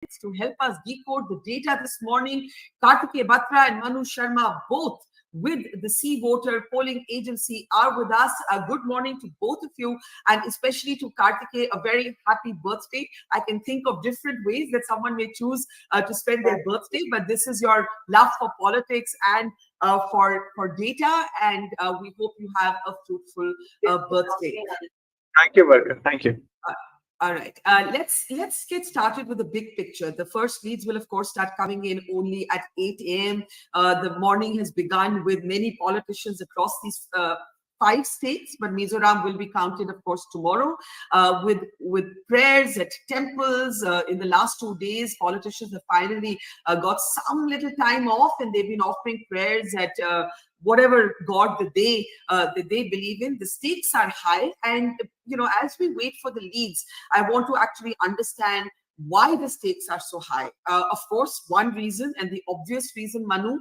to help us decode the data this morning. Kartikeya Batra and Manu Sharma, both with the C Voter polling agency, are with us. Good morning to both of you, and especially to Kartikeya, a very happy birthday. I can think of different ways that someone may choose to spend their birthday, but this is your love for politics and for data, and we hope you have a fruitful birthday. Thank you, Barkha. Thank you. All right, let's get started with the big picture. The first leads will, of course, start coming in only at 8 a.m. The morning has begun with many politicians across these 5 states, but Mizoram will be counted, of course, tomorrow. With prayers at temples in the last 2 days, politicians have finally got some little time off, and they've been offering prayers at whatever God that they believe in. The stakes are high, and as we wait for the leads, I want to actually understand why the stakes are so high. Of course, one reason, and the obvious reason, Manu,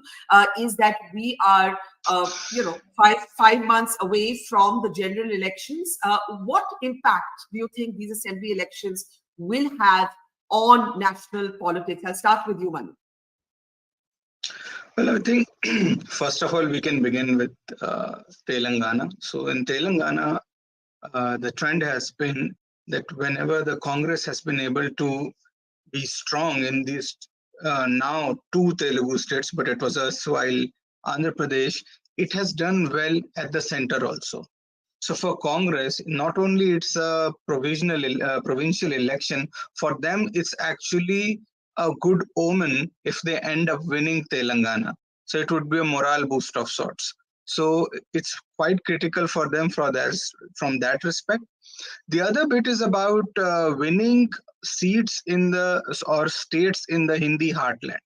is that we are, 5 months away from the general elections. What impact do you think these assembly elections will have on national politics? I'll start with you, Manu. Well, I think first of all, we can begin with Telangana. So in Telangana, the trend has been that whenever the Congress has been able to be strong in these now 2 Telugu states, but it was erstwhile Andhra Pradesh, it has done well at the center also. So for Congress, not only it's a provincial election, for them it's actually a good omen if they end up winning Telangana. So it would be a morale boost of sorts. So it's quite critical for them from that respect. The other bit is about winning seats or states in the Hindi heartland,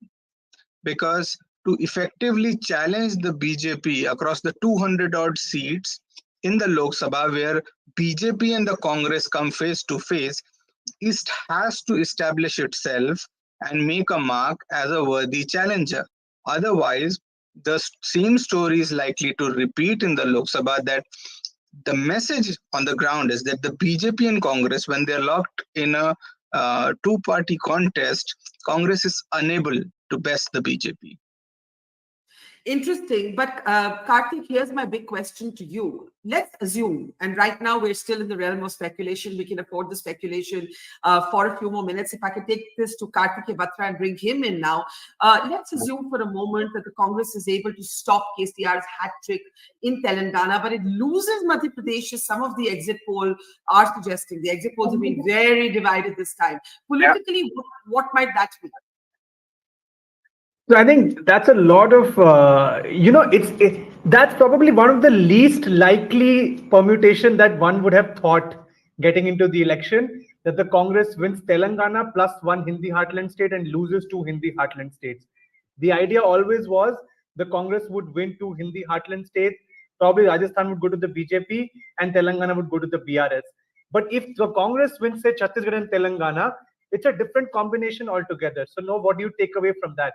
because to effectively challenge the BJP across the 200 odd seats in the Lok Sabha, where BJP and the Congress come face to face, East has to establish itself and make a mark as a worthy challenger. Otherwise, the same story is likely to repeat in the Lok Sabha, that the message on the ground is that the BJP and Congress, when they're locked in a 2-party contest, Congress is unable to best the BJP. Interesting. But Karthik, here's my big question to you. Let's assume, and right now we're still in the realm of speculation, we can afford the speculation for a few more minutes. If I could take this to Kartikeya Batra and bring him in now, let's assume for a moment that the Congress is able to stop KCR's hat trick in Telangana, but it loses Madhya Pradesh, as some of the exit polls are suggesting. The exit polls have been very divided this time. Politically, what might that be? So I think that's a lot of, that's probably one of the least likely permutation that one would have thought getting into the election, that the Congress wins Telangana plus 1 Hindi heartland state and loses 2 Hindi heartland states. The idea always was the Congress would win 2 Hindi heartland states, probably Rajasthan would go to the BJP and Telangana would go to the BRS. But if the Congress wins, say, Chhattisgarh and Telangana, it's a different combination altogether. So now what do you take away from that?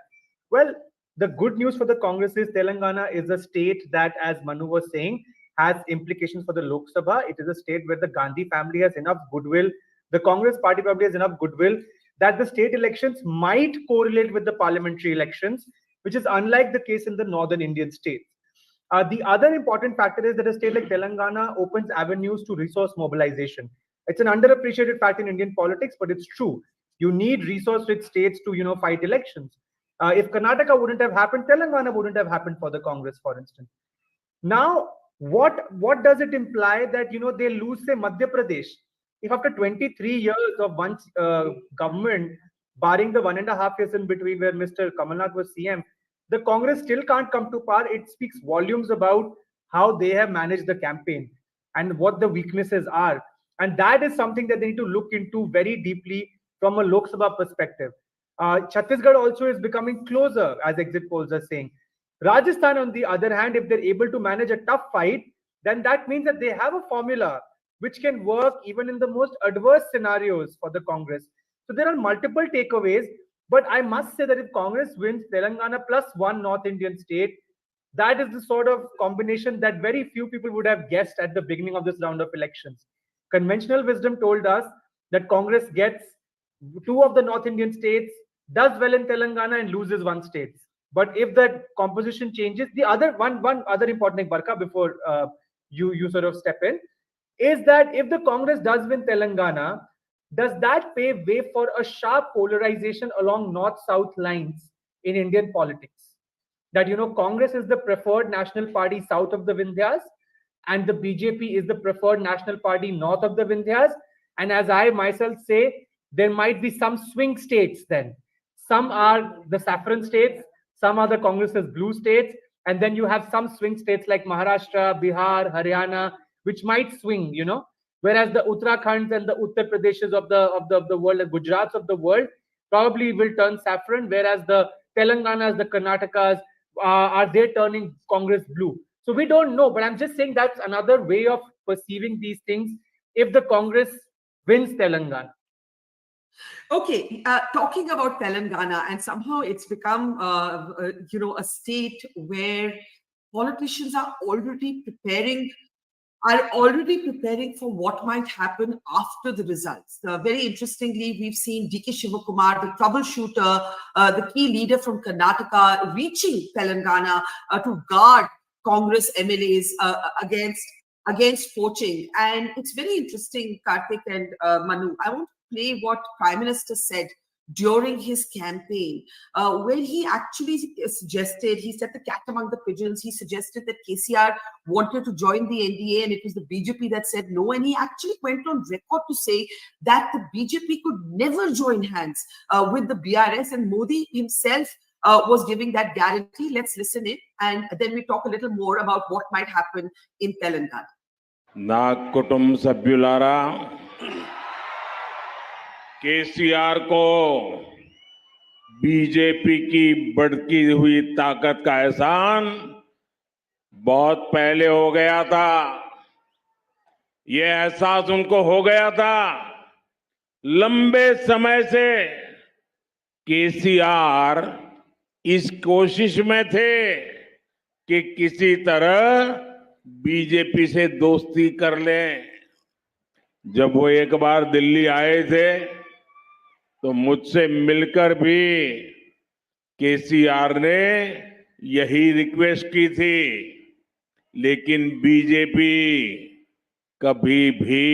Well, the good news for the Congress is Telangana is a state that, as Manu was saying, has implications for the Lok Sabha. It is a state where the Gandhi family has enough goodwill. The Congress party probably has enough goodwill that the state elections might correlate with the parliamentary elections, which is unlike the case in the northern Indian states. The other important factor is that a state like Telangana opens avenues to resource mobilization. It's an underappreciated fact in Indian politics, but it's true. You need resource-rich states to, fight elections. If Karnataka wouldn't have happened, Telangana wouldn't have happened for the Congress, for instance. Now, what does it imply that, they lose, say, Madhya Pradesh? If after 23 years of one government, barring the 1.5 years in between where Mr. Kamalnath was CM, the Congress still can't come to power, it speaks volumes about how they have managed the campaign and what the weaknesses are. And that is something that they need to look into very deeply from a Lok Sabha perspective. Chhattisgarh also is becoming closer, as exit polls are saying. Rajasthan, on the other hand, if they're able to manage a tough fight, then that means that they have a formula which can work even in the most adverse scenarios for the Congress. So there are multiple takeaways, but I must say that if Congress wins Telangana plus 1 North Indian state, that is the sort of combination that very few people would have guessed at the beginning of this round of elections. Conventional wisdom told us that Congress gets two of the North Indian states, does well in Telangana and loses one state. But if the composition changes, the other one other important thing, Barkha, before you sort of step in, is that if the Congress does win Telangana, does that pave way for a sharp polarization along north-south lines in Indian politics? That, you know, Congress is the preferred national party south of the Vindhyas, and the BJP is the preferred national party north of the Vindhyas. And as I myself say, there might be some swing states then. Some are the saffron states, some are the Congress's blue states, and then you have some swing states like Maharashtra, Bihar, Haryana, which might swing, you know. Whereas the Uttarakhand and the Uttar Pradeshes of the world, the Gujarats of the world, probably will turn saffron, whereas the Telanganas, the Karnatakas, are they turning Congress blue? So we don't know, but I'm just saying that's another way of perceiving these things if the Congress wins Telangana. Okay, talking about Telangana, and somehow it's become, a state where politicians are already preparing for what might happen after the results. Very interestingly, we've seen DK Shivakumar, the troubleshooter, the key leader from Karnataka, reaching Telangana to guard Congress MLAs against poaching. And it's very interesting, Karthik and Manu. I want to play what Prime Minister said during his campaign, where he actually suggested, he set the cat among the pigeons. He suggested that KCR wanted to join the NDA and it was the BJP that said no. And he actually went on record to say that the BJP could never join hands with the BRS, and Modi himself was giving that guarantee. Let's listen in, and then we talk a little more about what might happen in Telangana. Na kutum sabhyulara KCR को BJP की बढ़ती हुई ताकत का एहसान बहुत पहले हो गया था। ये एहसास उनको हो गया था। लंबे समय से केसीआर इस कोशिश में थे कि किसी तरह बीजेपी से दोस्ती कर लें। जब वो एक बार दिल्ली आए थे तो मुझसे मिलकर भी केसीआर ने यही रिक्वेस्ट की थी, लेकिन बीजेपी कभी भी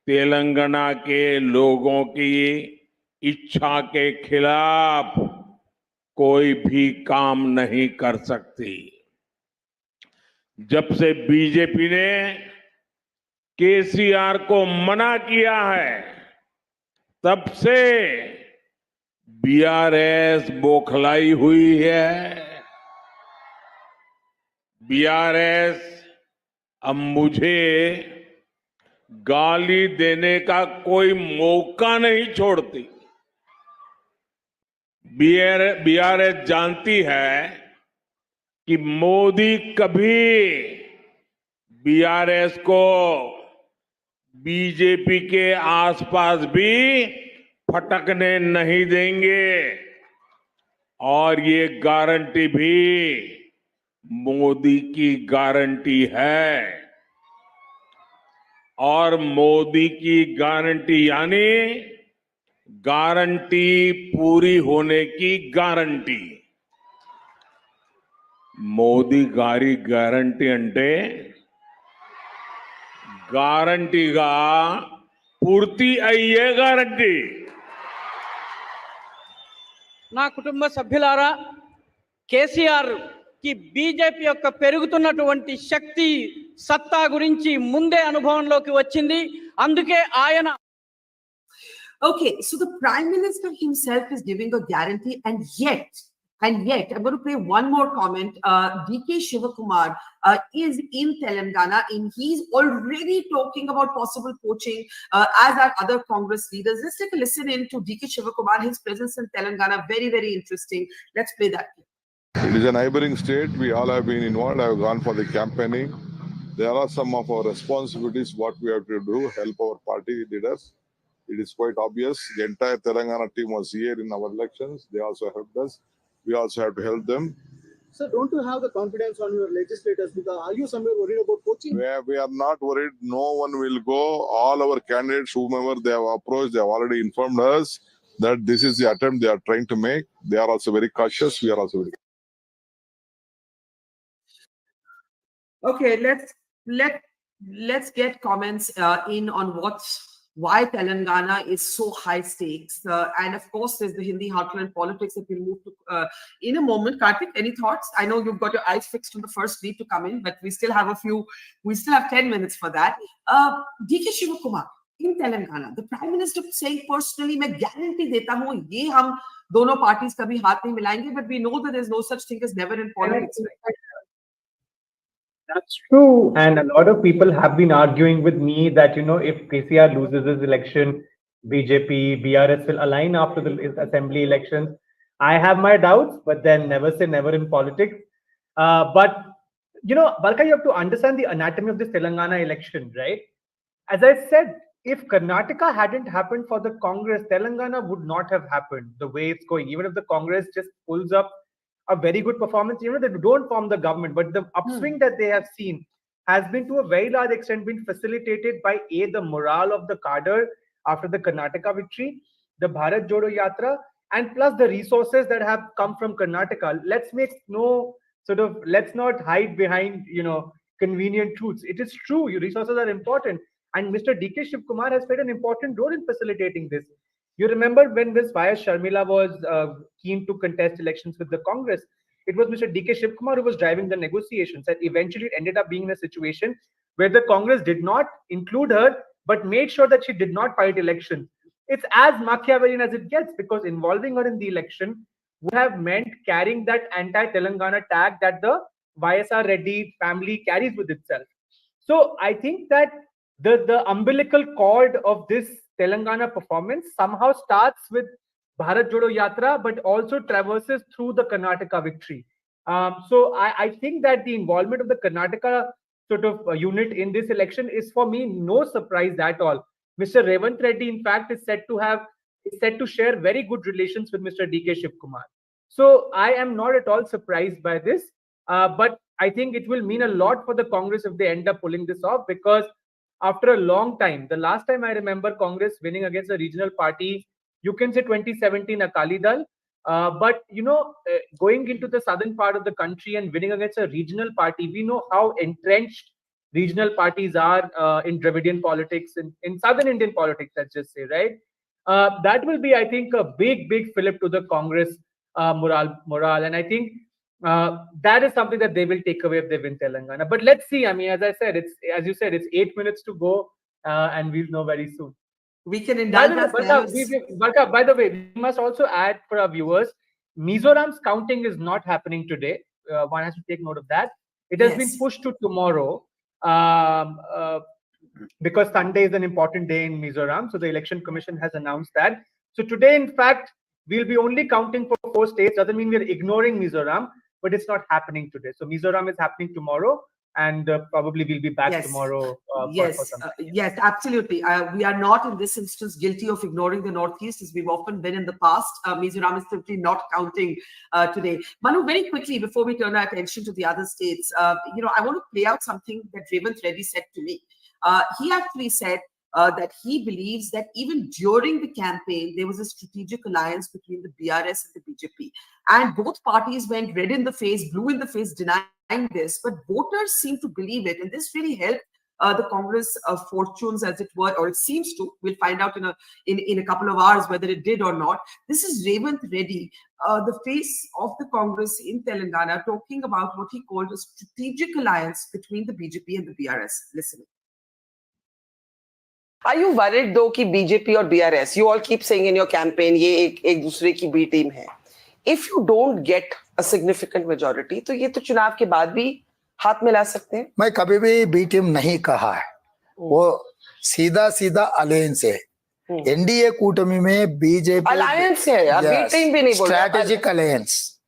तेलंगाना के लोगों की इच्छा के खिलाफ कोई भी काम नहीं कर सकती। जब से बीजेपी ने केसीआर को मना किया है, तब से बीआरएस बौखलाई हुई है। बीआरएस अब मुझे गाली देने का कोई मौका नहीं छोड़ती। बीआरएस जानती है कि मोदी कभी बीआरएस को बीजेपी के आसपास भी फटकने नहीं देंगे, और ये गारंटी भी मोदी की गारंटी है। और मोदी की गारंटी यानी गारंटी पूरी होने की गारंटी। मोदी गारी गारंटी अंटे గ్యారంటీగా పూర్తి అయ్యే గ్యారంటీ। నా కుటుంబ సభ్యులారా, కేసీఆర్ కి బీజేపీ యొక్క పెరుగుతున్నటువంటి శక్తి సత్తా గురించి ముందే అనుభవంలోకి వచ్చింది. అందుకే ఆయన Okay, so the Prime Minister himself is giving a guarantee, and yet, I'm going to play one more comment. DK Shivakumar is in Telangana, and he's already talking about possible poaching, as are other Congress leaders. Let's take a listen in to DK Shivakumar, his presence in Telangana. Very, very interesting. Let's play that. It is a neighboring state. We all have been involved. I have gone for the campaigning. There are some of our responsibilities, what we have to do, help our party leaders. It is quite obvious. The entire Telangana team was here in our elections. They also helped us. We also have to help them. So don't you have the confidence on your legislators? Because are you somewhere worried about poaching? We are not worried. No one will go. All our candidates, whomever they have approached, they have already informed us that this is the attempt they are trying to make. They are also very cautious. We are also very. Okay, let's get comments in on why Telangana is so high stakes, and of course there's the Hindi heartland politics that we'll move to in a moment. Karthik, any thoughts? I know you've got your eyes fixed on the first lead to come in, but we still have 10 minutes for that. DK Shivakumar in Telangana, the Prime Minister saying personally, मैं guarantee देता हूँ ये हम दोनों parties कभी हाथ नहीं मिलाएंगे, but we know that there's no such thing as never in politics, right? That's true. And a lot of people have been arguing with me that, if KCR loses his election, BJP, BRS will align after the assembly elections. I have my doubts, but then never say never in politics. But, Barkha, you have to understand the anatomy of this Telangana election, right? As I said, if Karnataka hadn't happened for the Congress, Telangana would not have happened the way it's going. Even if the Congress just pulls up a very good performance, they don't form the government, but the upswing that they have seen has been to a very large extent been facilitated by the morale of the cadre after the Karnataka victory, the Bharat Jodo Yatra, and plus the resources that have come from Karnataka. Let's not hide behind, convenient truths. It is true, your resources are important. And Mr. DK Shivkumar has played an important role in facilitating this. You remember when this Y.S. Sharmila was keen to contest elections with the Congress, it was Mr. DK Shivkumar who was driving the negotiations, and eventually it ended up being in a situation where the Congress did not include her, but made sure that she did not fight elections. It's as Machiavellian as it gets, because involving her in the election would have meant carrying that anti-Telangana tag that the YSR Reddy family carries with itself. So I think that the umbilical cord of this Telangana performance somehow starts with Bharat Jodo Yatra, but also traverses through the Karnataka victory. So I think that the involvement of the Karnataka sort of unit in this election is, for me, no surprise at all. Mr. Revant Reddy, in fact, is said to share very good relations with Mr. DK Shivkumar. So I am not at all surprised by this, but I think it will mean a lot for the Congress if they end up pulling this off, because after a long time, the last time I remember Congress winning against a regional party, you can say 2017 Akali Dal, but going into the southern part of the country and winning against a regional party, we know how entrenched regional parties are in Dravidian politics, in southern Indian politics, let's just say, right? That will be, I think, a big fillip to the Congress morale, and I think that is something that they will take away if they win Telangana. But let's see. I mean, as you said, it's 8 minutes to go, and we'll know very soon. We can indulge ourselves. Barkha, by the way, we must also add for our viewers, Mizoram's counting is not happening today. One has to take note of that. It has been pushed to tomorrow because Sunday is an important day in Mizoram. So the Election Commission has announced that. So today, in fact, we'll be only counting for 4 states. Doesn't mean we're ignoring Mizoram, but it's not happening today. So Mizoram is happening tomorrow, and probably we'll be back tomorrow. Yes, absolutely. We are not in this instance guilty of ignoring the Northeast, as we've often been in the past. Mizoram is simply not counting today. Manu, very quickly, before we turn our attention to the other states, I want to play out something that Revant Reddy said to me. He actually said that he believes that even during the campaign, there was a strategic alliance between the BRS and the BJP. And both parties went red in the face, blue in the face, denying this. But voters seem to believe it. And this really helped the Congress fortunes, as it were, or it seems to. We'll find out in a couple of hours whether it did or not. This is Revant Reddy, the face of the Congress in Telangana, talking about what he called a strategic alliance between the BJP and the BRS. Listen. Are you worried though कि BJP और BRS, you all keep saying in your campaign, ये एक दूसरे की B team है. If you don't get a significant majority, तो ये तो चुनाव के बाद भी हाथ मिला सकते हैं. मैं कभी भी B team नहीं कहा है. वो सीधा अलायंस है. NDA कूटमी में BJP अलायंस है यार, B team भी नहीं बोल रहा. Strategic alliance.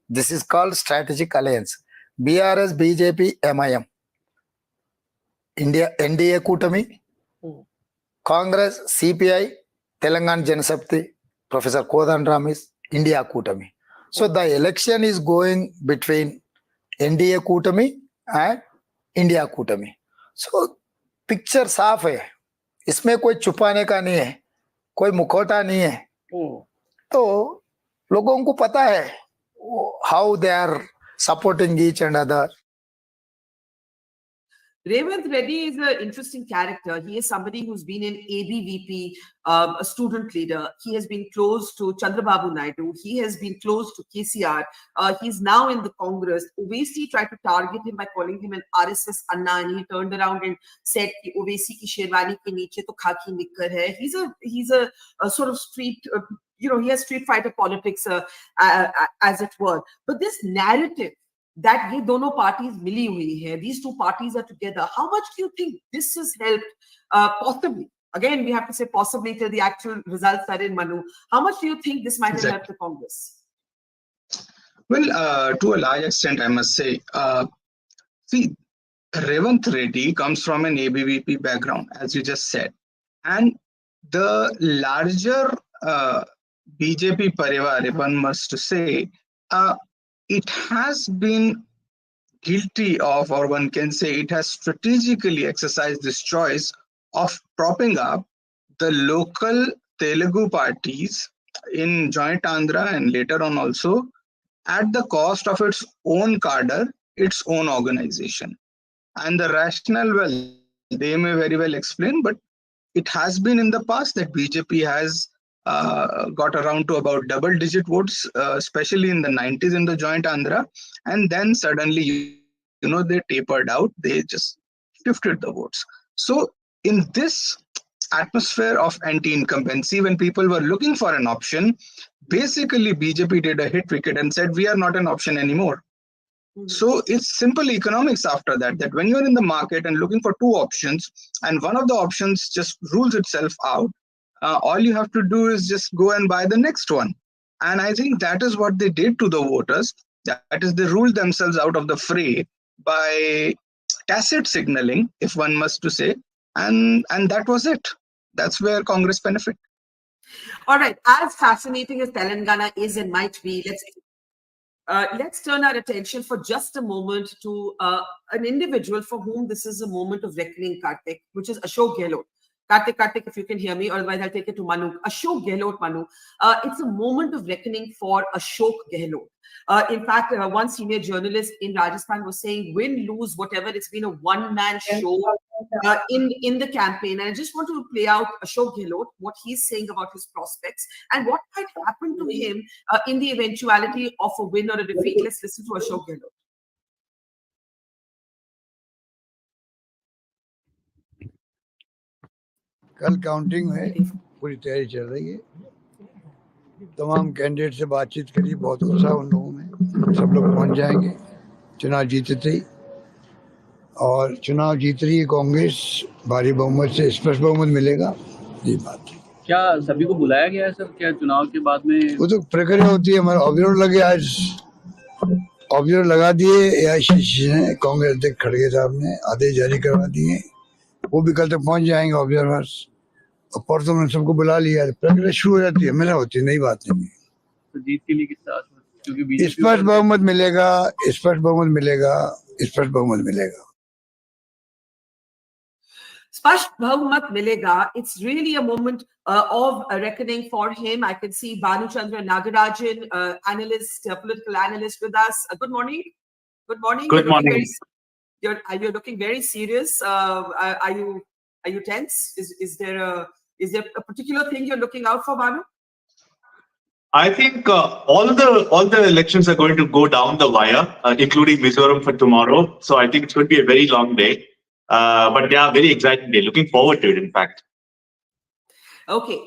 This is called strategic alliance. BRS, BJP, MIM. India NDA कूटमी. Congress, CPI, Telangana Janashakti, Professor Kodan Ramis, India Kutami. So the election is going between NDA Kutami and India Kutami. So picture साफ है, इसमें कोई छुपाने का नहीं है, कोई मुखौटा नहीं है. तो लोगों को पता है how they are supporting each and other. Revant Reddy is an interesting character. He is somebody who's been in ABVP, a student leader. He has been close to Chandrababu Naidu. He has been close to KCR. He's now in the Congress. Owaisi tried to target him by calling him an RSS Anna, and he turned around and said, Owaisi ki sherwani ke niche to khaki nikkar hai. He's a sort of street, he has street fighter politics, as it were. But this narrative that ye dono parties mili hui hai, these two parties are together. How much do you think this has helped, possibly? Again, we have to say possibly till the actual results are in, Manu. How much do you think this might have helped the Congress? Well, to a large extent, I must say, see, Revant Reddy comes from an ABVP background, as you just said. And the larger BJP Parivar, if one must to say, it has been guilty of, or one can say it has strategically exercised this choice of propping up the local Telugu parties in joint Andhra and later on also at the cost of its own cadre, its own organization. And the rationale, well, they may very well explain, but it has been in the past that BJP has got around to about double-digit votes, especially in the 90s in the joint Andhra, and then suddenly, they tapered out. They just shifted the votes. So in this atmosphere of anti-incumbency, when people were looking for an option, basically BJP did a hit wicket and said, we are not an option anymore. So it's simple economics after that, that when you're in the market and looking for two options, and one of the options just rules itself out, all you have to do is just go and buy the next one. And I think that is what they did to the voters. That is, they ruled themselves out of the fray by tacit signaling, if one must to say, and that was it. That's where Congress benefit. All right, as fascinating as Telangana is and might be, let's turn our attention for just a moment to an individual for whom this is a moment of reckoning, Kartik, which is Ashok Gehlot. Kartik, if you can hear me, otherwise I'll take it to Manu. Ashok Gehlot, Manu. It's a moment of reckoning for Ashok Gehlot. In fact, one senior journalist in Rajasthan was saying, win, lose, whatever, it's been a one-man show in the campaign. And I just want to play out Ashok Gehlot, what he's saying about his prospects and what might happen to him in the eventuality of a win or a defeat. Let's listen to Ashok Gehlot. कल counting है, पूरी तैयारी चल रही है. तमाम candidate से बातचीत करी, बहुत उत्साह उन लोगों में. सब लोग पहुंच जाएंगे चुनाव जीतते ही, और चुनाव जीत रही है कांग्रेस. भारी बहुमत से स्पष्ट बहुमत मिलेगा. ये बात क्या सभी को बुलाया गया है सर? क्या चुनाव के बाद में वो तो प्रक्रिया होती है. हमारा ऑब्जर्वर लगे, आज ऑब्जर्वर लगा दिए एआईसीसी ने, कांग्रेस अध्यक्ष खड़गे साहब ने आदेश जारी करवा दिए. वो भी कल तक पहुंच जाएंगे ऑब्जर्वर्स, और परसों में सबको बुला लिया. प्रक्रिया शुरू हो जाती है, मेरा होती नई बात नहीं. तो जीत के लिए कितना, क्योंकि स्पष्ट बहुमत मिलेगा, स्पष्ट बहुमत मिलेगा, स्पष्ट बहुमत मिलेगा. Spasht Bahummat Milega. It's really a moment of a reckoning for him. I can see Banu Chandra Nagarajan, analyst, political analyst with us. Good morning. Good morning. Good morning. You're looking very serious. Are you tense? Is there a particular thing you're looking out for, Banu? I think all the elections are going to go down the wire, including Mizoram for tomorrow. So I think it's going to be a very long day. But yeah, very exciting day. Looking forward to it, in fact. Okay,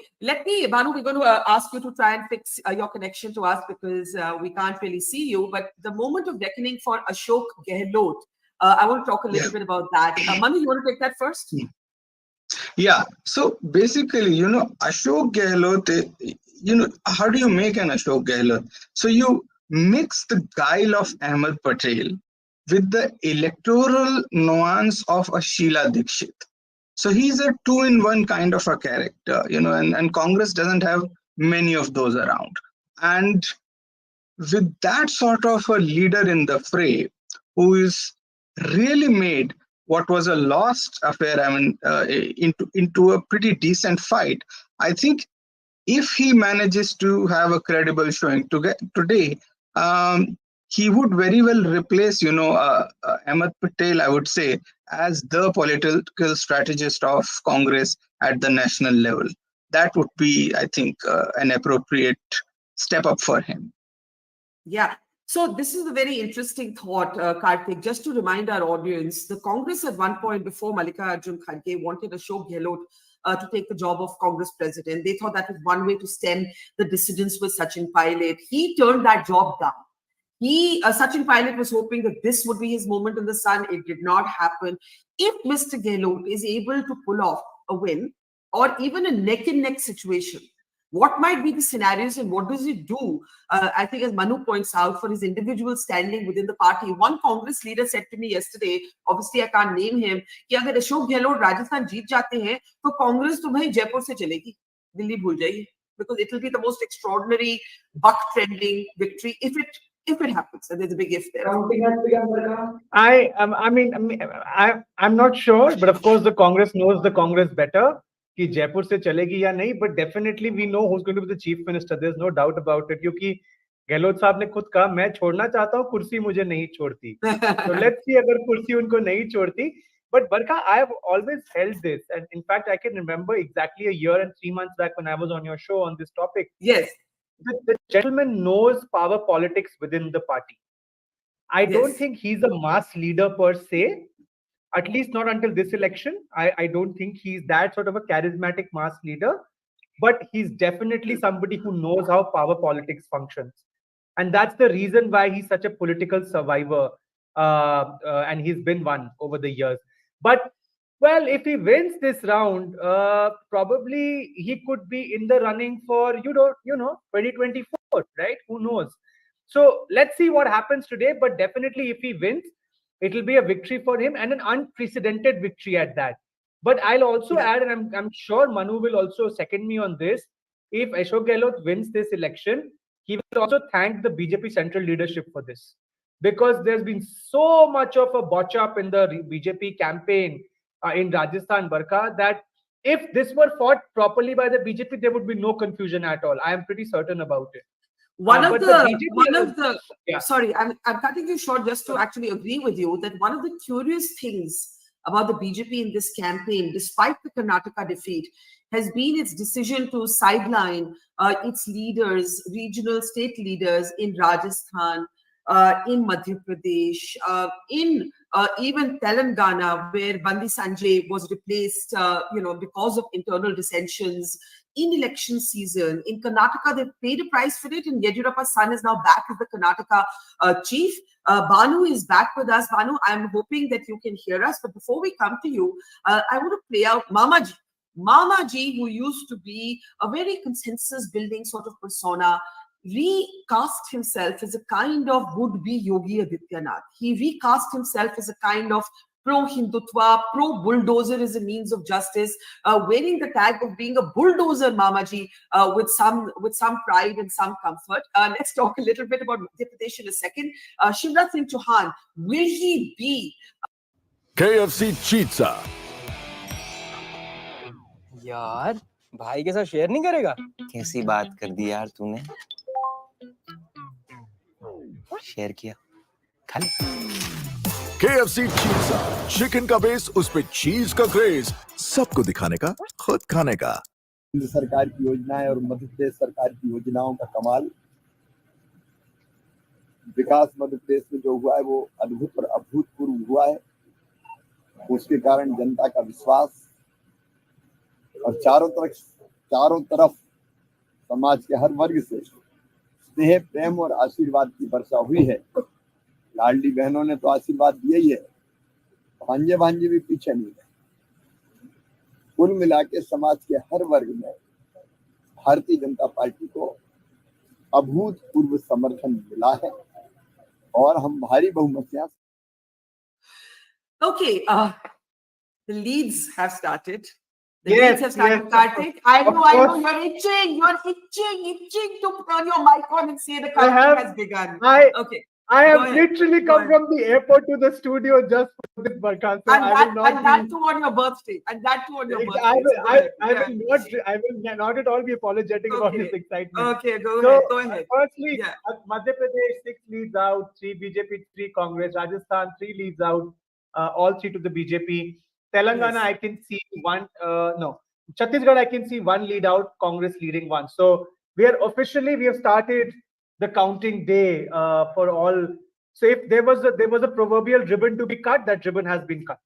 Banu, we're going to ask you to try and fix your connection to us because we can't really see you. But the moment of reckoning for Ashok Gehlot, I want to talk a little bit about that. Manu, you want to take that first? Yeah, so basically, Ashok Gehlot, how do you make an Ashok Gehlot? So you mix the guile of Ahmed Patel with the electoral nuance of a Sheila Dikshit. So he's a two-in-one kind of a character, and Congress doesn't have many of those around. And with that sort of a leader in the fray, who is really made what was a lost affair, into a pretty decent fight, I think if he manages to have a credible showing today, he would very well replace, Ahmed Patel, I would say, as the political strategist of Congress at the national level. That would be, I think, an appropriate step up for him. Yeah. So this is a very interesting thought, Karthik. Just to remind our audience, the Congress at one point before Mallikarjun Kharge wanted Ashok Gehlot to take the job of Congress president. They thought that was one way to stem the dissidents with Sachin Pilot. He turned that job down. Sachin Pilot was hoping that this would be his moment in the sun. It did not happen. If Mr. Gehlot is able to pull off a win or even a neck-and-neck situation, what might be the scenarios and what does it do? I think, as Manu points out, for his individual standing within the party. One Congress leader said to me yesterday, obviously I can't name him, कि अगर अशोक गहलोत राजस्थान जीत जाते हैं तो कांग्रेस तो भाई जयपुर से चलेगी, दिल्ली भूल जाएगी, because it will be the most extraordinary buck trending victory if it happens, and there's a big if there. I'm not sure, but of course the Congress knows the Congress better. कि जयपुर से चलेगी या नहीं, but definitely we know who's going to be the chief minister. There's no doubt about it. क्योंकि गहलोत साहब ने खुद कहा मैं छोड़ना चाहता हूँ, कुर्सी मुझे नहीं छोड़ती. So let's see अगर कुर्सी उनको नहीं छोड़ती. But Barkha, I have always held this, and in fact I can remember exactly a year and 3 months back when I was on your show on this topic. Yes. The gentleman knows power politics within the party. I don't think he's a mass leader per se. At least not until this election. I don't think he's that sort of a charismatic mass leader, but he's definitely somebody who knows how power politics functions. And that's the reason why he's such a political survivor, and he's been one over the years. But, well, if he wins this round, probably he could be in the running for, 2024, right? Who knows? So let's see what happens today, but definitely if he wins, it will be a victory for him, and an unprecedented victory at that. But I'll also add, and I'm sure Manu will also second me on this, if Ashok Gehlot wins this election, he will also thank the BJP central leadership for this. Because there's been so much of a botch up in the BJP campaign in Rajasthan, Barkha, that if this were fought properly by the BJP, there would be no confusion at all. I am pretty certain about it. Sorry, I'm cutting you short just to actually agree with you that one of the curious things about the BJP in this campaign, despite the Karnataka defeat, has been its decision to sideline its leaders, regional state leaders in Rajasthan, in Madhya Pradesh, in even Telangana, where Bandi Sanjay was replaced, because of internal dissensions. In election season, in Karnataka, they paid a price for it, and Yediyurappa's son is now back as the Karnataka chief. Banu is back with us. Banu, I'm hoping that you can hear us. But before we come to you, I want to play out Mamaji. Mamaji, who used to be a very consensus-building sort of persona, recast himself as a kind of would-be Yogi Adityanath. He recast himself as a kind of pro-Hindutva, pro-bulldozer as a means of justice, wearing the tag of being a bulldozer, Mamaji, with some pride and some comfort. Let's talk a little bit about Madhya Pradesh in a second. Shivraj Singh Chauhan, will he be? KFC Pizza. यार भाई के साथ share नहीं करेगा? कैसी बात कर दी यार तूने? शेयर किया, खा ले। KFC Pizza, चिकन का बेस, उस पे चीज का क्रेज, सबको दिखाने का, खुद खाने का। केंद्र सरकार की योजनाएं और मध्य प्रदेश सरकार की योजनाओं का कमाल, विकास मध्य प्रदेश में जो हुआ है वो अद्भुत और अभूतपूर्व हुआ है। उसके कारण जनता का विश्वास और चारों तरफ समाज के हर वर्ग से स्नेह, प्रेम और आशीर्वाद की वर्षा हुई है। लाडली बहनों ने तो आशीर्वाद दिया ही है, भांजे भी पीछे नहीं है। कुल मिला के समाज के हर वर्ग में भारतीय जनता पार्टी को अभूतपूर्व समर्थन मिला है और हम भारी बहुमत से। Okay, the leads have started. The leads have started. Karthik, I know, you're itching to turn your mic on and say the counting has begun. Okay. I have literally come from the airport to the studio just for this, Barkha. So that too on your birthday. And that too on your birthday. I will not at all be apologetic about this excitement. Okay, go ahead. Firstly, Madhya Pradesh 6 leads out, 3 BJP, 3 Congress. Rajasthan 3 leads out, all 3 to the BJP. Telangana, I can see one. Chhattisgarh, I can see 1 lead out, Congress leading 1. So we have started the counting day for all. So if there was a proverbial ribbon to be cut, that ribbon has been cut.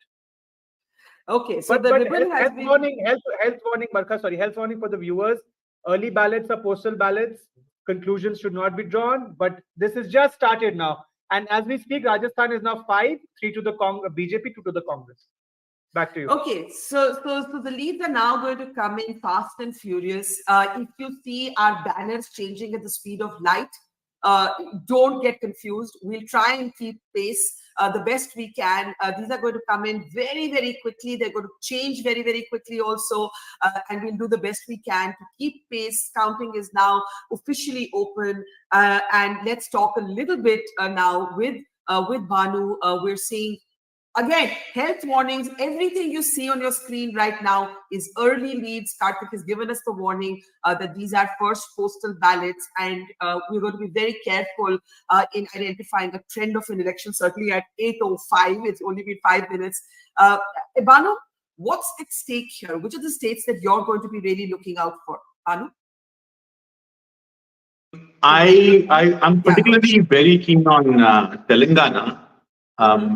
Okay, so the ribbon has been... Health warning, Barkha, sorry, health warning for the viewers. Early ballots are postal ballots. Conclusions should not be drawn, but this is just started now. And as we speak, Rajasthan is now 5, 3 to the BJP, 2 to the Congress. Back to you. Okay, so the leads are now going to come in fast and furious. If you see our banners changing at the speed of light, don't get confused. We'll try and keep pace the best we can. These are going to come in very, very quickly. They're going to change very, very quickly also. And we'll do the best we can to keep pace. Counting is now officially open. And let's talk a little bit now with Bhanu. We're seeing, again, health warnings. Everything you see on your screen right now is early leads. Karthik has given us the warning that these are first postal ballots, and we're going to be very careful in identifying a trend of an election. Certainly at 8:05, it's only been 5 minutes. Bhanu, what's at stake here? Which are the states that you're going to be really looking out for? Bhanu? I'm particularly very keen on Telangana.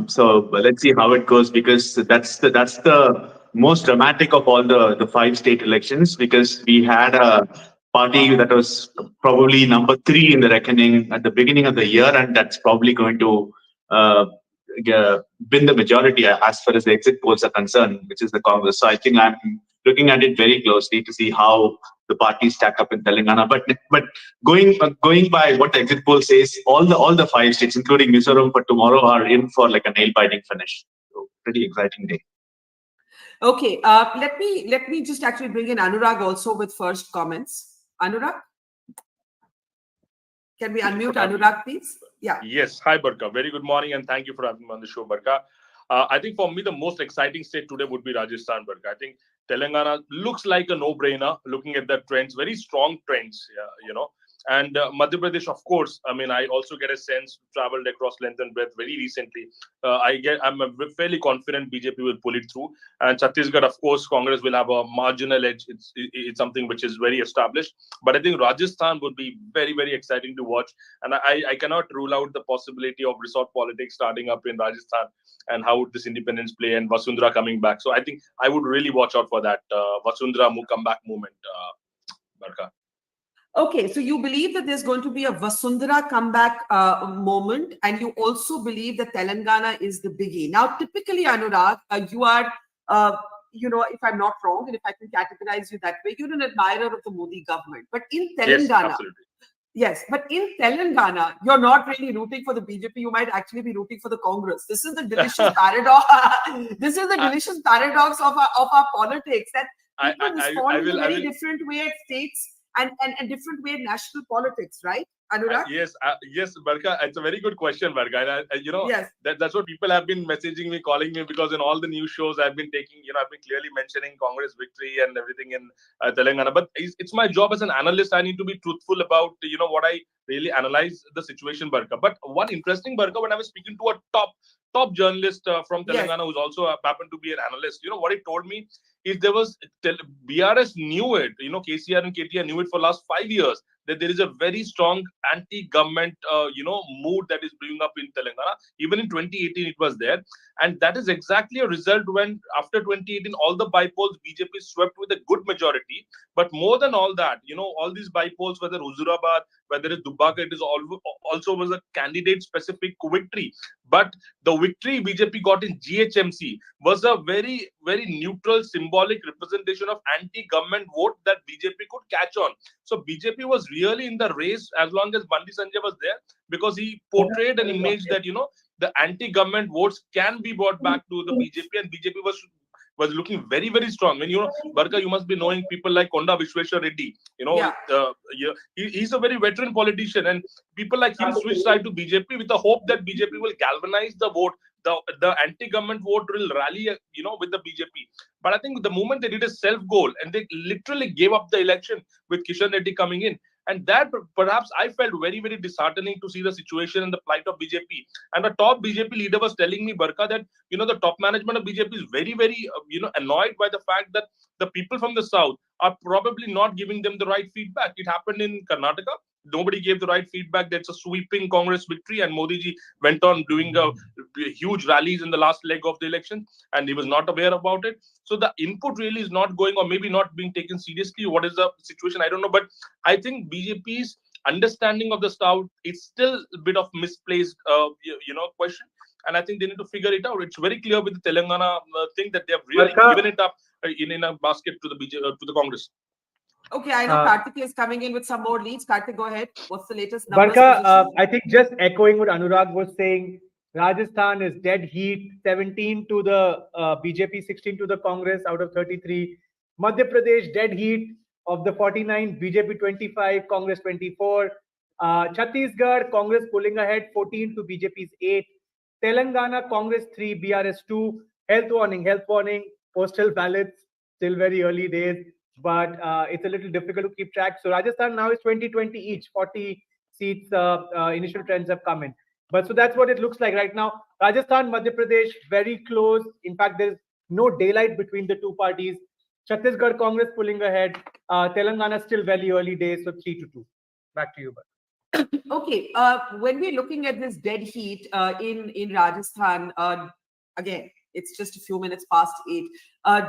So let's see how it goes, because that's the most dramatic of all the 5 state elections, because we had a party that was probably number 3 in the reckoning at the beginning of the year, and that's probably going to win the majority as far as the exit polls are concerned, which is the Congress. So I think I'm looking at it very closely to see how the parties stack up in Telangana. But going by what the exit poll says, all the 5 states, including Mizoram for tomorrow, are in for like a nail-biting finish. So pretty exciting day. Okay, let me just actually bring in Anurag also with first comments. Anurag, can we unmute Anurag, please? Yeah. Yes. Hi, Barkha. Very good morning, and thank you for having me on the show, Barkha. I think for me, the most exciting state today would be Rajasthan, Barkha. I think Telangana looks like a no-brainer, looking at the trends, very strong trends, And Madhya Pradesh, of course, I mean, I also get a sense, traveled across length and breadth very recently. I'm fairly confident BJP will pull it through. And Chhattisgarh, of course, Congress will have a marginal edge. It's something which is very established. But I think Rajasthan would be very, very exciting to watch. And I cannot rule out the possibility of resort politics starting up in Rajasthan, and how would this independence play, and Vasundhara coming back. So I think I would really watch out for that Vasundhara comeback movement, Barkha. Okay, so you believe that there's going to be a Vasundhara comeback moment, and you also believe that Telangana is the biggie. Now, typically, Anurag, you are, if I'm not wrong, and if I can categorize you that way, you're an admirer of the Modi government. But in Telangana, yes, but in Telangana, you're not really rooting for the BJP. You might actually be rooting for the Congress. This is the delicious paradox. This is the delicious paradox of our politics, that people respond in a very different way at states and different way in national politics, right, Anurag? Yes, Barkha, it's a very good question, Barkha. Yes. That's what people have been messaging me, calling me, because in all the news shows I've been taking, I've been clearly mentioning Congress victory and everything in Telangana. But it's my job as an analyst. I need to be truthful about, what I really analyze the situation, Barkha. But one interesting, Barkha, when I was speaking to a top journalist from Telangana, who's also happened to be an analyst, what he told me is there was BRS knew it, KCR and KTR knew it for last 5 years, that there is a very strong anti-government, mood that is brewing up in Telangana. Even in 2018, it was there. And that is exactly a result when, after 2018, all the by-polls, BJP swept with a good majority. But more than all that, all these by-polls, whether Huzurabad, whether it's Dubbaka, it is also was a candidate-specific victory. But the victory BJP got in GHMC was a very, very neutral, symbolic representation of anti-government vote that BJP could catch on. So BJP was really in the race as long as Bandi Sanjay was there, because he portrayed an image that, the anti-government votes can be brought back to the BJP, and BJP was looking very, very strong. When Barkha, you must be knowing people like Konda Vishweshwar Reddy. He's a very veteran politician, and people like him switched side to BJP with the hope that BJP will galvanize the vote. The anti-government vote will rally, with the BJP. But I think the moment they did a self-goal and they literally gave up the election with Kishan Reddy coming in, and that perhaps I felt very, very disheartening to see the situation and the plight of BJP. And the top BJP leader was telling me, Barkha, that the top management of BJP is very, very annoyed by the fact that the people from the south are probably not giving them the right feedback. It happened in Karnataka. Nobody gave the right feedback. That's a sweeping Congress victory, and Modi ji went on doing huge rallies in the last leg of the election, and he was not aware about it. So the input really is not going, or maybe not being taken seriously. What is the situation? I don't know. But I think BJP's understanding of the South is still a bit of misplaced, question. And I think they need to figure it out. It's very clear with the Telangana thing that they have really given it up in a basket to the Congress. Okay, I know Karthik is coming in with some more leads. Karthik, go ahead. What's the latest numbers? Barkha, I think just echoing what Anurag was saying, Rajasthan is dead heat, 17 to the BJP, 16 to the Congress out of 33. Madhya Pradesh, dead heat of the 49, BJP 25, Congress 24. Chhattisgarh, Congress pulling ahead, 14 to BJP's 8. Telangana, Congress 3, BRS 2. Health warning, postal ballots, still very early days, but it's a little difficult to keep track. So Rajasthan now is 20-20 each, 40 seats, initial trends have come in. But so that's what it looks like right now. Rajasthan, Madhya Pradesh, very close. In fact, there's no daylight between the two parties. Chhattisgarh, Congress pulling ahead. Telangana still very early days, so 3-2. Back to you, Barkha. Okay, when we're looking at this dead heat in Rajasthan, again, it's just a few minutes past 8.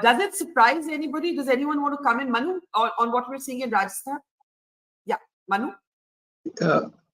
Does it surprise anybody? Does anyone want to come in, Manu, on what we're seeing in Rajasthan? Yeah, Manu?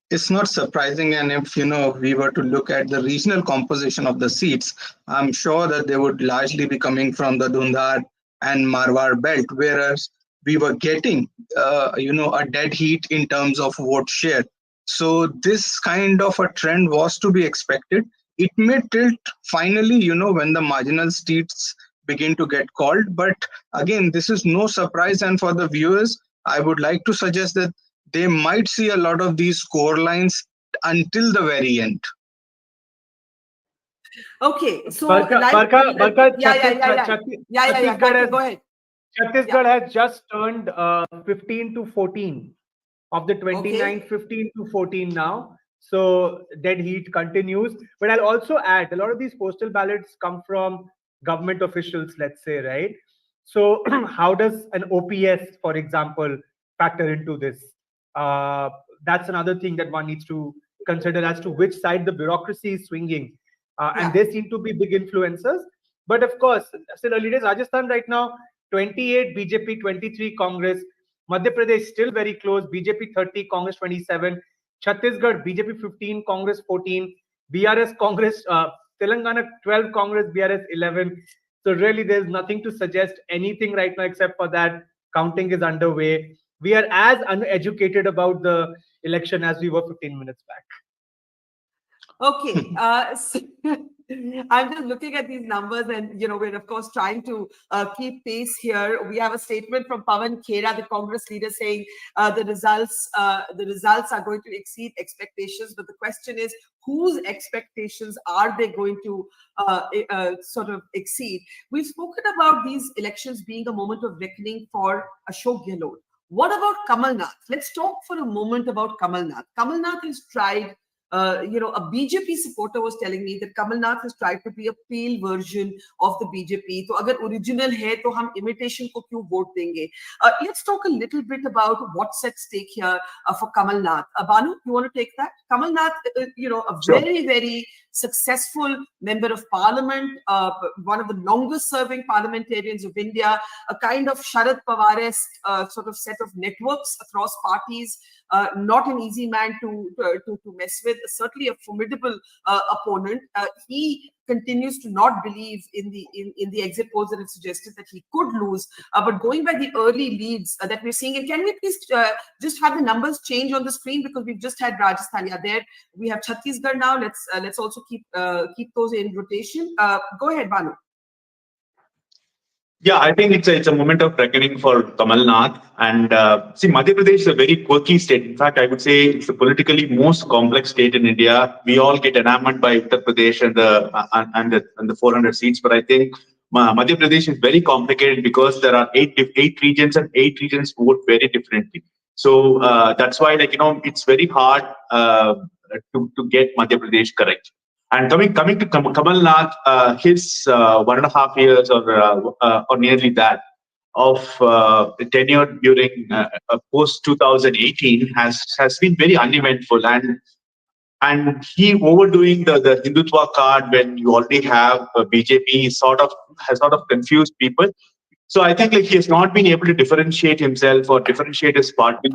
It's not surprising, and if we were to look at the regional composition of the seats, I'm sure that they would largely be coming from the Dhundhar and Marwar belt, whereas we were getting a dead heat in terms of vote share. So this kind of a trend was to be expected. It may tilt finally, when the marginal seats begin to get called. But again, this is no surprise. And for the viewers, I would like to suggest that they might see a lot of these score lines until the very end. Okay, so Barkha, go ahead. Chhattisgarh has just turned 15 to 14 of the 29, 15 to 14 now. So dead heat continues. But I'll also add, a lot of these postal ballots come from government officials, let's say, right? So how does an OPS, for example, factor into this? That's another thing that one needs to consider as to which side the bureaucracy is swinging. And they seem to be big influencers. But of course, still early days, Rajasthan right now, 28 BJP, 23 Congress. Madhya Pradesh still very close, BJP 30, Congress 27. Chhattisgarh, BJP 15, Congress 14. BRS, Congress, Telangana 12, Congress, BRS 11. So really there's nothing to suggest anything right now except for that counting is underway. We are as uneducated about the election as we were 15 minutes back. Okay, so I'm just looking at these numbers, and we're of course trying to keep pace here. We have a statement from Pawan Khera, the Congress leader, saying the results are going to exceed expectations. But the question is, whose expectations are they going to sort of exceed? We've spoken about these elections being a moment of reckoning for Ashok Gehlot. What about Kamalnath? Let's talk for a moment about Kamalnath. Kamalnath has tried. A BJP supporter was telling me that Kamalnath has tried to be a pale version of the BJP. So, agar original hai, to hum imitation ko kyun vote denge? Let's talk a little bit about what's at stake here for Kamalnath. Banu, you want to take that? Kamalnath, a very, very successful member of parliament, one of the longest serving parliamentarians of India, a kind of Sharad Pawar-esque sort of set of networks across parties. Not an easy man to mess with, certainly a formidable opponent. He continues to not believe in the exit polls that have suggested that he could lose. But going by the early leads that we're seeing, and can we please just have the numbers change on the screen, because we've just had Rajasthan. Yeah, there we have Chhattisgarh now. Let's also keep those in rotation. Go ahead, Banu. Yeah, I think it's a moment of reckoning for Kamalnath. And see, Madhya Pradesh is a very quirky state. In fact, I would say it's the politically most complex state in India. We all get enamored by Uttar Pradesh and the 400 seats, but I think Madhya Pradesh is very complicated because there are eight regions, and 8 regions vote very differently. So that's why, it's very hard to get Madhya Pradesh correct. And coming to Kamal Nath, his 1.5 years or nearly that of tenure during post 2018 has been very uneventful, and he overdoing the Hindutva card when you already have BJP has sort of confused people. So I think he has not been able to differentiate himself or differentiate his party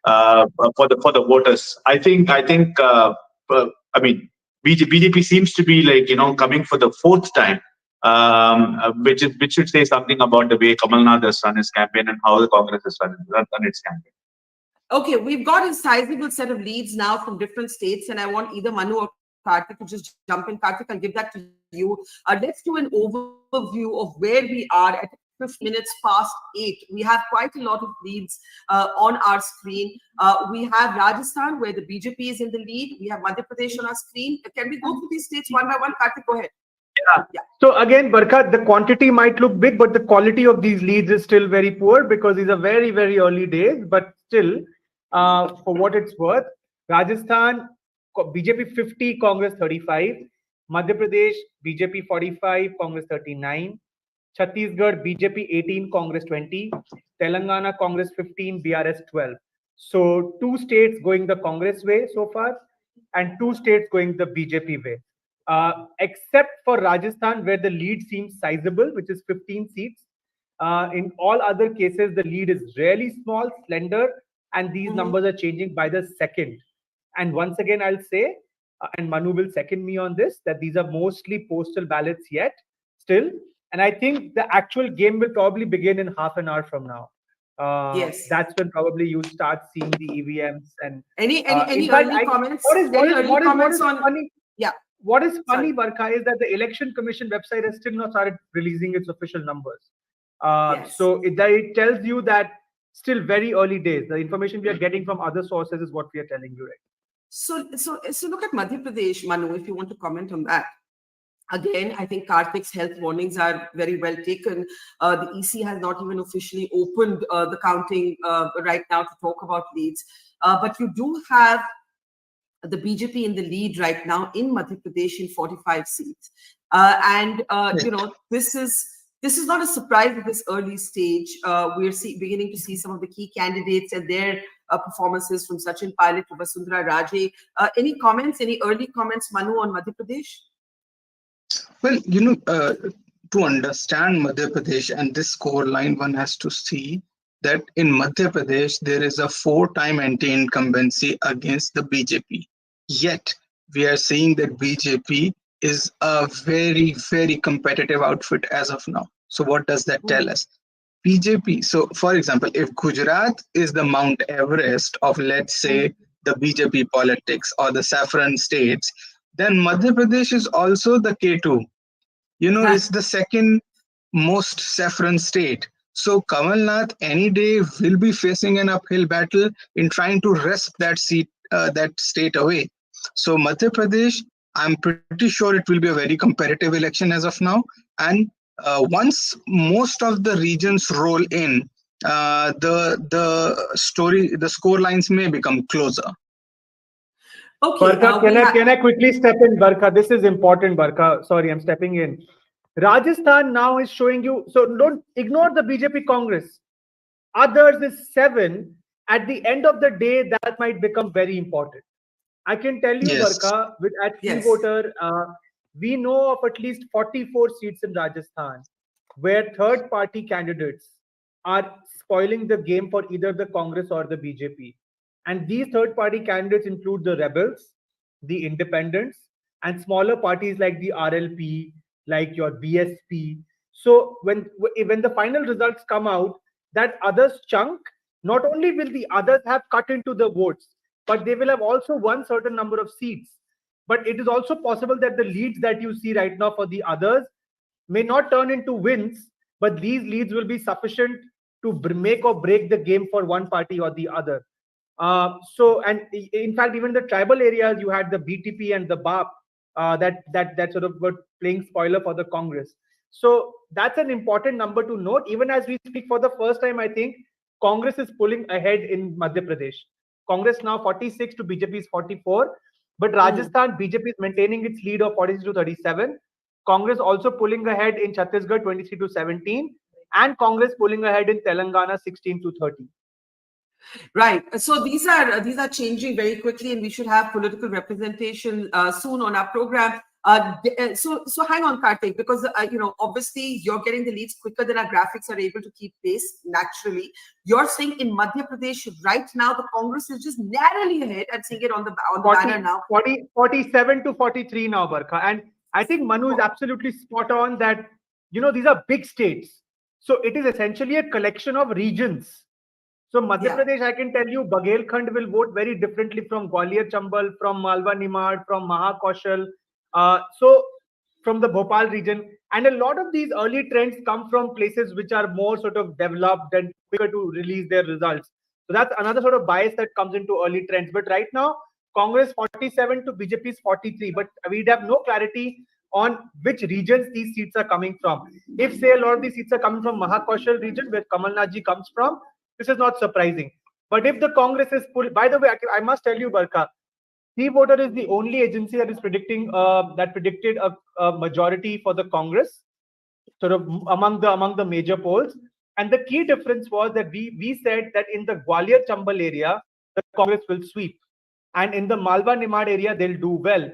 for the voters. I mean, BJP seems to be coming for the fourth time, which should say something about the way Kamalnath has run his campaign and how the Congress has run its campaign. Okay, we've got a sizable set of leads now from different states, and I want either Manu or Karthik to just jump in. Karthik, I'll give that to you. Let's do an overview of where we are at 50 minutes past 8. We have quite a lot of leads on our screen. We have Rajasthan, where the BJP is in the lead. We have Madhya Pradesh on our screen. Can we go through these states one by one? Karthik, go ahead. Yeah. So again, Barkha, the quantity might look big, but the quality of these leads is still very poor because these are very, very early days. But still, for what it's worth, Rajasthan, BJP 50, Congress 35. Madhya Pradesh, BJP 45, Congress 39. Chhattisgarh, BJP 18, Congress 20. Telangana, Congress 15, BRS 12. So 2 states going the Congress way so far, and 2 states going the BJP way. Except for Rajasthan, where the lead seems sizable, which is 15 seats. In all other cases, the lead is really small, slender, and these numbers are changing by the second. And once again, I'll say, and Manu will second me on this, that these are mostly postal ballots yet, still. And I think the actual game will probably begin in half an hour from now. Yes. That's when probably you'll start seeing the EVMs. And any early comments? What is funny? Yeah. What is funny, Barkha, is that the Election Commission website has still not started releasing its official numbers. Yes. So it tells you that still very early days. The information we are getting from other sources is what we are telling you, right? So look at Madhya Pradesh, Manu, if you want to comment on that. Again, I think Karthik's health warnings are very well taken. The EC has not even officially opened the counting right now to talk about leads. But you do have the BJP in the lead right now in Madhya Pradesh in 45 seats. This is not a surprise at this early stage. We're beginning to see some of the key candidates and their performances, from Sachin Pilot to Vasundhara Raje. Any early comments, Manu, on Madhya Pradesh? Well, to understand Madhya Pradesh and this score line, one has to see that in Madhya Pradesh, there is a 4-time anti-incumbency against the BJP. Yet, we are seeing that BJP is a very, very competitive outfit as of now. So what does that tell us? BJP, so for example, if Gujarat is the Mount Everest of, let's say, the BJP politics or the saffron states, then Madhya Pradesh is also the K2. It's the second most saffron state. So Kamalnath any day will be facing an uphill battle in trying to wrest that state away. So Madhya Pradesh, I'm pretty sure it will be a very competitive election as of now. And once most of the regions roll in, the score lines may become closer. Okay. Barkha, can I quickly step in, Barkha? This is important, Barkha. Sorry, I'm stepping in. Rajasthan now is showing you, so don't ignore the BJP Congress. Others is 7. At the end of the day, that might become very important. I can tell you, Yes. Barkha, at Freevoter, we know of at least 44 seats in Rajasthan where third-party candidates are spoiling the game for either the Congress or the BJP. And these third-party candidates include the rebels, the independents, and smaller parties like the RLP, like your BSP. So when the final results come out, that others chunk, not only will the others have cut into the votes, but they will have also won certain number of seats. But it is also possible that the leads that you see right now for the others may not turn into wins, but these leads will be sufficient to make or break the game for one party or the other. And in fact, even the tribal areas, you had the BTP and the BAP that sort of were playing spoiler for the Congress. So that's an important number to note. Even as we speak, for the first time, I think Congress is pulling ahead in Madhya Pradesh. Congress now 46 to BJP's 44. But Rajasthan, BJP is maintaining its lead of 46 to 37. Congress also pulling ahead in Chhattisgarh 23 to 17. And Congress pulling ahead in Telangana 16 to 30. Right. So these are changing very quickly, and we should have political representation soon on our program. So hang on, Kartik, because obviously you're getting the leads quicker than our graphics are able to keep pace naturally. You're saying in Madhya Pradesh right now the Congress is just narrowly ahead. I'm seeing it on the banner now. 47 to 43 now, Barkha. And I think Manu is absolutely spot on that these are big states. So it is essentially a collection of regions. So Madhya Pradesh, I can tell you, Baghelkhand will vote very differently from Gwalior Chambal, from Malwa Nimad, from Mahakaushal, so from the Bhopal region. And a lot of these early trends come from places which are more sort of developed and quicker to release their results. So that's another sort of bias that comes into early trends. But right now, Congress 47 to BJP's 43. But we'd have no clarity on which regions these seats are coming from. If, say, a lot of these seats are coming from Mahakaushal region, where Kamalnath ji comes from, this is not surprising. But if the Congress is pulled, by the way, I must tell you, Barkha, Voter is the only agency that is predicted a majority for the Congress, sort of among the major polls. And the key difference was that we said that in the Gwalior Chambal area, the Congress will sweep, and in the Malwa Nimad area, they'll do well.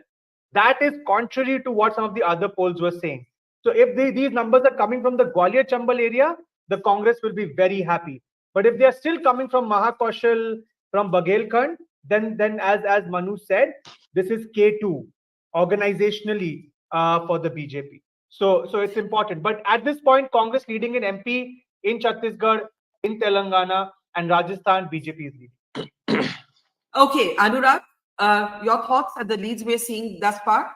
That is contrary to what some of the other polls were saying. So if these numbers are coming from the Gwalior Chambal area, the Congress will be very happy. But if they are still coming from Mahakaushal, from Baghelkhand, then as Manu said, this is K2 organizationally for the BJP. So it's important. But at this point, Congress leading in MP, in Chhattisgarh, in Telangana, and Rajasthan, BJP is leading. Okay, Anurag, your thoughts at the leads we're seeing thus far?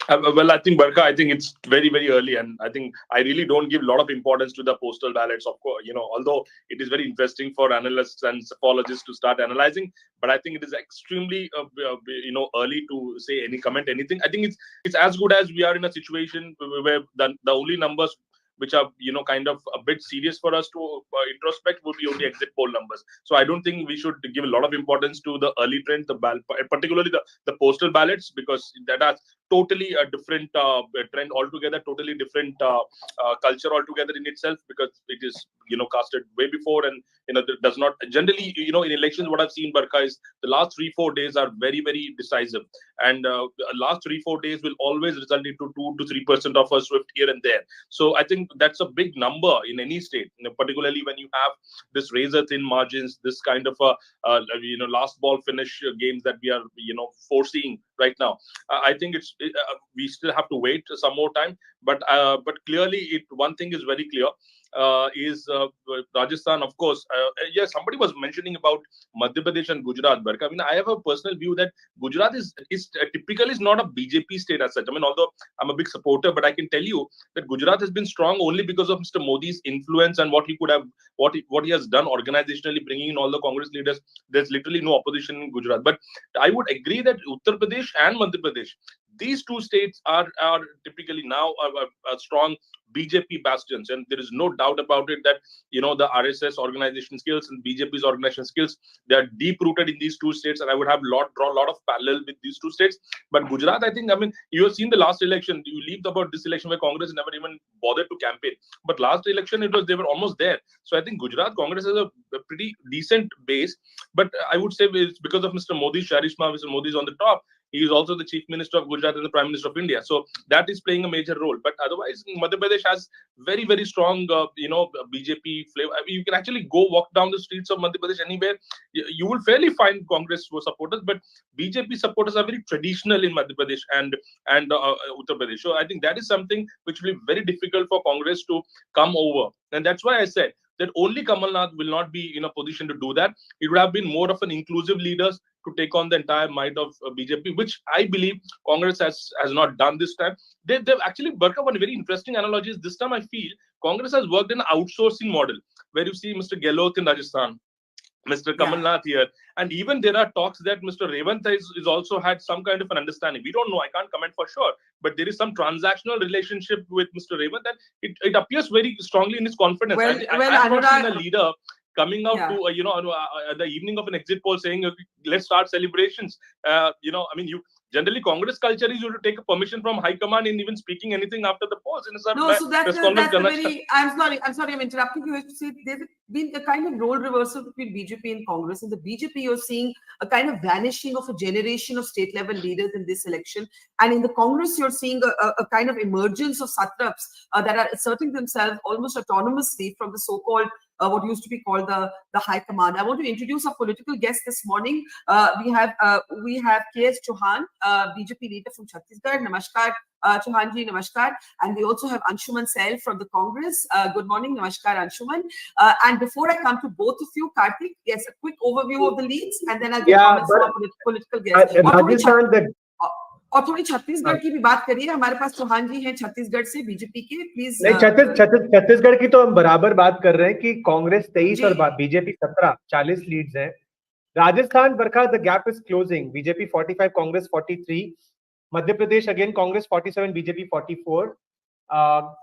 Well, I think, Barkha, I think it's very, very early, and I think I really don't give a lot of importance to the postal ballots. Of course, although it is very interesting for analysts and psychologists to start analyzing, but I think it is extremely, early to say comment anything. I think it's as good as we are in a situation where the only numbers which are kind of a bit serious for us to introspect would be only exit poll numbers. So I don't think we should give a lot of importance to the early trend, particularly the postal ballots, because that has totally a different trend altogether, totally different culture altogether in itself, because it is casted way before, and does not generally in elections. What I've seen, Barkha, is the last 3-4 days are very, very decisive, and last 3-4 days will always result into 2 to 3% of a swift here and there. So I think that's a big number in any state, particularly when you have this razor thin margins, this kind of last ball finish games that we are foreseeing right now. I think we still have to wait some more time, but clearly one thing is very clear. Is Rajasthan, of course. Yes, somebody was mentioning about Madhya Pradesh and Gujarat, Barkha. I mean, I have a personal view that Gujarat is typically is not a BJP state as such. I mean, although I'm a big supporter, but I can tell you that Gujarat has been strong only because of Mr. Modi's influence and what he has done organizationally, bringing in all the Congress leaders. There's literally no opposition in Gujarat. But I would agree that Uttar Pradesh and Madhya Pradesh, these two states are typically now a strong BJP bastions, and there is no doubt about it that the RSS organization skills and BJP's organization skills, they are deep rooted in these two states, and I would have draw a lot of parallel with these two states. But Gujarat, I think, you have seen the last election. You leave about this election where Congress never even bothered to campaign, but last election they were almost there. So I think Gujarat Congress has a pretty decent base, but I would say it's because of Mr. Modi's charisma. Mr. Modi is on the top. He is also the Chief Minister of Gujarat and the Prime Minister of India. So that is playing a major role. But otherwise, Madhya Pradesh has very, very strong, BJP flavor. I mean, you can actually go walk down the streets of Madhya Pradesh anywhere. You will fairly find Congress supporters, but BJP supporters are very traditional in Madhya Pradesh and Uttar Pradesh. So I think that is something which will be very difficult for Congress to come over. And that's why I said, that only Kamalnath will not be in a position to do that. It would have been more of an inclusive leaders to take on the entire might of BJP, which I believe Congress has not done this time. They've actually, Barkha, one very interesting analogy is this time I feel Congress has worked in an outsourcing model where you see Mr. Gehlot in Rajasthan, Mr. Kamalnath here, and even there are talks that Mr. Revant is also had some kind of an understanding. We don't know, I can't comment for sure, but there is some transactional relationship with Mr. Revant, and it appears very strongly in his confidence. I've not seen a leader coming out to the evening of an exit poll saying let's start celebrations. Generally Congress culture is you to take a permission from high command in even speaking anything after the polls. So that's a very, I'm sorry I'm interrupting you. There's been a kind of role reversal between BJP and Congress. In the BJP, you're seeing a kind of vanishing of a generation of state level leaders in this election, and in the Congress you're seeing a kind of emergence of satraps that are asserting themselves almost autonomously from the so-called what used to be called the high command. I want to introduce our political guest this morning. We have K.S. Chauhan, BJP leader from Chhattisgarh. Namaskar, Chauhan ji, namaskar. And we also have Anshuman Sail from the Congress. Good morning, namaskar, Anshuman. And before I come to both of you, Karthik, yes, a quick overview of the leads, and then I'll get comments from our political guests. और थोड़ी छत्तीसगढ़ की भी बात करिए. हमारे पास चौहान जी हैं छत्तीसगढ़ से BJP के. प्लीज. नहीं, छत्तीसगढ़ की तो हम बराबर बात कर रहे हैं कि कांग्रेस 23 और बीजेपी 17, 40 लीड्स हैं. Rajasthan, Barkha, the gap is closing. BJP 45, Congress 43. Madhya Pradesh again Congress 47, BJP 44.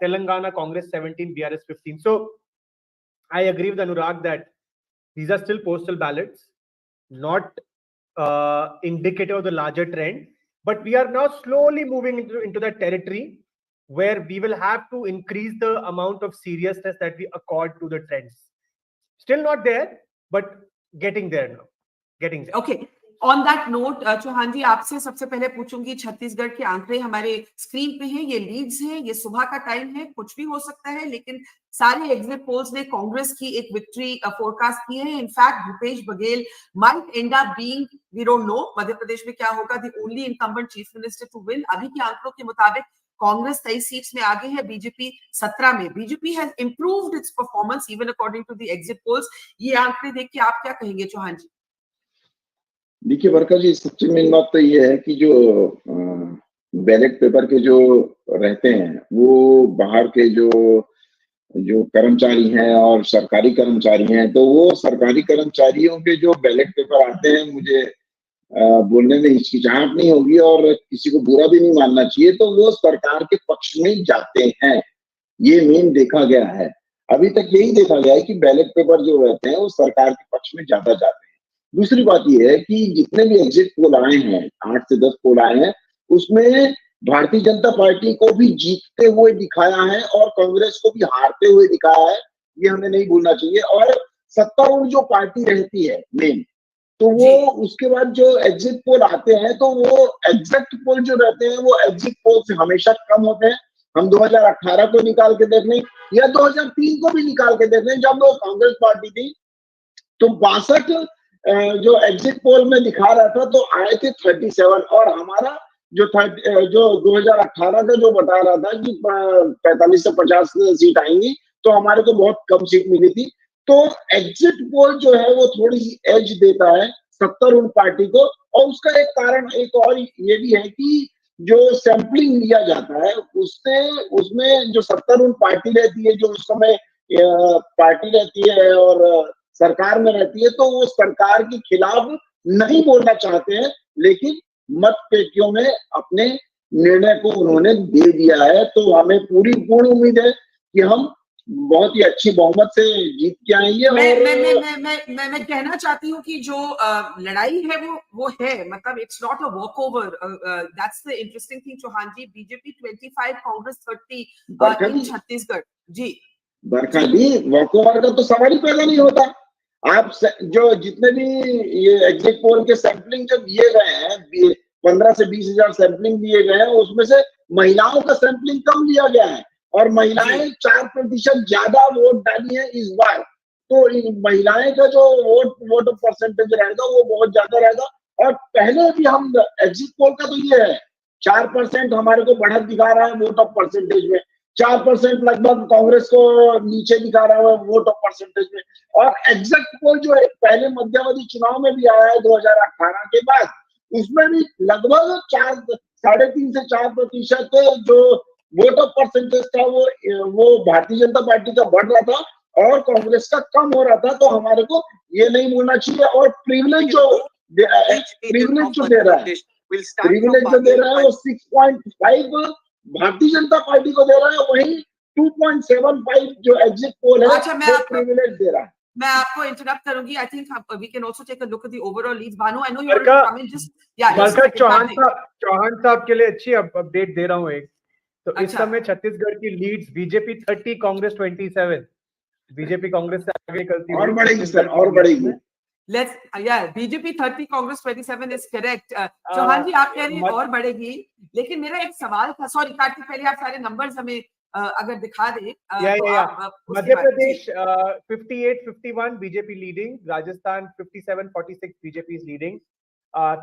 Telangana Congress 17, BRS 15. So I agree with Anurag that these are still postal ballots, not indicative of the larger trend. But we are now slowly moving into that territory where we will have to increase the amount of seriousness that we accord to the trends. Still not there, but getting there now. Getting there. Okay. On that note, Chauhan ji आपसे सबसे पहले पूछूंगी, छत्तीसगढ़ के आंकड़े हमारे screen पे हैं, ये लीड्स हैं, ये सुबह का टाइम है, कुछ भी हो सकता है, लेकिन सारे एग्जिट पोल्स ने कांग्रेस की एक विक्ट्री फोरकास्ट की है. In fact Bhupesh Baghel might end up being, we don't know, मध्य प्रदेश में क्या होगा, the only incumbent chief minister to win. अभी के आंकड़ों के मुताबिक कांग्रेस 23 सीट्स में आगे है, बीजेपी 17 में. BJP has improved its performance even according to the exit polls. ये आंकड़े देख के आप क्या कहेंगे चौहान जी? देखिए बरखा जी, सबसे मेन बात तो ये है कि जो बैलेट पेपर के जो रहते हैं वो बाहर के जो कर्मचारी हैं और सरकारी कर्मचारी हैं, तो वो सरकारी कर्मचारियों के जो बैलेट पेपर आते हैं, मुझे बोलने में हिचकिचाहट नहीं होगी और किसी को बुरा भी नहीं मानना चाहिए, तो वो सरकार के पक्ष में जाते हैं. ये मेन देखा गया है. अभी तक यही देखा गया है कि बैलेट पेपर जो रहते हैं वो सरकार के पक्ष में ज्यादा जाते हैं. दूसरी बात यह है कि जितने भी एग्जिट पोल आए हैं, 8 से 10 पोल आए हैं, उसमें भारतीय जनता पार्टी को भी जीतते हुए दिखाया है और कांग्रेस को भी हारते हुए दिखाया है. ये हमें नहीं भूलना चाहिए. और सत्तारूढ़ जो पार्टी रहती है मेन, तो वो उसके बाद जो एग्जिट पोल आते हैं, तो वो एग्जैक्ट पोल जो रहते हैं वो एग्जिट पोल से हमेशा कम होते हैं. हम 2018 को निकाल के देख लें या 2003 को भी निकाल के देख लें, जब वो कांग्रेस पार्टी थी तो 62 जो एग्जिट पोल में दिखा रहा था तो आए थे 37, और हमारा जो 2018 का जो बता रहा था कि 45 से 50 सीट आएंगी, तो हमारे को बहुत कम सीट मिली थी. तो एग्जिट पोल जो है वो थोड़ी सी एज देता है सत्तारूढ़ पार्टी को. और उसका एक कारण एक और ये भी है कि जो सैंपलिंग लिया जाता है उसमें जो सत्तारूढ़ पार्टी रहती है, जो उस समय पार्टी रहती है और सरकार में रहती है, तो वो सरकार के खिलाफ नहीं बोलना चाहते हैं, लेकिन मत पेटियों में अपने निर्णय को उन्होंने दे दिया है. तो हमें पूर्ण उम्मीद है कि हम बहुत ही अच्छी बहुमत से जीत के आएंगे. मैं कहना चाहती हूँ कि जो लड़ाई है वो है, मतलब it's not a walk over. That's the interesting thing Chauhan ji. BJP 25, Congress 30 in Chhattisgarh. जी बरखा जी, वॉक ओवर का तो सवाल ही पैदा नहीं होता. आप जो जितने भी ये एग्जिट पोल के सैंपलिंग जो दिए गए हैं, 15 से 20 हजार सैंपलिंग दिए गए हैं, उसमें से महिलाओं का सैंपलिंग कम लिया गया है और महिलाएं 4% ज्यादा वोट डाली है इस बार. तो महिलाएं का जो वोट परसेंटेज रहेगा वो बहुत ज्यादा रहेगा. और पहले भी हम एग्जिट पोल का तो ये है 4% हमारे को बढ़त दिखा रहा है वोट ऑफ परसेंटेज में. 4% लगभग कांग्रेस को नीचे दिखा रहा है वोट ऑफ परसेंटेज में। और एग्जैक्ट पोल जो है पहले मध्यावधि चुनाव में भी आया है 2018 के बाद, उसमें भी लगभग 3.5 से 4% जो वोट ऑफ परसेंटेज था वो भारतीय जनता पार्टी का बढ़ रहा था और कांग्रेस का कम हो रहा था। तो हमारे को ये नहीं भूलना चाहिए। और प्रिविलेज जो दे रहा है, प्रिविलेज जो दे रहा है वो 6.5 भारतीय जनता पार्टी को दे रहा है, वहीं 2.75 जो एग्जिट पोल है वो प्रिविलेज दे रहा है। मैं आपको इंटरप्ट करूंगी। I think we can also take a look at the overall leads. Bano, I know you are coming just Barkha Chauhan साहब के लिए अच्छी अपडेट दे रहा हूं एक। तो इस समय छत्तीसगढ़ की leads BJP 30, Congress 27। BJP Congress से आगे निकलती और बढ़ेगी सर, और बढ़ेगी। BJP 30, Congress 27 is correct. Chauhan ji आप कह रही हैं और बढ़ेगी, लेकिन मेरा एक सवाल था। सॉरी कार्तिक, पहले आप सारे नंबर्स हमें अगर दिखा दें। Madhya Pradesh 58-51 BJP leading, Rajasthan 57-46 BJP is leading,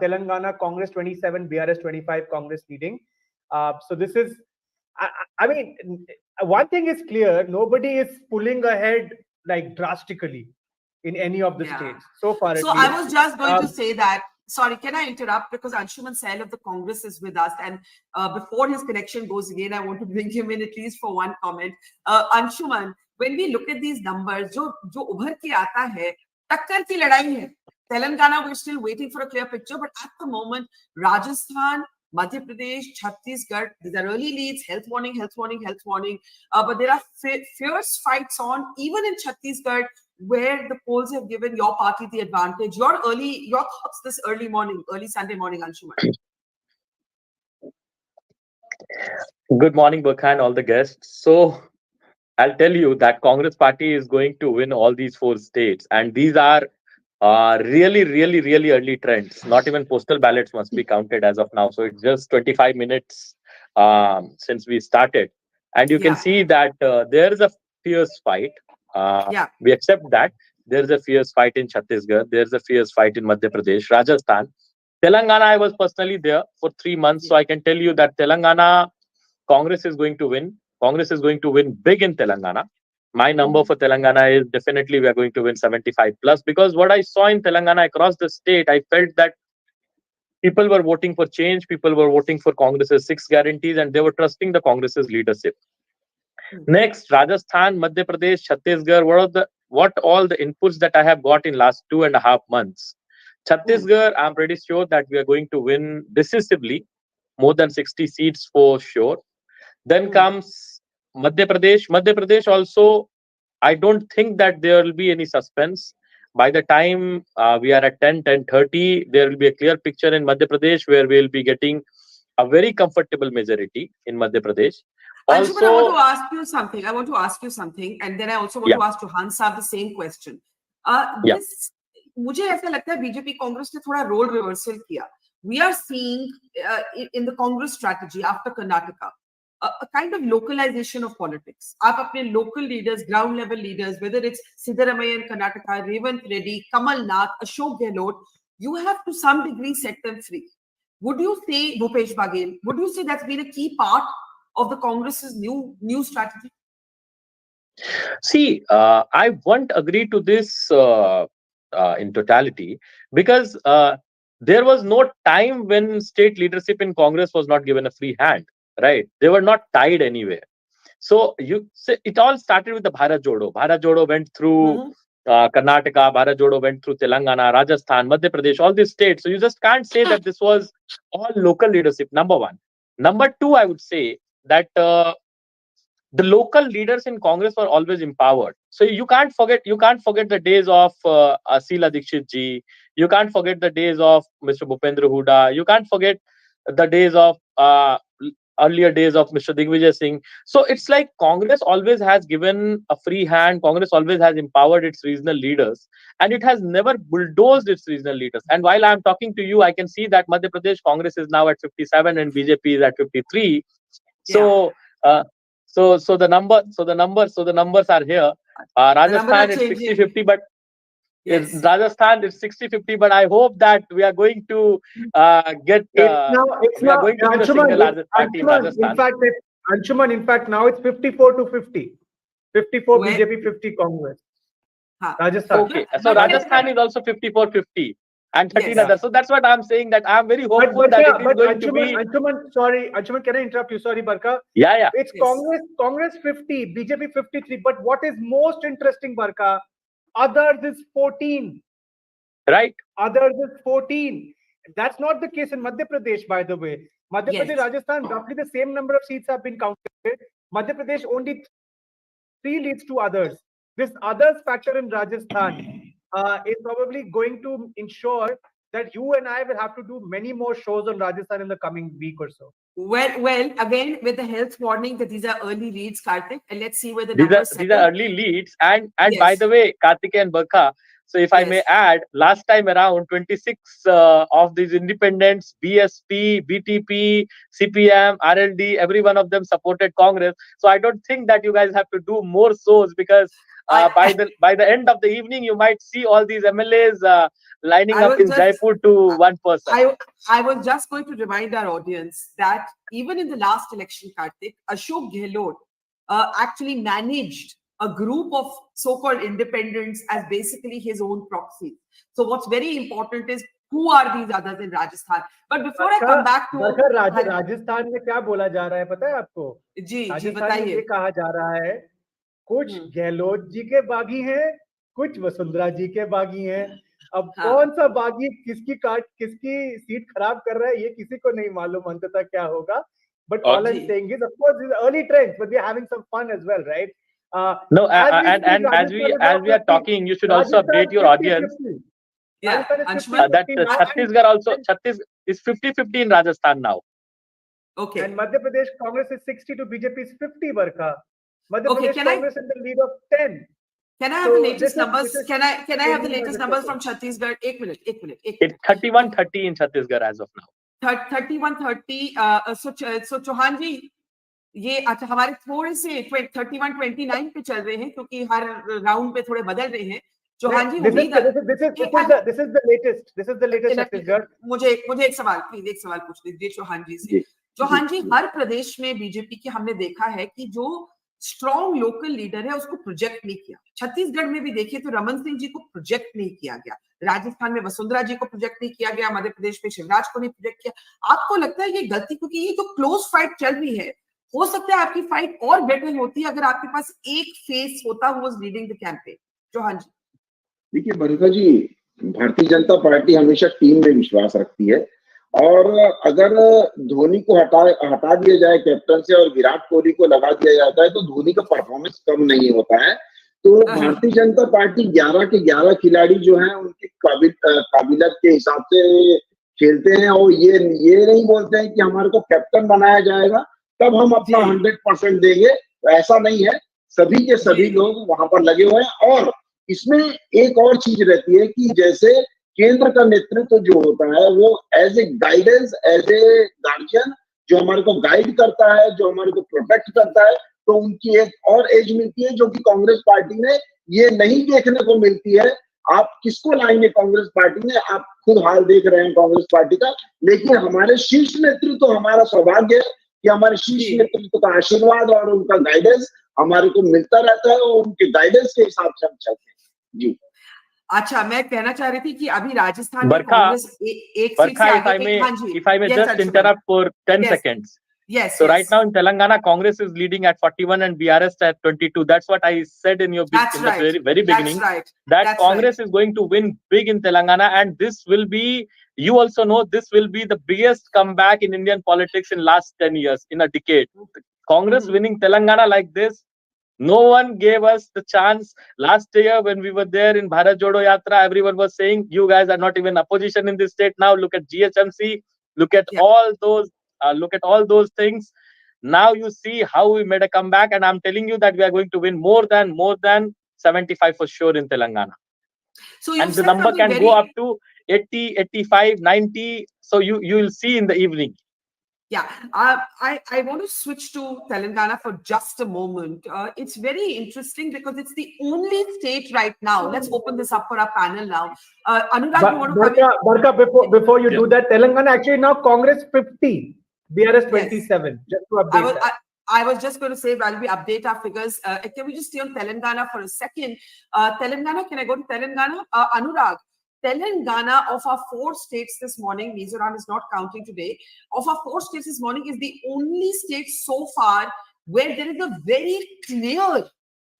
Telangana Congress 27, BRS 25, Congress leading. So this is, I mean, one thing is clear: nobody is pulling ahead like drastically in any of the states so far. So I was just going to say that. Sorry, can I interrupt? Because Anshuman Sail of the Congress is with us, and before his connection goes again, I want to bring him in at least for one comment. Anshuman, when we look at these numbers, जो उभर के आता है, टक्कर की लड़ाई है. Telangana, we're still waiting for a clear picture, but at the moment, Rajasthan, Madhya Pradesh, Chhattisgarh, these are early leads, health warning, health warning, health warning. But there are fierce fights on, even in Chhattisgarh, where the polls have given your party the advantage. Your thoughts this early morning, early Sunday morning, Anshuman. Good morning, Barkha, and all the guests. So I'll tell you that Congress party is going to win all these 4 states, and these are really early trends. Not even postal ballots must be counted as of now. So it's just 25 minutes since we started. And you can see that there is a fierce fight. We accept that. There is a fierce fight in Chhattisgarh. There is a fierce fight in Madhya Pradesh, Rajasthan. Telangana, I was personally there for 3 months. So I can tell you that Telangana, Congress is going to win. Congress is going to win big in Telangana. My number for Telangana is definitely we are going to win 75 plus, because what I saw in Telangana across the state, I felt that people were voting for change, people were voting for Congress's 6 guarantees, and they were trusting the Congress's leadership. Next, Rajasthan, Madhya Pradesh, Chhattisgarh, what all the inputs that I have got in last 2.5 months. Chhattisgarh, I'm pretty sure that we are going to win decisively, more than 60 seats for sure. Then comes Madhya Pradesh. Madhya Pradesh also, I don't think that there will be any suspense. By the time we are at 10:30, there will be a clear picture in Madhya Pradesh where we will be getting a very comfortable majority in Madhya Pradesh. Anshuman, I want to ask you something. And then I also want to ask Chauhan Saab the same question. मुझे ऐसा लगता है BJP Congress ने थोड़ा role reversal किया. We are seeing in the Congress strategy after Karnataka a kind of localization of politics. आप अपने local leaders, ground level leaders, whether it's Siddaramaiah in Karnataka, Revant Reddy, Kamalnath, Ashok Gehlot, you have to some degree set them free. Would you say, Bhupesh Baghel, would you say that's been a key part of the Congress's new strategy? See, I won't agree to this in totality, because there was no time when state leadership in Congress was not given a free hand, right? They were not tied anywhere. So it all started with the Bharat Jodo. Bharat Jodo went through Karnataka, Bharat Jodo went through Telangana, Rajasthan, Madhya Pradesh, all these states. So you just can't say that this was all local leadership, number one. Number two, I would say that the local leaders in Congress were always empowered. So you can't forget the days of Asila Dikshit ji. You can't forget the days of Mr. Bhupendra Hooda. You can't forget the days of earlier days of Mr. Digvijay Singh. So it's like Congress always has given a free hand. Congress always has empowered its regional leaders, and it has never bulldozed its regional leaders. And while I'm talking to you, I can see that Madhya Pradesh Congress is now at 57 and BJP is at 53. So the numbers are here. Rajasthan is 60-50, but Rajasthan is 60-50. But I hope that we are going to get. We are going to be the single largest party in Rajasthan. In fact, Anshuman, in fact, now it's 54 to 50. 54 Where? BJP, 50 Congress. Huh. Rajasthan. Okay, so Rajasthan is also 54-50 and 13 Yes. others. So that's what I'm saying, that I'm very hopeful that it is going to be. Anshuman, sorry, Anshuman, can I interrupt you? Sorry, Barkha. Yeah. It's Yes. Congress 50, BJP 53. But what is most interesting, Barkha, others is 14. Right. Others is 14. That's not the case in Madhya Pradesh, by the way. Madhya Yes. Pradesh, Rajasthan, roughly the same number of seats have been counted. Madhya Pradesh only 3 leads to others. This others factor in Rajasthan is probably going to ensure that you and I will have to do many more shows on Rajasthan in the coming week or so. Well, again, with the health warning that these are early leads, Karthik, and let's see where the These numbers are early leads. And by Yes. the way, Karthike and Barkha, so if I may add, last time around 26 of these independents, BSP, BTP, CPM, RLD, every one of them supported Congress. So I don't think that you guys have to do more shows, because by the end of the evening, you might see all these MLAs lining up in Jaipur to one person. I was just going to remind our audience that even in the last election, Karthik, Ashok Gehlot actually managed a group of so-called independents as basically his own proxy. So what's very important is who are these others in Rajasthan. But before I come back to Rajasthan में क्या बोला जा रहा है पता है आपको? जी राजस्थान में ये कहा जा रहा है, कुछ गहलोत जी के बागी हैं, कुछ वसुंधरा जी के बागी हैं. अब कौन सा बागी किसकी सीट खराब कर रहा है, ये किसी को नहीं मालूम अंततः क्या होगा. But all I'm saying is, of course, these are early trends, but we're having some fun as well, right? No, and as we are talking, you should also update your audience. Yeah, that Chhattisgarh is 50-50 in Rajasthan now. Okay. And Madhya Pradesh Congress is 60 to BJP is 50, Barkha. Madhya Pradesh Congress in the lead of 10. Can I have the latest numbers? Can I have the latest numbers from Chhattisgarh? एक minute. It's 31-30 in Chhattisgarh as of now. 31-30. So Chauhan जी, ये अच्छा हमारे थोड़े से 31-29 पे चल रहे हैं, क्योंकि हर राउंड पे थोड़े बदल रहे हैं. चौहान जी, this is the latest Chhattisgarh. मुझे एक सवाल पूछ लीजिए चौहान जी से. चौहान जी, हर प्रदेश में बीजेपी की हमने देखा है कि जो स्ट्रॉन्ग लोकल लीडर है उसको प्रोजेक्ट नहीं किया. छत्तीसगढ़ में भी देखिए तो रमन सिंह जी को प्रोजेक्ट नहीं किया गया, राजस्थान में वसुंधरा जी को प्रोजेक्ट नहीं किया गया, मध्य प्रदेश में शिवराज को नहीं प्रोजेक्ट किया. आपको लगता है ये गलती, क्योंकि ये जो क्लोज फाइट चल रही है, हो सकता है आपकी फाइट और बेटर होती अगर आपके पास एक फेस होता who was leading the campaign. Chauhan ji. देखिए बरखा जी, भारतीय जनता पार्टी हमेशा टीम में विश्वास रखती है, और अगर धोनी को हटा दिया जाए कैप्टन से और विराट कोहली को लगा दिया जाता है तो धोनी का परफॉर्मेंस कम नहीं होता है. तो भारतीय जनता पार्टी 11 के 11 खिलाड़ी जो हैं उनकी काबिलियत के हिसाब से खेलते हैं, और ये नहीं बोलते हैं कि हमारे को कैप्टन बनाया जाएगा तब हम अपना 100% देंगे. ऐसा नहीं है, सभी के सभी लोग वहां पर लगे हुए हैं. और इसमें एक और चीज रहती है कि जैसे केंद्र का नेतृत्व जो होता है वो as a guidance, as a guardian जो हमारे को गाइड करता है, जो हमारे को प्रोटेक्ट करता है, तो उनकी एक और एज मिलती है जो कि कांग्रेस पार्टी में ये नहीं देखने को मिलती है. आप किसको लाएंगे कांग्रेस पार्टी में, आप खुद हाल देख रहे हैं कांग्रेस पार्टी का. लेकिन हमारे शीर्ष नेतृत्व, हमारा सौभाग्य है कि हमारे शीर्ष नेतृत्व का आशीर्वाद और उनका गाइडेंस हमारे को मिलता रहता है, और उनके गाइडेंस के हिसाब से हम चलते हैं. जी अच्छा, मैं कहना चाह रही थी कि अभी राजस्थान में Barkha, कांग्रेस एक सीट से आगे. if I may just interrupt for 10 seconds. Yes. So right now in Telangana, Congress is leading at 41 and BRS at 22. That's what I said in your very beginning. That Congress is going to win big in Telangana, and this will be, you also know, this will be the biggest comeback in Indian politics in last 10 years, in a decade. Congress winning Telangana like this. No one gave us the chance. Last year when we were there in Bharat Jodo Yatra, everyone was saying, you guys are not even opposition in this state now. Look at GHMC. Look at all those things. Now you see how we made a comeback, and I'm telling you that we are going to win more than 75 for sure in Telangana. So and the number can go up to 80, 85, 90. So you will see in the evening. Yeah, I want to switch to Telangana for just a moment. It's very interesting because it's the only state right now. Let's open this up for our panel now. Anurag, you want to come in? Barkha, before you do that, Telangana actually now Congress 50, BRS 27. Just to update that. I was just going to say, while we update our figures, can we just stay on Telangana for a second? Telangana, can I go to Telangana? Anurag, Telangana, of our 4 states this morning, Mizoram is not counting today, of our 4 states this morning is the only state so far where there is a very clear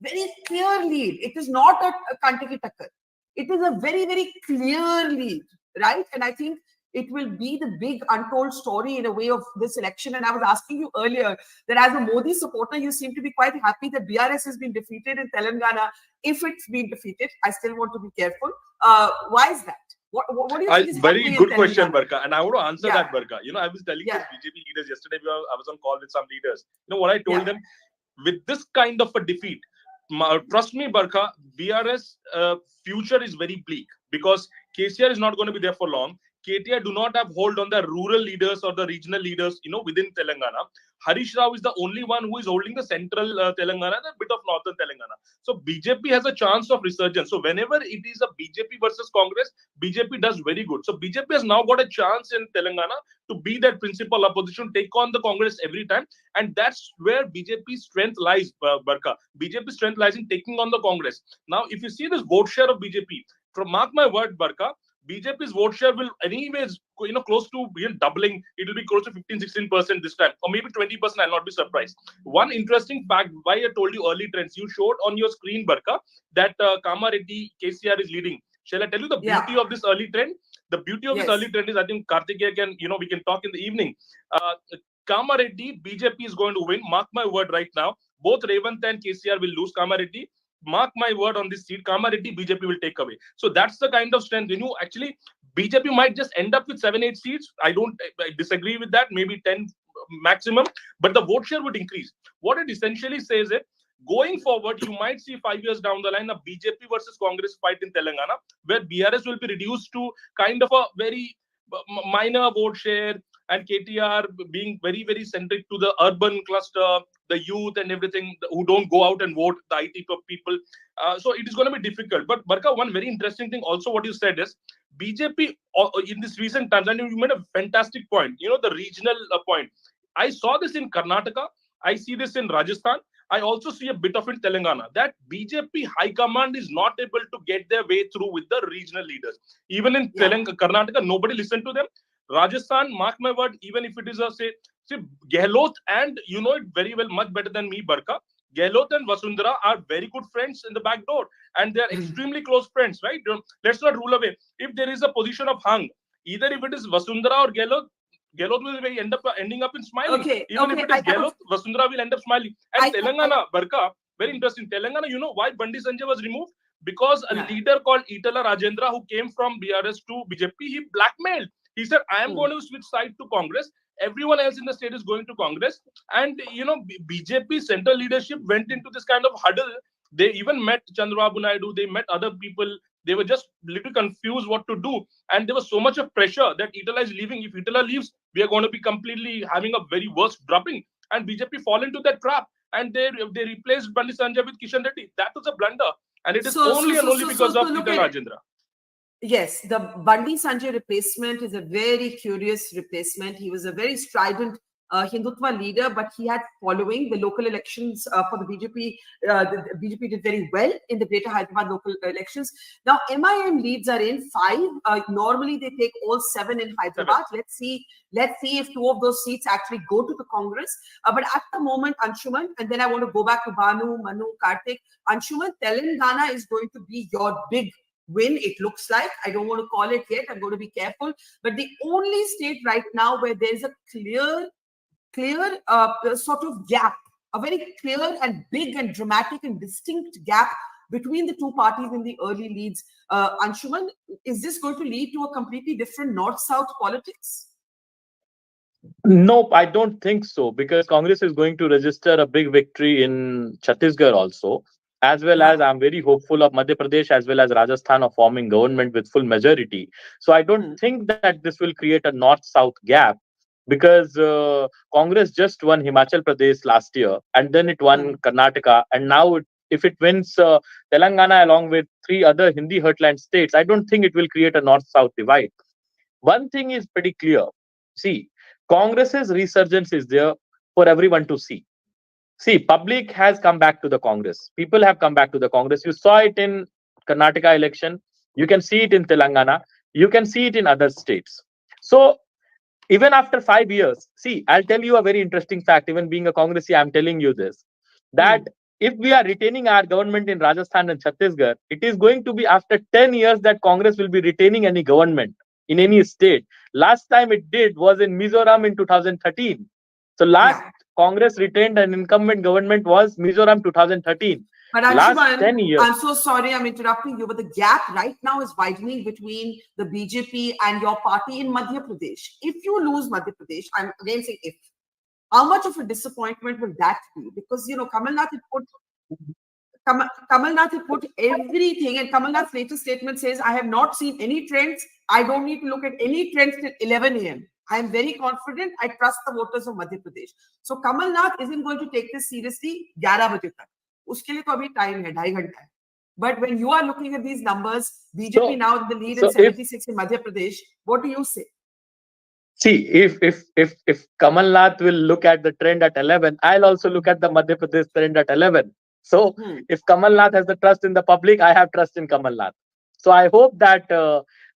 lead. It is not a Kantaki Takkar. It is a very, very clear lead, right? And I think it will be the big untold story in a way of this election. And I was asking you earlier that as a Modi supporter, you seem to be quite happy that BRS has been defeated in Telangana. If it's been defeated, I still want to be careful. Why is that? What do you think is Very happening good in question, Telangana? Barkha. And I want to answer Yeah. that, Barkha. I was telling Yeah. these BJP leaders yesterday, I was on call with some leaders. What I told them? With this kind of a defeat, trust me, Barkha, BRS future is very bleak because KCR is not going to be there for long. KTR do not have hold on the rural leaders or the regional leaders, within Telangana. Harish Rao is the only one who is holding the central Telangana and a bit of northern Telangana. So BJP has a chance of resurgence. So whenever it is a BJP versus Congress, BJP does very good. So BJP has now got a chance in Telangana to be that principal opposition, take on the Congress every time. And that's where BJP's strength lies, Barkha. BJP's strength lies in taking on the Congress. Now, if you see this vote share of BJP, mark my word, Barkha, BJP's vote share will anyways, close to doubling. It will be close to 15-16% this time, or maybe 20%. I'll not be surprised. One interesting fact, why I told you early trends, you showed on your screen, Barkha, that Kama Reddy KCR is leading. Shall I tell you the beauty of this early trend? The beauty of this early trend is, I think Kartikeya can, we can talk in the evening. Kama Reddy, BJP is going to win. Mark my word right now. Both Revant and KCR will lose. Kama Reddy, mark my word on this seat, Kama Reddy, BJP will take away. So that's the kind of strength. Actually, BJP might just end up with 7-8 seats. I disagree with that. Maybe 10 maximum. But the vote share would increase. What it essentially says is, going forward, you might see 5 years down the line a BJP versus Congress fight in Telangana, where BRS will be reduced to kind of a very minor vote share, and KTR being very, very centric to the urban cluster, the youth and everything, who don't go out and vote, the IT people. So it is going to be difficult. But Barkha, one very interesting thing also what you said is, BJP in this recent times, and you made a fantastic point, the regional point. I saw this in Karnataka. I see this in Rajasthan. I also see a bit of in Telangana, that BJP high command is not able to get their way through with the regional leaders. Even in Karnataka, nobody listened to them. Rajasthan, mark my word, even if it is say Gehlot, and you know it very well, much better than me, Barkha, Gehlot and Vasundhara are very good friends in the back door, and they are extremely close friends, right? Let's not rule away. If there is a position of hung, either if it is Vasundhara or Gehlot will end up ending up in smiling. Even if it is Gehlot, Vasundhara will end up smiling. And Telangana, Barkha, very interesting. Telangana, you know why Bandi Sanjay was removed? Because a leader called Itala Rajendra, who came from BRS to BJP, he blackmailed. He said, I am going to switch side to Congress. Everyone else in the state is going to Congress. And, BJP central leadership went into this kind of huddle. They even met Chandrababu Naidu. They met other people. They were just a little confused what to do. And there was so much of pressure that Itala is leaving. If Itala leaves, we are going to be completely having a very worst dropping. And BJP fall into that trap. And they replaced Bandi Sanjay with Kishan Reddy. That was a blunder. And it is only because of Itala Rajendra. Yes, the Bandi Sanjay replacement is a very curious replacement. He was a very strident Hindutva leader, but he had following. The local elections for the BJP. The BJP did very well in the Greater Hyderabad local elections. Now, MIM leads are in 5. Normally, they take all 7 in Hyderabad. Let's see if 2 of those seats actually go to the Congress. But at the moment, Anshuman, and then I want to go back to Banu, Manu, Karthik. Anshuman, Telangana is going to be your big win, it looks like. I don't want to call it yet. I'm going to be careful. But the only state right now where there's a clear sort of gap, a very clear and big and dramatic and distinct gap between the two parties in the early leads. Anshuman, is this going to lead to a completely different north-south politics? No, I don't think so, because Congress is going to register a big victory in Chhattisgarh also, as well as I'm very hopeful of Madhya Pradesh as well as Rajasthan of forming government with full majority. So I don't think that this will create a north-south gap, because Congress just won Himachal Pradesh last year, and then it won Karnataka, and now if it wins Telangana along with 3 other Hindi heartland states, I don't think it will create a north-south divide. One thing is pretty clear. See, Congress's resurgence is there for everyone to see. See, public has come back to the Congress. People have come back to the Congress. You saw it in Karnataka election. You can see it in Telangana. You can see it in other states. So even after 5 years, see, I'll tell you a very interesting fact. Even being a Congressee, I'm telling you this, that if we are retaining our government in Rajasthan and Chhattisgarh, it is going to be after 10 years that Congress will be retaining any government in any state. Last time it did was in Mizoram in 2013. So last Congress retained an incumbent government was Mizoram 2013. But Last Anshuman, 10 years. I'm so sorry I'm interrupting you, but the gap right now is widening between the BJP and your party in Madhya Pradesh. If you lose Madhya Pradesh, I'm again saying if, how much of a disappointment will that be? Because, you know, Kamalnath had put everything, and Kamalnath's latest statement says, I have not seen any trends. I don't need to look at any trends till 11 a.m. I am very confident. I trust the voters of Madhya Pradesh. So Kamalnath isn't going to take this seriously 11 baje tak. Uske liye to abhi time hai, 2.5 घंटा hai. But when you are looking at these numbers, BJP now in the lead in 76 in Madhya Pradesh, what do you say? See, if Kamalnath will look at the trend at 11, I'll also look at the Madhya Pradesh trend at 11. So if Kamalnath has the trust in the public, I have trust in Kamalnath. So I hope that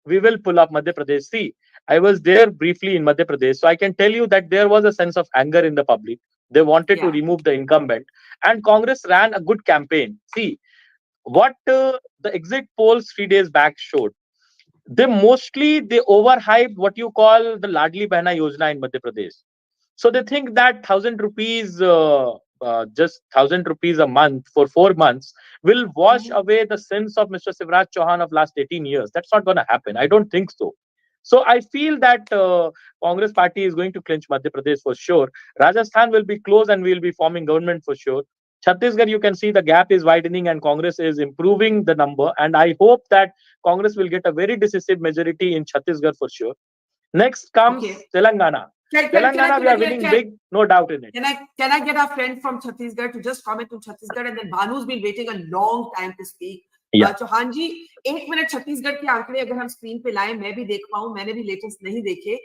we will pull up Madhya Pradesh. See, I was there briefly in Madhya Pradesh, so I can tell you that there was a sense of anger in the public. They wanted to remove the incumbent, and Congress ran a good campaign. See, what the exit polls 3 days back showed, they overhyped what you call the Ladli Behna Yojana in Madhya Pradesh. So they think that 1,000 rupees, just 1,000 rupees a month for 4 months will wash away the sins of Mr. Shivraj Chauhan of last 18 years. That's not going to happen. I don't think so. So I feel that Congress party is going to clinch Madhya Pradesh for sure. Rajasthan will be close and we will be forming government for sure. Chhattisgarh, you can see the gap is widening and Congress is improving the number. And I hope that Congress will get a very decisive majority in Chhattisgarh for sure. Next comes Telangana. Telangana, we are winning big, no doubt in it. Can I get our friend from Chhattisgarh to just comment on Chhattisgarh, and then Bhanu's been waiting a long time to speak. Chauhan ji 1 minute Chhattisgarh के आंकड़े अगर हम screen पे लाएं, मैं भी देख पाऊं, मैंने भी लेटेस्ट नहीं देखे.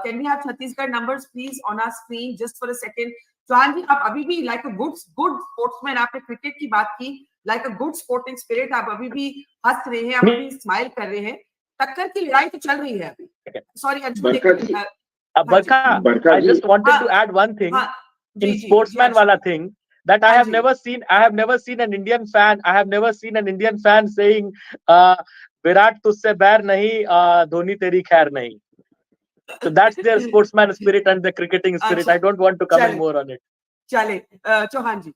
Can we have Chhattisgarh numbers please on our screen just for a second? Chauhan ji, आप अभी भी like a good sportsman, आपने क्रिकेट की बात की, like a good sporting spirit, आप अभी भी हंस रहे हैं, आप अभी स्माइल कर रहे हैं. टक्कर की लड़ाई तो चल रही है अभी. Sorry Anshuman. Barkha, I just wanted to add one thing in sportsman wala thing, that I have never seen an Indian fan. I have never seen an Indian fan saying, "Virat तुझसे बैर नहीं, धोनी तेरी खैर नहीं." So that's their sportsman spirit and the cricketing spirit. I don't want to comment more on it. चले, चौहान जी.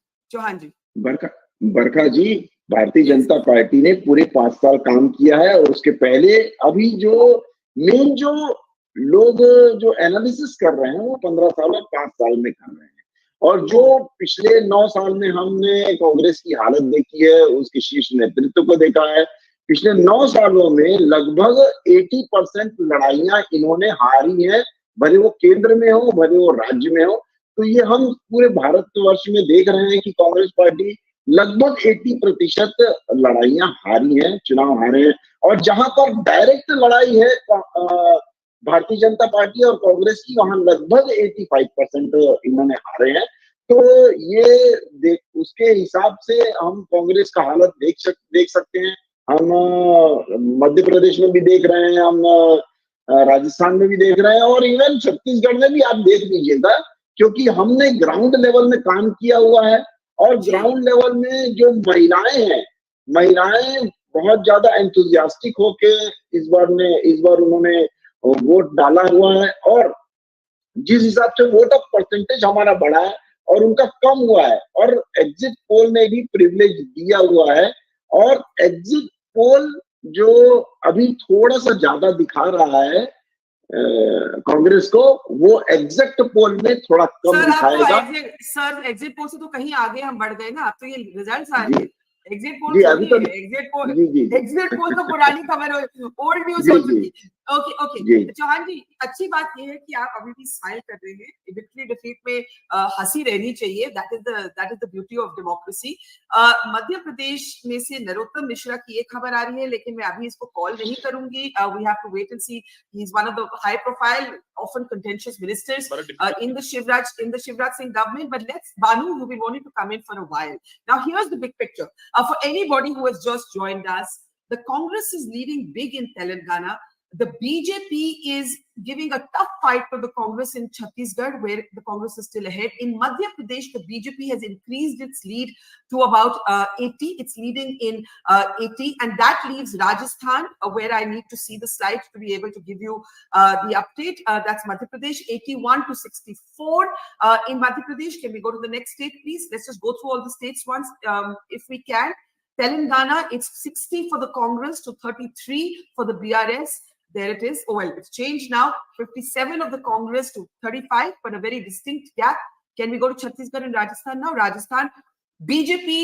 बरखा जी, Bharatiya Janata party ने पूरे 5 साल काम किया है, और उसके पहले अभी जो मेन जो लोग जो एनालिसिस कर रहे हैं वो 15 साल और 5 साल में कर रहे हैं. और जो पिछले 9 साल में हमने कांग्रेस की हालत देखी है, उसके शीर्ष नेतृत्व को देखा है, पिछले 9 सालों में लगभग 80% लड़ाइयां इन्होंने हारी हैं, भले वो केंद्र में हो, भले वो राज्य में हो. तो ये हम पूरे भारतवर्ष में देख रहे हैं कि कांग्रेस पार्टी लगभग 80% लड़ाइयां हारी हैं, चुनाव हारे हैं. और जहां पर डायरेक्ट लड़ाई है भारतीय जनता पार्टी और कांग्रेस की, वहां लगभग 85% इन्होंने हारे हैं. तो ये उसके हिसाब से हम कांग्रेस का हालत देख सकते हैं. हम मध्य प्रदेश में भी देख रहे हैं, हम राजस्थान में भी देख रहे हैं, और इवन छत्तीसगढ़ में भी आप देख लीजिएगा, क्योंकि हमने ग्राउंड लेवल में काम किया हुआ है. और ग्राउंड लेवल में जो महिलाएं बहुत ज्यादा एंथुजियास्टिक होके इस बार उन्होंने वोट डाला हुआ है. और जिस हिसाब से वोट ऑफ परसेंटेज हमारा बढ़ा है और उनका कम हुआ है, और एग्जिट पोल ने भी प्रिविलेज दिया हुआ है. और एग्जिट पोल जो अभी थोड़ा सा ज्यादा दिखा रहा है कांग्रेस को, वो एग्जैक्ट पोल में थोड़ा कम दिखाएगा. सर एग्जिट पोल से तो कहीं आगे हम बढ़ गए ना, अब तो ये रिजल्ट्स आ रहे हैं. एग्जिट पोल अभी तो एग्जिट पोल तो पुरानी खबर, ओल्ड न्यूज हो चुकी. ओके चौहान जी, अच्छी बात ये है कि आप अभी भी स्माइल कर रहे हैं। विक्ट्री डिफीट में हंसी रहनी चाहिए। That is the beauty of democracy. Madhya Pradesh में से नरोत्तम मिश्रा की एक खबर आ रही है, लेकिन मैं अभी इसको कॉल नहीं करूंगी। We have to wait and see. He is one of the high profile, often contentious ministers in the Shivraj Singh government. But let's, Banu, you've been wanting to come in for a while. Now here's the big picture. For anybody who has just joined us, the Congress is leading big in Telangana. The BJP is giving a tough fight to the Congress in Chhattisgarh, where the Congress is still ahead. In Madhya Pradesh, the BJP has increased its lead to about 80. It's leading in 80. And that leaves Rajasthan, where I need to see the slides to be able to give you the update. That's Madhya Pradesh, 81 to 64. In Madhya Pradesh, can we go to the next state, please? Let's just go through all the states once, if we can. Telangana, it's 60 for the Congress to 33 for the BRS. There it is. Oh, well, it's changed now. 57 of the Congress to 35, but a very distinct gap. Can we go to Chhattisgarh and Rajasthan now? Rajasthan, BJP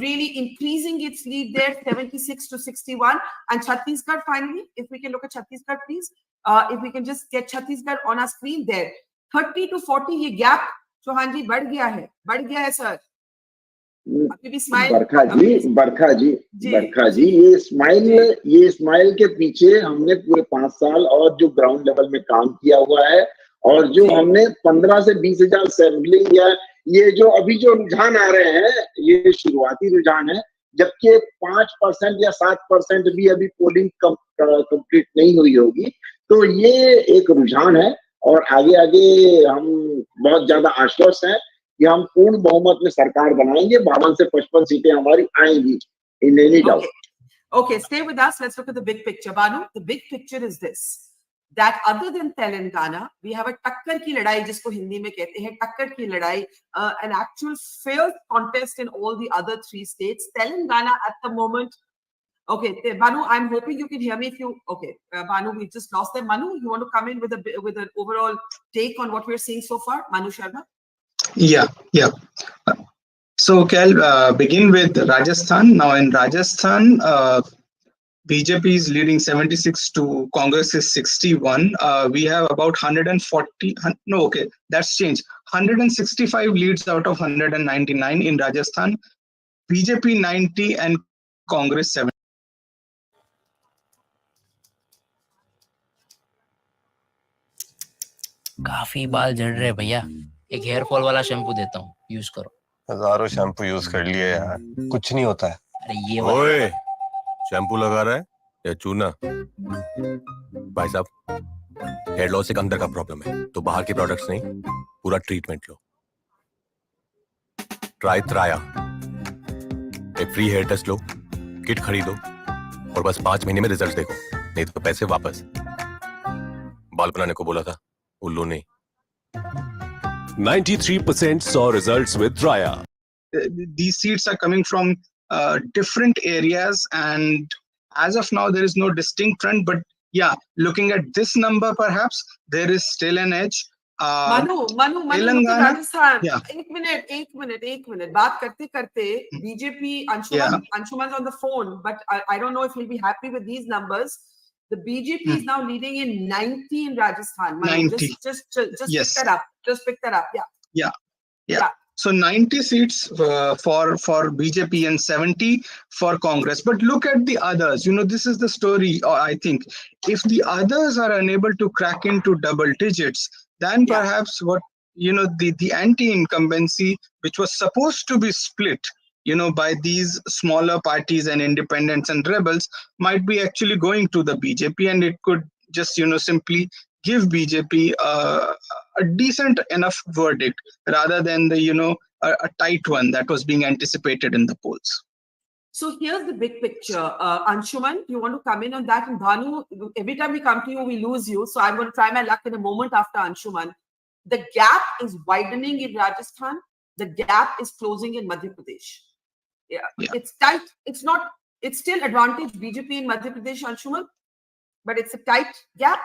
really increasing its lead there, 76 to 61. And Chhattisgarh, finally, if we can look at Chhattisgarh, please. If we can just get Chhattisgarh on our screen there. 30 to 40, ये gap, Chauhan जी, बढ़ गया है, sir. बरखा जी, ये smile के पीछे हमने पूरे 5 साल और जो ग्राउंड लेवल में काम किया हुआ है, और जो हमने 15 से 20 हजार सैंपलिंग या ये जो अभी जो रुझान आ रहे हैं, ये शुरुआती रुझान है, जबकि 5% या 7% भी अभी पोलिंग कंप्लीट नहीं हुई होगी। तो ये एक रुझान है, और आगे हम बहुत ज्यादा आश्वस्त हैं कि हम पूर्ण बहुमत में सरकार बनाएंगे। 52 से 55 सीटें हमारी आएंगी, in any doubt. Okay, stay with us. Let's look at the big picture. Banu, the big picture is this: that other than Telangana, we have a takkar ki ladai, जिसको हिंदी में कहते हैं टक्कर की लड़ाई, an actual fair contest in all the other 3 states. Telangana at the moment. Okay, Banu, I'm hoping you can hear me. If you Banu, we just lost them. Manu, you want to come in with an overall take on what we're seeing so far? Manu Sharma. Yeah. So, I'll begin with Rajasthan. Now, in Rajasthan, BJP is leading 76 to Congress is 61. We have about 140. No, okay, that's changed. 165 leads out of 199 in Rajasthan. BJP 90 and Congress 7. काफी बाल झड़ रहे भैया, एक hair fall वाला shampoo देता हूँ, use करो। हजारों शैम्पू यूज कर लिए यार, कुछ नहीं होता है। अरे ये ओए, शैम्पू लगा रहा है या चूना? भाई साहब, हेयर लॉस एक अंदर का प्रॉब्लम है, तो बाहर के प्रोडक्ट्स नहीं, पूरा ट्रीटमेंट लो। ट्राई त्राया, एक फ्री हेयर टेस्ट लो, किट खरीदो और बस 5 महीने में रिजल्ट देखो, नहीं तो पैसे वापस। बाल बनाने को बोला था, उल्लू नहीं। 93% saw results with Raya. These seats are coming from different areas, and as of now, there is no distinct trend. But yeah, looking at this number, perhaps there is still an edge. Manu, Telangana, Rajasthan. yeah. एक minute. बात करते BJP, Anshuman's on the phone, but I don't know if he'll be happy with these numbers. The BJP is now leading in 90 in Rajasthan. Manu, 90. Just Yes. pick that up. Just pick that up. Yeah. So 90 seats for BJP and 70 for Congress. But look at the others. This is the story. I think if the others are unable to crack into double digits, then perhaps the anti-incumbency, which was supposed to be split, by these smaller parties and independents and rebels, might be actually going to the BJP, and it could just simply give BJP a decent enough verdict rather than the a tight one that was being anticipated in the polls. So here's the big picture. Anshuman, you want to come in on that? And Bhanu, every time we come to you, we lose you. So I'm going to try my luck in a moment after Anshuman. The gap is widening in Rajasthan. The gap is closing in Madhya Pradesh. Yeah. It's tight. It's still advantage BJP in Madhya Pradesh, Anshuman, but it's a tight gap.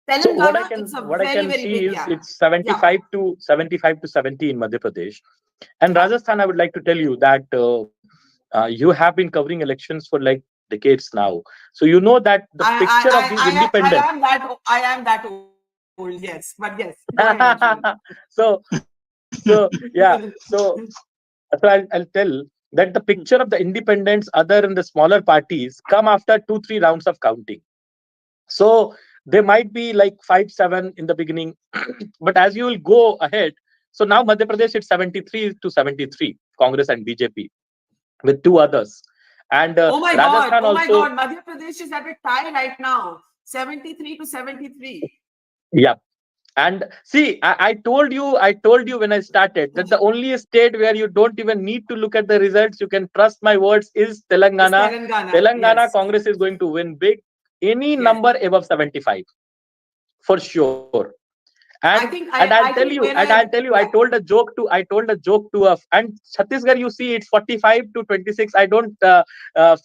Telangana, So what I can very see big is gap. it's 75 to 70 in Madhya Pradesh, and Rajasthan. I would like to tell you that you have been covering elections for like decades now. So you know that the picture of these independents. I am that old, yes, but yes. Go ahead, Anshuman. so yeah, so I'll tell that the picture of the independents, other in the smaller parties, come after 2-3 rounds of counting. So they might be like 5-7 in the beginning, but as you will go ahead, so now Madhya Pradesh it's 73-73, Congress and BJP with 2 others, and Rajasthan Oh also. my God, Madhya Pradesh is at a tie right now, 73-73. Yeah. And see, I told you when I started that the only state where you don't even need to look at the results, you can trust my words, is Telangana. Telangana, yes. Congress is going to win big, any number above 75, for sure. And I'll tell you, I told a joke to and Chhattisgarh, you see, it's 45-26. I don't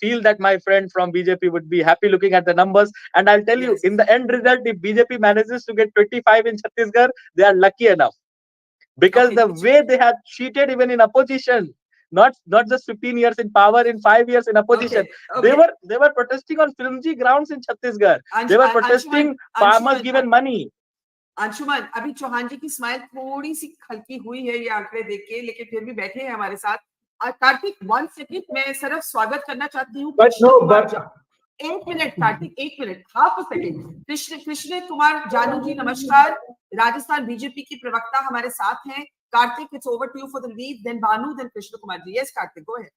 feel that my friend from BJP would be happy looking at the numbers. And I'll tell you, in the end result, if BJP manages to get 25 in Chhattisgarh, they are lucky enough, because the way they have cheated even in opposition, not just 15 years in power, in 5 years in opposition, they were protesting on flimsy grounds in Chhattisgarh. They were protesting, farmers given money. Anshuman, अभी चौहान जी की smile थोड़ी सी हल्की हुई है ये आंकड़े देख के, लेकिन फिर भी बैठे हैं हमारे साथ। कार्तिक, 1 सेकंड, मैं सिर्फ स्वागत करना चाहती हूँ। एक minute Kartik, 1 minute, half a second. Krishna Kumar जानू जी, नमस्कार। राजस्थान बीजेपी की प्रवक्ता हमारे साथ हैं। Karthik, it's over to you for the lead, then Bhanu, then Krishna Kumar ji. Yes, Karthik, go ahead.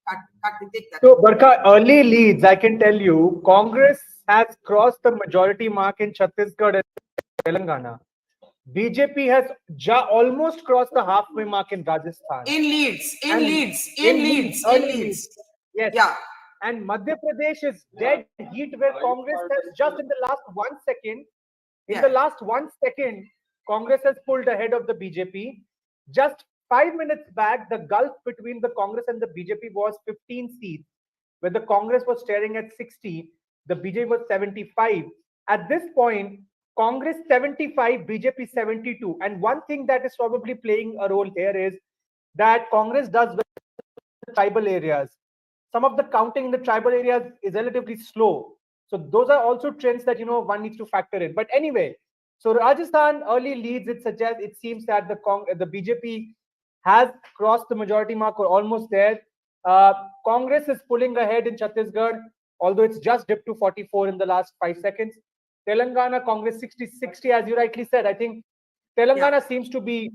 Karthik, take that. So, Barkha, early leads, I can tell you, Congress has crossed the majority mark in Chhattisgarh and Telangana. BJP has almost crossed the halfway mark in Rajasthan. In leads. Yes. Yeah. And Madhya Pradesh is dead heat, where Congress has just in the last 1 second, Congress has pulled ahead of the BJP. Just 5 minutes back, the gulf between the Congress and the BJP was 15 seats, where the Congress was staring at 60, the BJP was 75. At this point, Congress 75, BJP 72. And one thing that is probably playing a role here is that Congress does well in the tribal areas. Some of the counting in the tribal areas is relatively slow. So those are also trends that, one needs to factor in. But anyway, so Rajasthan early leads, it seems that the BJP has crossed the majority mark or almost there. Congress is pulling ahead in Chhattisgarh, although it's just dipped to 44 in the last 5 seconds. Telangana, Congress 60, as you rightly said. I think Telangana seems to be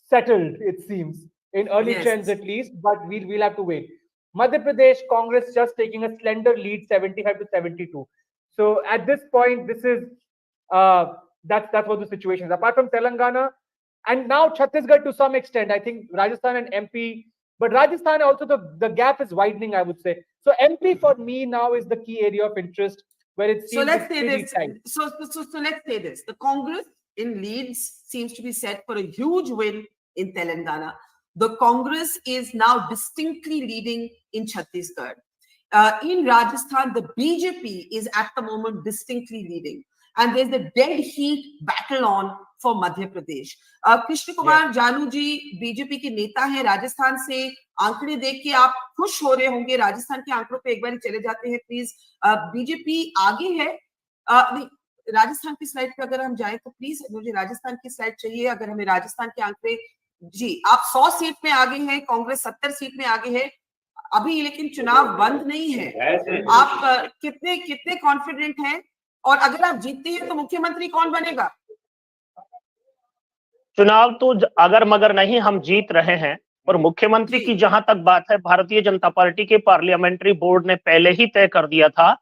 settled, it seems, in early trends at least, but we'll have to wait. Madhya Pradesh, Congress just taking a slender lead, 75-72. So at this point, this is that's what the situation is. Apart from Telangana and now Chhattisgarh to some extent, I think Rajasthan and MP, but Rajasthan also the gap is widening, I would say. So MP for me now is the key area of interest, where it seems. So let's say this. So let's say this: the Congress in leads seems to be set for a huge win in Telangana. The Congress is now distinctly leading in Chhattisgarh. In Rajasthan, the BJP is at the moment distinctly leading. And there's a dead heat battle on for Madhya Pradesh. Krishna Kumar Janu ji, BJP के नेता हैं राजस्थान से, आंकड़े देख के आप खुश हो रहे होंगे। राजस्थान के आंकड़ों पे एक बार चले जाते हैं प्लीज। बीजेपी आगे है। राजस्थान की स्लाइड पे अगर हम जाएं तो प्लीज मुझे राजस्थान की स्लाइड चाहिए। अगर हमें राजस्थान के आंकड़े, जी आप 100 सीट में आगे हैं, कांग्रेस 70 सीट में आगे है अभी, लेकिन चुनाव बंद नहीं है। आप कितने कॉन्फिडेंट हैं, और अगर आप जीतते हैं तो मुख्यमंत्री कौन बनेगा? चुनाव तो अगर मगर नहीं, हम जीत रहे हैं। और मुख्यमंत्री की जहां तक बात है, भारतीय जनता पार्टी के पार्लियामेंट्री बोर्ड ने पहले ही तय कर दिया था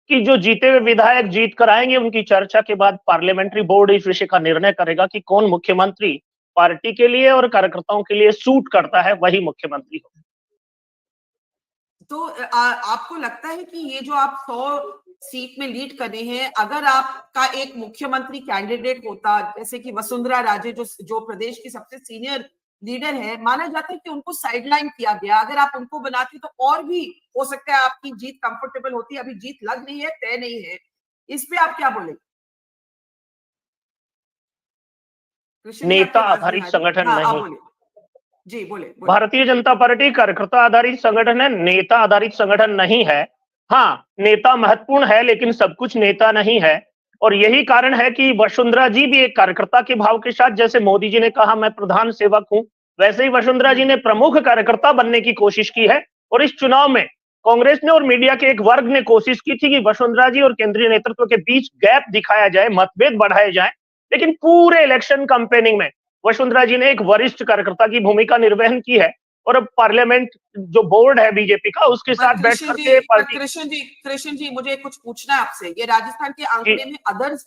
कि जो जीते हुए विधायक जीत कर आएंगे, उनकी चर्चा के बाद पार्लियामेंट्री बोर्ड इस विषय का निर्णय करेगा कि कौन मुख्यमंत्री पार्टी के लिए और कार्यकर्ताओं के लिए सूट करता है, वही मुख्यमंत्री हो। तो आपको लगता है कि ये जो आप 100 सीट में लीड कर रहे हैं, अगर आपका एक मुख्यमंत्री कैंडिडेट होता, जैसे कि वसुंधरा राजे जो प्रदेश की सबसे सीनियर लीडर है, माना जाता है कि उनको साइडलाइन किया गया, अगर आप उनको बनाते तो और भी हो सकता है आपकी जीत कंफर्टेबल होती। अभी जीत लग नहीं है, तय नहीं है, इस पे आप क्या बोलेंगे? नेता आधारित संगठन नहीं, जी बोले। भारतीय जनता पार्टी कार्यकर्ता आधारित संगठन है, नेता आधारित संगठन नहीं है। हाँ, नेता महत्वपूर्ण है लेकिन सब कुछ नेता नहीं है। और यही कारण है कि वसुंधरा जी भी एक कार्यकर्ता के भाव के साथ, जैसे मोदी जी ने कहा मैं प्रधान सेवक हूं, वैसे ही वसुंधरा जी ने प्रमुख कार्यकर्ता बनने की कोशिश की है। और इस चुनाव में कांग्रेस ने और मीडिया के एक वर्ग ने कोशिश की थी कि वसुंधरा जी और केंद्रीय नेतृत्व के बीच गैप दिखाया जाए, मतभेद बढ़ाए जाए, लेकिन पूरे इलेक्शन कैंपेनिंग में वसुंधरा जी ने एक वरिष्ठ कार्यकर्ता की भूमिका निर्वहन की है। और अब पार्लियामेंट जो बोर्ड है बीजेपी का, उसके साथ बैठ करके पार्टी। कृष्ण जी मुझे कुछ पूछना है आपसे। ये राजस्थान के आंकड़े में अदर्स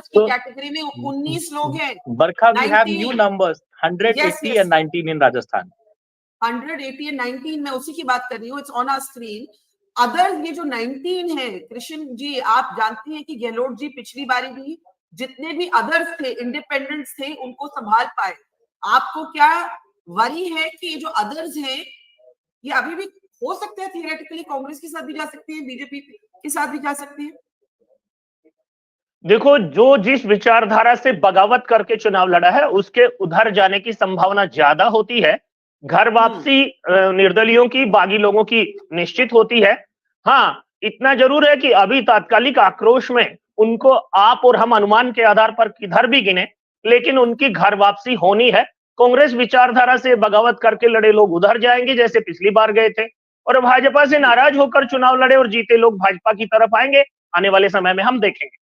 की कैटेगरी में 19 लोग हैं। Barkha, we have new numbers 180 and 19 in Rajasthan. 180 and 19, मैं उसी की बात कर रही हूँ। It's on our screen. Others ये जो 19 है, कृष्ण जी आप जानते हैं कि गहलोत जी पिछली बारी भी जितने भी अदर्स थे, इंडिपेंडेंट्स थे, उनको संभाल पाए। आपको क्या वरी है कि ये जो अदर्स हैं ये अभी भी हो सकते हैं थियोरेटिकली कांग्रेस के साथ भी जा सकते हैं, बीजेपी के साथ भी जा सकते हैं? देखो, जो जिस विचारधारा से बगावत करके चुनाव लड़ा है उसके उधर जाने की संभावना ज्यादा होती है। घर वापसी निर्दलियों की, बागी लोगों की निश्चित होती है। हाँ, इतना जरूर है कि अभी तात्कालिक आक्रोश में उनको आप और हम अनुमान के आधार पर किधर भी गिने, लेकिन उनकी घर वापसी होनी है। कांग्रेस विचारधारा से बगावत करके लड़े लोग उधर जाएंगे जैसे पिछली बार गए थे, और भाजपा से नाराज होकर चुनाव लड़े और जीते लोग भाजपा की तरफ आएंगे। आने वाले समय में हम देखेंगे।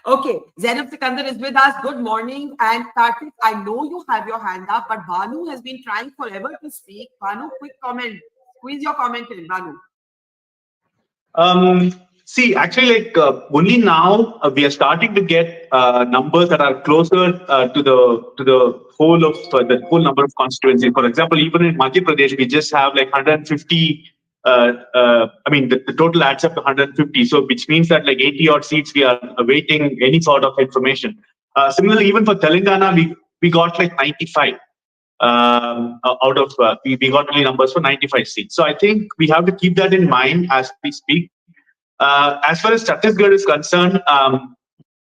Okay, Zainab Sikandar is with us. Good morning. And Karthik, I know you have your hand up, but Banu has been trying forever to speak. Banu, quick comment. Squeeze your comment in, Banu. See, actually, like only now we are starting to get numbers that are closer to the whole of the whole number of constituencies. For example, even in Madhya Pradesh, we just have like 150. I mean, the total adds up to 150. So, which means that like 80 odd seats, we are awaiting any sort of information. Similarly, even for Telangana, we got like 95. Out of we got only numbers for 95 seats. So I think we have to keep that in mind as we speak. As far as Chhattisgarh is concerned,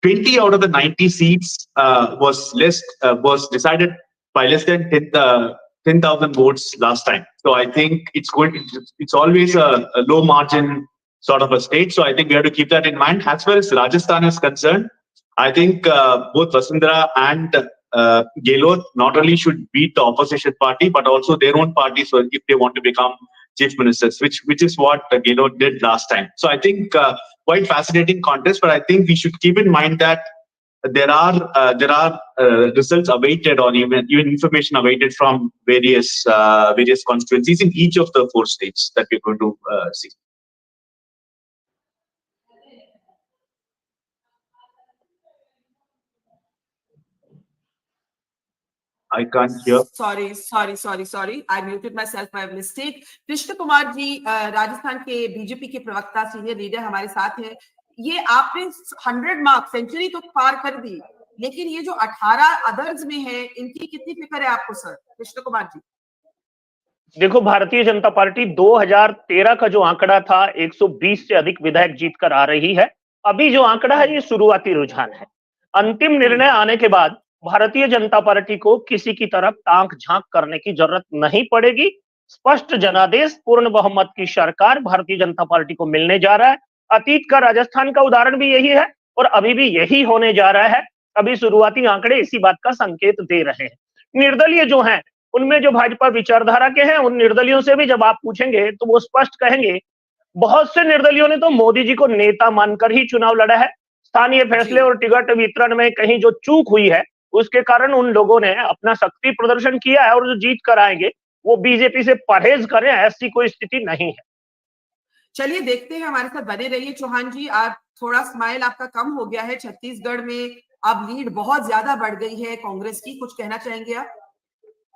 20 out of the 90 seats was decided by less than 10,000 votes last time. So I think it's always a low margin sort of a state. So I think we have to keep that in mind. As far as Rajasthan is concerned, I think both Vasundhara and Gehlot not only should beat the opposition party, but also their own party. So if they want to become chief ministers, which is what Gehlot did last time. So I think quite fascinating contest. But I think we should keep in mind that there are results awaited, or even information awaited from various constituencies in each of the 4 states that we're going to see. I can't hear. Sorry. I muted myself by mistake. Krishna Kumar ji Rajasthan के BJP के प्रवक्ता, senior leader हमारे साथ हैं। ये आपने 100 mark century तो पार कर दी, लेकिन ये जो 18 अदर्स में है, इनकी कितनी फिक्र है आपको सर? कृष्ण कुमार जी देखो, भारतीय जनता पार्टी 2013 का जो आंकड़ा था 120 से अधिक विधायक जीत कर आ रही है। अभी जो आंकड़ा है ये शुरुआती रुझान है। अंतिम निर्णय आने के बाद भारतीय जनता पार्टी को किसी की तरफ ताक झांक करने की जरूरत नहीं पड़ेगी। स्पष्ट जनादेश, पूर्ण बहुमत की सरकार भारतीय जनता पार्टी को मिलने जा रहा है। अतीत का राजस्थान का उदाहरण भी यही है और अभी भी यही होने जा रहा है। अभी शुरुआती आंकड़े इसी बात का संकेत दे रहे हैं। निर्दलीय जो हैं, उनमें जो भाजपा विचारधारा के हैं, उन निर्दलियों से भी जब आप पूछेंगे तो वो स्पष्ट कहेंगे। बहुत से निर्दलियों ने तो मोदी जी को नेता मानकर ही चुनाव लड़ा है। स्थानीय फैसले और टिकट वितरण में कहीं जो चूक हुई है, उसके कारण उन लोगों ने अपना शक्ति प्रदर्शन किया है, और जो जीत कर आएंगे वो बीजेपी से परहेज करें, ऐसी कोई स्थिति नहीं है। चलिए देखते हैं, हमारे साथ बने रहिए। चौहान जी, आप थोड़ा स्माइल आपका कम हो गया है। छत्तीसगढ़ में अब लीड बहुत ज्यादा बढ़ गई है कांग्रेस की, कुछ कहना चाहेंगे आप?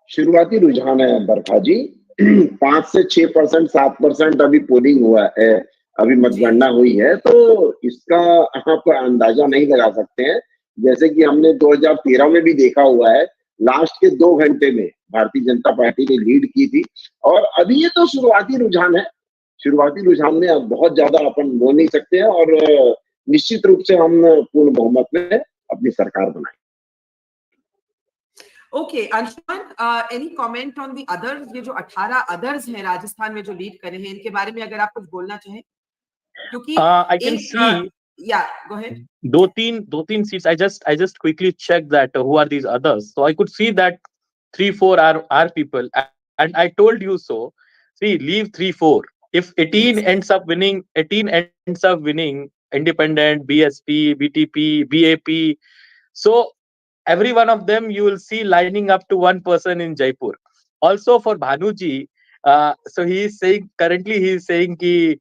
शुरुआती रुझान है बरखा जी। 5 से 6%, 7% अभी पोलिंग हुआ है, अभी मतगणना हुई है, तो इसका आप अंदाजा नहीं लगा सकते हैं। जैसे कि हमने 2013 में भी देखा हुआ है, लास्ट के 2 घंटे में भारतीय जनता पार्टी ने लीड की थी। और अभी ये तो शुरुआती रुझान है। शुरुआती रुझान में अब बहुत ज्यादा अपन बोल नहीं सकते हैं, और निश्चित रूप से हम पूर्ण बहुमत में अपनी सरकार बनाएंगे। Okay, Anshuman, any comment on the others? ये जो 18 अदर्स हैं राजस्थान में जो लीड कर रहे हैं, इनके बारे में अगर आप कुछ बोलना चाहें। क्योंकि I can see. Yeah, go ahead. दो तीन seats. I just quickly checked that who are these others. So I could see that 3-4 are people, and I told you so. See, leave 3-4. If 18 ends up winning, independent, BSP, BTP, BAP. So every one of them you will see lining up to one person in Jaipur. Also for Bhanuji, so he is saying कि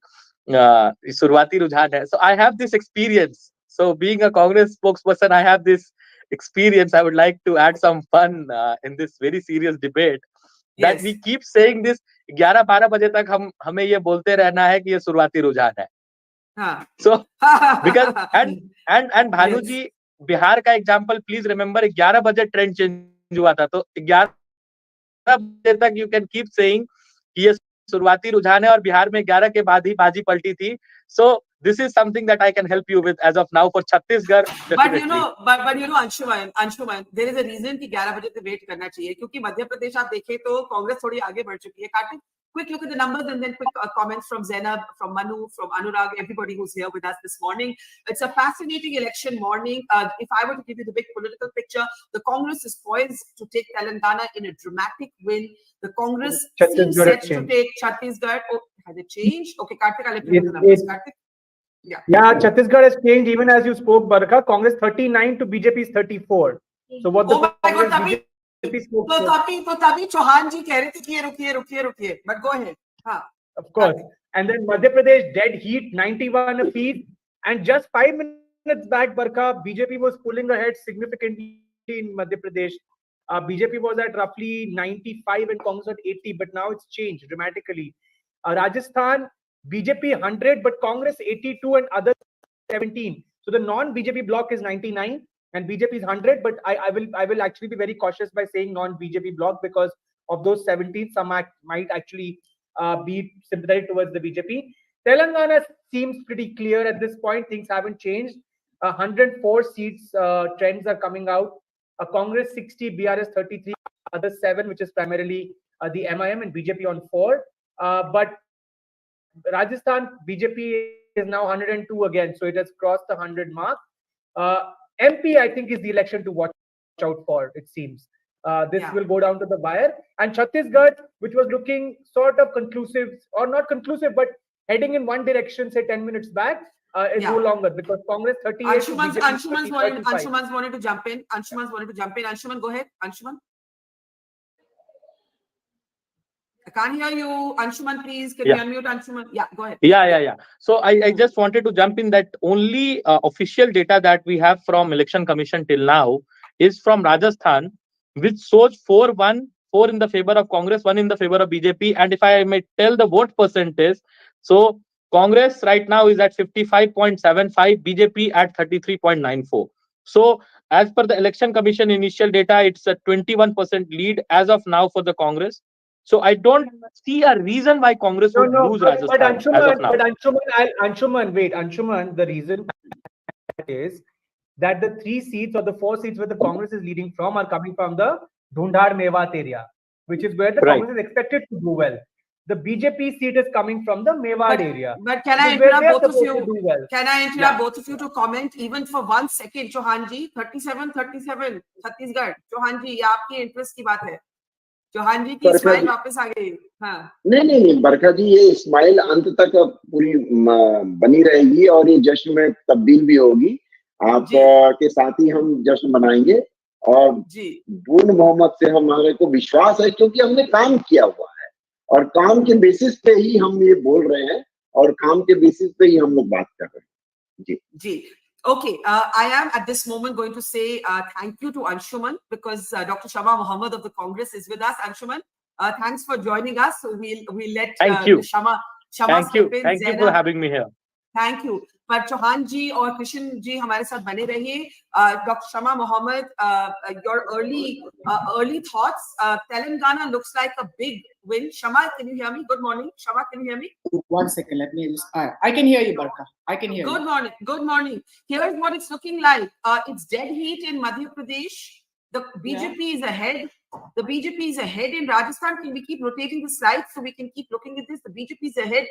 शुरुआती रुझान है. So I have this experience. So being a Congress spokesperson, I have this experience. I would like to add some fun in this very serious debate. That we keep saying this 11-12 बजे तक हमें ये बोलते रहना है कि ये शुरुआती रुझान है. So because and Bhanuji Bihar का एग्जांपल प्लीज रिमेम्बर 11 बजे ट्रेंड चेंज हुआ था. तो 11 बजे तक यू कैन कीप सेइंग कि ये शुरुआती रुझान है और बिहार में 11 के बाद ही बाजी पलटी थी. So this is something that I can help you with as of now for Chhattisgarh. But you know, Anshuman, there is a reason कि 11 बजे तक वेट करना चाहिए, क्योंकि मध्य प्रदेश आप देखें तो कांग्रेस थोड़ी आगे बढ़ चुकी है. Kartik, quick look at the numbers and then quick comments from Zainab, from Manu, from Anurag, everybody who's here with us this morning. It's a fascinating election morning. If I were to give you the big political picture, the Congress is poised to take Telangana in a dramatic win. The Congress seems set to take Chhattisgarh. Oh, has it changed? Okay, Karthik, I'll let you know the numbers. Karthik? Yeah, Chhattisgarh has changed even as you spoke, Barkha. Congress 39 to BJP's 34. So what the Congress BJP spoke तो तभी चौहान जी कह रहे थे कि ये रुकिए. But go ahead. हाँ. Of course. And then Madhya Pradesh dead heat, 91 apiece. And just 5 minutes back, Barkha, BJP was pulling ahead significantly in Madhya Pradesh. BJP was at roughly 95 and Congress at 80, but now it's changed dramatically. Rajasthan, BJP 100, but Congress 82 and others 17. So the non-BJP bloc is 99 and BJP is 100, but I will actually be very cautious by saying non-BJP bloc, because of those 17, some might actually be sympathetic towards the BJP. Telangana seems pretty clear at this point. Things haven't changed. 104 seats, trends are coming out. Congress 60, BRS 33, others 7, which is primarily the MIM, and BJP on 4. But Rajasthan, BJP is now 102 again, so it has crossed the 100 mark. MP, I think, is the election to watch out for, it seems. This will go down to the wire. And Chhattisgarh, which was looking sort of conclusive, or not conclusive, but heading in one direction, say 10 minutes back, is no longer, because Congress 38. Anshuman's wanted to jump in. Anshuman, go ahead. Anshuman. I can't hear you. Anshuman, please. Can you unmute Anshuman? Yeah, go ahead. Yeah. So I just wanted to jump in that only official data that we have from Election Commission till now is from Rajasthan, which shows 4-1, 4 in the favor of Congress, 1 in the favor of BJP. And if I may tell the vote percentage, so Congress right now is at 55.75, BJP at 33.94. So as per the Election Commission initial data, it's a 21% lead as of now for the Congress. So I don't see a reason why Congress would lose Rajasthan as of now. But Anshuman, the reason is that the 3 seats or the 4 seats where the Congress is leading from are coming from the Dhundhar Mewat area, which is where the Congress is expected to do well. The BJP seat is coming from the Mewat area. But can I interrupt both of you? Can I interrupt both of you to comment even for 1 second? Chauhan ji, 37, Chhattisgarh. Chauhan ji, ये आपकी interest की बात है. चौहान जी की smile वापस आ गई. हाँ. नहीं, बरखा जी, ये स्माइल अंत तक पूरी बनी रहेगी और ये जश्न में तब्दील भी होगी. आप के साथ ही हम जश्न मनाएंगे और पूर्ण मोहम्मद से हमारे को विश्वास है, क्योंकि हमने काम किया हुआ है और काम के बेसिस पे ही हम ये बोल रहे हैं और काम के बेसिस पे ही हम लोग बात कर रहे हैं. जी. Okay, I am at this moment going to say thank you to Anshuman, because Dr. Shama Muhammad of the Congress is with us. Anshuman, thanks for joining us. So we'll let Shama Thank you for having me here. Thank you. पर चौहान जी और कृष्ण जी हमारे साथ बने रहिए. Dr. Shama Muhammad, your early thoughts. Telangana looks like a big win. Shama, can you hear me? Good morning. Shama, can you hear me? 1 second. Let me just. I can hear you, Barkha. I can hear you. Good morning. Good morning. Here's what it's looking like. It's dead heat in Madhya Pradesh. The BJP is ahead. The BJP is ahead in Rajasthan. Can we keep rotating the slides so we can keep looking at this? The BJP is ahead.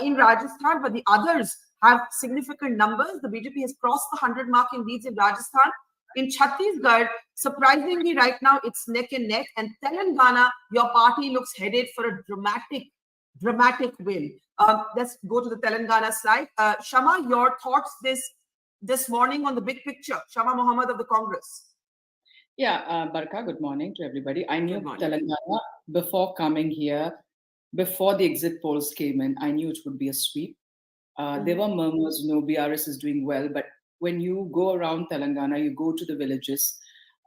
in Rajasthan, but the others have significant numbers. The BJP has crossed the 100 mark in leads in Rajasthan. In Chhattisgarh, surprisingly, right now it's neck and neck. And Telangana, your party looks headed for a dramatic win. Let's go to the Telangana slide. Shama, your thoughts this morning on the big picture. Shama Mohammed of the Congress. Yeah, Barkha, good morning to everybody. I knew Telangana before coming here, before the exit polls came in, I knew it would be a sweep. There were murmurs, BRS is doing well, but when you go around Telangana, you go to the villages,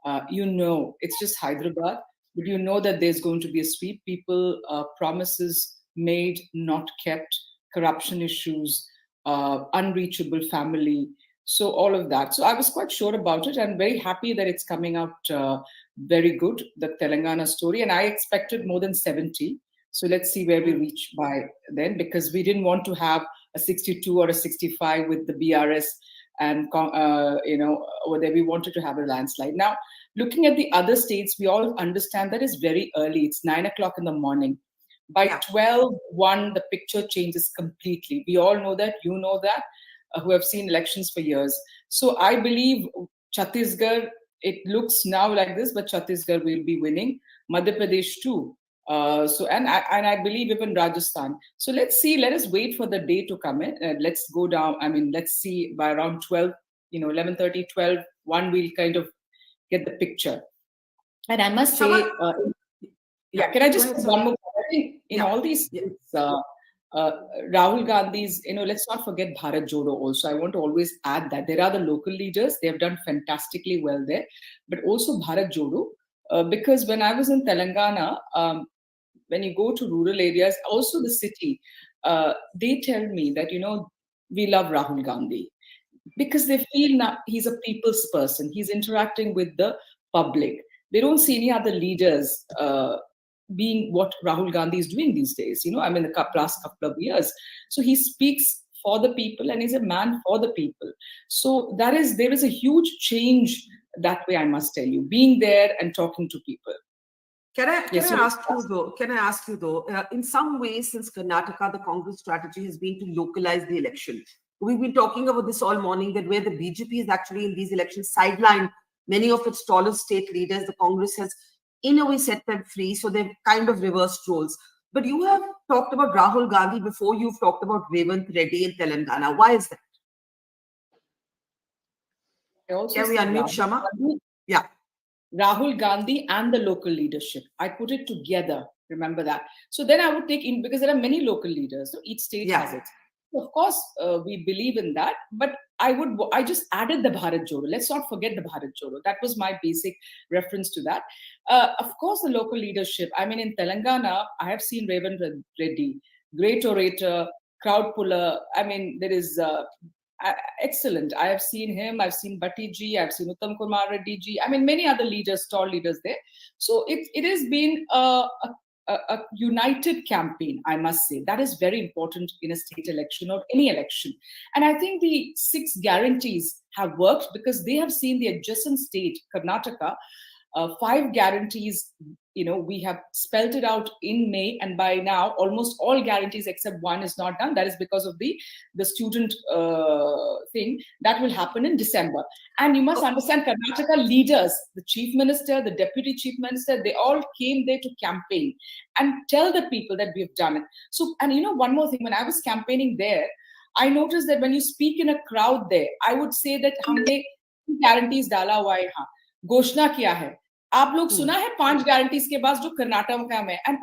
it's just Hyderabad, but you know that there's going to be a sweep. People, promises made, not kept, corruption issues, unreachable family. So all of that. So I was quite sure about it. I'm very happy that it's coming out very good, the Telangana story. And I expected more than 70. So let's see where we reach by then, because we didn't want to have a 62 or a 65 with the BRS and, over there. We wanted to have a landslide. Now, looking at the other states, we all understand that it's very early. It's 9 o'clock in the morning. By 12:01, the picture changes completely. We all know that, you know that, who have seen elections for years. So I believe Chhattisgarh, it looks now like this, but Chhattisgarh will be winning. Madhya Pradesh too. And I believe even Rajasthan. So let's see, let us wait for the day to come in. Let's go down. I mean, let's see by around 12, 11:30, 12, 1, we'll kind of get the picture. And I must say, can I just one more? I think in all these, Rahul Gandhi's, let's not forget Bharat Jodo also. I want to always add that there are the local leaders. They have done fantastically well there, but also Bharat Jodo, because when I was in Telangana, when you go to rural areas, also the city, they tell me that, we love Rahul Gandhi because they feel now he's a people's person. He's interacting with the public. They don't see any other leaders being what Rahul Gandhi is doing these days, the last couple of years. So he speaks for the people and he's a man for the people. So there is a huge change that way, I must tell you, being there and talking to people. Can I ask you though, in some ways, since Karnataka, the Congress strategy has been to localize the election. We've been talking about this all morning, that where the BJP is actually in these elections sidelined many of its tallest state leaders, the Congress has in a way set them free. So they've kind of reversed roles. But you have talked about Rahul Gandhi before you've talked about Revanth Reddy in Telangana. Why is that? Can we unmute Shama? Yeah. Rahul Gandhi and the local leadership. I put it together. Remember that. So then I would take in, because there are many local leaders. So each state has it. So of course, we believe in that. But I just added the Bharat Jodo. Let's not forget the Bharat Jodo. That was my basic reference to that. Of course, the local leadership. I mean, in Telangana, I have seen Revanth Reddy, great orator, crowd puller. I mean, there is excellent. I have seen him. I've seen Bhatti ji. I've seen Uttam Kumar Reddy ji. I mean, many other leaders, tall leaders there. So it has been a united campaign, I must say. That is very important in a state election or any election. And I think the 6 guarantees have worked because they have seen the adjacent state, Karnataka, 5 guarantees, we have spelled it out in May, and by now almost all guarantees except one is not done. That is because of the student thing that will happen in December. And you must understand, Karnataka leaders, the chief minister, the deputy chief minister, they all came there to campaign and tell the people that we have done it. So, and one more thing, when I was campaigning there, I noticed that when you speak in a crowd there, I would say that हमने guarantees डाला हुआ है यहाँ, घोषणा किया है. आप लोग सुना है 5 guarantees के बाद जो कर्नाटका में, and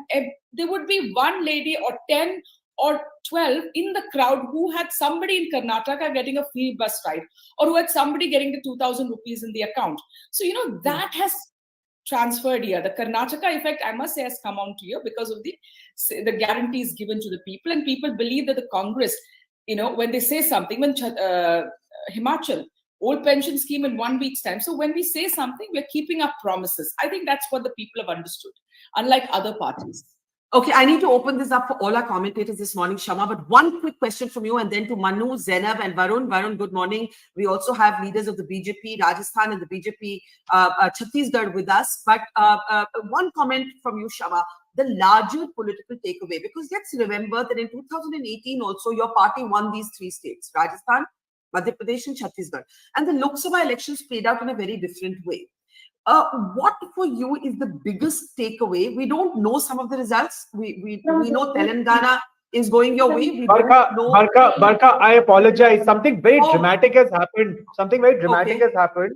there would be one lady or 10 or 12 in the crowd who had somebody in Karnataka getting a free bus ride, or who had somebody getting the 2,000 rupees in the account. So that has transferred here. The Karnataka effect, I must say, has come on to here because of the guarantees given to the people, and people believe that the Congress, when they say something, when Himachal, old pension scheme in 1 week's time. So when we say something, we're keeping our promises. I think that's what the people have understood, unlike other parties. Okay, I need to open this up for all our commentators this morning, Shama, but one quick question from you and then to Manu, Zainab and Varun. Varun, good morning. We also have leaders of the BJP, Rajasthan and the BJP Chhattisgarh with us. But one comment from you, Shama. the larger political takeaway? Because let's remember that in 2018 also, your party won these 3 states, Rajasthan, Madhya Pradesh and Chhattisgarh. And the Lok Sabha elections played out in a very different way. What for you is the biggest takeaway? We don't know some of the results. We know Telangana is going your way. We don't know. Barkha, I apologize. Something very dramatic has happened. Something very dramatic has happened.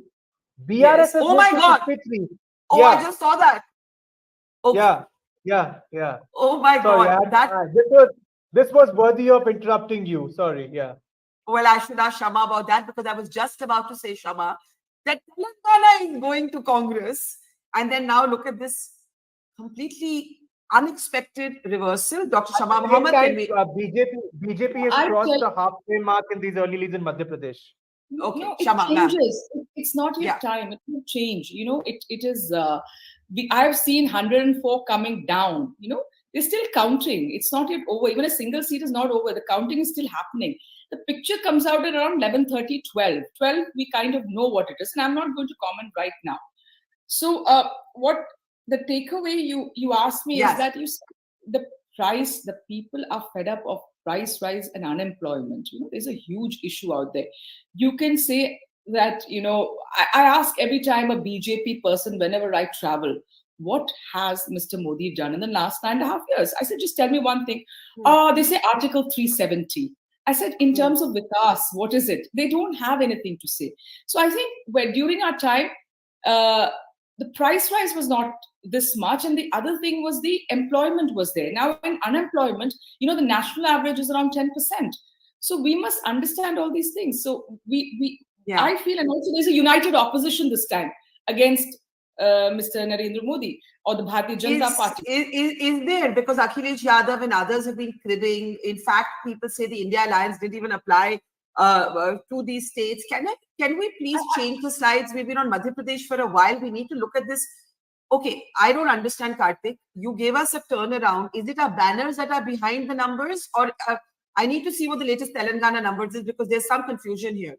BRS has Oh my God. 63. Oh, Yeah. I just saw that. Okay. Yeah. Oh my God. This was worthy of interrupting you. Sorry. Yeah. Well, I should ask Shama about that, because I was just about to say, Shama, that Telangana is going to Congress. And then now look at this completely unexpected reversal. Dr. Shama Mohammed, BJP has crossed the halfway mark in these early leads in Madhya Pradesh. Okay, No, it Shama, changes. It's not yet time. It will change. You know, it is. I've seen 104 coming down. You know, they're still counting. It's not yet over. Even a single seat is not over. The counting is still happening. The picture comes out at around 11:30, 12. 12, we kind of know what it is, and I'm not going to comment right now. So, what the takeaway you asked me is that the price, the people are fed up of price rise and unemployment. You know, there's a huge issue out there. You can say that, you know, I ask every time a BJP person whenever I travel, what has Mr. Modi done in the last 9.5 years? I said, just tell me one thing. They say Article 370. I said, in terms of Vikas, what is it? They don't have anything to say. So I think during our time, the price rise was not this much. And the other thing was the employment was there. Now in unemployment, you know, the national average is around 10%. So we must understand all these things. So I feel, and also there's a united opposition this time against Mr. Narendra Modi or the Bharatiya Janata Party. Is there? Because Akhilesh Yadav and others have been cribbing. In fact, people say the India Alliance didn't even apply to these states. Can we please change the slides? We've been on Madhya Pradesh for a while. We need to look at this. Okay, I don't understand, Karthik. You gave us a turnaround. Is it our banners that are behind the numbers? Or I need to see what the latest Telangana numbers is, because there's some confusion here.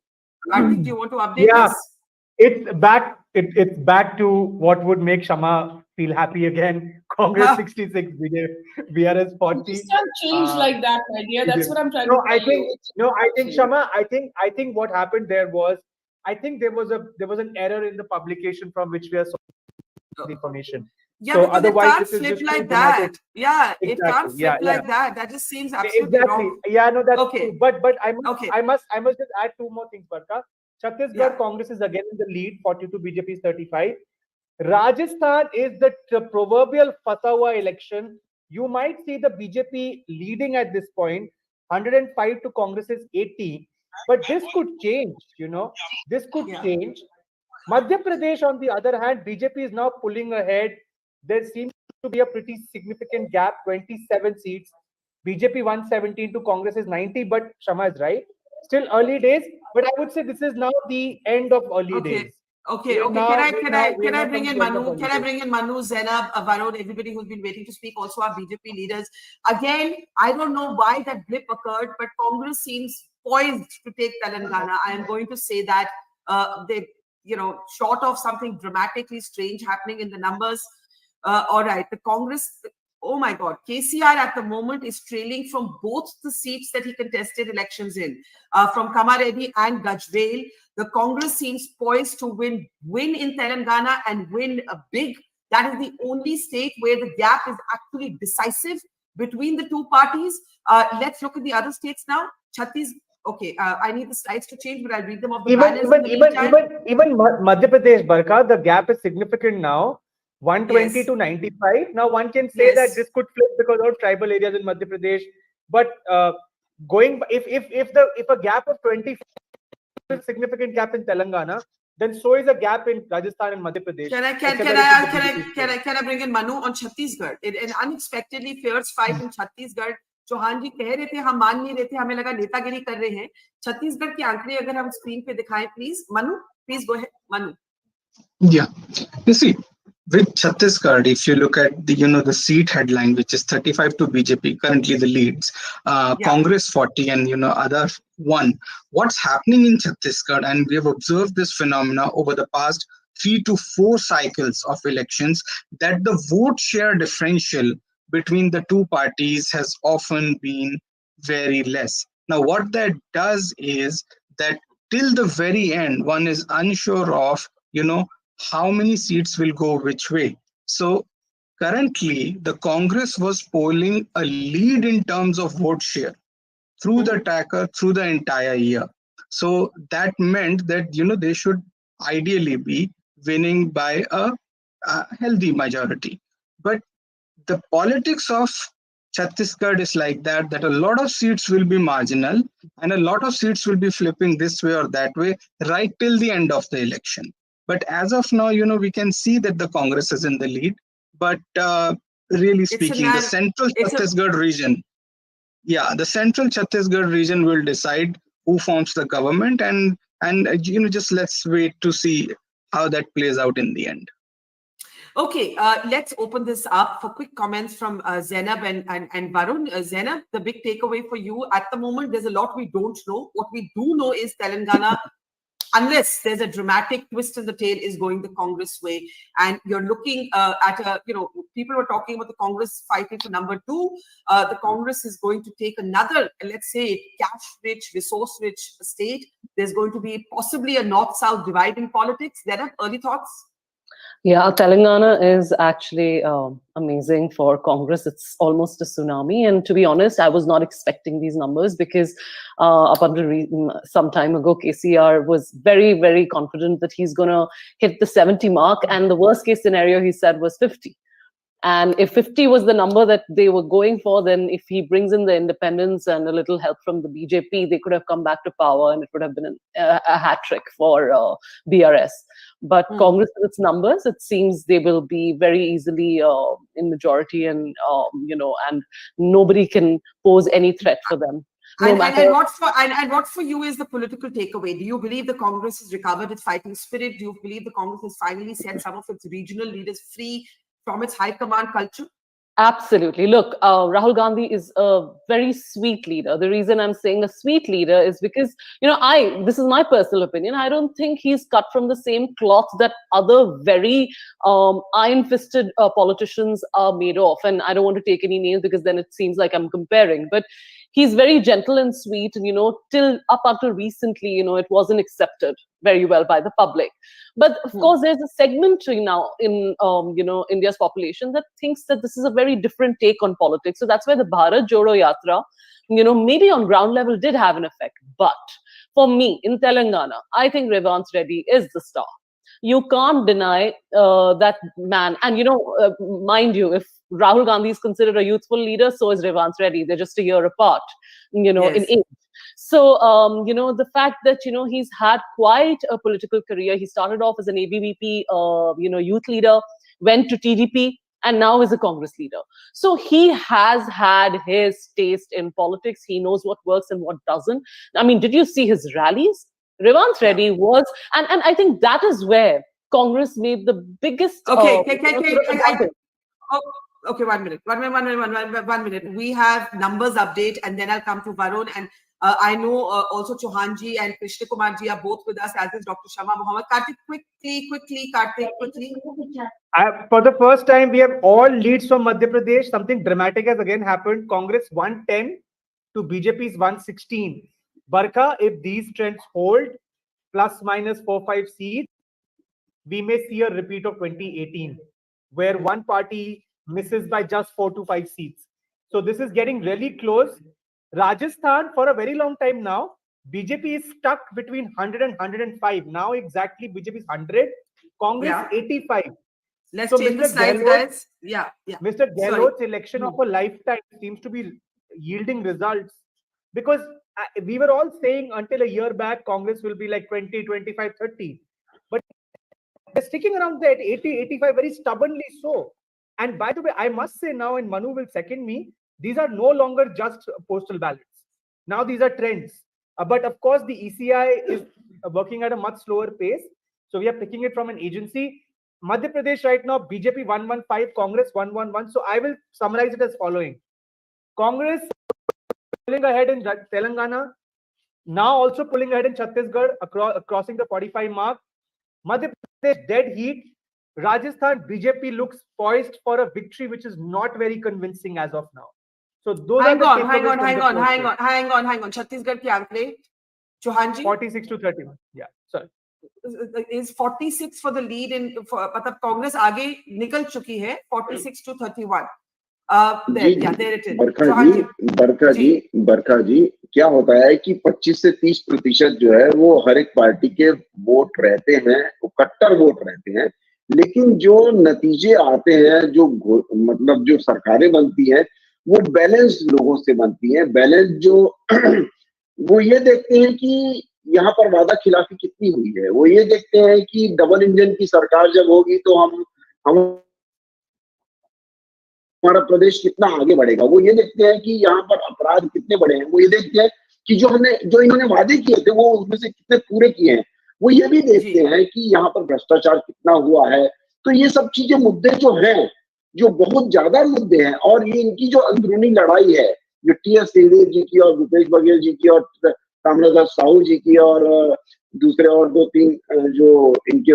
Karthik, do you want to update us? It's back to what would make Shama feel happy again. Congress 66, BRS 40. Just can't change like that, my dear. That's what I'm trying to tell you. I think Shama, I think what happened there was, I think there was an error in the publication from which we are sourcing the information. Yeah, so because otherwise, it can't flip like that. Yeah, it can't flip like that. That just seems absolutely wrong. Yeah, no, that's true. But I must just add 2 more things, Barkha. Chhattisgarh Congress is again in the lead, 42, BJP is 35. Rajasthan is the proverbial Fatawa election. You might see the BJP leading at this point, 105 to Congress's 80. But this could change, you know. This could change. Madhya Pradesh, on the other hand, BJP is now pulling ahead. There seems to be a pretty significant gap, 27 seats. BJP 117 to Congress is 90, but Shama is right. Still early days, but I would say this is now the end of early days. Okay. Can I bring in Manu? Can I bring in Manu, Zainab, Varun, everybody who's been waiting to speak, also our BJP leaders? Again, I don't know why that blip occurred, but Congress seems poised to take Telangana. I am going to say that they, short of something dramatically strange happening in the numbers. All right, the Congress. Oh my God, KCR at the moment is trailing from both the seats that he contested elections in, from Kamareddy and Gajrail. The Congress seems poised to win in Telangana and win big. That is the only state where the gap is actually decisive between the two parties. Let's look at the other states now. Chhattisgarh. Okay, I need the slides to change, but I'll read them off the banners. Even Madhya Pradesh, Barkha, the gap is significant now. 120 to 95. Now one can say that this could flip because of tribal areas in Madhya Pradesh. But if a gap of 20 is a significant gap in Telangana, then so is a gap in Rajasthan and Madhya Pradesh. Can I bring in Manu on Chhattisgarh? An unexpectedly fierce fight in Chhattisgarh. Chauhan जी कह रहे थे हम मान नहीं रहे थे हमें लगा नेतागिरी कर रहे हैं छत्तीसगढ़ के आंकड़े अगर हम स्क्रीन पे दिखाएं please Manu please go ahead Manu Yeah, you see, with Chhattisgarh, if you look at the seat headline, which is 35 to BJP, currently the leads, Congress 40 and other 1. What's happening in Chhattisgarh, and we have observed this phenomena over the past 3 to 4 cycles of elections, that the vote share differential between the two parties has often been very less. Now, what that does is that till the very end, one is unsure of, how many seats will go which way. So currently, the Congress was polling a lead in terms of vote share through the tracker through the entire year. So that meant that, they should ideally be winning by a healthy majority. But the politics of Chhattisgarh is like that a lot of seats will be marginal and a lot of seats will be flipping this way or that way right till the end of the election. But as of now, we can see that the Congress is in the lead. But really speaking, the central Chhattisgarh region, the central Chhattisgarh region will decide who forms the government, and just let's wait to see how that plays out in the end. Okay, let's open this up for quick comments from Zainab and Varun. Zainab, the big takeaway for you at the moment, there's a lot we don't know. What we do know is Telangana, unless there's a dramatic twist in the tail, is going the Congress way. And you're looking at people were talking about the Congress fighting for number 2. The Congress is going to take another, let's say, cash-rich, resource-rich state. There's going to be possibly a north-south divide in politics. Zainab, early thoughts? Yeah, Telangana is actually amazing for Congress. It's almost a tsunami. And to be honest, I was not expecting these numbers because up until some time ago, KCR was very, very confident that he's going to hit the 70 mark. And the worst case scenario, he said, was 50. And if 50 was the number that they were going for, then if he brings in the independents and a little help from the BJP, they could have come back to power and it would have been a hat trick for BRS. But Congress, with its numbers, it seems they will be very easily in majority, and and nobody can pose any threat for them. And what for you is the political takeaway? Do you believe the Congress has recovered its fighting spirit? Do you believe the Congress has finally set some of its regional leaders free from its high command culture? Absolutely. Look, Rahul Gandhi is a very sweet leader. The reason I'm saying a sweet leader is because, this is my personal opinion, I don't think he's cut from the same cloth that other very iron-fisted politicians are made of. And I don't want to take any names because then it seems like I'm comparing. But he's very gentle and sweet, and till up until recently, it wasn't accepted very well by the public. But of course, there's a segment now in India's population that thinks that this is a very different take on politics. So that's why the Bharat Jodo Yatra, maybe on ground level did have an effect. But for me, in Telangana, I think Revanth Reddy is the star. You can't deny that man. And, mind you, if Rahul Gandhi is considered a youthful leader, so is Revanth Reddy. They're just a year apart, in age. So, the fact that, he's had quite a political career. He started off as an ABVP, youth leader, went to TDP, and now is a Congress leader. So he has had his taste in politics. He knows what works and what doesn't. I mean, did you see his rallies? Revanth Reddy was, and I think that is where Congress made the biggest. Okay, okay, 1 minute. 1 minute. We have numbers update, and then I'll come to Varun. And I know also Chauhanji and Krishna Kumarji are both with us, as is Dr. Shama Mohammed. Kartik, quickly. For the first time, we have all leads from Madhya Pradesh. Something dramatic has again happened. Congress 110 to BJP's 116. Barkha, if these trends hold, plus minus 4-5 seats, we may see a repeat of 2018, where one party misses by just 4 to 5 seats. So this is getting really close. Rajasthan, for a very long time now, BJP is stuck between 100 and 105. Now exactly BJP is 100, Congress 85. Let's change the slides, guys. Yeah. Mr. Gehlot's election of a lifetime seems to be yielding results, because we were all saying until a year back, Congress will be like 20, 25, 30. But they're sticking around there at 80, 85 very stubbornly so. And by the way, I must say now, and Manu will second me, these are no longer just postal ballots. Now these are trends. But of course, the ECI is working at a much slower pace. So we are picking it from an agency. Madhya Pradesh right now, BJP 115, Congress 111. So I will summarize it as following. Congress pulling ahead in Telangana, now also pulling ahead in Chhattisgarh, crossing the 45 mark. Madhya Pradesh dead heat. Rajasthan, BJP looks poised for a victory which is not very convincing as of now. So those hang are the hang on. Chhattisgarh के आंकड़े, चौहान जी, 46 to 31. Yeah, sorry. Is 46 for the lead in, मतलब कांग्रेस आगे निकल चुकी है 46 to 31. There it is. बरखा जी, क्या होता है कि 25 से 30% जो है वो हर एक पार्टी के वोट रहते हैं, वो कट्टर वोट रहते हैं, लेकिन जो नतीजे आते हैं, जो मतलब जो सरकारें बनती हैं, वो बैलेंस्ड लोगों से बनती हैं। बैलेंस जो वो ये देखते हैं कि यहाँ पर वादा खिलाफी कितनी हुई है, वो ये देखते हैं कि डबल इंजन की सरकार जब होगी तो हमारा प्रदेश कितना आगे बढ़ेगा। वो ये देखते हैं कि यहाँ पर अपराध कितने बड़े हैं, वो ये देखते हैं कि जो इन्होंने वादे किए थे वो उसमें से कितने पूरे किए हैं, वो ये भी देखते हैं कि यहाँ पर भ्रष्टाचार कितना हुआ है। तो ये सब चीजें, मुद्दे जो हैं, जो बहुत ज्यादा मुद्दे हैं, और ये इनकी जो अंदरूनी लड़ाई है, जो टी.एस. सिंहदेव जी की और भूपेश बघेल जी की और कामनाथ साहू जी की और दूसरे और 2-3 जो इनके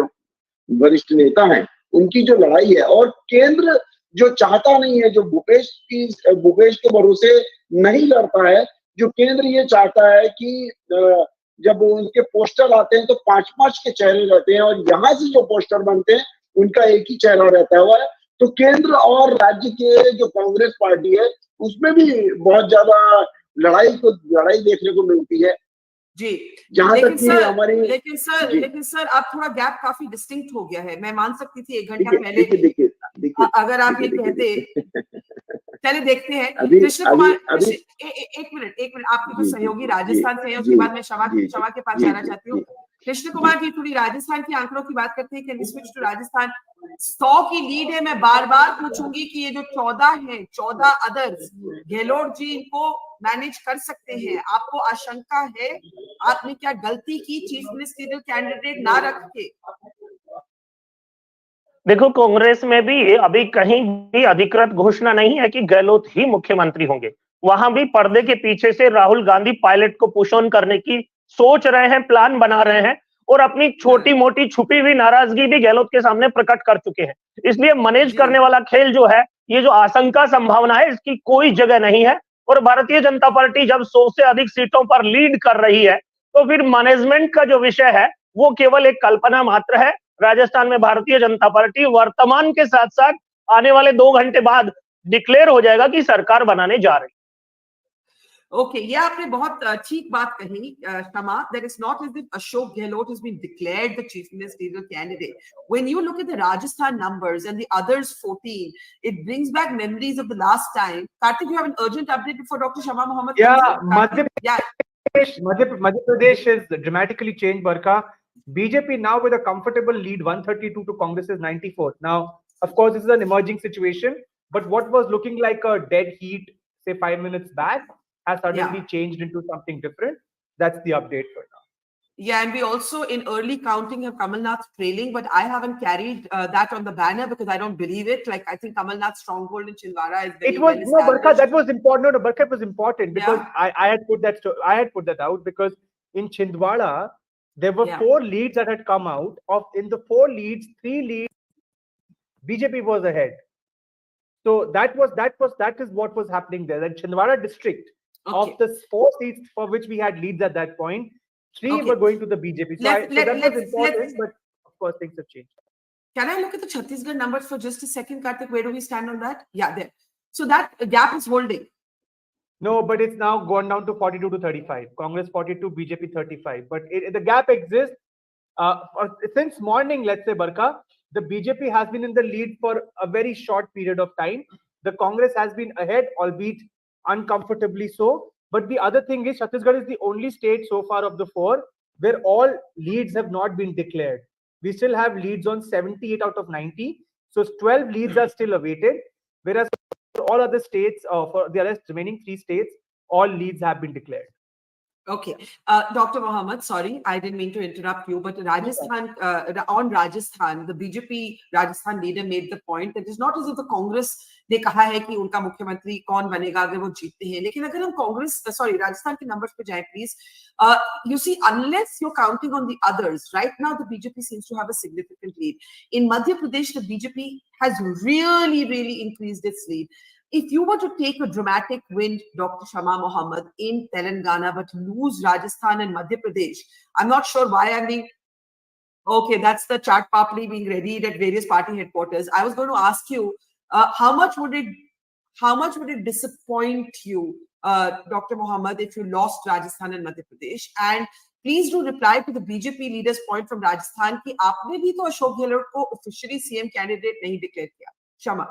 वरिष्ठ नेता हैं, उनकी जो लड़ाई है, और केंद्र जो चाहता नहीं है, जो भूपेश के भरोसे नहीं लड़ता है, जो केंद्र ये चाहता है कि जब उनके पोस्टर आते हैं तो 5-5 के चेहरे रहते हैं, और यहाँ से जो पोस्टर बनते हैं उनका एक ही चेहरा रहता हुआ है। तो केंद्र और राज्य के जो कांग्रेस पार्टी है, उसमें भी बहुत ज्यादा लड़ाई देखने को मिलती है जी। जहां तक कि हमारी लेकिन सर अब थोड़ा गैप काफी डिस्टिंक्ट हो गया है। मैं मान सकती थी 1 घंटा पहले, देखिए अगर आप ये कहते। चलिए देखते हैं कृष्ण कुमार। एक मिनट, आपके जो सहयोगी राजस्थान से है, उसके बाद मैं शमा के पास जाना चाहती हूँ। कृष्ण कुमार जी, थोड़ी राजस्थान के आंकड़ों की बात करते हैं। Can we switch to Rajasthan? 100 की लीड है। मैं बार बार पूछूंगी कि ये जो 14 अदर्स, गहलोत जी इनको मैनेज कर सकते हैं? आपको आशंका है? आपने क्या गलती की चीफ मिनिस्टरियल कैंडिडेट ना रख के? देखो, कांग्रेस में भी अभी कहीं भी अधिकृत घोषणा नहीं है कि गहलोत ही मुख्यमंत्री होंगे। वहां भी पर्दे के पीछे से राहुल गांधी पायलट को पुश ऑन करने की सोच रहे हैं, प्लान बना रहे हैं, और अपनी छोटी मोटी छुपी हुई नाराजगी भी गहलोत के सामने प्रकट कर चुके हैं। इसलिए मैनेज करने वाला खेल जो है, ये जो आशंका संभावना है, इसकी कोई जगह नहीं है। और भारतीय जनता पार्टी जब 100 से अधिक सीटों पर लीड कर रही है, तो फिर मैनेजमेंट का जो विषय है वो केवल एक कल्पना मात्र है। राजस्थान में भारतीय जनता पार्टी वर्तमान के साथ साथ आने वाले 2 घंटे बाद डिक्लेयर हो जाएगा कि सरकार बनाने जा रही। ओके, ये आपने बहुत ठीक बात कही शमा, that it's not as if Ashok Gehlot has been declared the chief ministerial candidate. When you look at the Rajasthan numbers and the others 14, it brings back memories of the last time. Karthik, you have an urgent update before Dr. Shama Mohammed? Yeah, Madhya Pradesh is dramatically changed, Barkha. BJP now with a comfortable lead, 132 to Congress's 94. Now, of course, this is an emerging situation, but what was looking like a dead heat, say 5 minutes back, has suddenly changed into something different. That's the update for now. Yeah, and we also in early counting have Kamalnath trailing, but I haven't carried that on the banner because I don't believe it. Like, I think Kamalnath's stronghold in Chhindwara is very well established. No, Barkha, that was important. No, Barkha, it was important because I had put that out because in Chhindwara there were 4 leads that had come out. In the 4 leads, 3 leads BJP was ahead. So that is what was happening there. That Chhindwara district, of the 4 seats for which we had leads at that point, 3 were going to the BJP. So that was important, but of course things have changed. Can I look at the Chhattisgarh numbers for just a second, Karthik? Where do we stand on that? Yeah, there. So that gap is holding. No, but it's now gone down to 42 to 35. Congress 42, BJP 35. But the gap exists. Since morning, let's say, Barkha, the BJP has been in the lead for a very short period of time. The Congress has been ahead, albeit uncomfortably so. But the other thing is, Chhattisgarh is the only state so far of the 4 where all leads have not been declared. We still have leads on 78 out of 90. So 12 leads are still awaited. Whereas for all other states, for the remaining 3 states, all leads have been declared. Okay. Dr. Mohammed, sorry, I didn't mean to interrupt you, but Rajasthan, on Rajasthan, the BJP Rajasthan leader made the point that it's not as if the Congress ने कहा है कि उनका मुख्यमंत्री कौन बनेगा अगर वो जीतते हैं, लेकिन अगर हम कांग्रेस राजस्थान के numbers पे जाएं please, you see, unless you're counting on the others, right now the BJP seems to have a significant lead. In Madhya Pradesh, the BJP has really increased its lead. If you were to take a dramatic win, Dr. Shama Mohammed, in Telangana, but lose Rajasthan and Madhya Pradesh, I'm not sure why I'm being... Okay, that's the chaat papli being readied at various party headquarters. I was going to ask you, how much would it disappoint you, Dr. Mohammed, if you lost Rajasthan and Madhya Pradesh? And please do reply to the BJP leader's point from Rajasthan कि आपने भी तो अशोक गहलोत को officially CM candidate नहीं declare किया. Shama.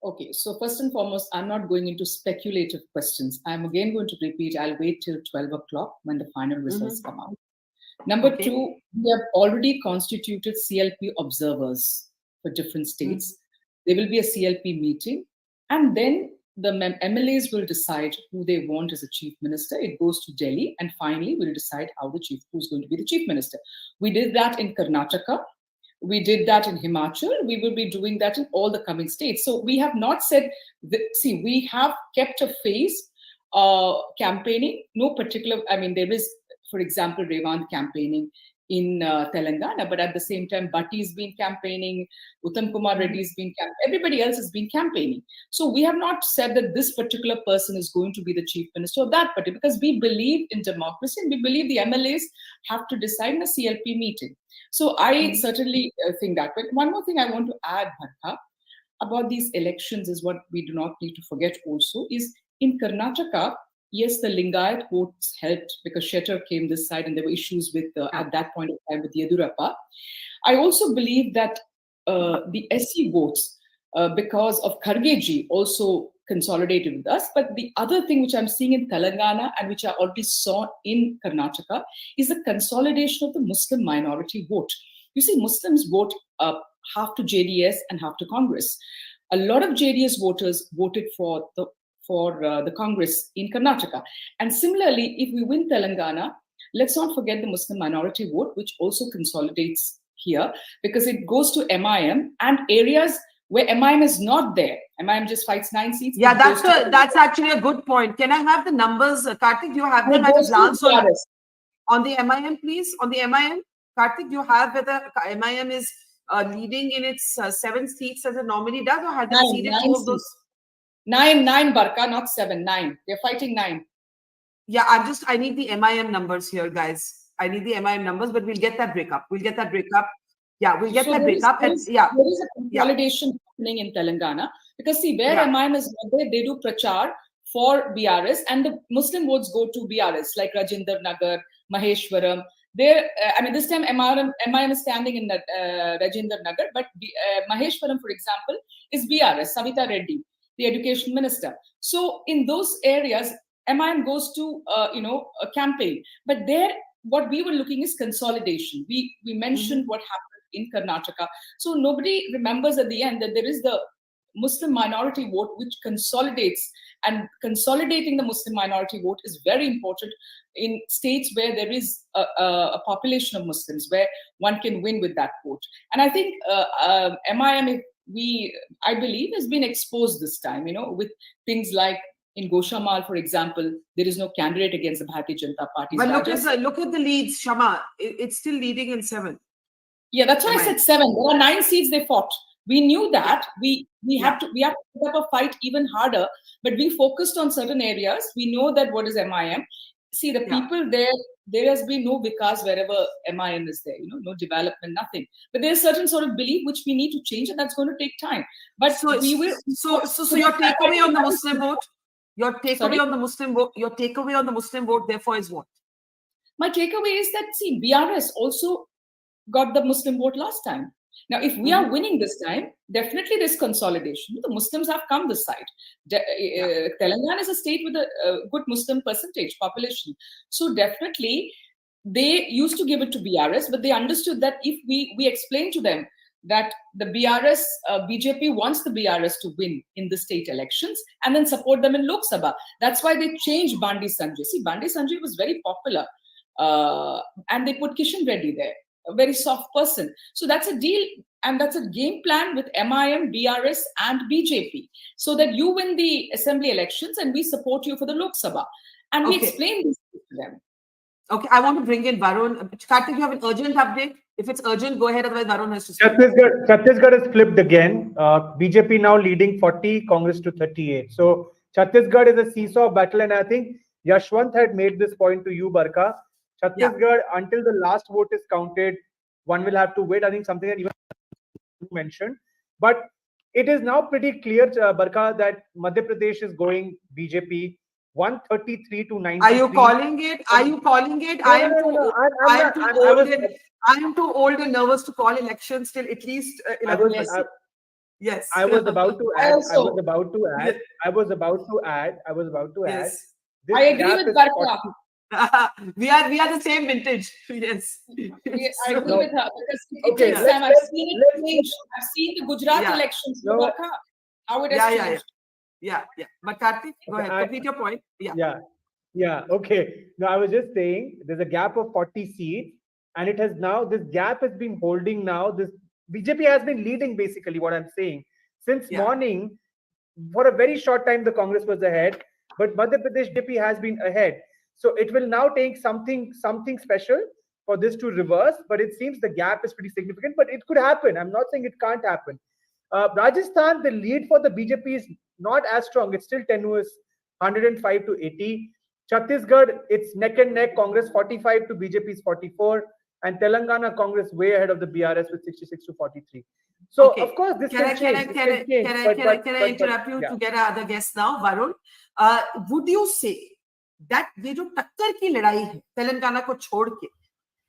Okay, so first and foremost, I'm not going into speculative questions. I'm again going to repeat, I'll wait till 12 o'clock when the final results come out. Number two, we have already constituted CLP observers for different states. There will be a CLP meeting, and then the MLAs will decide who they want as a chief minister. It goes to Delhi, and finally we'll decide who's going to be the chief minister. We did that in Karnataka. We did that in Himachal. We will be doing that in all the coming states. So we have not said, see, we have kept a phase campaigning, no particular, I mean, there is, for example, Revant campaigning in Telangana, but at the same time, Bhatti's been campaigning, Uttam Kumar Reddy's been campaigning, everybody else has been campaigning. So we have not said that this particular person is going to be the chief minister of that party, because we believe in democracy and we believe the MLAs have to decide in a CLP meeting. So I certainly think that. But one more thing I want to add, Barkha, about these elections is what we do not need to forget also is in Karnataka, yes, the Lingayat votes helped because Shettar came this side and there were issues with, at that point of time, with Yedurappa. I also believe that the SC votes, because of Khargeji, also consolidated with us. But the other thing which I'm seeing in Telangana and which I already saw in Karnataka is the consolidation of the Muslim minority vote. You see, Muslims vote half to JDS and half to Congress. A lot of JDS voters voted for the Congress in Karnataka. And similarly, if we win Telangana, let's not forget the Muslim minority vote, which also consolidates here because it goes to MIM and areas where MIM is not there. MIM just fights 9 seats. Yeah, that's actually a good point. Can I have the numbers? Karthik, do you have them at a glance on the MIM, please? On the MIM? Karthik, do you have whether MIM is leading in its 7 seats as it normally does, or has it ceded 2 of those? 9, Barkha, not 7, 9. They're fighting 9. Yeah, I need the MIM numbers here, guys. I need the MIM numbers, but we'll get that breakup. Yeah, we'll get that breakup. There is a consolidation happening in Telangana because see, where MIM is not there, they do prachar for BRS and the Muslim votes go to BRS like Rajendra Nagar, Maheshwaram. There, I mean, this time MIM is standing in that Rajendra Nagar, but Maheshwaram, for example, is BRS, Savita Reddy, the education minister. So in those areas, MIM goes to a campaign, but there what we were looking is consolidation. We mentioned what happened in Karnataka. So nobody remembers at the end that there is the Muslim minority vote which consolidates, and consolidating the Muslim minority vote is very important in states where there is a population of Muslims where one can win with that vote. And I think MIM, I believe, has been exposed this time, with things like in Goshamal, for example, there is no candidate against the Bharatiya Janata Party. But look at the leads, Shama. It's still leading in 7. Yeah, that's why I said 7. There are 9 seats they fought. We knew that. We have to put up a fight even harder, but we focused on certain areas. We know that what is MIM. See, the people there has been no vikas wherever MIM is there, no development, nothing. But there's a certain sort of belief which we need to change, and that's going to take time. But so your takeaway on the Muslim vote, your takeaway on the Muslim vote, therefore, is what? My takeaway is that, see, BRS also got the Muslim vote last time. Now, if we are winning this time, definitely there's consolidation. The Muslims have come this side. Telangana is a state with a good Muslim percentage population. So definitely, they used to give it to BRS, but they understood that if we explain to them that the BJP wants the BRS to win in the state elections and then support them in Lok Sabha. That's why they changed Bandi Sanjay. See, Bandi Sanjay was very popular, and they put Kishan Reddy there, a very soft person. So that's a deal, and that's a game plan with MIM, BRS, and BJP, so that you win the assembly elections and we support you for the Lok Sabha. And we explain this to them. Okay, I want to bring in Varun. Karthik, you have an urgent update? If it's urgent, go ahead. Otherwise, Varun has to speak. Chhattisgarh has flipped again. BJP now leading 40, Congress to 38. So Chhattisgarh is a seesaw battle, and I think Yashwant had made this point to you, Barkha. Chhattisgarh, until the last vote is counted, one will have to wait. I think something that even mentioned. But it is now pretty clear, Barkha, that Madhya Pradesh is going BJP 133 to 93. Are you calling it? Are you calling it? I am too old and nervous to call elections till at least 11 years. Yes. I was about to add. Yes. I agree with Barkha. We are the same vintage. Yes. I agree with her because it takes time. I've seen it change. I've seen the Gujarat elections. Barkha, how it has changed. Yeah. But Karthik, go ahead. Complete your point. Yeah. Okay. Now I was just saying there's a gap of 40 seats, and it has now, this gap has been holding now. This BJP has been leading, basically, what I'm saying. Since morning, for a very short time, the Congress was ahead, but Madhya Pradesh BJP has been ahead. So it will now take something special for this to reverse, but it seems the gap is pretty significant, but it could happen. I'm not saying it can't happen. Rajasthan, the lead for the BJP is not as strong. It's still tenuous, 105 to 80. Chhattisgarh, it's neck and neck. Congress 45 to BJP's 44. And Telangana, Congress way ahead of the BRS with 66 to 43. So, of course, this can change. Can I interrupt you to get another guest now, Varun? Would you say that ये जो टक्कर की लड़ाई है तेलंगाना को छोड़ के,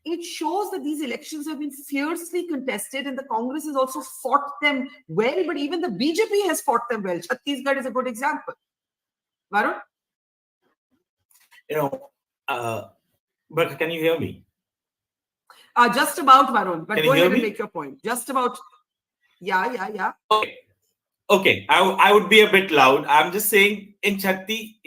it shows that these elections have been fiercely contested and the Congress has also fought them well, but even the BJP has fought them well. Chhattisgarh is a good example. Varun? But can you hear me? Just about, Varun, but go ahead and me? make your point. Just about. Yeah. Okay. I would be a bit loud. I'm just saying in Chatti,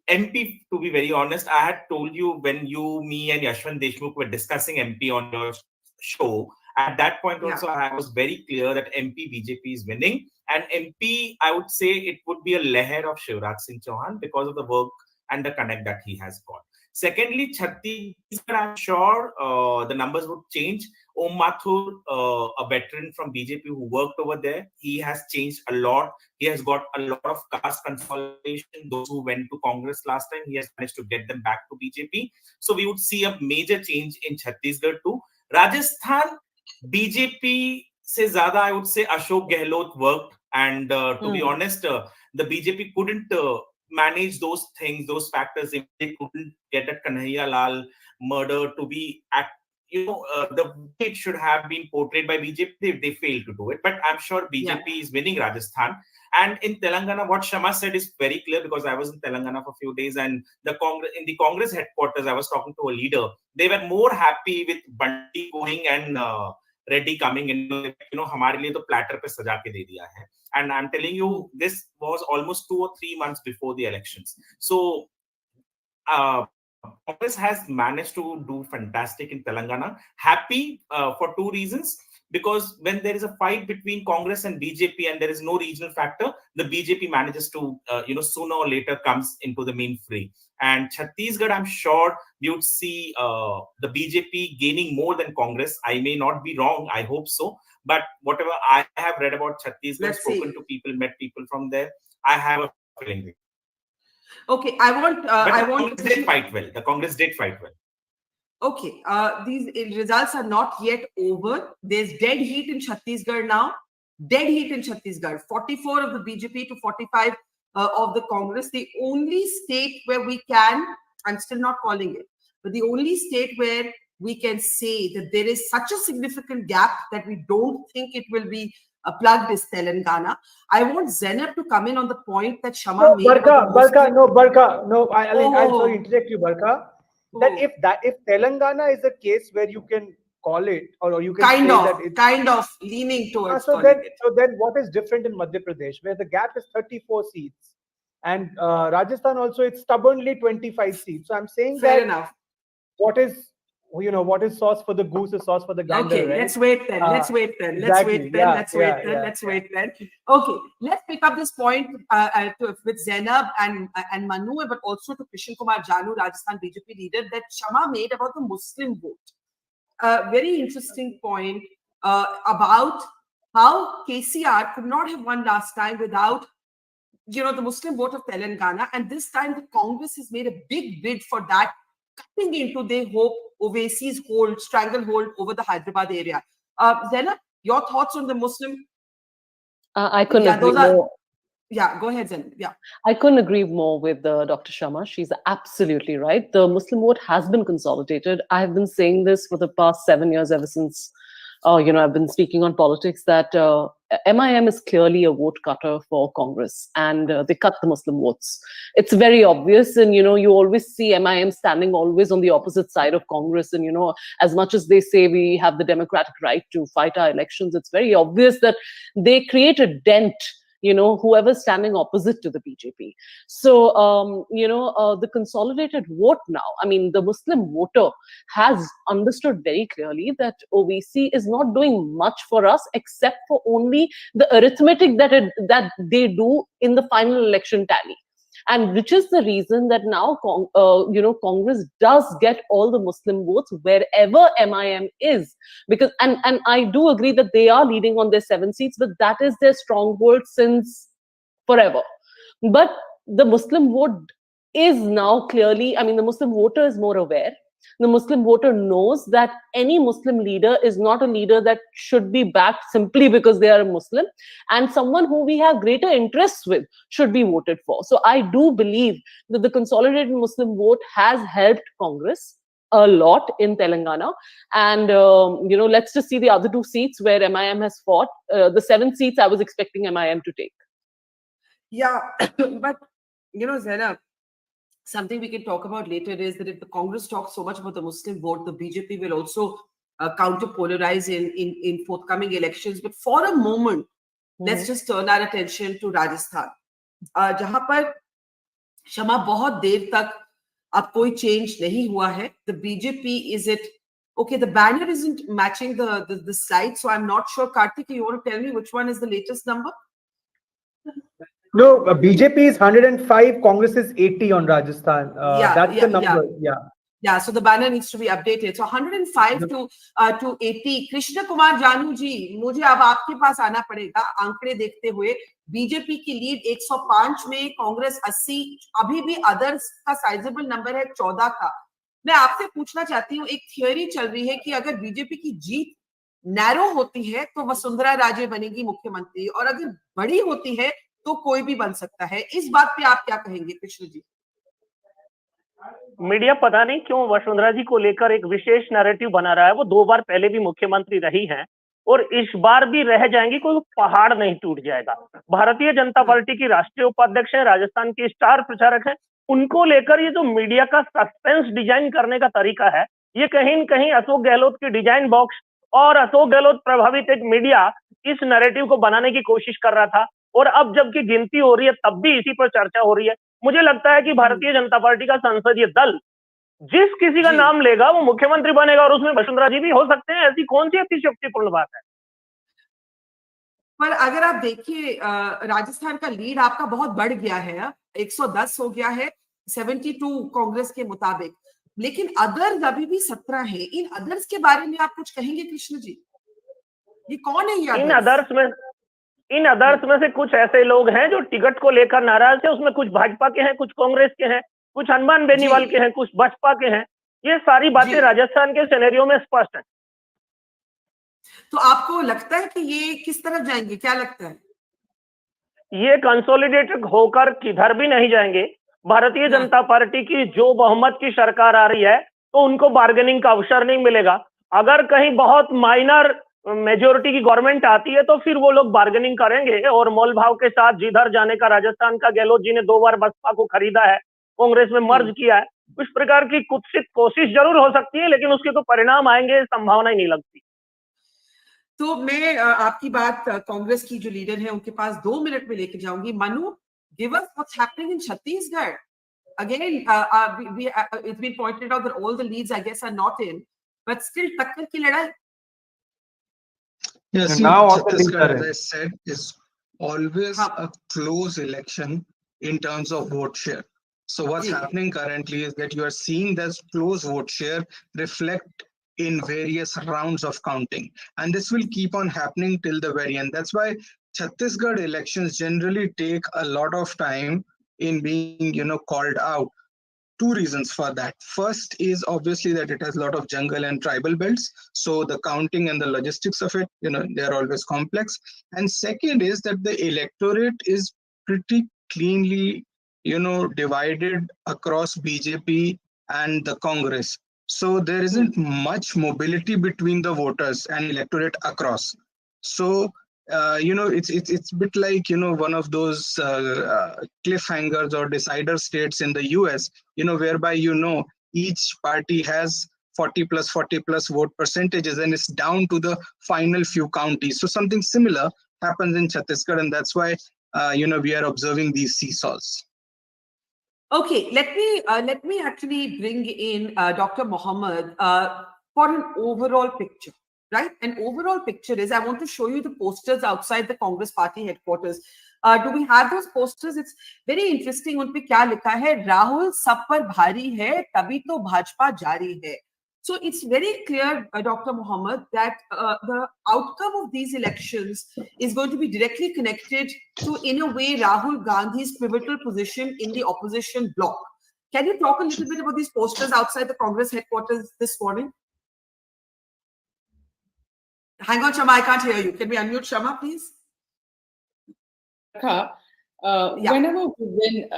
MP, to be very honest, I had told you when you, me and Yashwant Deshmukh were discussing MP on your show, at that point also I was very clear that MP BJP is winning. And MP, I would say it would be a leher of Shivraj Singh Chauhan because of the work and the connect that he has got. Secondly, Chhattisgarh, I'm sure the numbers would change. Om Mathur, a veteran from BJP who worked over there, he has changed a lot. He has got a lot of caste consolidation. Those who went to Congress last time, he has managed to get them back to BJP. So we would see a major change in Chhattisgarh too. Rajasthan, BJP se zyada, I would say Ashok Gehlot worked. And to be honest, the BJP couldn't manage those things, those factors. If they couldn't get a Kanhaiya Lal murder to be at, the way it should have been portrayed by BJP, they failed to do it. But I'm sure BJP is winning Rajasthan. And in Telangana, what Shama said is very clear because I was in Telangana for a few days and in the Congress headquarters, I was talking to a leader. They were more happy with Bandi going and Reddy coming in. हमारे लिए तो platter पे सजा के दे दिया है. And I'm telling you, this was almost 2 or 3 months before the elections. So, Congress has managed to do fantastic in Telangana. Happy for 2 reasons. Because when there is a fight between Congress and BJP and there is no regional factor, the BJP manages to, sooner or later comes into the main fray. And Chhattisgarh, I'm sure we would see the BJP gaining more than Congress. I may not be wrong. I hope so. But whatever I have read about Chhattisgarh, spoken to people, met people from there, I have a feeling. Okay, I want. Congress did fight well. The Congress did fight well. Okay, these results are not yet over. There's dead heat in Chhattisgarh now. Dead heat in Chhattisgarh. 44 of the BJP to 45 of the Congress. The only state where we can, I'm still not calling it, but the only state where we can say that there is such a significant gap that we don't think it will be plugged is Telangana. I want Zainab to come in on the point that Shama made. Barkha, no, I'm sorry to interject you, Barkha. That if Telangana is a case where you can call it, or you can kind say of, that it's kind of leaning towards so calling then, it. so then what is different in Madhya Pradesh, where the gap is 34 seats, and Rajasthan also it's stubbornly 25 seats. So I'm saying Fair that enough. what is, what is sauce for the goose is sauce for the gander, Okay, right? let's wait then. Let's wait then. Exactly. Let's wait then. Okay, let's pick up this point with Zainab and Manu, but also to Krishan Kumar Janu, Rajasthan BJP leader, that Shama made about the Muslim vote. Very interesting point about how KCR could not have won last time without, the Muslim vote of Telangana, and this time the Congress has made a big bid for that, cutting into, they hope, Owaisi's stranglehold over the Hyderabad area. Zainab, your thoughts on the Muslim? I couldn't agree more. Yeah, go ahead, Zainab. Yeah. I couldn't agree more with Dr. Sharma. She's absolutely right. The Muslim vote has been consolidated. I have been saying this for the past 7 years, ever since, I've been speaking on politics, that MIM is clearly a vote cutter for Congress, and they cut the Muslim votes. It's very obvious, and, you always see MIM standing always on the opposite side of Congress. And, as much as they say we have the democratic right to fight our elections, it's very obvious that they create a dent, whoever's standing opposite to the BJP. So, the consolidated vote now, I mean, the Muslim voter has understood very clearly that OVC is not doing much for us, except for only the arithmetic that they do in the final election tally. And which is the reason that now, Congress does get all the Muslim votes wherever MIM is. Because, and I do agree that they are leading on their 7 seats, but that is their stronghold since forever. But the Muslim vote is now clearly, I mean, the Muslim voter is more aware. The Muslim voter knows that any Muslim leader is not a leader that should be backed simply because they are a Muslim, and someone who we have greater interests with should be voted for. So I do believe that the consolidated Muslim vote has helped Congress a lot in Telangana. And, let's just see the other 2 seats where MIM has fought. The 7 seats I was expecting MIM to take. Yeah, but, Zainab, something we can talk about later is that if the Congress talks so much about the Muslim vote, the BJP will also counter-polarize in forthcoming elections. But for a moment, let's just turn our attention to Rajasthan, जहां पर शमा बहुत देर तक अब कोई change नहीं हुआ है. The BJP, is it okay? The banner isn't matching the slide, so I'm not sure. Karthik, you want to tell me which one is the latest number? No, BJP is 105, Congress is 80 on Rajasthan. That's the number. Yeah, so the banner needs to be updated. So 105 to 80. Krishna Kumar Janu ji, मुझे अब आपके पास आना पड़ेगा आंकड़े देखते हुए. BJP की lead 105 में, कांग्रेस 80, अभी भी अदर्स का साइजेबल नंबर है 14 का. मैं आपसे पूछना चाहती हूँ, एक थियोरी चल रही है कि अगर बीजेपी की जीत नैरो होती है तो वसुंधरा राजे बनेगी मुख्यमंत्री, और अगर बड़ी होती है तो कोई भी बन सकता है. इस बात पे आप क्या कहेंगे कृष्ण जी? मीडिया पता नहीं क्यों वसुंधरा जी को लेकर एक विशेष नैरेटिव बना रहा है. वो 2 बार पहले भी मुख्यमंत्री रही हैं और इस बार भी रह जाएंगी. कोई पहाड़ नहीं टूट जाएगा. भारतीय जनता पार्टी की राष्ट्रीय उपाध्यक्ष है, राजस्थान की स्टार प्रचारक है. उनको लेकर ये जो मीडिया का सस्पेंस डिजाइन करने का तरीका है, ये कहीं न कहीं अशोक गहलोत की डिजाइन बॉक्स और अशोक गहलोत प्रभावित एक मीडिया इस नैरेटिव को बनाने की कोशिश कर रहा था. और अब जबकि गिनती हो रही है तब भी इसी पर चर्चा हो रही है. मुझे लगता है कि भारतीय जनता पार्टी का संसदीय दल जिस किसी का नाम लेगा वो मुख्यमंत्री बनेगा, और उसमें वसुंधरा जी भी हो सकते हैं. ऐसी कौन सी अतिशयोक्तिपूर्ण बात है? पर अगर आप देखिए, राजस्थान का लीड आपका बहुत बढ़ गया है, 110 हो गया है 72 कांग्रेस के मुताबिक, लेकिन अदर्स अभी भी 17 है. इन अदर्स के बारे में आप कुछ कहेंगे कृष्ण जी? ये कौन है ये इन अदर्स में से कुछ ऐसे लोग हैं जो टिकट को लेकर नाराज है. उसमें कुछ भाजपा के हैं, कुछ कांग्रेस के हैं, कुछ हनुमान बेनीवाल के हैं, कुछ बसपा के हैं. ये सारी बातें राजस्थान के सिनेरियो में स्पष्ट है. तो आपको लगता है कि ये किस तरफ जाएंगे? क्या लगता है? ये कंसोलिडेटेड होकर किधर भी नहीं जाएंगे. भारतीय जनता पार्टी की जो बहुमत की सरकार आ रही है तो उनको बार्गेनिंग का अवसर नहीं मिलेगा. अगर कहीं बहुत माइनर मेजोरिटी की गवर्नमेंट आती है तो फिर वो लोग बार्गेनिंग करेंगे और मोल भाव के साथ जिधर जाने का. राजस्थान का गहलोत जी ने 2 बार बसपा को खरीदा है, कांग्रेस में मर्ज किया है. उस प्रकार की कुत्सित कोशिश जरूर हो सकती है, लेकिन उसके तो परिणाम आएंगे, संभावना ही नहीं लगती। तो मैं आपकी बात कांग्रेस की जो लीडर है उनके पास 2 मिनट में लेके जाऊंगी। Manu, give us what's happening in Chhattisgarh. Again, it's been pointed out that all the leads, I guess, are not in, but still टक्कर की लड़ाई। Yes, now Chhattisgarh, as I said, is always a close election in terms of vote share. So what's happening currently is that you are seeing this close vote share reflect in various rounds of counting, and this will keep on happening till the very end. That's why Chhattisgarh elections generally take a lot of time in being, called out. Two reasons for that. First is obviously that it has a lot of jungle and tribal belts, so the counting and the logistics of it, they're always complex. And second is that the electorate is pretty cleanly, divided across BJP and the Congress. So there isn't much mobility between the voters and electorate across. So it's a bit like one of those cliffhangers or decider states in the US, whereby each party has 40 plus vote percentages, and it's down to the final few counties. So something similar happens in Chhattisgarh, and that's why we are observing these seesaws. Okay, let me actually bring in Dr. Mohammed for an overall picture. Right? An overall picture is, I want to show you the posters outside the Congress party headquarters. Do we have those posters? It's very interesting. उन पे क्या लिखा है? राहुल सब पर भारी है, तभी तो भाजपा जारी है. So it's very clear, Dr. Mohammed, that the outcome of these elections is going to be directly connected to, in a way, Rahul Gandhi's pivotal position in the opposition bloc. Can you talk a little bit about these posters outside the Congress headquarters this morning? Hang on, Shama, I can't hear you. Can we unmute Shama, please? Whenever we win,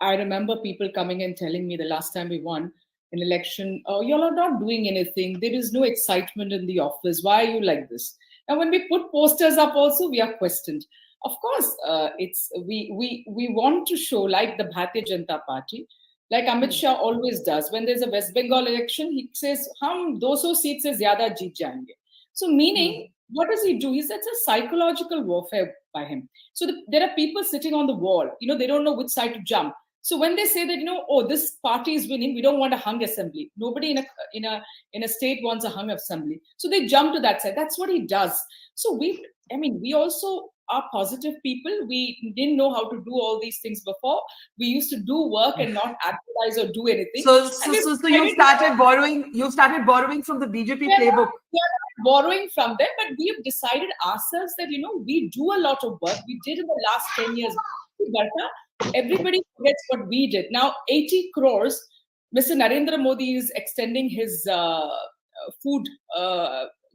I remember people coming and telling me the last time we won an election, y'all are not doing anything. There is no excitement in the office. Why are you like this? And when we put posters up also, we are questioned. Of course, we want to show, like the Bharatiya Janata Party, like Amit Shah always does. When there's a West Bengal election, he says, "Hum 200 seats se zyada jeet jayenge." So meaning, what does he do? It's a psychological warfare by him. So there are people sitting on the wall. They don't know which side to jump. So when they say that, oh, this party is winning, we don't want a hung assembly. Nobody in a state wants a hung assembly. So they jump to that side. That's what he does. So we also are positive people. We didn't know how to do all these things before. We used to do work and not advertise or do anything. So you started borrowing. You started borrowing from the BJP playbook. We are not borrowing from them, but we have decided ourselves that we do a lot of work. We did in the last 10 years. Barkha, everybody forgets what we did. Now 80 crores. Mr. Narendra Modi is extending his food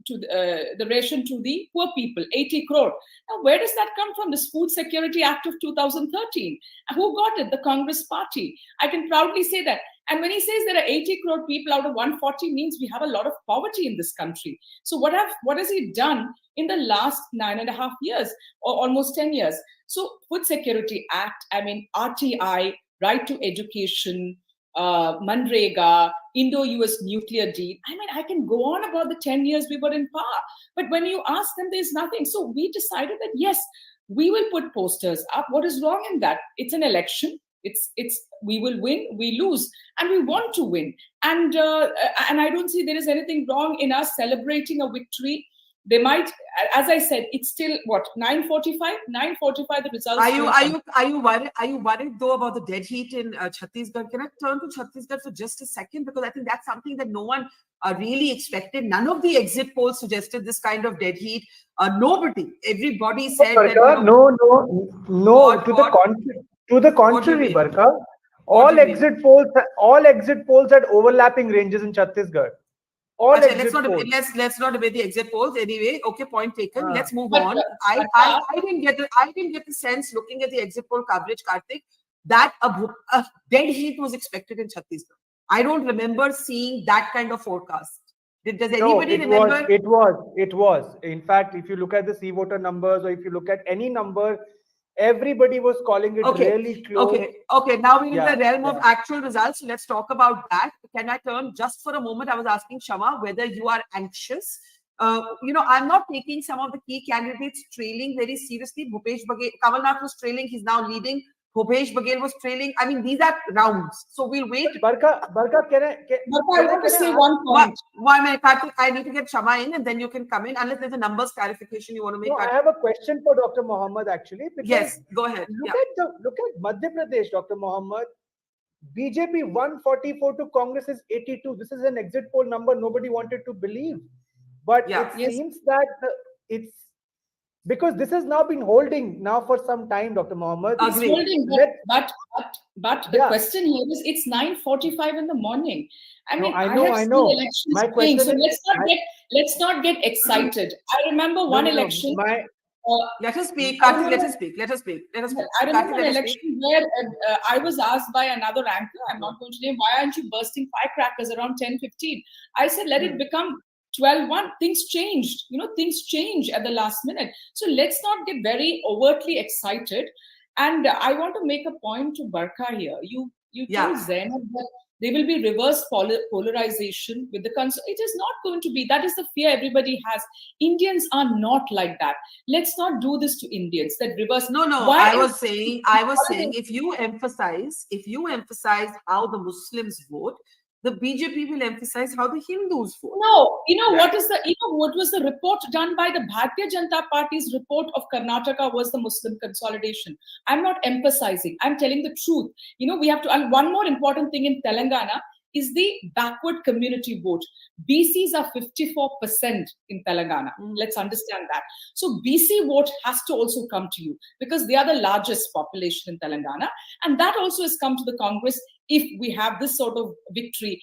to the ration to the poor people, 80 crore. Now, where does that come from? This Food Security Act of 2013. Who got it? The Congress party. I can proudly say that. And when he says there are 80 crore people out of 140, means we have a lot of poverty in this country. So what has he done in the last 9.5 years or almost 10 years? So Food Security Act, RTI, right to education, Manrega, Indo-US nuclear deal. I can go on about the 10 years we were in power. But when you ask them, there's nothing. So we decided that, yes, we will put posters up. What is wrong in that? It's an election. We will win, we lose, and we want to win. And I don't see there is anything wrong in us celebrating a victory. They might, as I said, it's still what, 9:45? 9:45 the results. Are you worried though about the dead heat in Chhattisgarh? Can I turn to Chhattisgarh for just a second, because I think that's something that no one really expected. None of the exit polls suggested this kind of dead heat. Nobody. Everybody said that. No. To the contrary, Barkha. All exit polls had overlapping ranges in Chhattisgarh. Let's not debate the exit polls anyway. Okay, point taken. Let's move on. I didn't get the sense, looking at the exit poll coverage, Karthik, that a dead heat was expected in Chhattisgarh. I don't remember seeing that kind of forecast. Does anybody remember? It was. In fact, if you look at the C voter numbers, or if you look at any number everybody was calling it Okay. really close. Okay. Now we're in Yeah, the realm of yeah. actual results. Let's talk about that. Can I turn just for a moment? I was asking Shama whether you are anxious. I'm not taking some of the key candidates trailing very seriously. Bhupesh Baghel, Kamalnath was trailing. He's now leading. Bhupesh Baghel was trailing. I mean, these are rounds. So we'll wait. Barkha, can I want to say one point. One minute, Karthik, I need to get Shama in and then you can come in unless there's a numbers clarification you want to make. No, I have a question for Dr. Mohammed actually. Yes, go ahead. Look at Madhya Pradesh, Dr. Mohammed. BJP 144 to Congress is 82. This is an exit poll number nobody wanted to believe. But it seems that it's because this has now been holding now for some time, Dr. Mohammed. It's holding, but the question here is it's 9:45 in the morning. I mean, I know. Elections My question so let's not get excited. I remember one election. Let us speak, Karthik. Let us speak. I remember an election where I was asked by another anchor, I'm not going to name, why aren't you bursting firecrackers around 10:15? I said, let it become 12:1. Things changed. Things change at the last minute. So let's not get very overtly excited. And I want to make a point to Barkha here. You told Zainab that there will be reverse polarization with the country. It is not going to be. That is the fear everybody has. Indians are not like that. Let's not do this to Indians. That reverse. No. I was saying if you emphasize how the Muslims vote, the BJP will emphasize how the Hindus vote. No, what was the report done by the Bharatiya Janata Party's report of Karnataka was the Muslim consolidation. I'm not emphasizing. I'm telling the truth. We have to. And one more important thing in Telangana is the backward community vote. BCs are 54% in Telangana. Let's understand that. So BC vote has to also come to you because they are the largest population in Telangana, and that also has come to the Congress if we have this sort of victory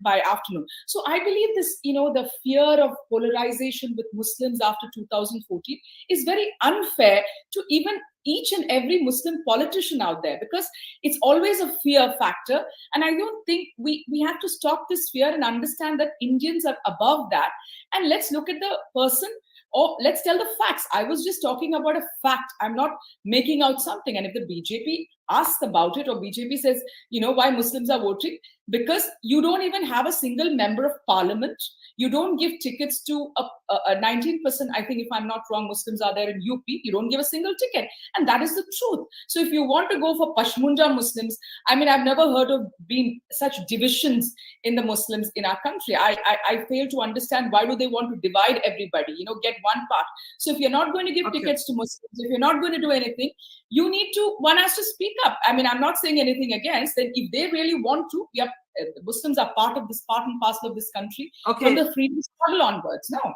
by afternoon. So I believe this, the fear of polarization with Muslims after 2014 is very unfair to even each and every Muslim politician out there, because it's always a fear factor. And I don't think we have to stop this fear and understand that Indians are above that. And let's look at the person, or let's tell the facts. I was just talking about a fact. I'm not making out something. And if the BJP asks about it, or BJP says, why Muslims are voting, because you don't even have a single member of parliament. You don't give tickets to a 19%, I think, if I'm not wrong, Muslims are there in UP. You don't give a single ticket. And that is the truth. So if you want to go for Pashmunja Muslims, I mean, I've never heard of being such divisions in the Muslims in our country. I fail to understand why do they want to divide everybody, get one part. So if you're not going to give tickets to Muslims, if you're not going to do anything, one has to speak up. I mean, I'm not saying anything against them. If they really want to, Muslims are part of this, part and parcel of this country from the freedom struggle onwards. No.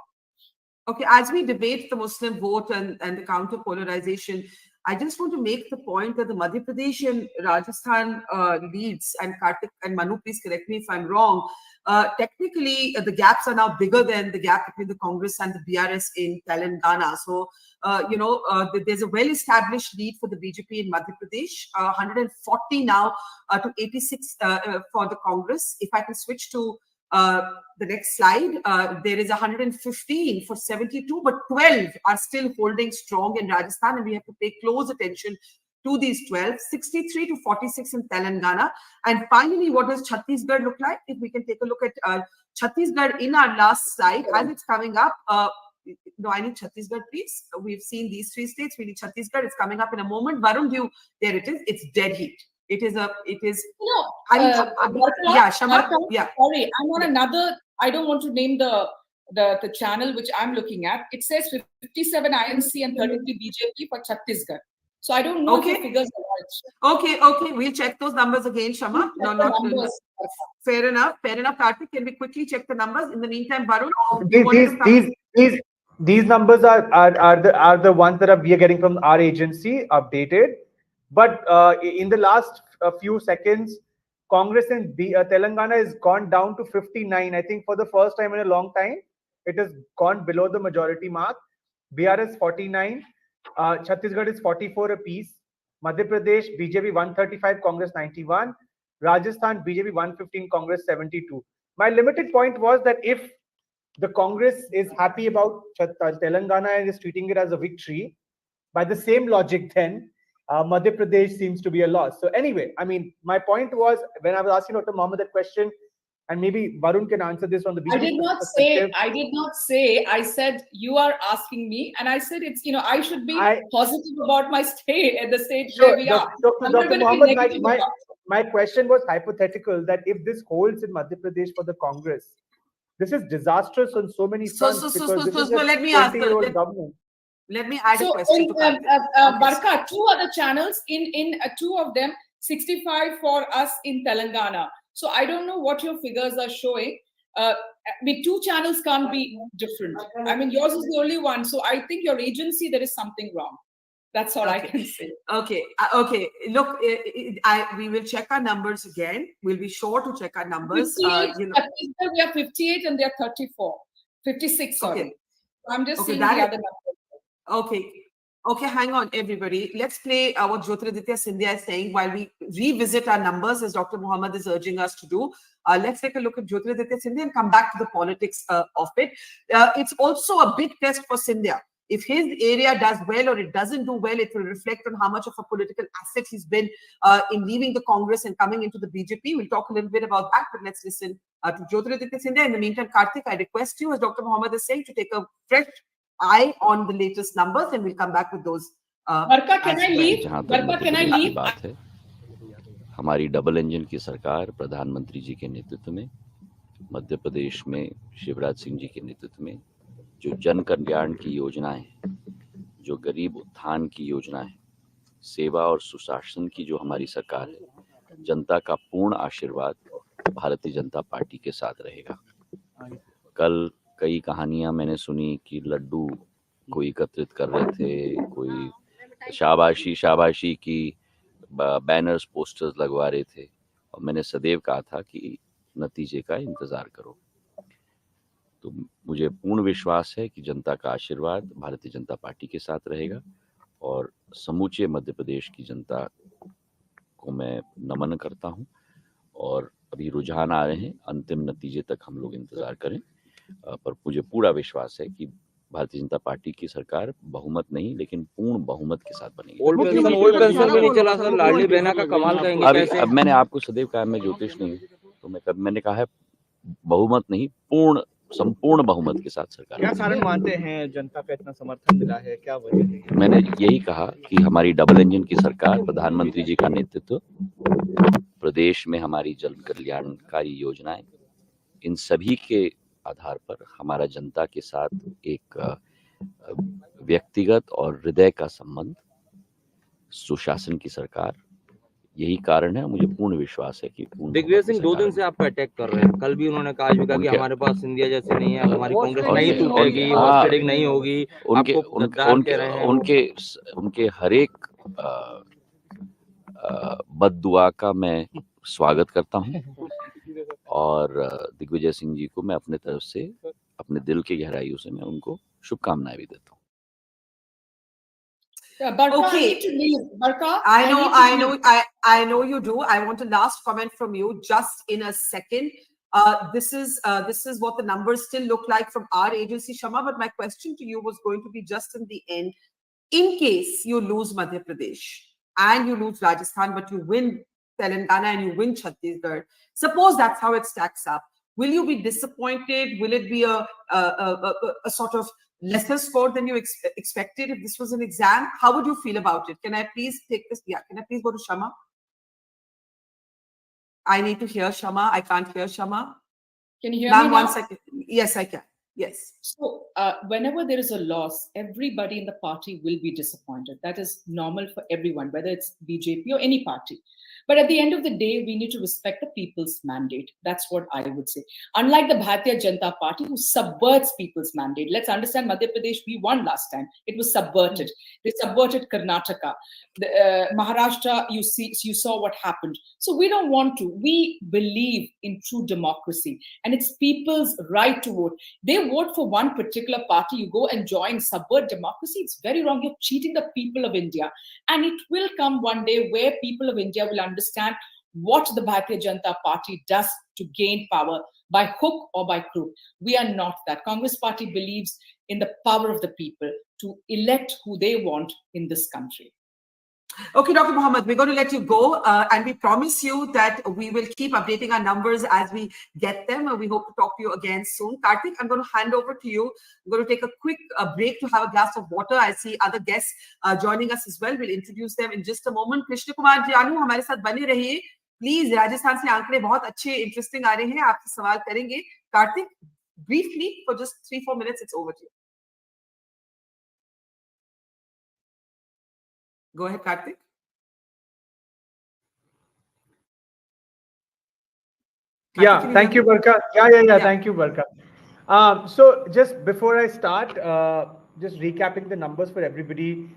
Okay, as we debate the Muslim vote and the counter polarization, I just want to make the point that the Madhya Pradesh and Rajasthan leads, and Karthik and Manu, please correct me if I'm wrong. Technically, the gaps are now bigger than the gap between the Congress and the BRS in Telangana. So, there's a well-established lead for the BJP in Madhya Pradesh, 140 now to 86 for the Congress. If I can switch to the next slide, there is 115 for 72, but 12 are still holding strong in Rajasthan, and we have to pay close attention to these 12, 63 to 46 in Telangana. And finally, what does Chhattisgarh look like? If we can take a look at Chhattisgarh in our last slide, as it's coming up. No, I need Chhattisgarh, please. We've seen these three states. We need Chhattisgarh. It's coming up in a moment. Varun, there it is. It's dead heat. It is. Shama. Yeah. Sorry, I'm on another. I don't want to name the channel which I'm looking at. It says 57 INC and 33 BJP for Chhattisgarh. So I don't know if the figures are right. Okay. We'll check those numbers again, Shama. Fair enough. Karthik, can we quickly check the numbers? In the meantime, Varun, these numbers are the ones that we are getting from our agency, updated. But in the last few seconds, Congress in Telangana has gone down to 59. I think for the first time in a long time, it has gone below the majority mark. BRS 49, Chhattisgarh is 44 apiece. Madhya Pradesh, BJP 135, Congress 91. Rajasthan, BJP 115, Congress 72. My limited point was that if the Congress is happy about Telangana and is treating it as a victory, by the same logic, then Madhya Pradesh seems to be a loss. So anyway, I mean, my point was, when I was asking Dr. Mohammed that question, and maybe Varun can answer this from the BJP I did not say, I said, you are asking me, and I said, it's, I should be positive about my stay at the stage where we are. Dr. Mohammed, my question was hypothetical, that if this holds in Madhya Pradesh for the Congress, this is disastrous on so many fronts, because this is a 20-year-old government. Let me add a question to Barkha, two other channels, in two of them, 65 for us in Telangana. So I don't know what your figures are showing. Two channels can't be different. I mean, yours is the only one. So I think your agency, there is something wrong. That's all I can say. Okay. Look, we will check our numbers again. We'll be sure to check our numbers. 58, we are 58 and they're 34. 56, sorry. Okay. I'm just seeing the other numbers. Okay, hang on, everybody. Let's play what Jyotiraditya Scindia is saying while we revisit our numbers, as Dr. Mohammed is urging us to do. Let's take a look at Jyotiraditya Scindia and come back to the politics of it. It's also a big test for Scindia. If his area does well or it doesn't do well, it will reflect on how much of a political asset he's been in leaving the Congress and coming into the BJP. We'll talk a little bit about that, but let's listen to Jyotiraditya Scindia. In the meantime, Karthik, I request you, as Dr. Mohammed is saying, to take a fresh eye on the latest numbers, and we'll come back with those. Barkha, can I leave? Barkha, can I leave? बात है हमारी double engine की सरकार प्रधानमंत्री जी के नेतृत्व में, मध्य प्रदेश में शिवराज सिंह जी के नेतृत्व में जो जन कल्याण की योजनाएं, जो गरीब उत्थान की योजनाएं, सेवा और सुशासन की जो हमारी सरकार है, जनता का पूर्ण आशीर्वाद भारतीय जनता पार्टी के साथ रहेगा। कल कई कहानियां मैंने सुनी कि लड्डू कोई एकत्रित कर रहे थे, कोई शाबाशी की बैनर्स पोस्टर्स लगवा रहे थे, और मैंने सदैव कहा था कि नतीजे का इंतजार करो। तो मुझे पूर्ण विश्वास है कि जनता का आशीर्वाद भारतीय जनता पार्टी के साथ रहेगा, और समूचे मध्य प्रदेश की जनता को मैं नमन करता हूं। और अभी रुझान आ रहे हैं, अंतिम नतीजे तक हम लोग इंतजार करें, पर मुझे पूरा विश्वास है कि भारतीय जनता पार्टी की सरकार बहुमत नहीं लेकिन पूर्ण बहुमत के साथ बनेगी। ओल्ड पेंशन भी नहीं चला सर, लाडली बहना का कमाल कहेंगे कैसे? अब मैंने आपको सदैव कहा मैं ज्योतिष नहीं हूँ, तो मैंने कहा है बहुमत नहीं, संपूर्ण बहुमत के साथ सरकार। क्या कारण मानते हैं जनता का इतना समर्थन मिला है, क्या वजह है? मैंने यही कहा कि हमारी डबल इंजन की सरकार, प्रधानमंत्री जी का नेतृत्व, प्रदेश में हमारी जन कल्याणकारी योजनाएं, इन सभी के आधार पर हमारा जनता के साथ एक व्यक्तिगत और हृदय का संबंध, सुशासन की सरकार, यही कारण है। मुझे पूर्ण विश्वास है कि दिग्विजय सिंह 2 दिन से आपको अटैक कर रहे हैं। कल भी उन्होंने कहा कि हमारे पास सिंधिया जैसे नहीं है, हमारी कांग्रेस नहीं टूटेगी, हॉस्टेडिंग नहीं होगी। उनके हर एक बद्दुआ का मैं स्वागत करता हूं, और दिग्विजय सिंह जी को मैं अपने तरफ से, अपने दिल के गहराइयों से मैं उनको शुभकामनाएं भी देता हूं। Barkha, I need to leave. Barkha, I know you do. I want a last comment from you just in a second. This is what the numbers still look like from our agency, Shama, but my question to you was going to be just in the end. In case you lose Madhya Pradesh and you lose Rajasthan, but you win Telangana and you win Chhattisgarh, suppose that's how it stacks up, will you be disappointed? Will it be a sort of lesser score than you expected if this was an exam? How would you feel about it? Can I please take this? Yeah, can I please go to Shama? I need to hear Shama. I can't hear Shama. Can you hear me now? 1 second. Yes, I can. Yes. So whenever there is a loss, everybody in the party will be disappointed. That is normal for everyone, whether it's BJP or any party. But at the end of the day, we need to respect the people's mandate. That's what I would say. Unlike the Bharatiya Janata Party, who subverts people's mandate. Let's understand, Madhya Pradesh, we won last time. It was subverted. They subverted Karnataka. Maharashtra, you saw what happened. So we don't want to. We believe in true democracy. And it's people's right to vote. They vote for one particular party. You go and join subvert democracy. It's very wrong. You're cheating the people of India. And it will come one day where people of India will understand what the Bharatiya Janata Party does to gain power by hook or by crook. We are not that. Congress party believes in the power of the people to elect who they want in this country. Okay, Dr. Mohammed, we're going to let you go, and we promise you that we will keep updating our numbers as we get them, and we hope to talk to you again soon. Karthik, I'm going to hand over to you. I'm going to take a quick break to have a glass of water. I see other guests joining us as well. We'll introduce them in just a moment. Krishna Kumar Janu, हमारे साथ बने रहिए. Please, Rajasthan से आंकड़े बहुत अच्छे, interesting आ रहे हैं. आपसे सवाल करेंगे. Karthik, briefly, for just 3-4 minutes, it's over to you. Go ahead, Karthik. Yeah, thank you, Barkha. Yeah. Thank you, Barkha. So just before I start, just recapping the numbers for everybody.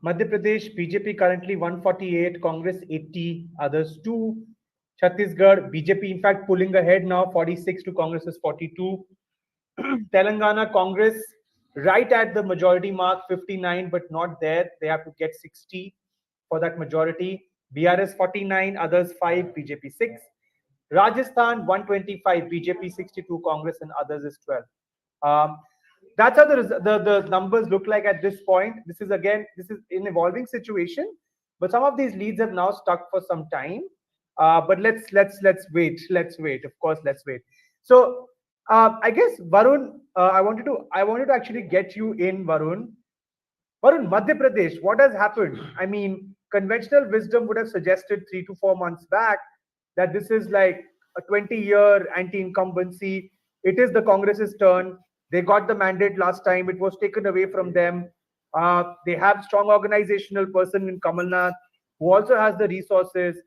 Madhya Pradesh, BJP currently 148, Congress 80, others 2. Chhattisgarh, BJP in fact pulling ahead now, 46 to Congress's 42. Telangana, Congress right at the majority mark, 59, but not there. They have to get 60 for that majority. BRS 49, others 5, BJP 6. Rajasthan 125, BJP 62, Congress and others is 12. That's how the numbers look like at this point. This is an evolving situation, but some of these leads have now stuck for some time. But let's wait. Of course, let's wait. So I guess Varun, I wanted to actually get you in, Varun. Varun, Madhya Pradesh, what has happened? I mean, conventional wisdom would have suggested 3 to 4 months back that this is like a 20-year anti-incumbency. It is the Congress's turn. They got the mandate last time. It was taken away from them. They have strong organizational person in Kamalnath who also has the resources.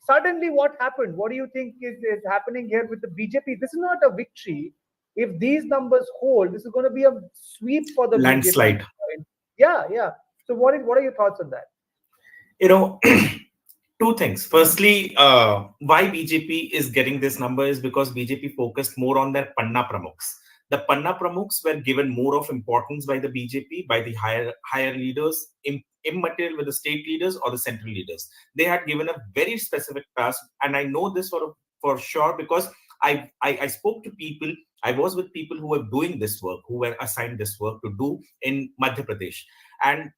Suddenly, what happened? What do you think is happening here with the BJP? This is not a victory. If these numbers hold, this is going to be a sweep for the landslide. BJP. Yeah. So what are your thoughts on that? You know, two things. Firstly, why BJP is getting this number is because BJP focused more on their Panna Pramukhs. The Panna Pramukhs were given more of importance by the BJP, by the higher leaders, immaterial with the state leaders or the central leaders. They had given a very specific task, and I know this for sure because I spoke to people. I was with people who were doing this work, who were assigned this work to do in Madhya Pradesh. And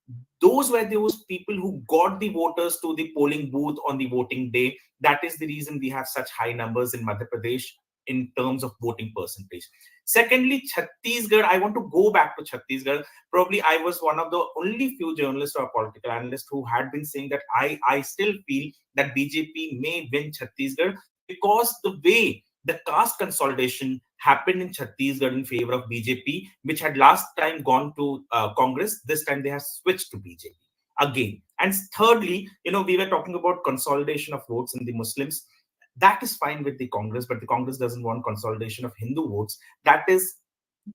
those were those people who got the voters to the polling booth on the voting day. That is the reason we have such high numbers in Madhya Pradesh in terms of voting percentage. Secondly, Chhattisgarh, I want to go back to Chhattisgarh. Probably I was one of the only few journalists or political analysts who had been saying that I still feel that BJP may win Chhattisgarh because the way the caste consolidation happened in Chhattisgarh in favor of BJP, which had last time gone to Congress, this time they have switched to BJP again. And thirdly, we were talking about consolidation of votes in the Muslims. That is fine with the Congress, but the Congress doesn't want consolidation of Hindu votes. That is,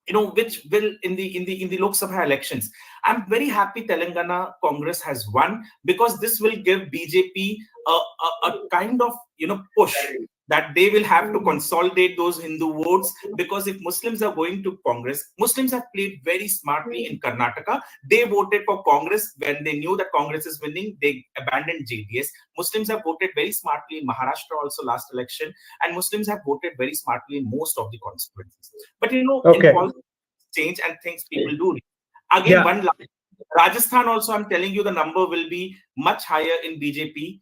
which will in the Lok Sabha elections. I'm very happy Telangana Congress has won because this will give BJP a kind of push that they will have to consolidate those Hindu votes, because if Muslims are going to Congress, Muslims have played very smartly in Karnataka. They voted for Congress when they knew that Congress is winning. They abandoned JDS. Muslims have voted very smartly in Maharashtra also last election, and Muslims have voted very smartly in most of the constituencies. But in politics change and things people do. Again, one last, Rajasthan also, I'm telling you, the number will be much higher in BJP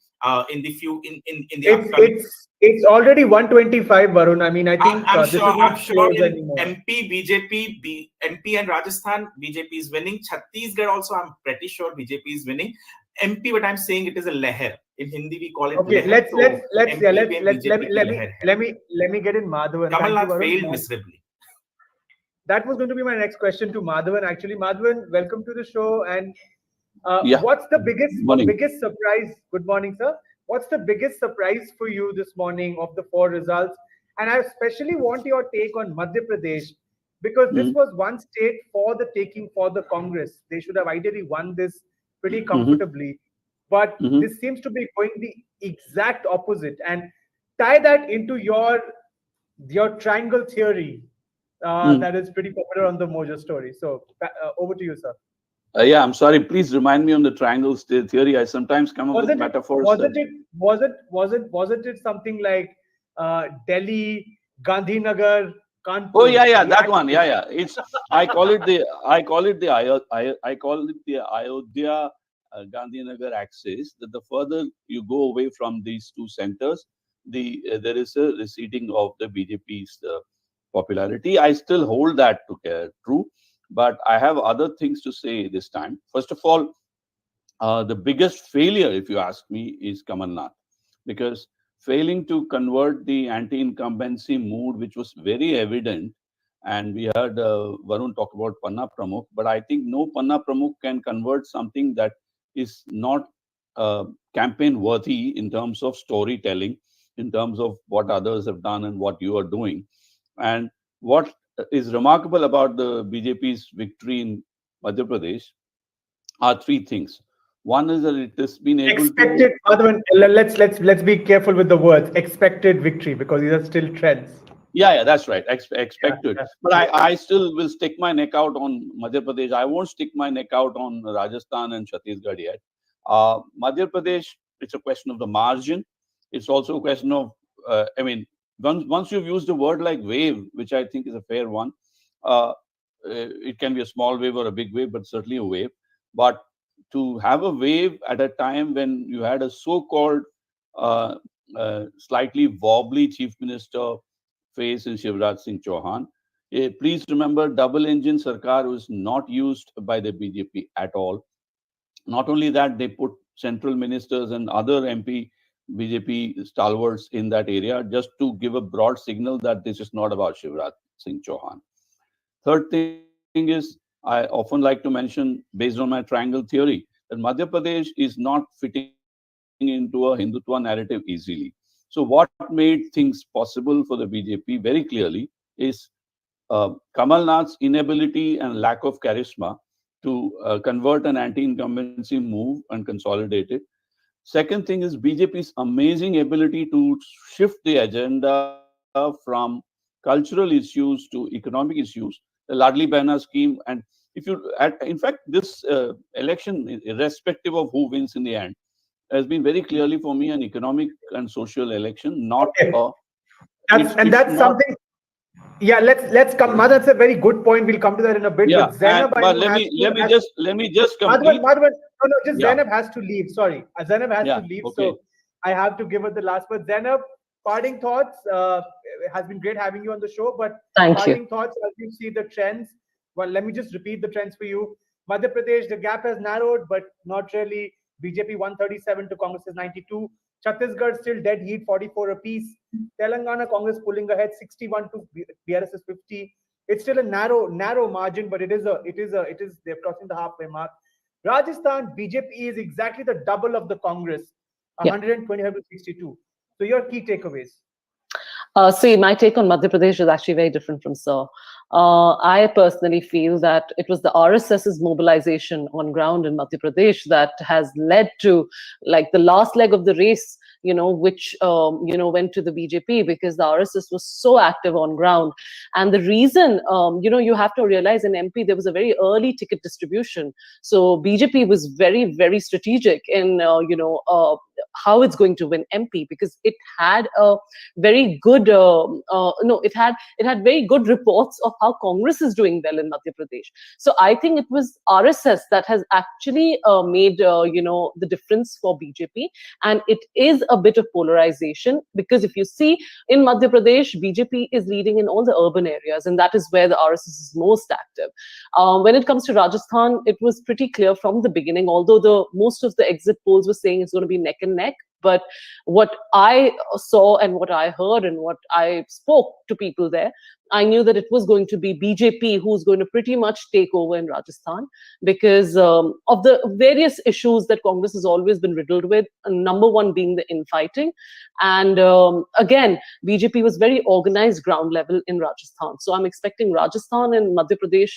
in the upcoming. It's already 125, Varun. I mean, I think I'm this sure is not close in anymore. MP, BJP, MP and Rajasthan, BJP is winning. Chhattisgarh also, I'm pretty sure BJP is winning. MP, but I'm saying it is a leher. In Hindi, we call it okay. leher. Let me get in Madhavan. Kamalnath failed miserably. That was going to be my next question to Madhavan. Actually, Madhavan, welcome to the show. And what's the biggest surprise? Good morning, sir. What's the biggest surprise for you this morning of the 4 results? And I especially want your take on Madhya Pradesh, because this was one state for the taking for the Congress. They should have ideally won this pretty comfortably. But this seems to be going the exact opposite. And tie that into your triangle theory that is pretty popular on the Mojo story. So over to you, sir. Yeah, I'm sorry. Please remind me on the triangle theory. I sometimes come up with metaphors. Wasn't it something like Delhi, Gandhinagar, Kanpur. Oh yeah, that one. Yeah. It's I call it the Ayodhya Gandhinagar axis. That the further you go away from these two centers, there is a receding of the BJP's popularity. I still hold that to true, but I have other things to say this time. First of all, the biggest failure, if you ask me, is Kamalnath, because failing to convert the anti-incumbency mood, which was very evident, and we heard Varun talk about Panna Pramukh, but I think no Panna Pramukh can convert something that is not campaign worthy in terms of storytelling, in terms of what others have done and what you are doing. And what is remarkable about the BJP's victory in Madhya Pradesh are three things. One is that it has been able expected, to... Let's be careful with the words expected victory, because these are still trends. Yeah, that's right. Expected. Yeah. But I still will stick my neck out on Madhya Pradesh. I won't stick my neck out on Rajasthan and Chhattisgarh yet. Madhya Pradesh, it's a question of the margin. It's also a question of, once you've used a word like wave, which I think is a fair one, it can be a small wave or a big wave, but certainly a wave. But to have a wave at a time when you had a so-called slightly wobbly chief minister face in Shivraj Singh Chauhan. Please remember, double engine Sarkar was not used by the BJP at all. Not only that, they put central ministers and other MP BJP stalwarts in that area just to give a broad signal that this is not about Shivraj Singh Chauhan. Third thing is, I often like to mention, based on my triangle theory, that Madhya Pradesh is not fitting into a Hindutva narrative easily. So what made things possible for the BJP very clearly is Kamalnath's inability and lack of charisma to convert an anti-incumbency move and consolidate it. Second thing is BJP's amazing ability to shift the agenda from cultural issues to economic issues. The Ladli Behna scheme, and in fact, this election, irrespective of who wins in the end, has been very clearly for me an economic and social election, not that's something. Yeah, let's come. That's a very good point. We'll come to that in a bit. Yeah, but Zainab, but let me just complete. Zainab has to leave. Sorry, Zainab has to leave. Okay. So I have to give her the last word. Zainab, parting thoughts. Has been great having you on the show. But parting thoughts as you see the trends. Well, let me just repeat the trends for you. Madhya Pradesh, the gap has narrowed, but not really. BJP 137 to Congress's 92. Chhattisgarh still dead heat, 44 apiece. Telangana Congress pulling ahead, 61 to BRS's 50. It's still a narrow margin, but they're crossing the halfway mark. Rajasthan BJP is exactly the double of the Congress, 125 to 62. So your key takeaways. See, my take on Madhya Pradesh is actually very different from Sir. I personally feel that it was the RSS's mobilization on ground in Madhya Pradesh that has led to the last leg of the race, which, went to the BJP, because the RSS was so active on ground. And the reason, you have to realize in MP, there was a very early ticket distribution. So BJP was very, very strategic in, how it's going to win MP, because it had a very good, it had very good reports of how Congress is doing well in Madhya Pradesh. So I think it was RSS that has actually made, the difference for BJP. And it is a bit of polarization, because if you see in Madhya Pradesh, BJP is leading in all the urban areas, and that is where the RSS is most active. When it comes to Rajasthan, it was pretty clear from the beginning, although most of the exit polls were saying it's going to be neck and neck. But what I saw and what I heard and what I spoke to people there, I knew that it was going to be BJP who's going to pretty much take over in Rajasthan, because of the various issues that Congress has always been riddled with, number one being the infighting. And again, BJP was very organized ground level in Rajasthan. So I'm expecting Rajasthan and Madhya Pradesh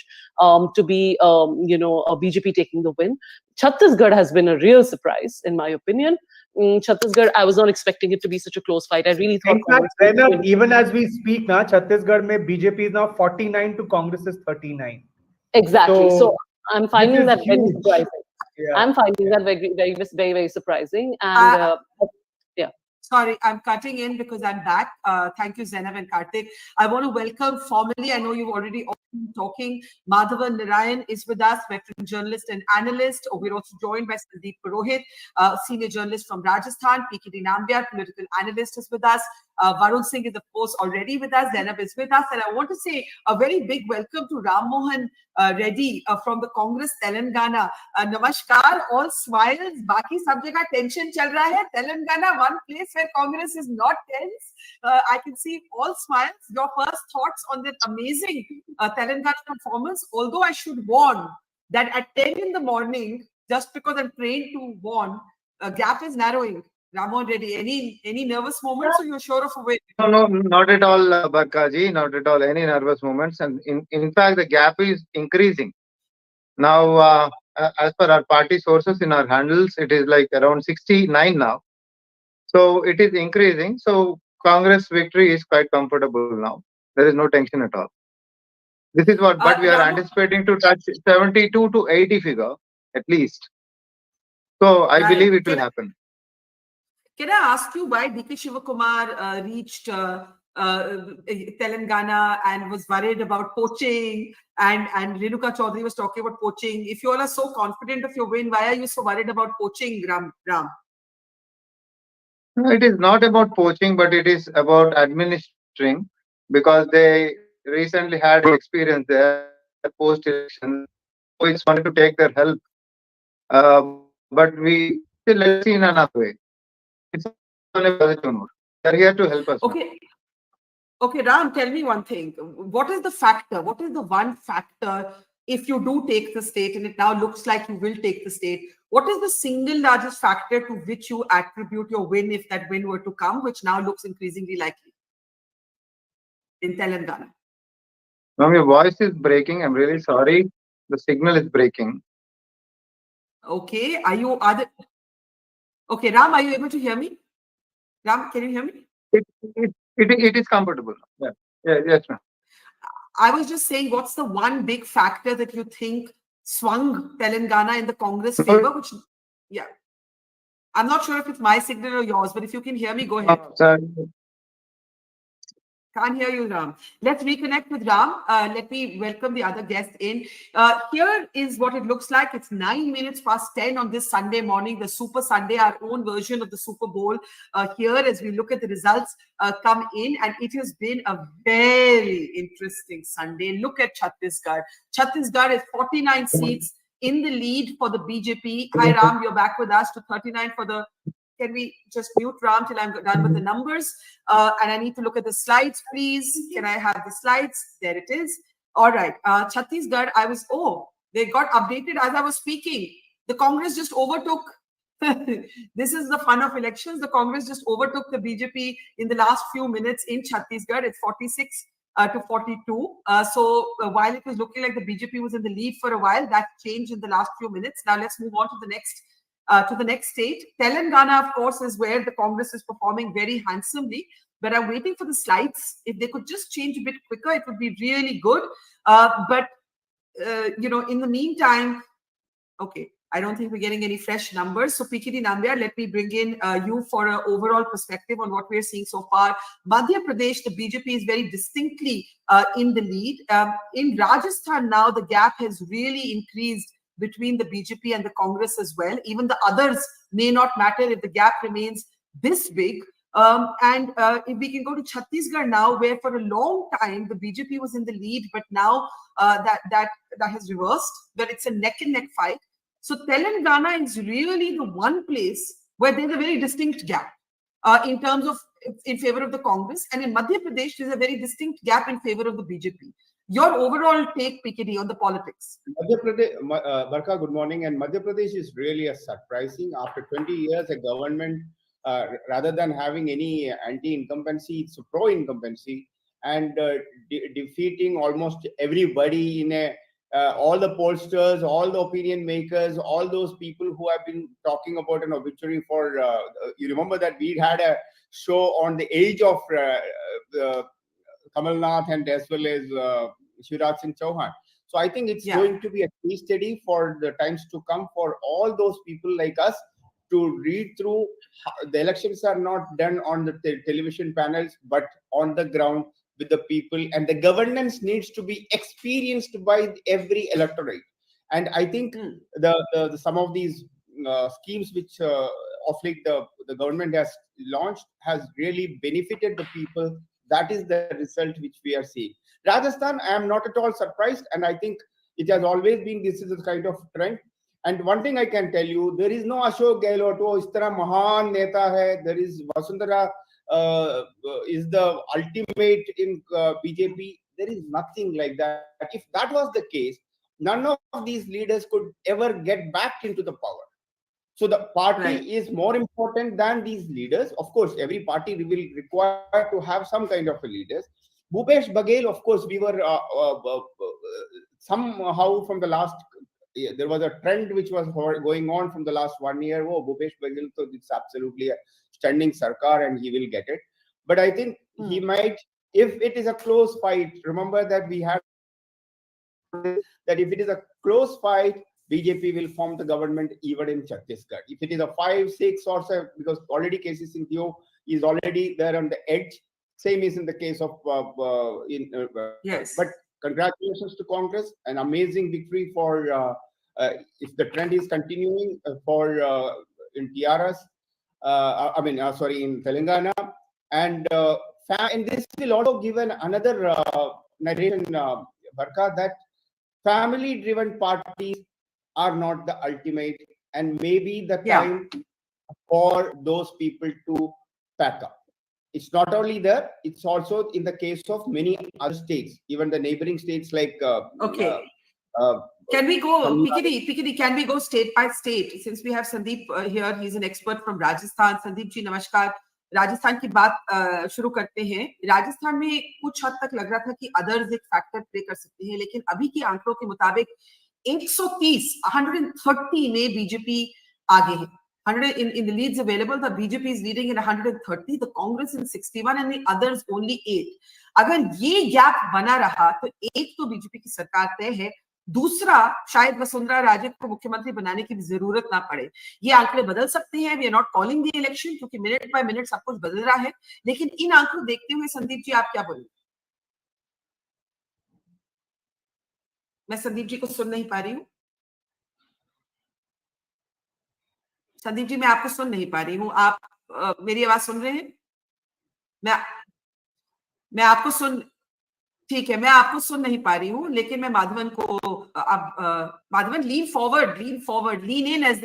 to be, BJP taking the win. Chhattisgarh has been a real surprise, in my opinion. Chhattisgarh, I was not expecting it to be such a close fight. I really thought. In fact, even as we speak now, Chhattisgarh mein BJP is now 49 to Congress is 39. Exactly. So I'm finding that very surprising. Yeah. I'm finding that very, very, very, very surprising. And yeah. Sorry, I'm cutting in because I'm back. Thank you, Zainab and Karthik. I want to welcome formally, I know you've already been talking, Madhava Narayan is with us, veteran journalist and analyst. We're also joined by Sandeep Purohit, senior journalist from Rajasthan. PKD Nambiar, political analyst, is with us. Varun Singh is, of course, already with us. Zainab is with us. And I want to say a very big welcome to Ram Mohan Reddy from the Congress Telangana. Namaskar, all smiles. Baki sab jagah tension chal raha hai. Telangana, one place where Congress is not tense. I can see all smiles. Your first thoughts on that amazing Telangana performance. Although I should warn that at 10 in the morning, just because I'm trained to warn, gap is narrowing. Ramon Reddy, any nervous moments, or you're sure of a win? No, not at all, Barkha ji, not at all. Any nervous moments, and in fact, the gap is increasing. Now, as per our party sources in our handles, it is like around 69 now. So it is increasing. So Congress victory is quite comfortable now. There is no tension at all. This is what, but we are anticipating to touch 72 to 80 figure at least. So I believe it will happen. Can I ask you why DK Shivakumar reached Telangana and was worried about poaching, and Renuka Chaudhary was talking about poaching? If you all are so confident of your win, why are you so worried about poaching, Ram? No, it is not about poaching, but it is about administering, because they recently had experience there post-election. So it's wanted to take their help. But we still, let's see in another way. It's on a positive note. They're here to help us. Okay. Okay, Ram, tell me one thing. What is the factor? What is the one factor if you do take the state, and it now looks like you will take the state? What is the single largest factor to which you attribute your win, if that win were to come, which now looks increasingly likely in Telangana? Ma'am, your voice is breaking. I'm really sorry. The signal is breaking. Okay, okay, Ram, are you able to hear me? Ram, can you hear me? It is comfortable. Yeah. Yes, ma'am. I was just saying, what's the one big factor that you think swung Telangana in the Congress favor? Which, yeah, I'm not sure if it's my signal or yours, but if you can hear me, go ahead. Sorry. Can't hear you, Ram. Let's reconnect with Ram. Let me welcome the other guest in. Here is what it looks like. It's 9 minutes past 10 on this Sunday morning, the Super Sunday, our own version of the Super Bowl. Here, as we look at the results come in, and it has been a very interesting Sunday. Look at Chhattisgarh. Chhattisgarh is 49 seats in the lead for the BJP. Hi, Ram, you're back with us to 39 for the... Can we just mute Ram till I'm done with the numbers? And I need to look at the slides, please. Can I have the slides? There it is. All right. Chhattisgarh, they got updated as I was speaking. The Congress just overtook. This is the fun of elections. The Congress just overtook the BJP in the last few minutes in Chhattisgarh. It's 46 to 42. So while it was looking like the BJP was in the lead for a while, that changed in the last few minutes. Now let's move on to the next state. Telangana, of course, is where the Congress is performing very handsomely. But I'm waiting for the slides. If they could just change a bit quicker, it would be really good. In the meantime, okay, I don't think we're getting any fresh numbers. So PKD Nambiar, let me bring in you for an overall perspective on what we're seeing so far. Madhya Pradesh, the BJP is very distinctly in the lead. In Rajasthan now, the gap has really increased between the BJP and the Congress as well. Even the others may not matter if the gap remains this big. If we can go to Chhattisgarh now, where for a long time the BJP was in the lead, but now that has reversed, that it's a neck and neck fight. So Telangana is really the one place where there's a very distinct gap in terms of in favor of the Congress, and in Madhya Pradesh there's a very distinct gap in favor of the BJP. Your overall take, PKD, on the politics? Madhya Pradesh, Barkha, good morning. And Madhya Pradesh is really a surprising. After 20 years, a government, rather than having any anti-incumbency, it's a pro-incumbency, and defeating almost everybody in all the pollsters, all the opinion makers, all those people who have been talking about an obituary for, you remember that we had a show on the age of Kamalnath and as well as Shivraj Singh Chauhan. So I think it's going to be a case study for the times to come for all those people like us to read through. The elections are not done on the television panels, but on the ground with the people, and the governance needs to be experienced by every electorate. And I think the some of these schemes which of late the government has launched has really benefited the people. That is the result which we are seeing. Rajasthan, I am not at all surprised, and I think it has always been this is a kind of trend. And one thing I can tell you, there is no Ashok Gehlot, oh, is tarah mahan neta hai. There is Vasundhara is the ultimate in BJP. There is nothing like that. If that was the case, none of these leaders could ever get back into the power. So the party is more important than these leaders. Of course, every party will require to have some kind of a leaders. Bhupesh Baghel, of course, we were somehow from the last, there was a trend which was going on from the last 1 year. Oh, Bhupesh Baghel, so it's absolutely a standing sarkar and he will get it. But I think he might, if it is a close fight, remember that we had that if it is a close fight, BJP will form the government even in Chhattisgarh. If it is a 5, 6 or 7, because already KC Singhio is already there on the edge. Same is in the case of yes. But congratulations to Congress, an amazing victory for if the trend is continuing for in TRS. In Telangana, and this will also give another narration, Barkha, that family-driven parties are not the ultimate, and maybe the time for those people to pack up. It's not only there; it's also in the case of many other states, even the neighboring states like. Can we go, Pikidi, can we go state by state? Since we have Sandeep here, he's an expert from Rajasthan. Sandeep ji, namaskar. Rajasthan की बात शुरू करते हैं. राजस्थान में कुछ हद तक लग रहा था कि अदर्स एक फैक्टर प्ले कर सकते हैं, लेकिन अभी के आंकड़ों के मुताबिक 130 में बीजेपी आगे है. 100 in the leads available, the BJP is leading in 130, the Congress in 61 and the others only 8. अगर ये गैप बना रहा तो एक तो बीजेपी की सरकार तय है, दूसरा शायद वसुंधरा राजे को मुख्यमंत्री बनाने की जरूरत ना पड़े. ये आंकड़े बदल सकते हैं. We are not calling the election क्योंकि मिनट बाय मिनट सब कुछ बदल रहा है, लेकिन इन आंकड़ों देखते हुए संदीप जी आप क्या बोलेंगे? मैं संदीप जी को सुन नहीं पा रही हूँ. संदीप जी मैं आपको सुन नहीं पा रही हूँ. आप मेरी आवाज सुन रहे हैं? मैं आपको सुन, ठीक है, मैं आपको सुन नहीं पा रही हूँ, लेकिन मैं माधवन को अब Madhavan lean forward, lean in as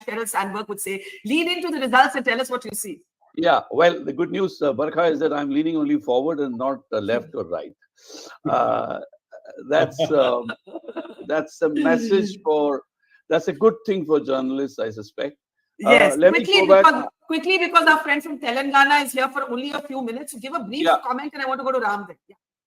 Sheryl Sandberg would say, lean into the results and tell us what you see. Yeah, well, the good news, Barkha, is that I'm leaning only forward and not left or right. That's a message for, that's a good thing for journalists, I suspect. Yes, quickly because our friend from Telangana is here for only a few minutes. So give a brief comment and I want to go to Ram then.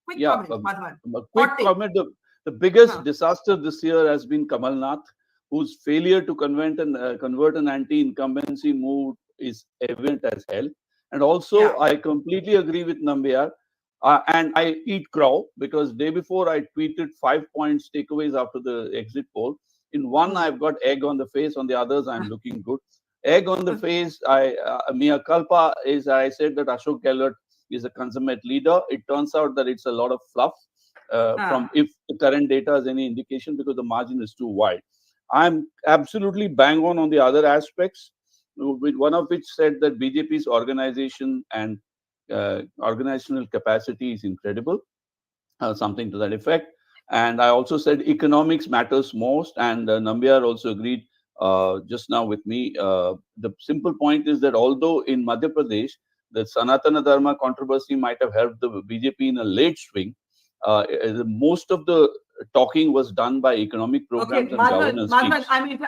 Quick comment, Madhvan. A quick comment. The biggest disaster this year has been Kamalnath, whose failure to convert an anti-incumbency move is evident as hell. And also, I completely agree with Nambiar. And I eat crow because day before I tweeted 5 points takeaways after the exit poll. In one, I've got egg on the face. On the others, I'm looking good. Egg on the face, mea culpa is I said that Ashok Gehlot is a consummate leader. It turns out that it's a lot of fluff from if the current data is any indication because the margin is too wide. I'm absolutely bang on the other aspects, one of which said that BJP's organization and organizational capacity is incredible, something to that effect. And I also said economics matters most, and Nambiar also agreed just now with me. The simple point is that although in Madhya Pradesh, the Sanatana Dharma controversy might have helped the BJP in a late swing, most of the talking was done by economic programs and governance. Madhvan,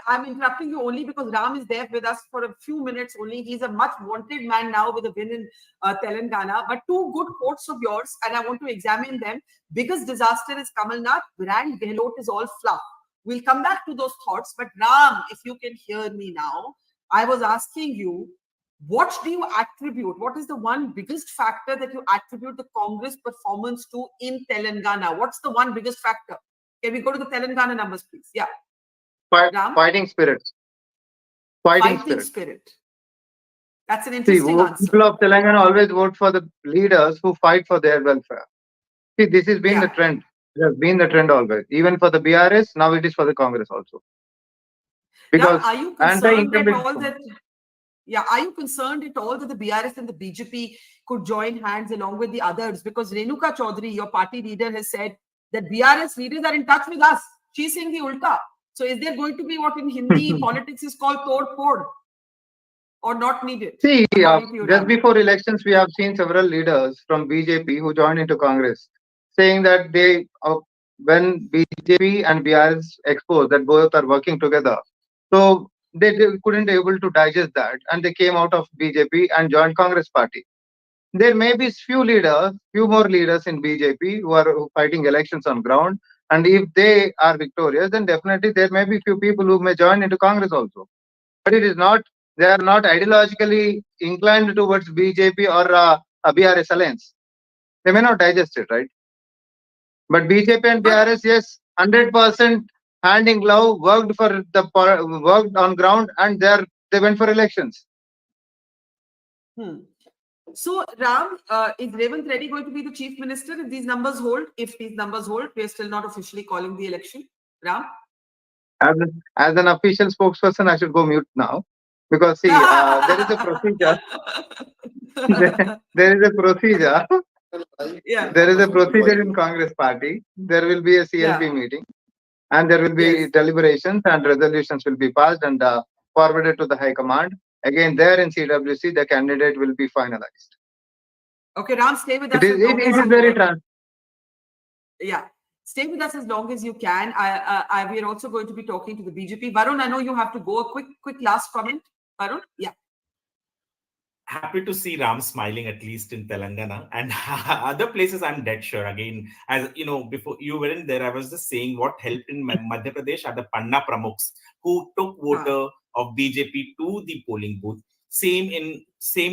I'm interrupting you only because Ram is there with us for a few minutes only. He's a much wanted man now with a win in Telangana. But two good quotes of yours, and I want to examine them. Biggest disaster is Kamalnath. Brand Gehlot is all fluff. We'll come back to those thoughts. But Ram, if you can hear me now, I was asking you, what do you attribute? What is the one biggest factor that you attribute the Congress performance to in Telangana? What's the one biggest factor? Can we go to the Telangana numbers, please? Yeah. Fighting spirit. Fighting spirit. That's an See, interesting answer. people of Telangana always vote for the leaders who fight for their welfare. See, this has been the trend. It has been the trend always. Even for the BRS, now it is for the Congress also. Because are you concerned at all that? Yeah, are you concerned at all that the BRS and the BJP could join hands along with the others? Because Renuka Chaudhary, your party leader, has said that BRS leaders are in touch with us. She's saying the ulta. So is there going to be what in Hindi politics is called tod pod? Or not needed? See, just before elections, we have seen several leaders from BJP who joined into Congress saying that they, when BJP and BRS exposed that both are working together, so they couldn't able to digest that, and they came out of BJP and joined Congress party. There may be few more leaders in BJP who are fighting elections on ground, and if they are victorious, then definitely there may be few people who may join into Congress also. But it is not. They are not ideologically inclined towards BJP or a BRS alliance. They may not digest it, right? But BJP and BRS, yes, 100% hand in glove, worked on ground, and they went for elections. So, Ram, is Revant Reddy going to be the chief minister if these numbers hold? If these numbers hold, we are still not officially calling the election. Ram? As an official spokesperson, I should go mute now. Because see, there is a procedure. There is a procedure. Yeah. There is a procedure in Congress party. There will be a CLP meeting, and there will be deliberations and resolutions will be passed and forwarded to the High Command. Again, there in CWC, the candidate will be finalized. Okay, Ram, stay with us. It is very transparent. Yeah. Stay with us as long as you can. We are also going to be talking to the BJP. Varun, I know you have to go. A quick last comment. Varun? Yeah. Happy to see Ram smiling, at least in Telangana, and other places I'm dead sure. Again, as you know, before you weren't there, I was just saying what helped in Madhya Pradesh are the Panna Pramukhs who took voter of BJP to the polling booth. Same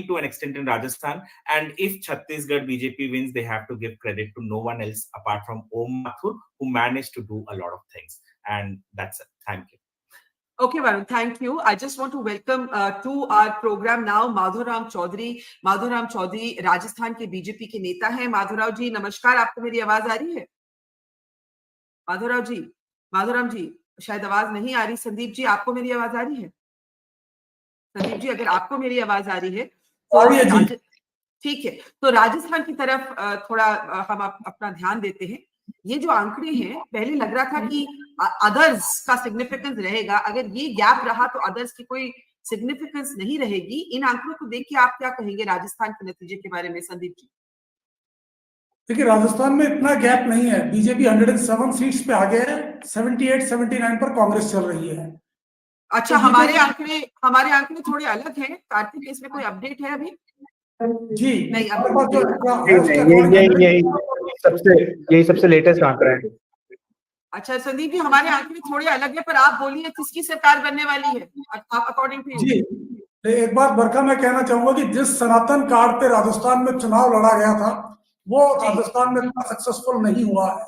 to an extent in Rajasthan. And if Chhattisgarh BJP wins, they have to give credit to no one else apart from Om Mathur, who managed to do a lot of things. And that's it. Thank you. Okay, Varun, thank you. I just want to welcome to our program now Madhuram Chaudhary. Madhuram Chaudhary, Rajasthan के BJP के नेता हैं. माधुराव जी, नमस्कार. आपको मेरी आवाज आ रही है? माधुराम जी, शायद आवाज नहीं आ रही. संदीप जी, आपको मेरी आवाज आ रही है? संदीप जी, अगर आपको मेरी आवाज आ रही है तो ठीक है. तो राजस्थान की तरफ थोड़ा हम अपना ध्यान देते हैं. ये जो आंकड़े हैं, पहले लग रहा था कि अदर्स का सिग्निफिकेंस रहेगा. अगर ये गैप रहा तो अदर्स की कोई सिग्निफिकेंस नहीं रहेगी. इन आंकड़ों को देख के आप क्या कहेंगे राजस्थान के नतीजे के बारे में, संदीप जी? देखिए, राजस्थान में इतना गैप नहीं है. बीजेपी 107 सीट्स पे आगे है. 78-79 पर कांग्रेस चल रही है. अच्छा, हमारे आंकड़े थोड़े अलग हैं. कार्तिक, इसमें कोई अपडेट है अभी? जी नहीं, यही सबसे लेटेस्ट आंकड़ा है. अच्छा संदीप जी, हमारे आंकड़े थोड़े अलग है, पर आप बोलिए किसकी सरकार बनने वाली है अकॉर्डिंग टू जी. एक बात बरखा मैं कहना चाहूंगा कि जिस सनातन कार्ड पे राजस्थान में चुनाव लड़ा गया था, वो राजस्थान में इतना सक्सेसफुल नहीं हुआ है.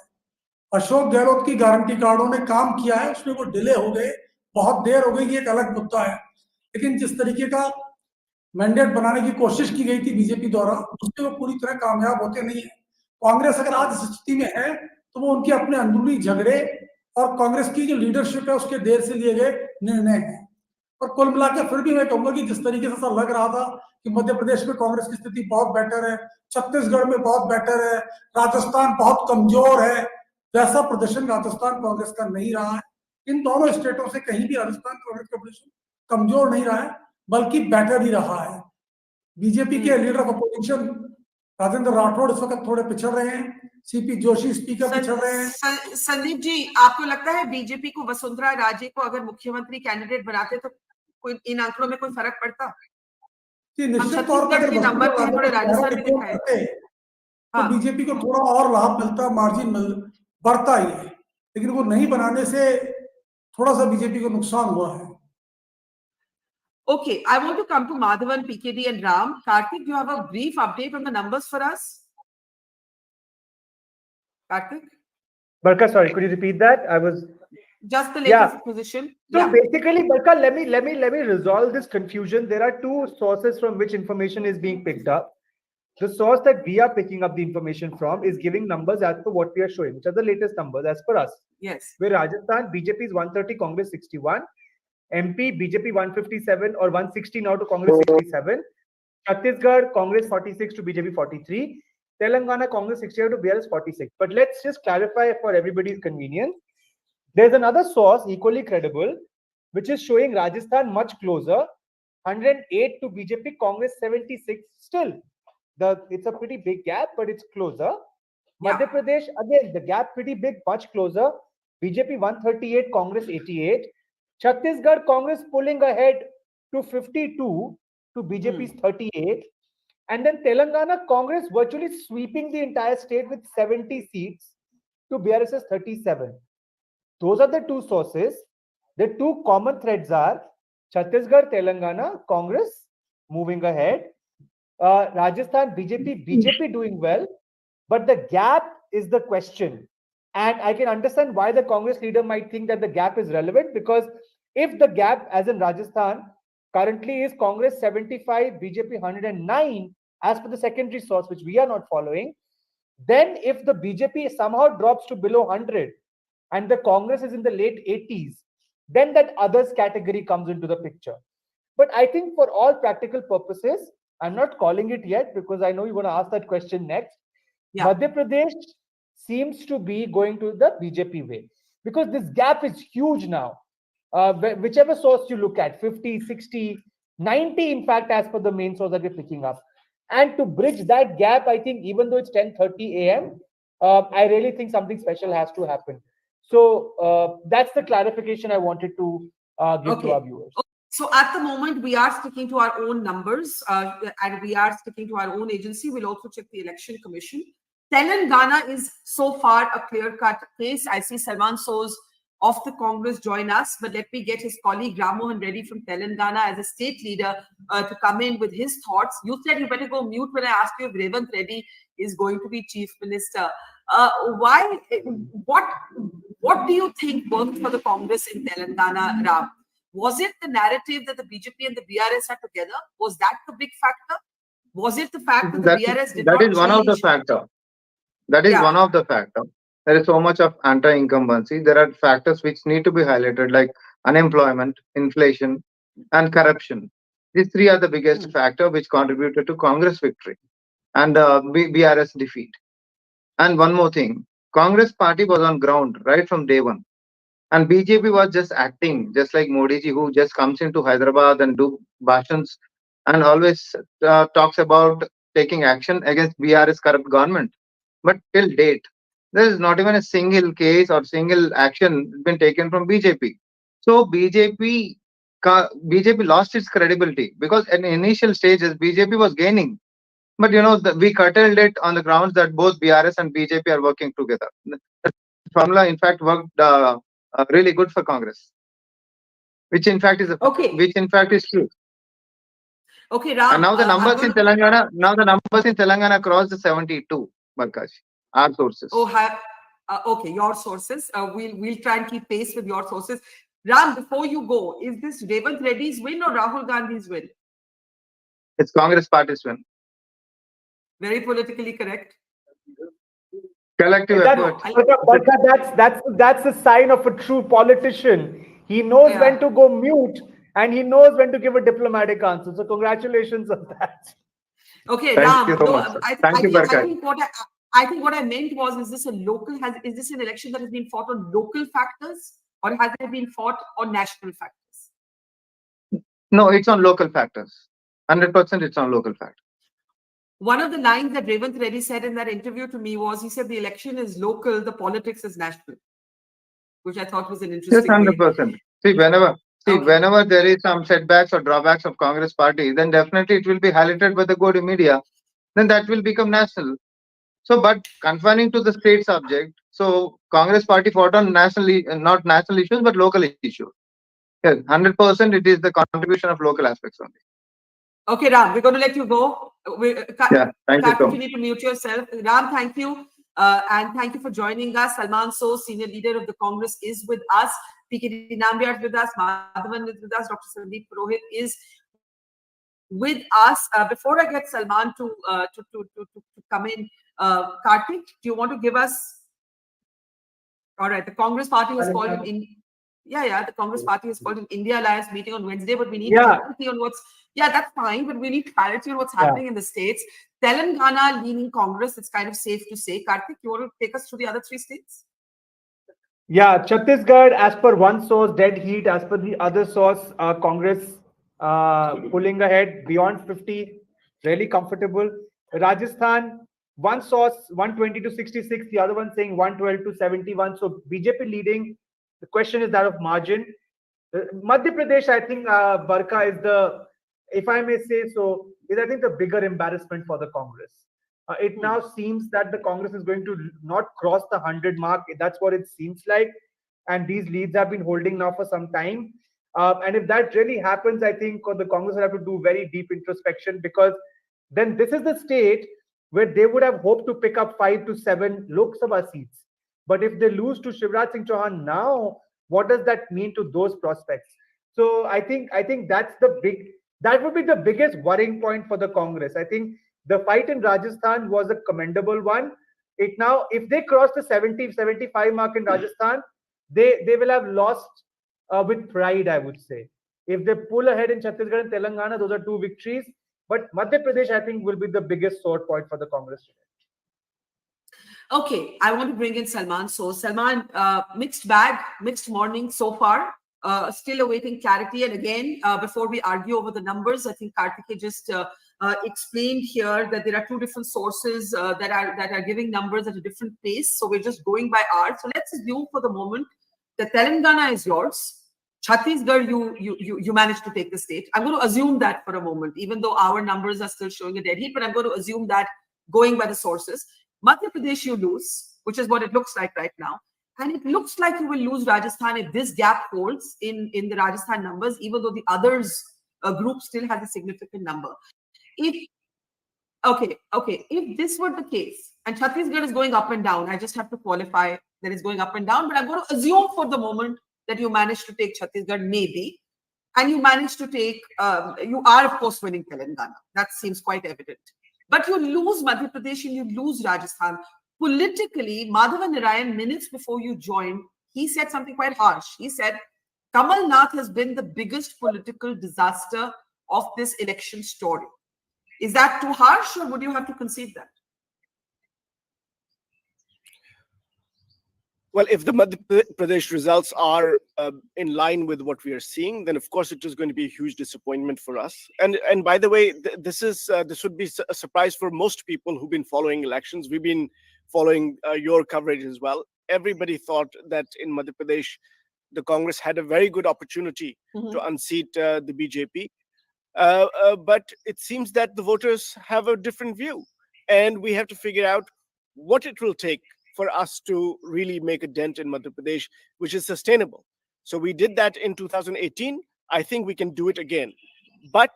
अशोक गहलोत की गारंटी कार्डों ने काम किया है, उसमें वो डिले हो गए, बहुत देर हो गई, ये एक अलग मुद्दा है. लेकिन जिस तरीके का मैंडेट बनाने की कोशिश की गई थी बीजेपी द्वारा, उससे वो पूरी तरह कामयाब होते नहीं है. कांग्रेस अगर आज इस स्थिति में है तो वो उनके अपने अंदरूनी झगड़े और कांग्रेस की जो लीडरशिप है उसके देर से लिए गए निर्णय हैं. और कुल मिलाकर फिर भी मैं कहूंगा कि जिस तरीके से ऐसा लग रहा था कि मध्य प्रदेश में कांग्रेस की स्थिति बहुत बेटर है, छत्तीसगढ़ में बहुत बेटर है, राजस्थान बहुत कमजोर है, वैसा प्रदर्शन राजस्थान कांग्रेस का नहीं रहा है. इन दोनों स्टेटों से कहीं भी राजस्थान कांग्रेस का प्रदर्शन कमजोर नहीं रहा है, बल्कि बेटर ही रहा है. बीजेपी के leader of opposition Rajendra Rathore इस वक्त थोड़े पिछड़ रहे हैं. सीपी जोशी स्पीकर पिछड़ रहे हैं. संदीप जी, आपको लगता है बीजेपी को वसुंधरा राजे को अगर मुख्यमंत्री कैंडिडेट बनाते तो कोई इन आंकड़ों में कोई फर्क पड़ता? निश्चित तौर पर अगर तो बीजेपी को थोड़ा और लाभ मिलता, मार्जिन बढ़ता ही है, लेकिन वो नहीं बनाने से थोड़ा सा बीजेपी को नुकसान हुआ है. Okay, I want to come to Madhavan, PKD and Ram. Karthik, do you have a brief update on the numbers for us? Karthik? Barkha, sorry, could you repeat that? just the latest position. So basically, Barkha, let me resolve this confusion. There are two sources from which information is being picked up. The source that we are picking up the information from is giving numbers as per what we are showing, which are the latest numbers as per us. Yes. Where Rajasthan, BJP is 130, Congress 61. MP, BJP 157 or 160 now to Congress 67. Chhattisgarh, Congress 46 to BJP 43. Telangana, Congress 68 to BRS 46. But let's just clarify for everybody's convenience. There's another source equally credible, which is showing Rajasthan much closer, 108 to BJP, Congress 76 still. It's a pretty big gap, but it's closer. Madhya Pradesh, again, the gap pretty big, much closer. BJP 138, Congress 88. Chhattisgarh, Congress pulling ahead to 52 to BJP's 38. And then Telangana, Congress virtually sweeping the entire state with 70 seats to BRS's 37. Those are the two sources. The two common threads are Chhattisgarh, Telangana, Congress moving ahead. Rajasthan, BJP doing well. But the gap is the question. And I can understand why the Congress leader might think that the gap is relevant, because if the gap, as in Rajasthan, currently is Congress 75, BJP 109, as per the secondary source, which we are not following, then if the BJP somehow drops to below 100 and the Congress is in the late 80s, then that others category comes into the picture. But I think for all practical purposes, I'm not calling it yet because I know you're going to ask that question next. Madhya Pradesh seems to be going to the BJP way because this gap is huge now. Whichever source you look at, 50, 60, 90, in fact, as per the main source that we're picking up. And to bridge that gap, I think even though it's 10:30 a.m., I really think something special has to happen. So that's the clarification I wanted to give to our viewers. So at the moment, we are sticking to our own numbers and we are sticking to our own agency. We'll also check the Election Commission. Telangana is so far a clear-cut case. I see Salman Soz of the Congress join us, but let me get his colleague Ram Mohan Reddy from Telangana as a state leader to come in with his thoughts. You said you better go mute when I asked you if Revanth Reddy is going to be Chief Minister. What do you think worked for the Congress in Telangana, Ram? Was it the narrative that the BJP and the BRS are together? Was that the big factor? Was it the fact that the BRS did not change? That is one of the factors. That is one of the factors. There is so much of anti-incumbency. There are factors which need to be highlighted, like unemployment, inflation, and corruption. These three are the biggest factor which contributed to Congress victory and BRS defeat. And one more thing, Congress party was on ground right from day one. And BJP was just acting, just like Modi ji, who just comes into Hyderabad and do bhashans and always talks about taking action against BRS corrupt government. But till date, there is not even a single case or single action been taken from BJP. So BJP lost its credibility because in initial stages, BJP was gaining. But we curtailed it on the grounds that both BRS and BJP are working together. The formula, in fact, worked really good for Congress, which in fact is true. Okay, Ram. And now the numbers in Telangana crossed the 72, Barkha. Our sources. Okay, your sources. We'll try and keep pace with your sources. Ram, before you go, is this Revanth Reddy's win or Rahul Gandhi's win? It's Congress party's win. Very politically correct. Collective effort. That's a sign of a true politician. He knows when to go mute and he knows when to give a diplomatic answer. So congratulations on that. Okay, Thank Ram. you so much. Thank you, Barkha. I think what I meant was, is this an election that has been fought on local factors or has it been fought on national factors? No, it's on local factors. 100% it's on local factors. One of the lines that Revanth Reddy said in that interview to me was, he said the election is local, the politics is national, which I thought was an interesting Yes, 100%. way. Whenever there is some setbacks or drawbacks of Congress party, then definitely it will be highlighted by the good media. Then that will become national. So, but confining to the state subject, so Congress party fought on not national issues, but local issues. Yes, 100% it is the contribution of local aspects only. Okay, Ram, we're going to let you go. Thank you so much. You need to mute yourself. Ram, thank you. And thank you for joining us. Salman Soos, senior leader of the Congress, is with us. PKD Nambiar is with us. Madhavan is with us. Dr. Sandeep Purohit is with us. Before I get Salman to come in, Karthik, do you want to give us? All right, the Congress Party has called an the Congress Party has called an India Alliance meeting on Wednesday, but we need clarity on what's. Yeah, that's fine, but we need clarity on what's happening in the states. Telangana leaning Congress, it's kind of safe to say. Karthik, you want to take us through the other 3 states? Yeah, Chhattisgarh, as per one source, dead heat. As per the other source, Congress pulling ahead beyond 50, really comfortable. Rajasthan, one source 120 to 66, the other one saying 112 to 71. So BJP leading. The question is that of margin. Madhya Pradesh, I think Barkha is the, if I may say so, is I think the bigger embarrassment for the Congress. It now seems that the Congress is going to not cross the 100 mark. That's what it seems like. And these leads have been holding now for some time. And if that really happens, I think the Congress will have to do very deep introspection, because then this is the state where they would have hoped to pick up 5 to 7 Lok Sabha seats. But if they lose to Shivraj Singh Chauhan now, what does that mean to those prospects? So I think that's that would be the biggest worrying point for the Congress. I think the fight in Rajasthan was a commendable one. Now, if they cross the 70-75 mark in Rajasthan, they will have lost with pride, I would say. If they pull ahead in Chhattisgarh and Telangana, those are 2 victories. But Madhya Pradesh, I think, will be the biggest sore point for the Congress today. Okay, I want to bring in Salman. So, Salman, mixed bag, mixed morning so far. Still awaiting clarity. And again, before we argue over the numbers, I think Karthik just explained here that there are 2 different sources that are giving numbers at a different pace. So we're just going by ours. So let's assume for the moment that Telangana is yours. Chhattisgarh, you managed to take the state. I'm going to assume that for a moment, even though our numbers are still showing a dead heat, but I'm going to assume that going by the sources. Madhya Pradesh, you lose, which is what it looks like right now. And it looks like you will lose Rajasthan if this gap holds in the Rajasthan numbers, even though the others group still has a significant number. If this were the case, and Chhattisgarh is going up and down, I just have to qualify that it's going up and down, but I'm going to assume for the moment that you managed to take Chhattisgarh, maybe, and you managed to take, you are of course winning Telangana. That seems quite evident. But you lose Madhya Pradesh and you lose Rajasthan. Politically, Madhavan Narayan, minutes before you joined, he said something quite harsh. He said, Kamalnath has been the biggest political disaster of this election story. Is that too harsh, or would you have to concede that? Well, if the Madhya Pradesh results are in line with what we are seeing, then of course it is going to be a huge disappointment for us. And by the way, this would be a surprise for most people who've been following elections. We've been following your coverage as well. Everybody thought that in Madhya Pradesh, the Congress had a very good opportunity to unseat the BJP. But it seems that the voters have a different view, and we have to figure out what it will take for us to really make a dent in Madhya Pradesh, which is sustainable. So we did that in 2018. I think we can do it again. But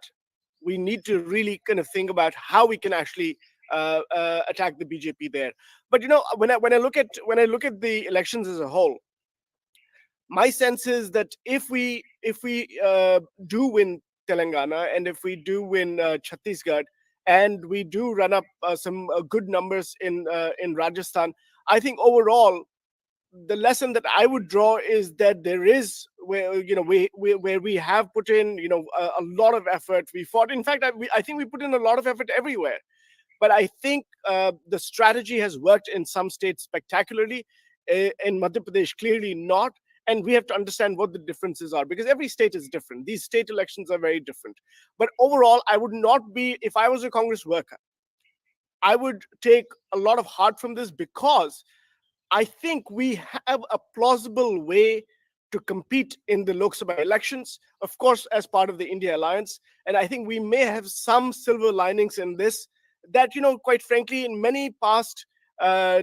we need to really kind of think about how we can actually attack the BJP there. But you know, when I look at the elections as a whole, my sense is that if we do win Telangana, and if we do win Chhattisgarh, and we do run up some good numbers in Rajasthan, I think overall the lesson that I would draw is that there is where we have put in a lot of effort. We fought. In fact, I think we put in a lot of effort everywhere. But I think the strategy has worked in some states spectacularly. In Madhya Pradesh, clearly not. And we have to understand what the differences are, because every state is different. These state elections are very different. But overall, I would not be, if I was a Congress worker, I would take a lot of heart from this, because I think we have a plausible way to compete in the Lok Sabha elections, of course, as part of the India Alliance. And I think we may have some silver linings in this that, quite frankly, in many past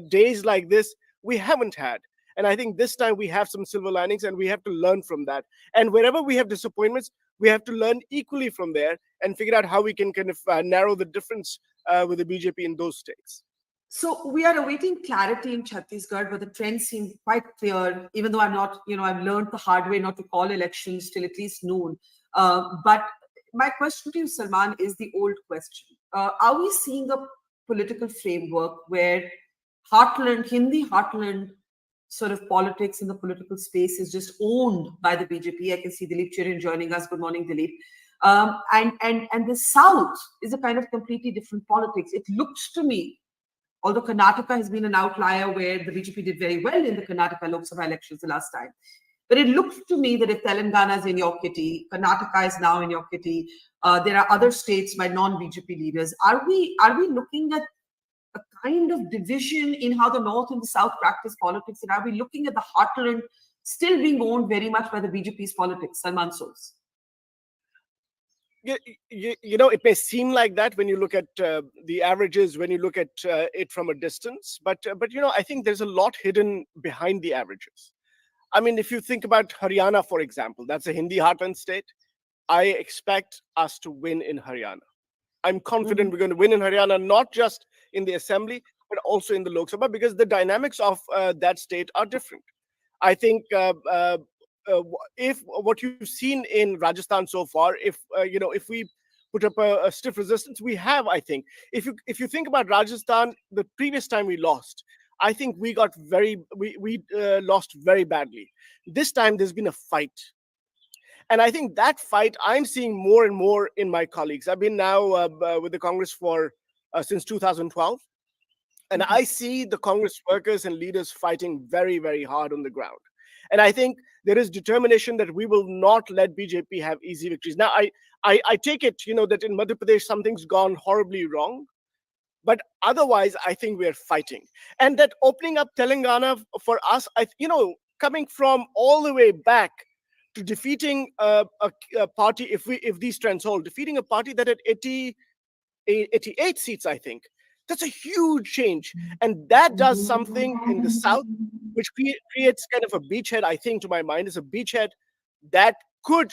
days like this, we haven't had. And I think this time we have some silver linings, and we have to learn from that. And wherever we have disappointments, we have to learn equally from there and figure out how we can kind of narrow the difference with the BJP in those states. So we are awaiting clarity in Chhattisgarh, but the trends seem quite clear, even though I'm not, I've learned the hard way not to call elections till at least noon. But my question to you, Salman, is the old question. Are we seeing a political framework where Hindi heartland sort of politics in the political space is just owned by the BJP? I can see Dilip Cherian joining us. Good morning, Dilip. And the South is a kind of completely different politics. It looks to me, although Karnataka has been an outlier where the BJP did very well in the Karnataka Lok Sabha elections the last time. But it looks to me that if Telangana is in your kitty, Karnataka is now in your kitty, there are other states by non-BJP leaders. Are we looking at a kind of division in how the North and the South practice politics? And are we looking at the heartland still being owned very much by the BJP's politics? Salman Soos. It may seem like that when you look at the averages, when you look at it from a distance, but I think there's a lot hidden behind the averages. I mean, if you think about Haryana, for example, that's a Hindi heartland state. I expect us to win in Haryana. I'm confident we're going to win in Haryana, not just in the assembly, but also in the Lok Sabha, because the dynamics of that state are different. I think if what you've seen in Rajasthan so far, if we put up a stiff resistance, we have, I think. If you think about Rajasthan, the previous time we lost, I think we lost very badly. This time there's been a fight. And I think that fight I'm seeing more and more in my colleagues. I've been now with the Congress for since 2012. And I see the Congress workers and leaders fighting very, very hard on the ground. And I think there is determination that we will not let BJP have easy victories. Now, I take it, that in Madhya Pradesh, something's gone horribly wrong. But otherwise, I think we're fighting. And that opening up Telangana for us, coming from all the way back to defeating a party, if these trends hold, defeating a party that had 88 seats, I think. That's a huge change. And that does something in the South, which creates kind of a beachhead, I think, to my mind, is a beachhead that could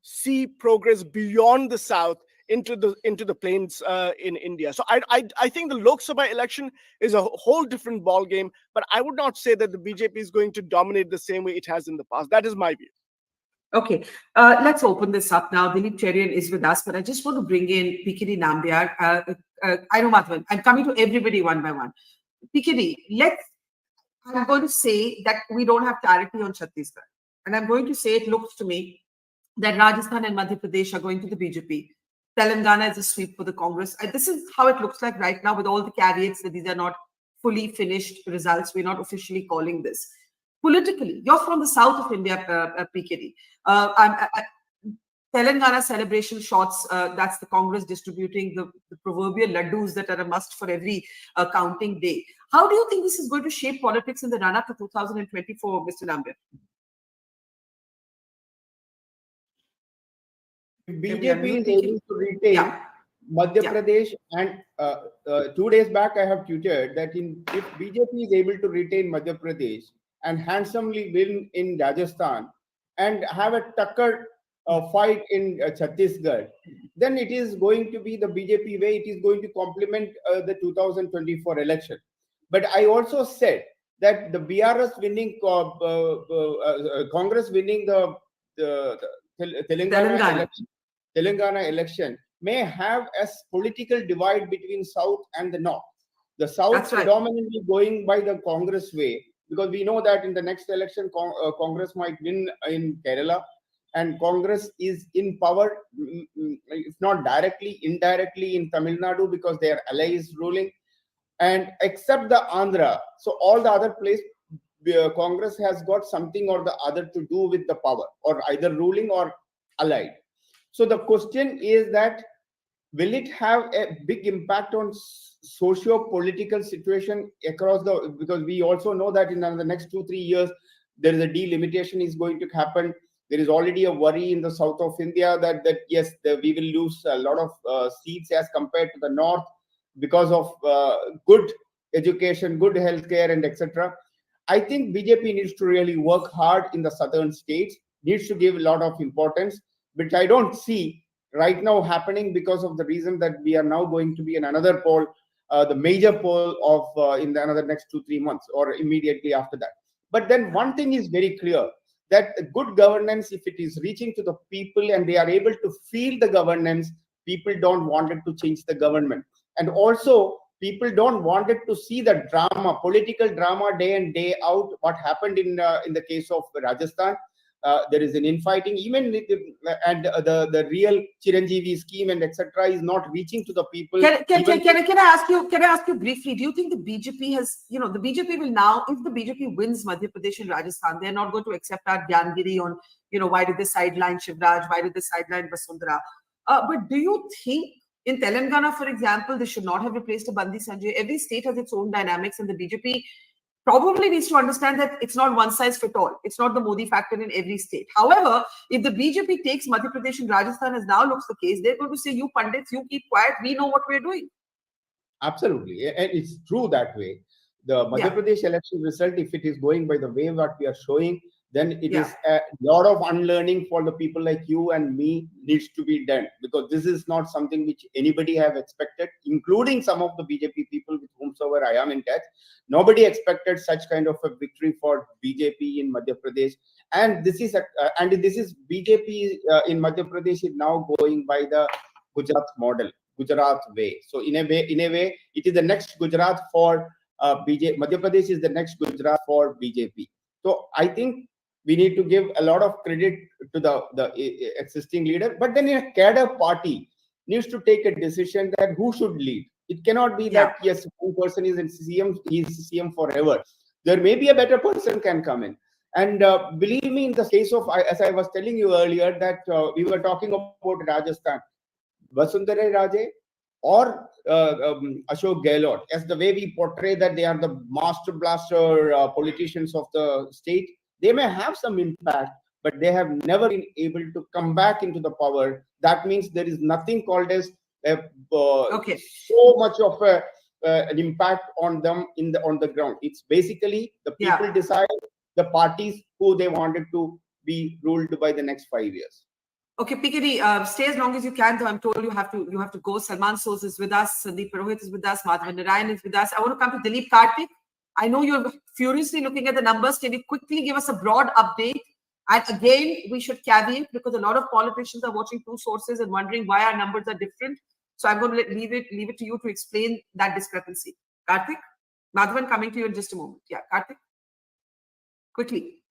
see progress beyond the South into the plains in India. So I think the Lok Sabha election is a whole different ball game, but I would not say that the BJP is going to dominate the same way it has in the past. That is my view. Okay, let's open this up now. Dilip Cherian is with us, but I just want to bring in PKD Nambiar. I know, Madhavan, I'm coming to everybody one by one. PKD, I'm going to say that we don't have clarity on Chhattisgarh. And I'm going to say it looks to me that Rajasthan and Madhya Pradesh are going to the BJP. Telangana is a sweep for the Congress. This is how it looks like right now, with all the caveats that these are not fully finished results. We're not officially calling this. Politically, you're from the south of India, PKD. Telangana celebration shots, that's the Congress distributing the proverbial laddus that are a must for every counting day. How do you think this is going to shape politics in the run-up to 2024, Mr. Nambiar? BJP is able to retain Madhya Pradesh, and 2 days back I have tweeted that if BJP is able to retain Madhya Pradesh and handsomely win in Rajasthan and have a tucker fight in Chhattisgarh, then it is going to be the BJP way. It is going to complement the 2024 election. But I also said that the BRS winning, Congress winning the Telangana election may have a political divide between South and the North. The South predominantly going by the Congress way, because we know that in the next election, Congress might win in Kerala, and Congress is in power, if not directly, indirectly in Tamil Nadu, because their ally is ruling. And except the Andhra, so all the other places, Congress has got something or the other to do with the power, or either ruling or allied. So the question is that, will it have a big impact on socio-political situation across because we also know that in the next 2-3 years, there is a delimitation is going to happen. There is already a worry in the south of India that yes, we will lose a lot of seats as compared to the north because of good education, good healthcare, and etc. I think BJP needs to really work hard in the southern states, needs to give a lot of importance, which I don't see right now happening because of the reason that we are now going to be in another poll the major poll of in another next 2-3 months or immediately after that. But then one thing is very clear, that good governance, if it is reaching to the people and they are able to feel the governance, people don't want it to change the government. And also, people don't want it to see the drama, political drama day in, day out. What happened in the case of Rajasthan, there is an infighting, even and the real Chiranjeevi scheme and etc. is not reaching to the people. Can I ask you briefly? Do you think the BJP has, the BJP will now, if the BJP wins Madhya Pradesh and Rajasthan, they're not going to accept our Gyangiri on, why did they sideline Shivraj, why did they sideline Vasundhara? But do you think in Telangana, for example, they should not have replaced a Bandi Sanjay? Every state has its own dynamics, and the BJP probably needs to understand that it's not one size fit all. It's not the Modi factor in every state. However, if the BJP takes Madhya Pradesh and Rajasthan, as now looks the case, they're going to say, you pundits, you keep quiet, we know what we're doing. Absolutely. And it's true that way. The Madhya Pradesh election result, if it is going by the way what we are showing, then it is a lot of unlearning for the people like you and me needs to be done, because this is not something which anybody have expected, including some of the BJP people with whomsoever I am in touch. Nobody expected such kind of a victory for BJP in Madhya Pradesh. And this is BJP in Madhya Pradesh is now going by the Gujarat model, Gujarat way. So in a way, it is the next Gujarat for BJP. Madhya Pradesh is the next Gujarat for BJP. So I think we need to give a lot of credit to the existing leader, but then a cadre party needs to take a decision that who should lead. It cannot be that yes, one person is in CM, he is CM forever. There may be a better person can come in. And believe me, in the case of, as I was telling you earlier, that we were talking about Rajasthan, Vasundhara Raje or Ashok Gehlot, as the way we portray that they are the master blaster politicians of the state, they may have some impact, but they have never been able to come back into the power. That means there is nothing called as so much of an impact on them on the ground. It's basically the people decide, the parties who they wanted to be ruled by the next 5 years. Okay, PKD, stay as long as you can, though I'm told you have to go. Salman Soos is with us, Sandeep Purohit is with us, Madhavan Narayan is with us. I want to come to Dilip Karthik. I know you're furiously looking at the numbers. Can you quickly give us a broad update? And again, we should caveat, because a lot of politicians are watching two sources and wondering why our numbers are different. So I'm going to leave it to you to explain that discrepancy. Karthik, Madhavan, coming to you in just a moment. Yeah, Karthik, quickly.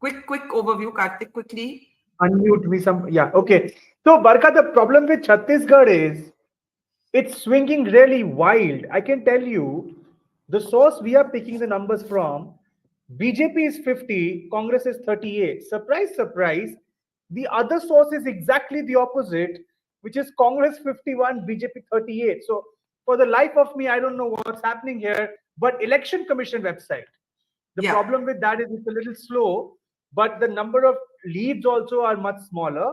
Quick overview, Karthik, quickly. Unmute me some. Yeah, okay. So, Barkha, the problem with Chhattisgarh is it's swinging really wild. I can tell you, the source we are picking the numbers from, BJP is 50, Congress is 38. Surprise, surprise. The other source is exactly the opposite, which is Congress 51, BJP 38. So for the life of me, I don't know what's happening here, but Election Commission website. The problem with that is it's a little slow, but the number of leads also are much smaller.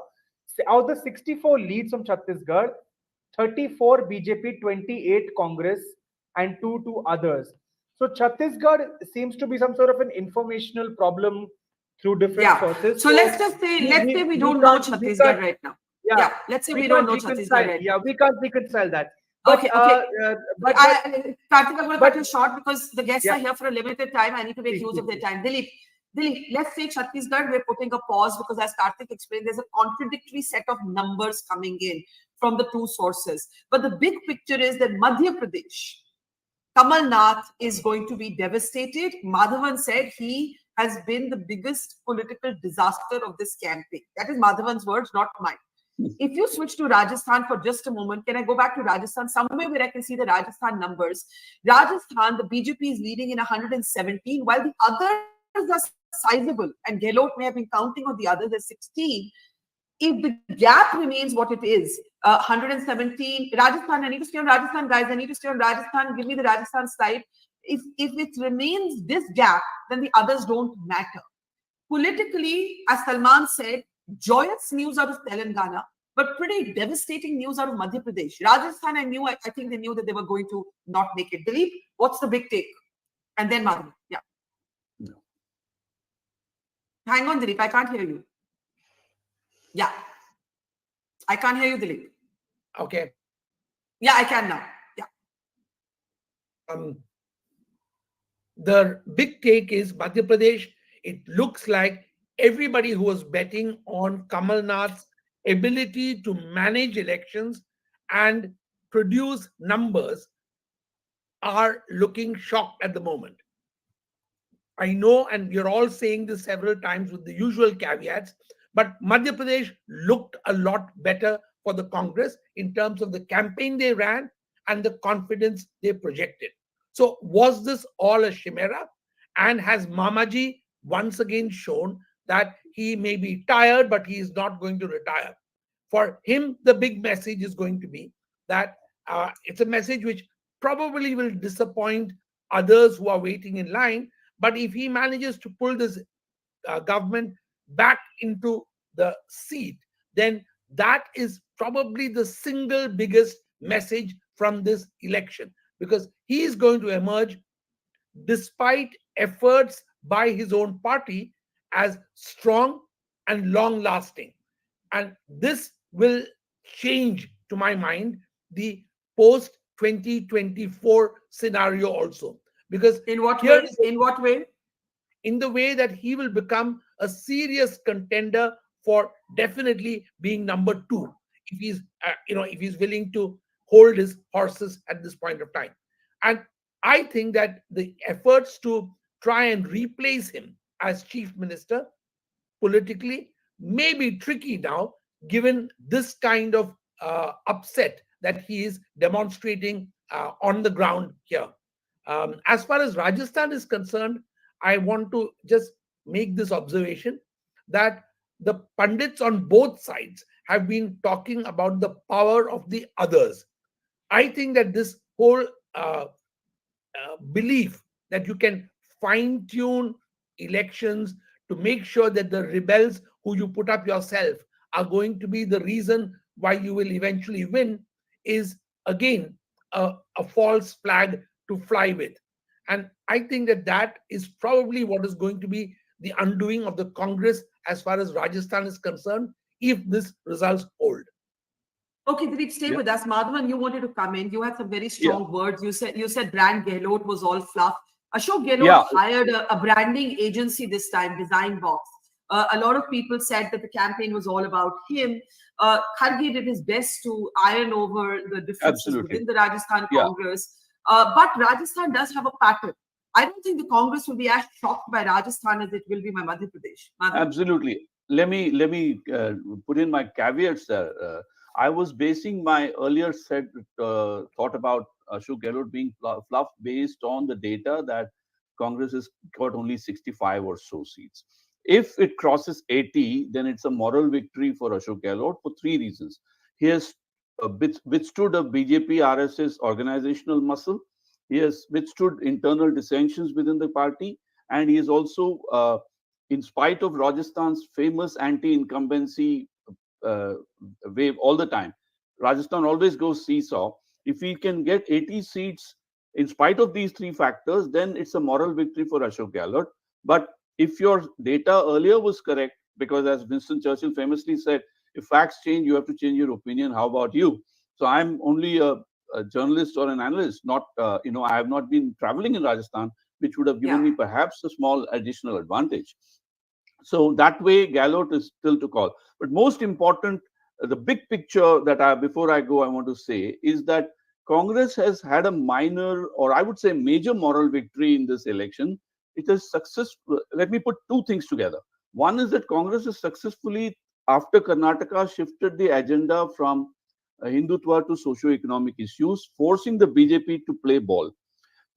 Out of the 64 leads from Chhattisgarh, 34 BJP, 28 Congress, and 2 others. So Chhattisgarh seems to be some sort of an informational problem through different sources. So let's just say, we don't know Chhattisgarh right now. Yeah, let's say we don't know Chhattisgarh right now. Yeah, we can't reconcile that. But, but Karthik, I'm going to cut you short because the guests are here for a limited time. I need to make use of their time. Dilip, let's say Chhattisgarh, we're putting a pause because, as Karthik explained, there's a contradictory set of numbers coming in from the two sources. But the big picture is that Madhya Pradesh, Kamalnath is going to be devastated. Madhavan said he has been the biggest political disaster of this campaign. That is Madhavan's words, not mine. If you switch to Rajasthan for just a moment, can I go back to Rajasthan? Somewhere where I can see the Rajasthan numbers. Rajasthan, the BJP is leading in 117, while the others are sizable. And Gehlot may have been counting on the others as 16. If the gap remains what it is, 117, Rajasthan, I need to stay on Rajasthan, guys. I need to stay on Rajasthan. Give me the Rajasthan slide. If it remains this gap, then the others don't matter. Politically, as Salman said, joyous news out of Telangana, but pretty devastating news out of Madhya Pradesh. Rajasthan, I think they knew that they were going to not make it. Dilip, what's the big take? And then Madhavan. Yeah. No. Hang on, Dilip. I can't hear you. Yeah. I can't hear you, Dilip. Okay. Yeah, I can now. Yeah. the big take is Madhya Pradesh. It looks like everybody who was betting on Kamalnath's ability to manage elections and produce numbers are looking shocked at the moment. I know, and you're all saying this several times with the usual caveats, but Madhya Pradesh looked a lot better for the Congress in terms of the campaign they ran and the confidence they projected. So was this all a chimera? And has Mamaji once again shown that he may be tired, but he is not going to retire? For him, the big message is going to be that it's a message which probably will disappoint others who are waiting in line. But if he manages to pull this government back into the seat, then that is probably the single biggest message from this election, because he is going to emerge, despite efforts by his own party, as strong and long lasting. And this will change, to my mind, the post 2024 scenario also. Because in what way? In what way? In the way that he will become a serious contender for definitely being number two, if he's if he's willing to hold his horses at this point of time. And I think that the efforts to try and replace him as chief minister politically may be tricky now, given this kind of upset that he is demonstrating on the ground here. As far as Rajasthan is concerned, I want to just make this observation that the pundits on both sides have been talking about the power of the others. I think that this whole belief that you can fine-tune elections to make sure that the rebels who you put up yourself are going to be the reason why you will eventually win is, again, a false flag to fly with. And I think that that is probably what is going to be the undoing of the Congress as far as Rajasthan is concerned, if this results hold. Okay, Dilip, stay with us. Madhavan, you wanted to come in. You had some very strong words. You said brand Gehlot was all fluff. Ashok Gehlot hired a branding agency this time, Design Box. A lot of people said that the campaign was all about him. Kharge did his best to iron over the differences within the Rajasthan Congress. But Rajasthan does have a pattern. I don't think the Congress will be as shocked by Rajasthan as it will be by Madhya Pradesh. Absolutely. Let me put in my caveats there. I was basing my earlier thought about Ashok Gehlot being fluff based on the data that Congress has got only 65 or so seats. If it crosses 80, then it's a moral victory for Ashok Gehlot for three reasons. He has withstood a BJP RSS organizational muscle. He has withstood internal dissensions within the party, and he is also, in spite of Rajasthan's famous anti-incumbency wave all the time, Rajasthan always goes seesaw. If he can get 80 seats in spite of these three factors, then it's a moral victory for Ashok Gehlot. But if your data earlier was correct, because as Winston Churchill famously said, if facts change, you have to change your opinion. How about you? So I'm only a journalist or an analyst, not, I have not been traveling in Rajasthan, which would have given me perhaps a small additional advantage. So that way, Gehlot is still to call. But most important, the big picture that before I go, I want to say is that Congress has had a minor, or I would say major moral victory in this election. It is successful. Let me put two things together. One is that Congress has successfully, after Karnataka, shifted the agenda from Hindutva to socio-economic issues, forcing the BJP to play ball.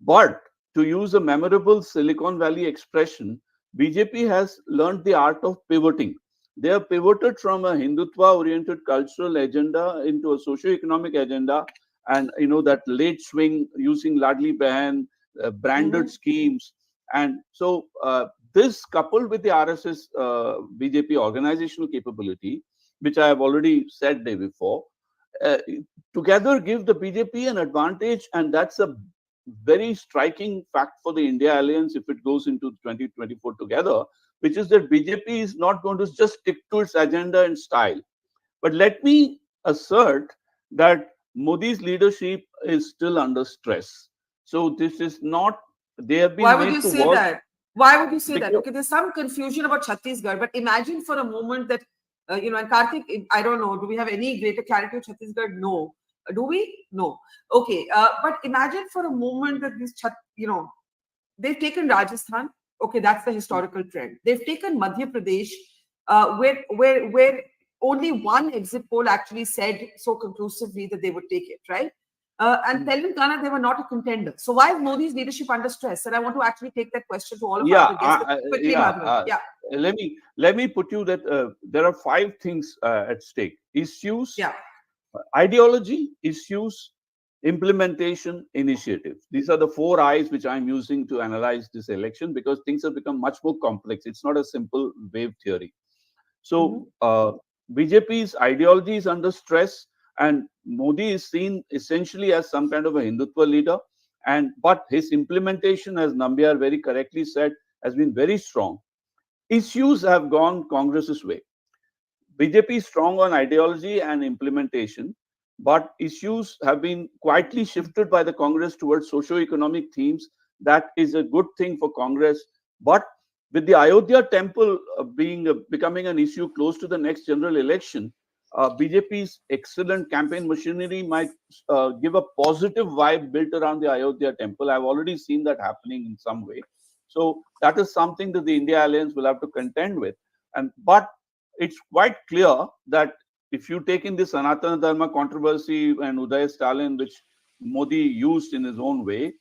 But to use a memorable Silicon Valley expression, BJP has learned the art of pivoting. They have pivoted from a Hindutva-oriented cultural agenda into a socio-economic agenda, and that late swing using Ladli Behan, branded schemes. And so this, coupled with the RSS BJP organizational capability, which I have already said day before, together give the BJP an advantage, and that's a very striking fact for the India Alliance if it goes into 2024 together, which is that BJP is not going to just stick to its agenda and style. But let me assert that Modi's leadership is still under stress. So this is not, they have been Why would made you to say work. that? Why would you say that? Because- Okay, there's some confusion about Chhattisgarh, but imagine for a moment that, and Karthik, I don't know, do we have any greater clarity of Chhattisgarh? No. Do we? No. Okay, but imagine for a moment that this, they've taken Rajasthan. Okay, that's the historical trend. They've taken Madhya Pradesh, where only one exit poll actually said so conclusively that they would take it, right? And Telangana, they were not a contender. So why is Modi's leadership under stress? And I want to actually take that question to all of our guests. Quickly, Madhavan. Let me put you that there are 5 things at stake: issues, ideology, issues, implementation, initiatives. These are the 4 I's which I'm using to analyze this election, because things have become much more complex. It's not a simple wave theory. So BJP's ideology is under stress, and Modi is seen essentially as some kind of a Hindutva leader. But his implementation, as Nambiar very correctly said, has been very strong. Issues have gone Congress's way. BJP is strong on ideology and implementation, but issues have been quietly shifted by the Congress towards socio-economic themes. That is a good thing for Congress. But with the Ayodhya temple becoming an issue close to the next general election, BJP's excellent campaign machinery might give a positive vibe built around the Ayodhya temple. I've already seen that happening in some way. So that is something that the India Alliance will have to contend with. But it's quite clear that if you take in this Sanatana Dharma controversy and Uday Stalin, which Modi used in his own way,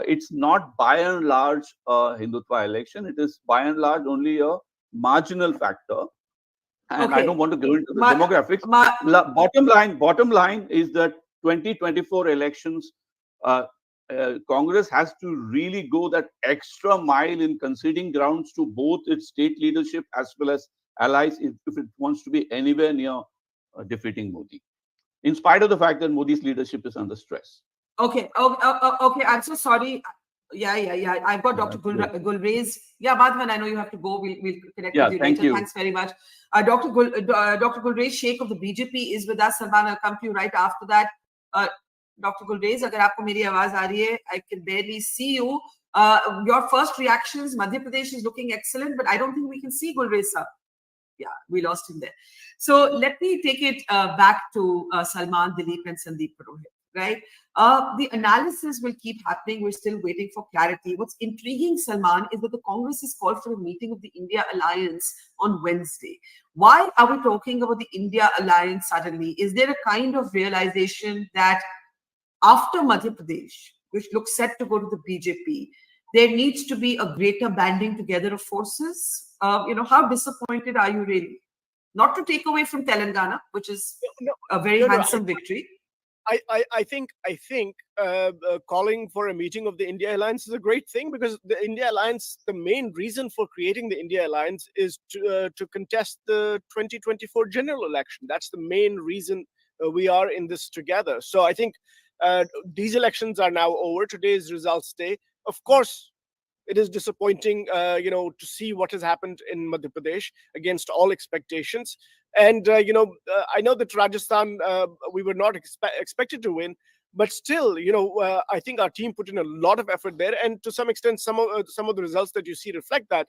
it's not by and large a Hindutva election. It is by and large only a marginal factor. And I don't want to go into the demographics. Bottom line is that 2024 elections, Congress has to really go that extra mile in conceding grounds to both its state leadership as well as allies if it wants to be anywhere near defeating Modi, in spite of the fact that Modi's leadership is under stress. Okay. I'm so sorry. Yeah. I've got Dr. Gulrez. Yeah, Madhavan, I know you have to go. We'll connect with you later. Thanks very much. Dr. Gulrez Sheikh of the BJP is with us. Salman, I'll come to you right after that. Dr. Gulrez, agar aapko meri awaaz aa rahi hai, I can barely see you. Your first reactions, Madhya Pradesh is looking excellent, but I don't think we can see Gulrez sir. Yeah, we lost him there. So let me take it back to Salman, Dilip, and Sandeep Purohit, right? The analysis will keep happening. We're still waiting for clarity. What's intriguing, Salman, is that the Congress has called for a meeting of the India Alliance on Wednesday. Why are we talking about the India Alliance suddenly? Is there a kind of realization that after Madhya Pradesh, which looks set to go to the BJP, there needs to be a greater banding together of forces? How disappointed are you really? Not to take away from Telangana, which is a very handsome victory. I think calling for a meeting of the India Alliance is a great thing, because the India Alliance, the main reason for creating the India Alliance is to contest the 2024 general election. That's the main reason we are in this together. So I think these elections are now over. Today is results day. Of course, it is disappointing, to see what has happened in Madhya Pradesh against all expectations. And, I know that Rajasthan, we were not expected to win, but still, I think our team put in a lot of effort there. And to some extent, some of the results that you see reflect that.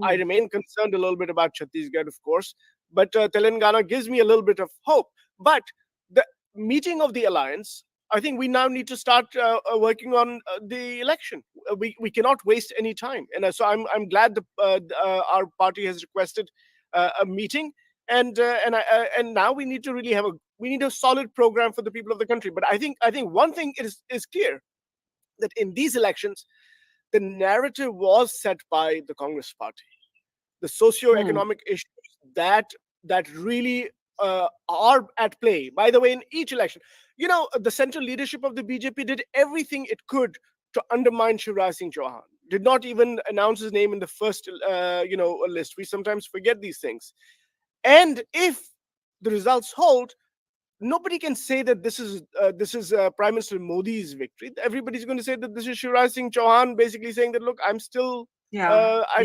I remain concerned a little bit about Chhattisgarh, of course, but Telangana gives me a little bit of hope. But the meeting of the alliance, I think we now need to start working on the election. We cannot waste any time, and so I'm glad our party has requested a meeting, and now we need to really have a solid program for the people of the country. But I think one thing is clear, that in these elections, the narrative was set by the Congress party, the socio-economic issues that really are at play. By the way, in each election, the central leadership of the BJP did everything it could to undermine Shivraj Singh Chauhan. Did not even announce his name in the first, list. We sometimes forget these things. And if the results hold, nobody can say that this is Prime Minister Modi's victory. Everybody's going to say that this is Shivraj Singh Chauhan basically saying that, look, I'm still, I'm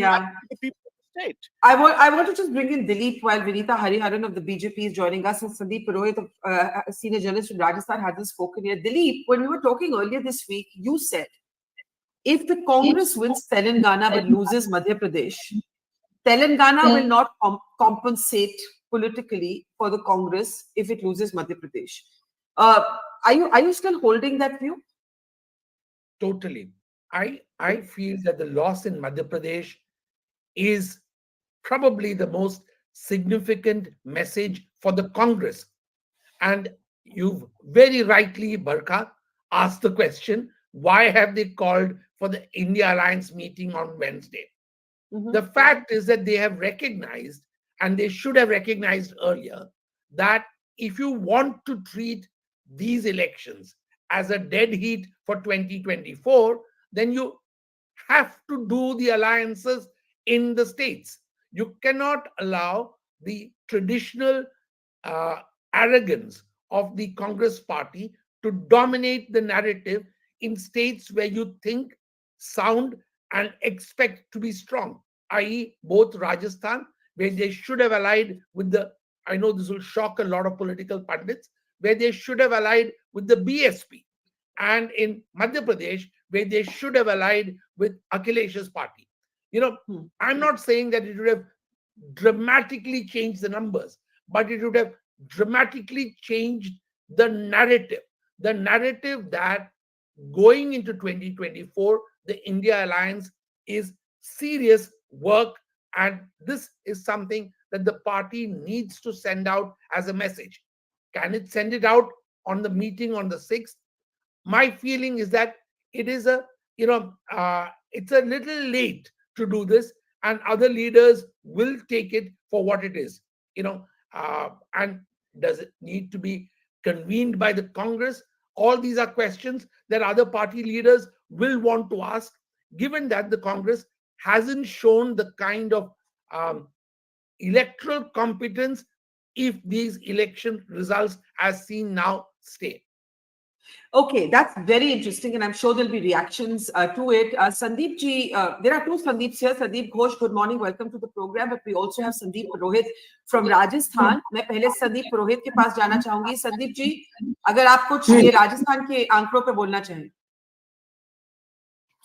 the people of the state. I want to just bring in Dilip while Vinita Hariharan of the BJP is joining us, and Sandeep Purohit, a senior journalist from Rajasthan, hasn't spoken yet. Dilip, when we were talking earlier this week, you said if the Congress wins Telangana but loses Madhya Pradesh, Telangana will not compensate politically for the Congress if it loses Madhya Pradesh. Are you still holding that view? Totally. I feel that the loss in Madhya Pradesh is probably the most significant message for the Congress. And you've very rightly, Barkha, asked the question, why have they called for the India Alliance meeting on Wednesday? The fact is that they have recognized, and they should have recognized earlier, that if you want to treat these elections as a dead heat for 2024, then you have to do the alliances in the states. You cannot allow the traditional arrogance of the Congress party to dominate the narrative in states where you think, sound, and expect to be strong, i.e., both Rajasthan, where they should have allied with the, I know this will shock a lot of political pundits, where they should have allied with the BSP, and in Madhya Pradesh, where they should have allied with Akhilesh's party. I'm not saying that it would have dramatically changed the numbers, but it would have dramatically changed the narrative that going into 2024, the India Alliance is serious work, and this is something that the party needs to send out as a message. Can it send it out on the meeting on the 6th? My feeling is that it is it's a little late to do this, and other leaders will take it for what it is. And does it need to be convened by the Congress? All these are questions that other party leaders will want to ask, given that the Congress hasn't shown the kind of electoral competence if these election results, as seen now, stay. Okay, that's very interesting, and I'm sure there'll be reactions to it. Sandeep ji, there are two Sandeeps here. Sandeep Ghosh, good morning, welcome to the program. But we also have Sandeep Purohit from Rajasthan. मैं पहले संदीप पुरोहित के पास जाना चाहूंगी. संदीप जी, अगर आप कुछ ये राजस्थान के आंकड़ों पे बोलना चाहें.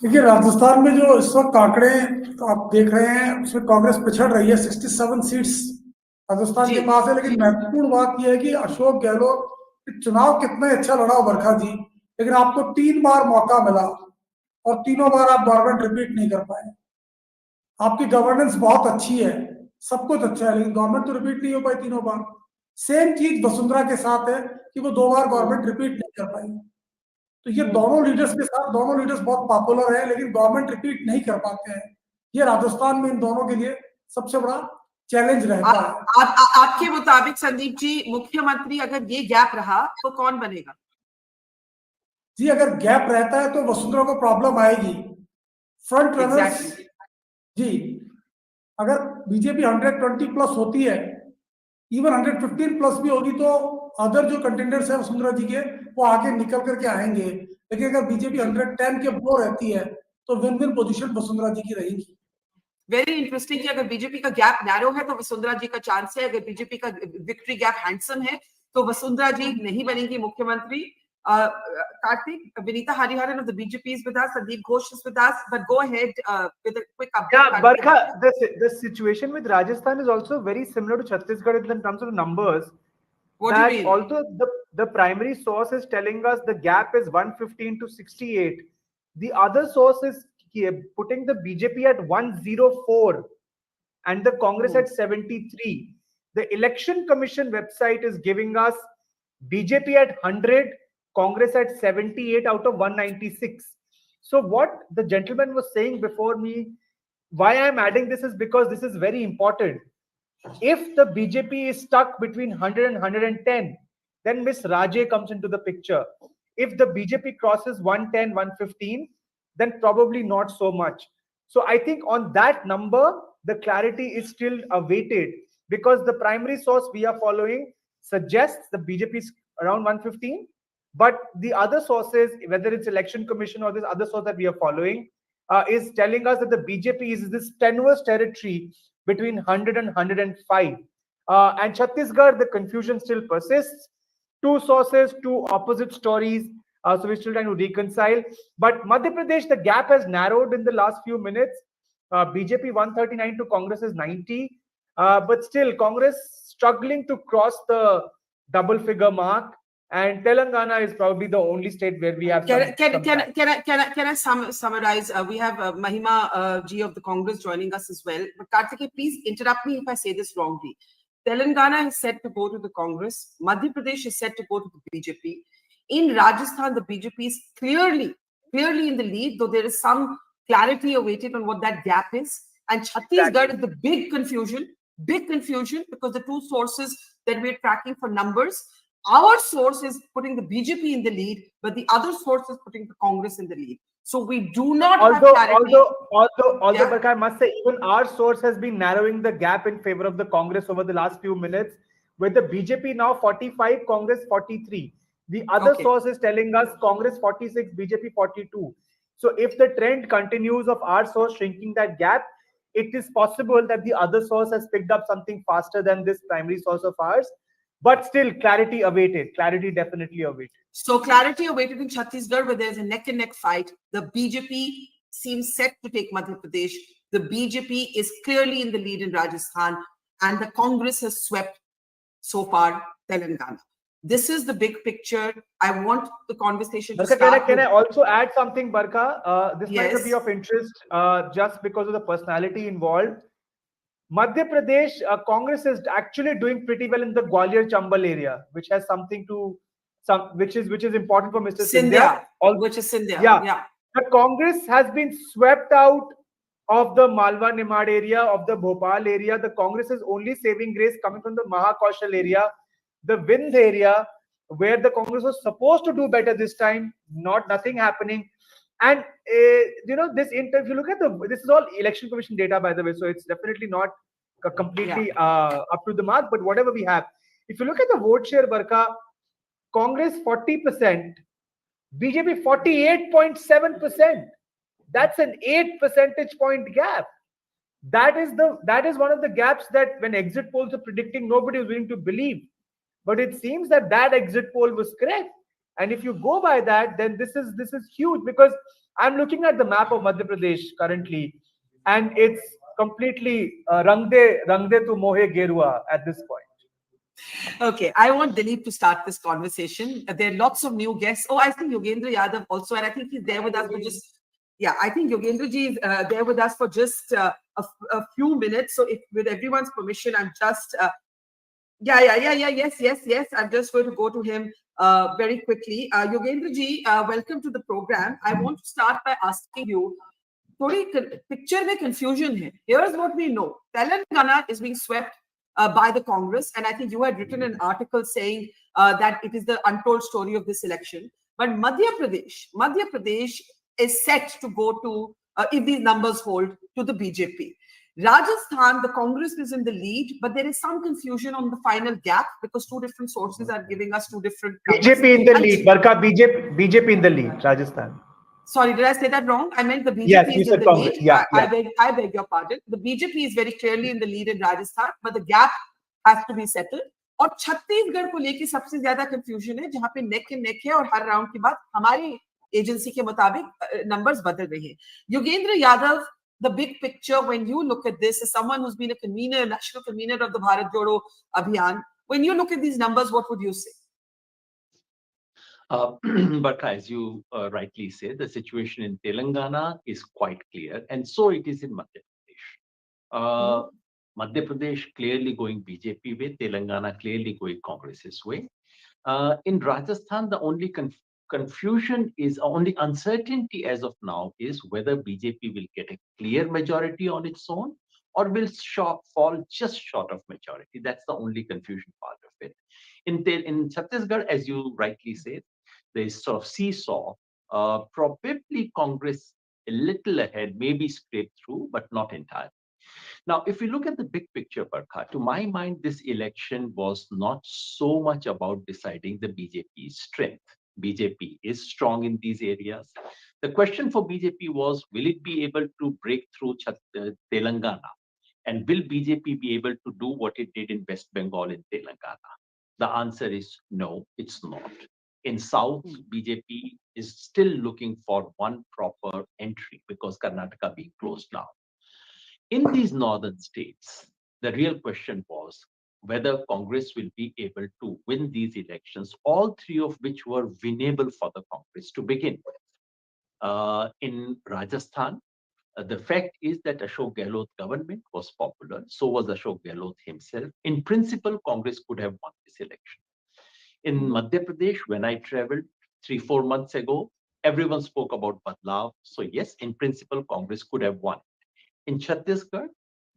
देखिए, राजस्थान में जो इस वक्त आंकड़े आप देख रहे हैं, उसमें कांग्रेस पिछड़ रही है. 67 सीट्स राजस्थान के पास है, लेकिन महत्वपूर्ण बात यह है कि अशोक गहलोत चुनाव कितना अच्छा लड़ा बरखा जी, लेकिन आपको 3 बार मौका मिला और तीनों बार आप गवर्नमेंट रिपीट नहीं कर पाए. आपकी गवर्नेंस बहुत अच्छी है, सब कुछ अच्छा है, लेकिन गवर्नमेंट तो रिपीट नहीं हो पाई तीनों बार. सेम चीज वसुंधरा के साथ है कि वो 2 बार गवर्नमेंट रिपीट नहीं कर पाई. तो ये दोनों लीडर्स के साथ, दोनों लीडर्स बहुत पॉपुलर हैं, लेकिन गवर्नमेंट रिपीट नहीं कर पाते हैं. ये राजस्थान में इन दोनों के लिए सबसे बड़ा चैलेंज रहता है. आपके मुताबिक संदीप जी, मुख्यमंत्री अगर ये गैप रहा तो कौन बनेगा? जी, अगर गैप रहता है तो वसुंधरा को प्रॉब्लम आएगी. फ्रंट रनर्स जी, अगर बीजेपी 120 प्लस होती है, इवन 115 प्लस भी होगी, तो अदर जो कंटेंडर्स है वसुंधरा जी के, वो आगे निकल करके आएंगे. लेकिन अगर बीजेपी 110 के ऊपर रहती है तो विन विन पोजीशन वसुंधरा जी की रहेगी. वेरी इंटरेस्टिंग कि अगर बीजेपी का गैप नैरो है तो वसुंधरा जी का चांस है. अगर बीजेपी का विक्ट्री गैप हैंडसम है तो वसुंधरा जी नहीं बनेंगी मुख्यमंत्री. Karthik, Vinita Hariharan of the BJP is with us, Sandeep Ghosh is with us, but go ahead with a quick update. Yeah, Barkha, the situation with Rajasthan is also very similar to Chhattisgarh in terms of numbers. What do you mean? Although the primary source is telling us the gap is 115 to 68, the other source is putting the BJP at 104 and the Congress at 73. The Election Commission website is giving us BJP at 100, Congress at 78 out of 196. So what the gentleman was saying before me, why I'm adding this is because this is very important. If the BJP is stuck between 100 and 110, then Miss Raje comes into the picture. If the BJP crosses 110, 115, then probably not so much. So I think on that number, the clarity is still awaited because the primary source we are following suggests the BJP is around 115. But the other sources, whether it's Election Commission or this other source that we are following, is telling us that the BJP is this tenuous territory between 100 and 105. And Chhattisgarh, the confusion still persists. Two sources, two opposite stories. So we're still trying to reconcile. But Madhya Pradesh, the gap has narrowed in the last few minutes. BJP 139 to Congress is 90. But still, Congress struggling to cross the double figure mark. And Telangana is probably the only state where we have Can I summarize? We have Mahima G of the Congress joining us as well. But Karthike, please interrupt me if I say this wrongly. Telangana is set to go to the Congress. Madhya Pradesh is set to go to the BJP. In Rajasthan, the BJP is clearly in the lead, though there is some clarity awaited on what that gap is. And Chhattisgarh is the big confusion because the two sources that we're tracking for numbers, our source is putting the BJP in the lead, but the other source is putting the Congress in the lead. So we do not have clarity. Although, but I must say, even our source has been narrowing the gap in favor of the Congress over the last few minutes, with the BJP now 45, Congress 43. The other source is telling us Congress 46, BJP 42. So if the trend continues of our source shrinking that gap, it is possible that the other source has picked up something faster than this primary source of ours. But still, clarity awaited. Clarity definitely awaited. So clarity awaited in Chhattisgarh, where there's a neck-and-neck fight. The BJP seems set to take Madhya Pradesh. The BJP is clearly in the lead in Rajasthan, and the Congress has swept so far Telangana. This is the big picture. I want the conversation to Barkha, start. can I also add something, Barkha? This might be of interest just because of the personality involved. Madhya Pradesh, Congress is actually doing pretty well in the Gwalior Chambal area, which has something to which is important for Mr. Scindia. Which is Scindia. Yeah. The Congress has been swept out of the Malwa Nimad area, of the Bhopal area. The Congress is only saving grace coming from the Mahakaushal area, the Vindh area, where the Congress was supposed to do better this time. Nothing happening. And this if you look at this is all election commission data, by the way, so it's definitely not completely up to the mark, but whatever we have, if you look at the vote share, Barkha, Congress 40%, BJP 48.7%. That's an 8 percentage point gap. That is one of the gaps that when exit polls are predicting, nobody is willing to believe. But it seems that exit poll was correct. And if you go by that, then this is huge, because I'm looking at the map of Madhya Pradesh currently, and it's completely rang de tu mohe gerua at this point. Okay, I want Dilip to start this conversation. There are lots of new guests. Oh, I think Yogendra Yadav also, and I think he's there with us for just, I think Yogendra ji is there with us for just a few minutes. So if with everyone's permission, I'm just, yes. I'm just going to go to him very quickly. Yogendra ji, welcome to the program. I want to start by asking you, picture mein confusion hai. Here's what we know. Telangana is being swept by the Congress, and I think you had written an article saying that it is the untold story of this election. But Madhya Pradesh is set to go to, if these numbers hold, to the BJP. Rajasthan, the Congress is in the lead, but there is some confusion on the final gap because two different sources are giving us two different numbers. BJP in the lead, Barkha, BJP in the lead, Rajasthan. Sorry, did I say that wrong? I meant the BJP is in the lead. Yeah. I beg your pardon. The BJP is very clearly in the lead in Rajasthan, but the gap has to be settled. और छत्तीसगढ़ को लेके सबसे ज्यादा confusion है, जहां पे neck and neck है, और हर राउंड के बाद हमारी एजेंसी के मुताबिक नंबर्स बदल रहे हैं. Yogendra Yadav, the big picture when you look at this, as someone who's been a national convener of the Bharat Jodo Abhiyan, when you look at these numbers, what would you say? But as you rightly say, the situation in Telangana is quite clear, and so it is in Madhya Pradesh. Madhya Pradesh clearly going BJP way, Telangana clearly going Congress's way. In Rajasthan, the only confusion is, only uncertainty as of now is whether BJP will get a clear majority on its own or will fall just short of majority. That's the only confusion part of it. In Chhattisgarh, as you rightly say, there is sort of seesaw. Probably Congress a little ahead, maybe scrape through, but not entirely. Now, if we look at the big picture, Barkha, to my mind, this election was not so much about deciding the BJP's strength. BJP is strong in these areas. The question for BJP was, will it be able to break through Telangana And will BJP be able to do what it did in West Bengal in Telangana? The answer is no, it's not. In South, BJP is still looking for one proper entry because Karnataka being closed now. In these northern states, the real question was whether Congress will be able to win these elections, all three of which were winnable for the Congress to begin with. In Rajasthan, the fact is that Ashok Gehlot government was popular, so was Ashok Gehlot himself. In principle, Congress could have won this election. In Madhya Pradesh, when I traveled 3-4 months ago, everyone spoke about Badlav. So yes, in principle, Congress could have won. In Chhattisgarh,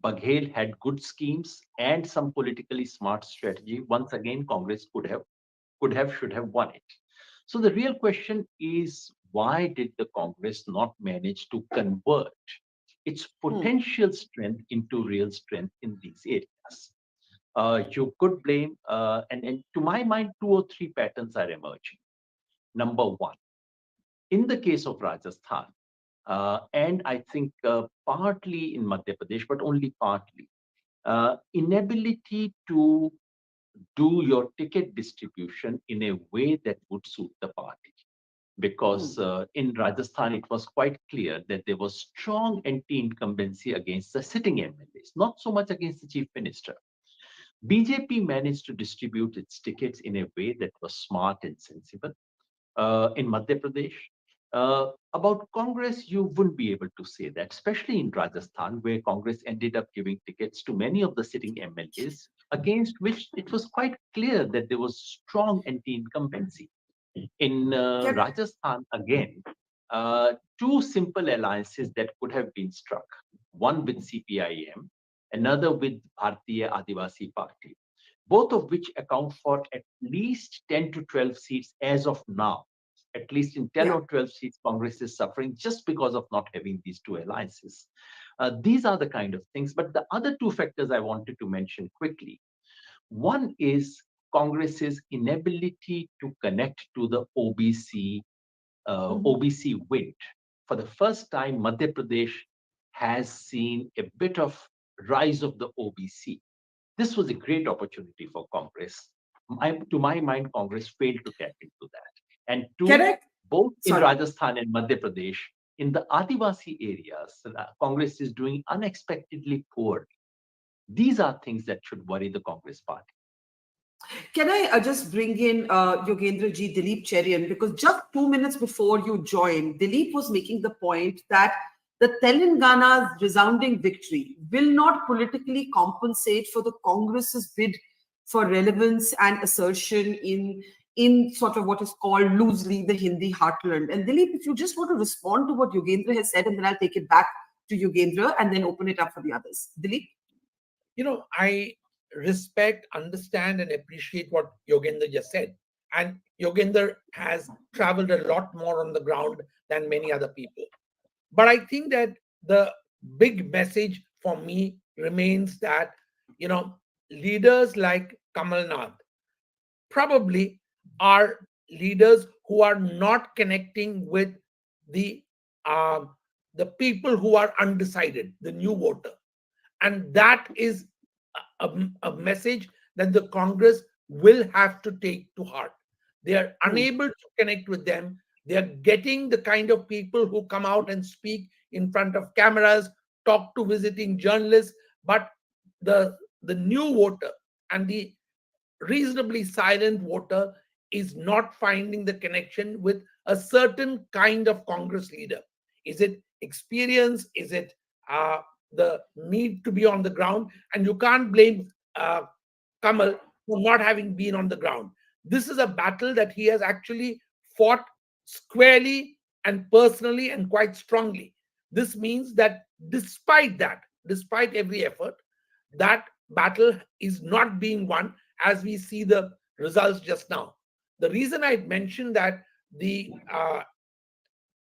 Baghel had good schemes and some politically smart strategy. Once again, Congress should have won it. So the real question is, why did the Congress not manage to convert its potential strength into real strength in these areas? You could blame, and to my mind, 2 or 3 patterns are emerging. Number one, in the case of Rajasthan, and I think partly in Madhya Pradesh, but only partly, inability to do your ticket distribution in a way that would suit the party. Because in Rajasthan, it was quite clear that there was strong anti-incumbency against the sitting MLAs, not so much against the chief minister. BJP managed to distribute its tickets in a way that was smart and sensible. In Madhya Pradesh, about Congress, you wouldn't be able to say that, especially in Rajasthan, where Congress ended up giving tickets to many of the sitting MLAs, against which it was quite clear that there was strong anti-incumbency. In Rajasthan, again, 2 simple alliances that could have been struck, one with CPIM, another with Bharatiya Adivasi Party, both of which account for at least 10 to 12 seats as of now. At least in 10 or 12 seats, Congress is suffering just because of not having these 2 alliances. These are the kind of things. But the other 2 factors I wanted to mention quickly. One is Congress's inability to connect to the OBC wind. For the first time, Madhya Pradesh has seen a bit of rise of the OBC. This was a great opportunity for Congress. To my mind, Congress failed to tap into that. And 2, both in Rajasthan and Madhya Pradesh, in the Adivasi areas, Congress is doing unexpectedly poorly. These are things that should worry the Congress party. Can I just bring in Yogendra ji, Dilip Cherian, because just 2 minutes before you joined, Dilip was making the point that the Telangana's resounding victory will not politically compensate for the Congress's bid for relevance and assertion in sort of what is called loosely the Hindi heartland. And Dilip, if you just want to respond to what Yogendra has said, and then I'll take it back to Yogendra and then open it up for the others. Dilip? I respect, understand, and appreciate what Yogendra just said. And Yogendra has traveled a lot more on the ground than many other people. But I think that the big message for me remains that, leaders like Kamalnath probably are leaders who are not connecting with the people who are undecided, the new voter. And that is a message that the Congress will have to take to heart. They are unable to connect with them. They are getting the kind of people who come out and speak in front of cameras, talk to visiting journalists, but the new voter and the reasonably silent voter is not finding the connection with a certain kind of Congress leader. Is it experience? Is it the need to be on the ground? And you can't blame Kamal for not having been on the ground. This is a battle that he has actually fought squarely and personally and quite strongly. This means that despite every effort, that battle is not being won, as we see the results just now. The reason I mentioned that the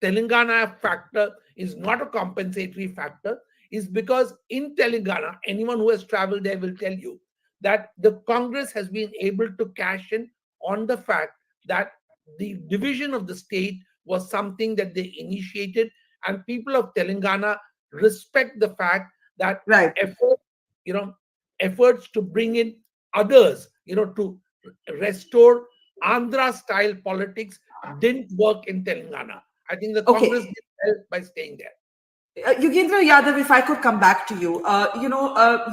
Telangana factor is not a compensatory factor is because in Telangana, anyone who has traveled there will tell you that the Congress has been able to cash in on the fact that the division of the state was something that they initiated, and people of Telangana respect the fact that effort efforts to bring in others, to restore Andhra-style politics didn't work in Telangana. I think the Congress did well by staying there. Yogendra Yadav, if I could come back to you,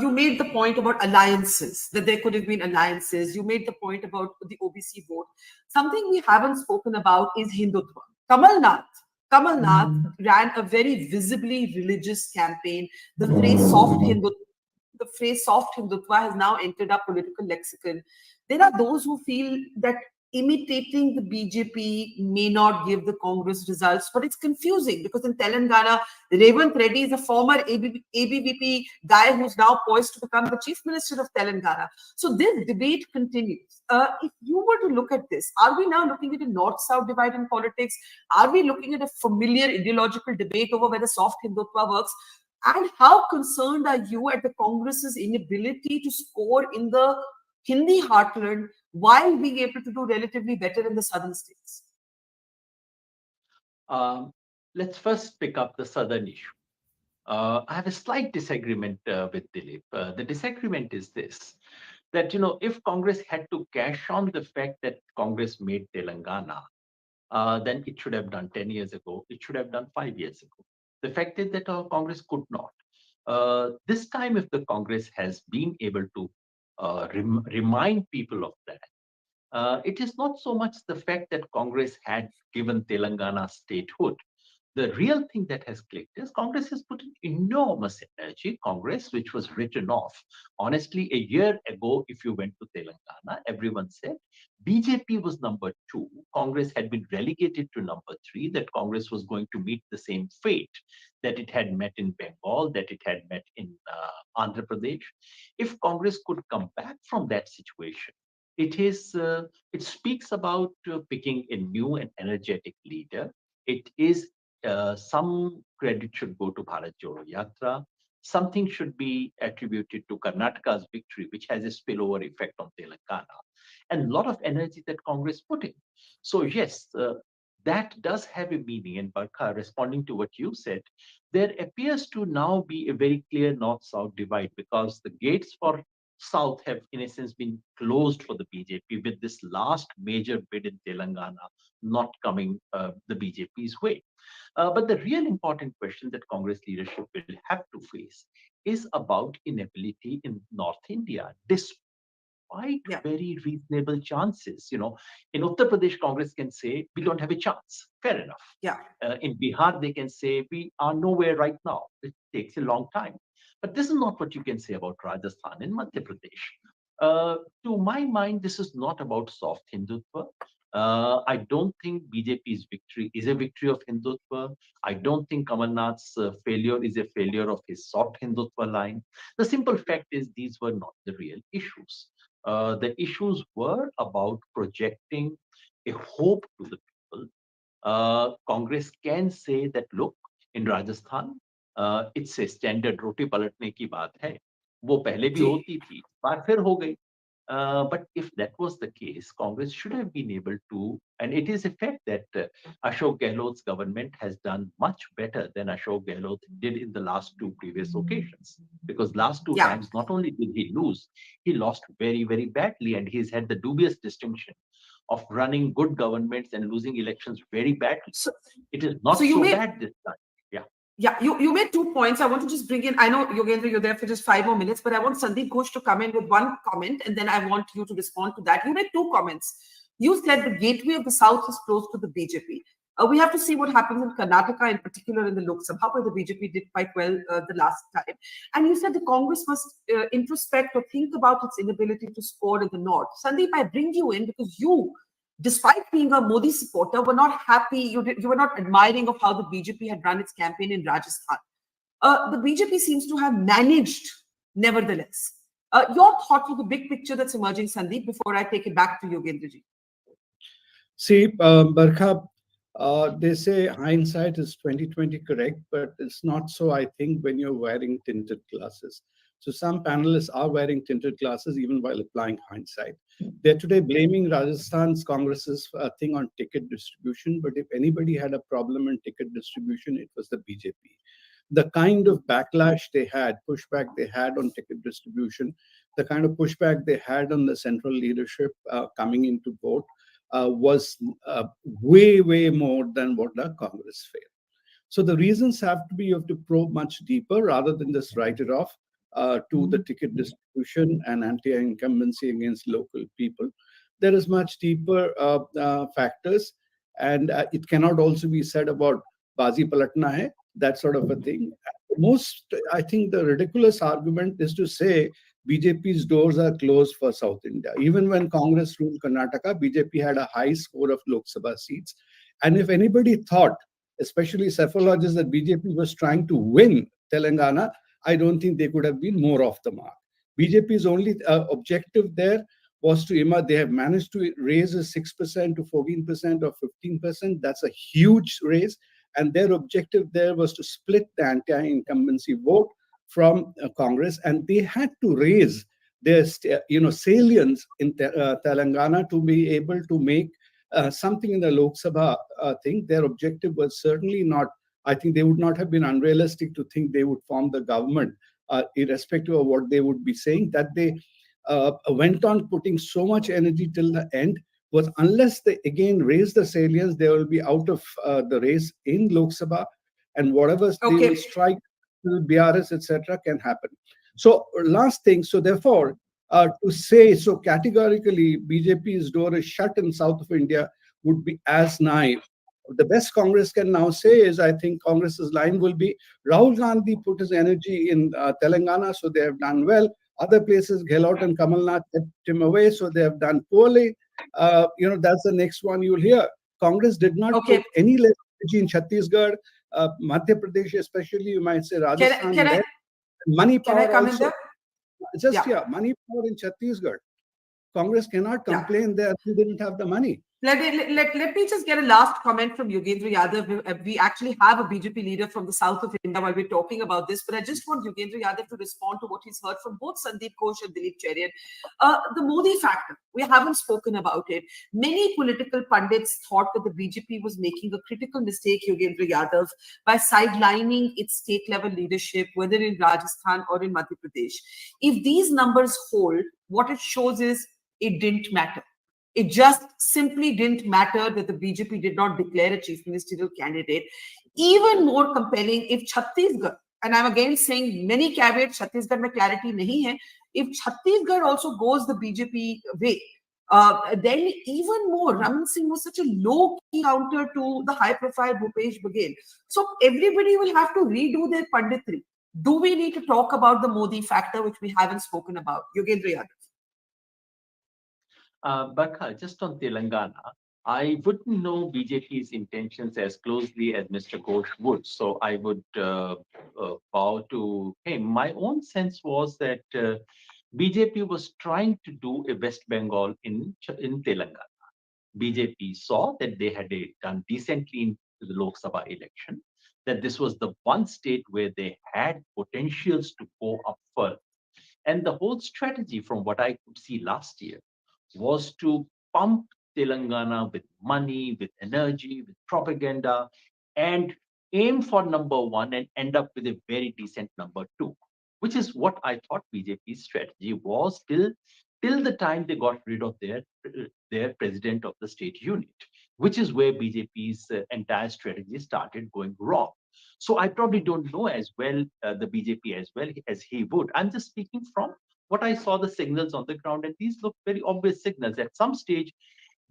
you made the point about alliances, that there could have been alliances. You made the point about the OBC vote. Something we haven't spoken about is Hindutva. Kamalnath ran a very visibly religious campaign. The phrase soft Hindutva has now entered our political lexicon. There are those who feel that imitating the BJP may not give the Congress results, but it's confusing because in Telangana, Revant Reddy is a former ABVP guy who's now poised to become the Chief Minister of Telangana. So this debate continues. If you were to look at this, are we now looking at a North-South divide in politics? Are we looking at a familiar ideological debate over whether soft Hindutva works? And how concerned are you at the Congress's inability to score in the Hindi heartland while being able to do relatively better in the southern states? Let's first pick up the southern issue. I have a slight disagreement with Dilip. The disagreement is this, that, if Congress had to cash on the fact that Congress made Telangana, then it should have done 10 years ago. It should have done 5 years ago. The fact is that Congress could not. This time, if the Congress has been able to remind people of that, it is not so much the fact that Congress had given Telangana statehood. The real thing that has clicked is Congress has put in enormous energy. Congress, which was written off. Honestly, a year ago, if you went to Telangana, everyone said BJP was number 2. Congress had been relegated to number 3, that Congress was going to meet the same fate that it had met in Bengal, that it had met in Andhra Pradesh. If Congress could come back from that situation, it speaks about picking a new and energetic leader. It is some credit should go to Bharat Jodo Yatra. Something should be attributed to Karnataka's victory, which has a spillover effect on Telangana, and a lot of energy that Congress put in. So yes, that does have a meaning. And Barkha, responding to what you said, there appears to now be a very clear North-South divide because the gates for South have, in a sense, been closed for the BJP with this last major bid in Telangana not coming the BJP's way. But the real important question that Congress leadership will have to face is about inability in North India, despite very reasonable chances. In Uttar Pradesh, Congress can say, we don't have a chance. Fair enough. In Bihar, they can say, we are nowhere right now. It takes a long time. But this is not what you can say about Rajasthan and Madhya Pradesh. To my mind, this is not about soft Hindutva. I don't think BJP's victory is a victory of Hindutva. I don't think Kamalnath's failure is a failure of his soft Hindutva line. The simple fact is these were not the real issues. The issues were about projecting a hope to the people. Congress can say that, look, in Rajasthan, it's a standard roti palatne ki baat hai. वो पहले भी होती थी, बार फिर हो गई. But if that was the case, Congress should have been able to, and it is a fact that Ashok Gehlot's government has done much better than Ashok Gehlot did in the last 2 previous occasions. Because last 2 times, not only did he lose, he lost very, very badly, and he's had the dubious distinction of running good governments and losing elections very badly. It is not so bad this time. Yeah, you made 2 points. I want to just bring in, I know, Yogendra, you're there for just 5 more minutes, but I want Sandeep Ghosh to come in with 1 comment, and then I want you to respond to that. You made 2 comments. You said the gateway of the South is closed to the BJP. We have to see what happens in Karnataka, in particular in the Lok Sabha, where the BJP did quite well the last time. And you said the Congress must introspect or think about its inability to score in the North. Sandeep, I bring you in because you, despite being a Modi supporter, were not happy, you were not admiring of how the BJP had run its campaign in Rajasthan. The BJP seems to have managed, nevertheless. Your thought of the big picture that's emerging, Sandeep, before I take it back to Yogendraji. See, Barkha, they say hindsight is 20/20 correct, but it's not so, I think, when you're wearing tinted glasses. So some panelists are wearing tinted glasses even while applying hindsight. They're today blaming Rajasthan's Congress's thing on ticket distribution, but if anybody had a problem in ticket distribution, it was the BJP. the kind of backlash they had, pushback they had on ticket distribution, the kind of pushback they had on the central leadership coming into vote was way, way more than what the Congress failed. So the reasons have to be, you have to probe much deeper rather than just write it off to the ticket distribution and anti-incumbency against local people. There is much deeper factors, and it cannot also be said about Bazi Palatna hai, that sort of a thing. I think the ridiculous argument is to say BJP's doors are closed for South India. Even when Congress ruled Karnataka, BJP had a high score of Lok Sabha seats. And if anybody thought, especially psephologists, that BJP was trying to win Telangana, I don't think they could have been more off the mark. BJP's only objective there was to, they have managed to raise a 6% to 14% or 15%. That's a huge raise. And their objective there was to split the anti-incumbency vote from Congress. And they had to raise their salience in Telangana to be able to make something in the Lok Sabha thing. Their objective was certainly not, I think they would not have been unrealistic to think they would form the government, irrespective of what they would be saying. That they went on putting so much energy till the end was, unless they again raise the salience, they will be out of the race in Lok Sabha, and whatever they will strike, BRS, etc., can happen. So last thing, so therefore, to say so categorically BJP's door is shut in south of India would be as naive. The best Congress can now say is, I think Congress's line will be, Rahul Gandhi put his energy in Telangana, so they have done well. Other places, Gehlot and Kamalnath kept him away, so they have done poorly. That's the next one you'll hear. Congress did not put any less energy in Chhattisgarh, Madhya Pradesh, especially, you might say Rajasthan. Money power also. Money power in Chhattisgarh. Congress cannot complain that they didn't have the money. Let me just get a last comment from Yogendra Yadav. We actually have a BJP leader from the south of India while we're talking about this, but I just want Yogendra Yadav to respond to what he's heard from both Sandeep Ghosh and Dilip Cherian. The Modi factor, we haven't spoken about it. Many political pundits thought that the BJP was making a critical mistake, Yogendra Yadav, by sidelining its state-level leadership, whether in Rajasthan or in Madhya Pradesh. If these numbers hold, what it shows is it didn't matter. It just simply didn't matter that the BJP did not declare a chief ministerial candidate. Even more compelling, if Chhattisgarh, and I'm again saying many caveats, Chhattisgarh mein clarity nahi hai, if Chhattisgarh also goes the BJP way, then even more, Raman Singh was such a low-key counter to the high-profile Bhupesh Baghel. So everybody will have to redo their punditry. Do we need to talk about the Modi factor, which we haven't spoken about? Yogendra Yadav. Barkha, just on Telangana, I wouldn't know BJP's intentions as closely as Mr. Ghosh would, so I would bow to him. My own sense was that BJP was trying to do a West Bengal in Telangana. BJP saw that they had done decently in the Lok Sabha election, that this was the one state where they had potentials to go up further. And the whole strategy, from what I could see last year, was to pump Telangana with money, with energy, with propaganda, and aim for number one and end up with a very decent number two, which is what I thought BJP's strategy was till the time they got rid of their president of the state unit, which is where BJP's entire strategy started going wrong. So I probably don't know as well the BJP as well as he would. I'm just speaking from what I saw the signals on the ground, and these look very obvious signals. At some stage,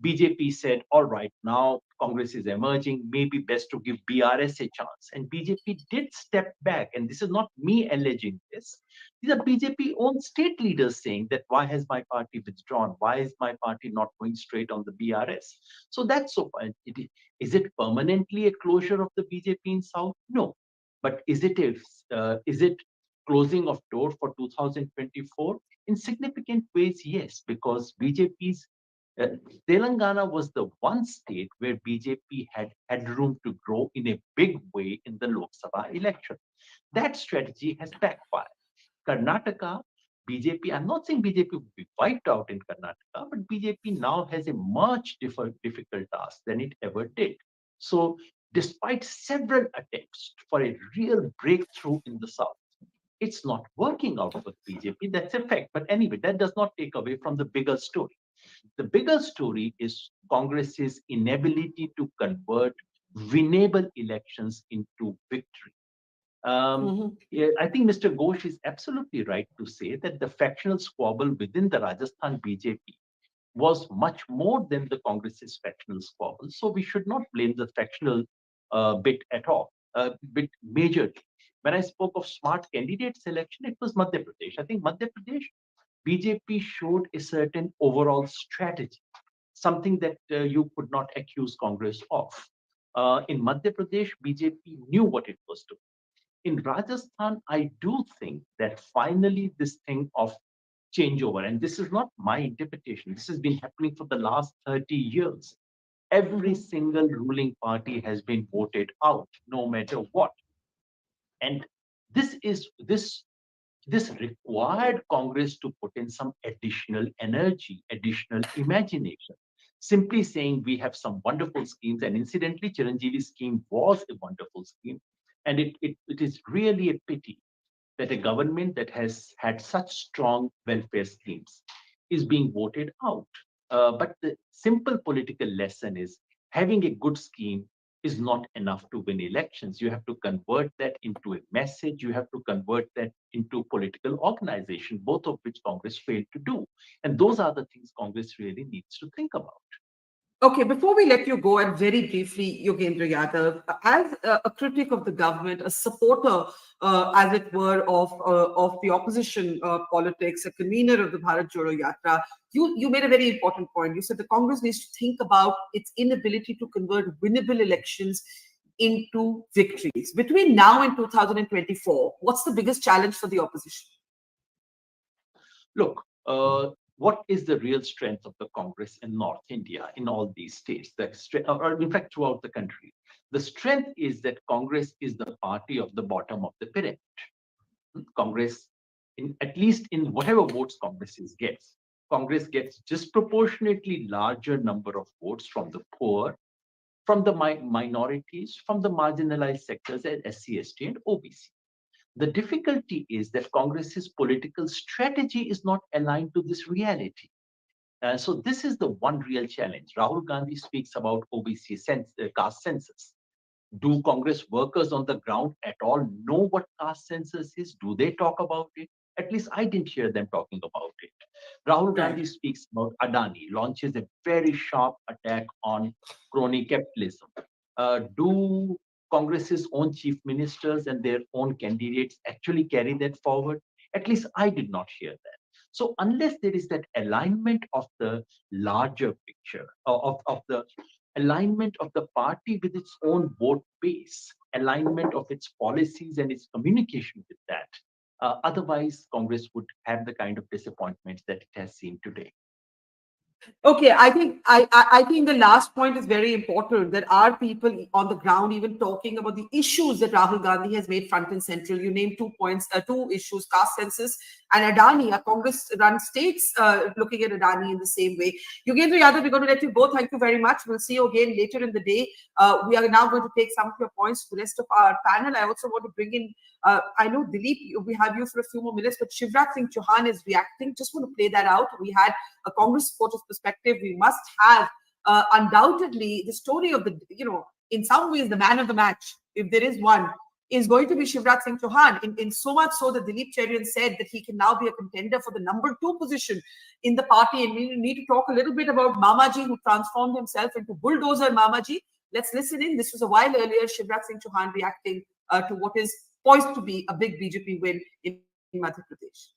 BJP said, all right, now Congress is emerging, maybe best to give BRS a chance. And BJP did step back, and this is not me alleging this. These are BJP own state leaders saying that, why has my party withdrawn? Why is my party not going straight on the BRS? So that's so far. Is it permanently a closure of the BJP in South? No. But is it closing of door for 2024? In significant ways, yes, because BJP's Telangana was the one state where BJP had room to grow in a big way in the Lok Sabha election. That strategy has backfired. Karnataka, BJP, I'm not saying BJP would be wiped out in Karnataka, but BJP now has a much difficult task than it ever did. So despite several attempts for a real breakthrough in the South. It's not working out for BJP, that's a fact. But anyway, that does not take away from the bigger story. The bigger story is Congress's inability to convert winnable elections into victory. Yeah, I think Mr. Ghosh is absolutely right to say that the factional squabble within the Rajasthan BJP was much more than the Congress's factional squabble. So we should not blame the factional bit at all, bit majorly. When I spoke of smart candidate selection, it was Madhya Pradesh. I think Madhya Pradesh, BJP showed a certain overall strategy, something that you could not accuse Congress of. In Madhya Pradesh, BJP knew what it was doing. In Rajasthan, I do think that finally this thing of changeover, and this is not my interpretation, this has been happening for the last 30 years. Every single ruling party has been voted out, no matter what. And this required Congress to put in some additional energy, additional imagination. Simply saying we have some wonderful schemes, and incidentally, Chiranjeevi's scheme was a wonderful scheme. And it is really a pity that a government that has had such strong welfare schemes is being voted out. But the simple political lesson is having a good scheme is not enough to win elections. You have to convert that into a message. You have to convert that into political organization, both of which Congress failed to do. And those are the things Congress really needs to think about. Okay, before we let you go, and very briefly, Yogendra Yadav, as a critic of the government, a supporter, as it were, of the opposition politics, a convener of the Bharat Jodo Yatra, you made a very important point. You said the Congress needs to think about its inability to convert winnable elections into victories. Between now and 2024, what's the biggest challenge for the opposition? Look, what is the real strength of the Congress in North India, in all these states, or in fact throughout the country? The strength is that Congress is the party of the bottom of the pyramid. Congress, at least in whatever votes Congress gets disproportionately larger number of votes from the poor, from the minorities, from the marginalized sectors as SC, ST, and OBC. The difficulty is that Congress's political strategy is not aligned to this reality. So this is the one real challenge. Rahul Gandhi speaks about OBC caste census. Do Congress workers on the ground at all know what caste census is? Do they talk about it? At least I didn't hear them talking about it. Rahul Gandhi speaks about Adani, launches a very sharp attack on crony capitalism. Do Congress's own chief ministers and their own candidates actually carry that forward? At least I did not hear that. So unless there is that alignment of the larger picture, of the alignment of the party with its own vote base, alignment of its policies and its communication with that, otherwise Congress would have the kind of disappointments that it has seen today. Okay, I think the last point is very important, that are people on the ground even talking about the issues that Rahul Gandhi has made front and central. You named 2 points, 2 issues, caste census and Adani, a Congress-run states looking at Adani in the same way. Yogendra Yadav, we're going to let you go. Thank you very much. We'll see you again later in the day. We are now going to take some of your points to the rest of our panel. I also want to bring in, I know Dilip, we have you for a few more minutes, but Shivraj Singh Chauhan is reacting. Just want to play that out. We had a Congress supporter's perspective. We must have undoubtedly the story of the, in some ways the man of the match, if there is one, is going to be Shivraj Singh Chauhan. In so much so that Dilip Cherian said that he can now be a contender for the number 2 position in the party. And we need to talk a little bit about Mamaji, who transformed himself into bulldozer Mamaji. Let's listen in. This was a while earlier, Shivraj Singh Chauhan reacting to what is poised to be a big BJP win in Madhya Pradesh.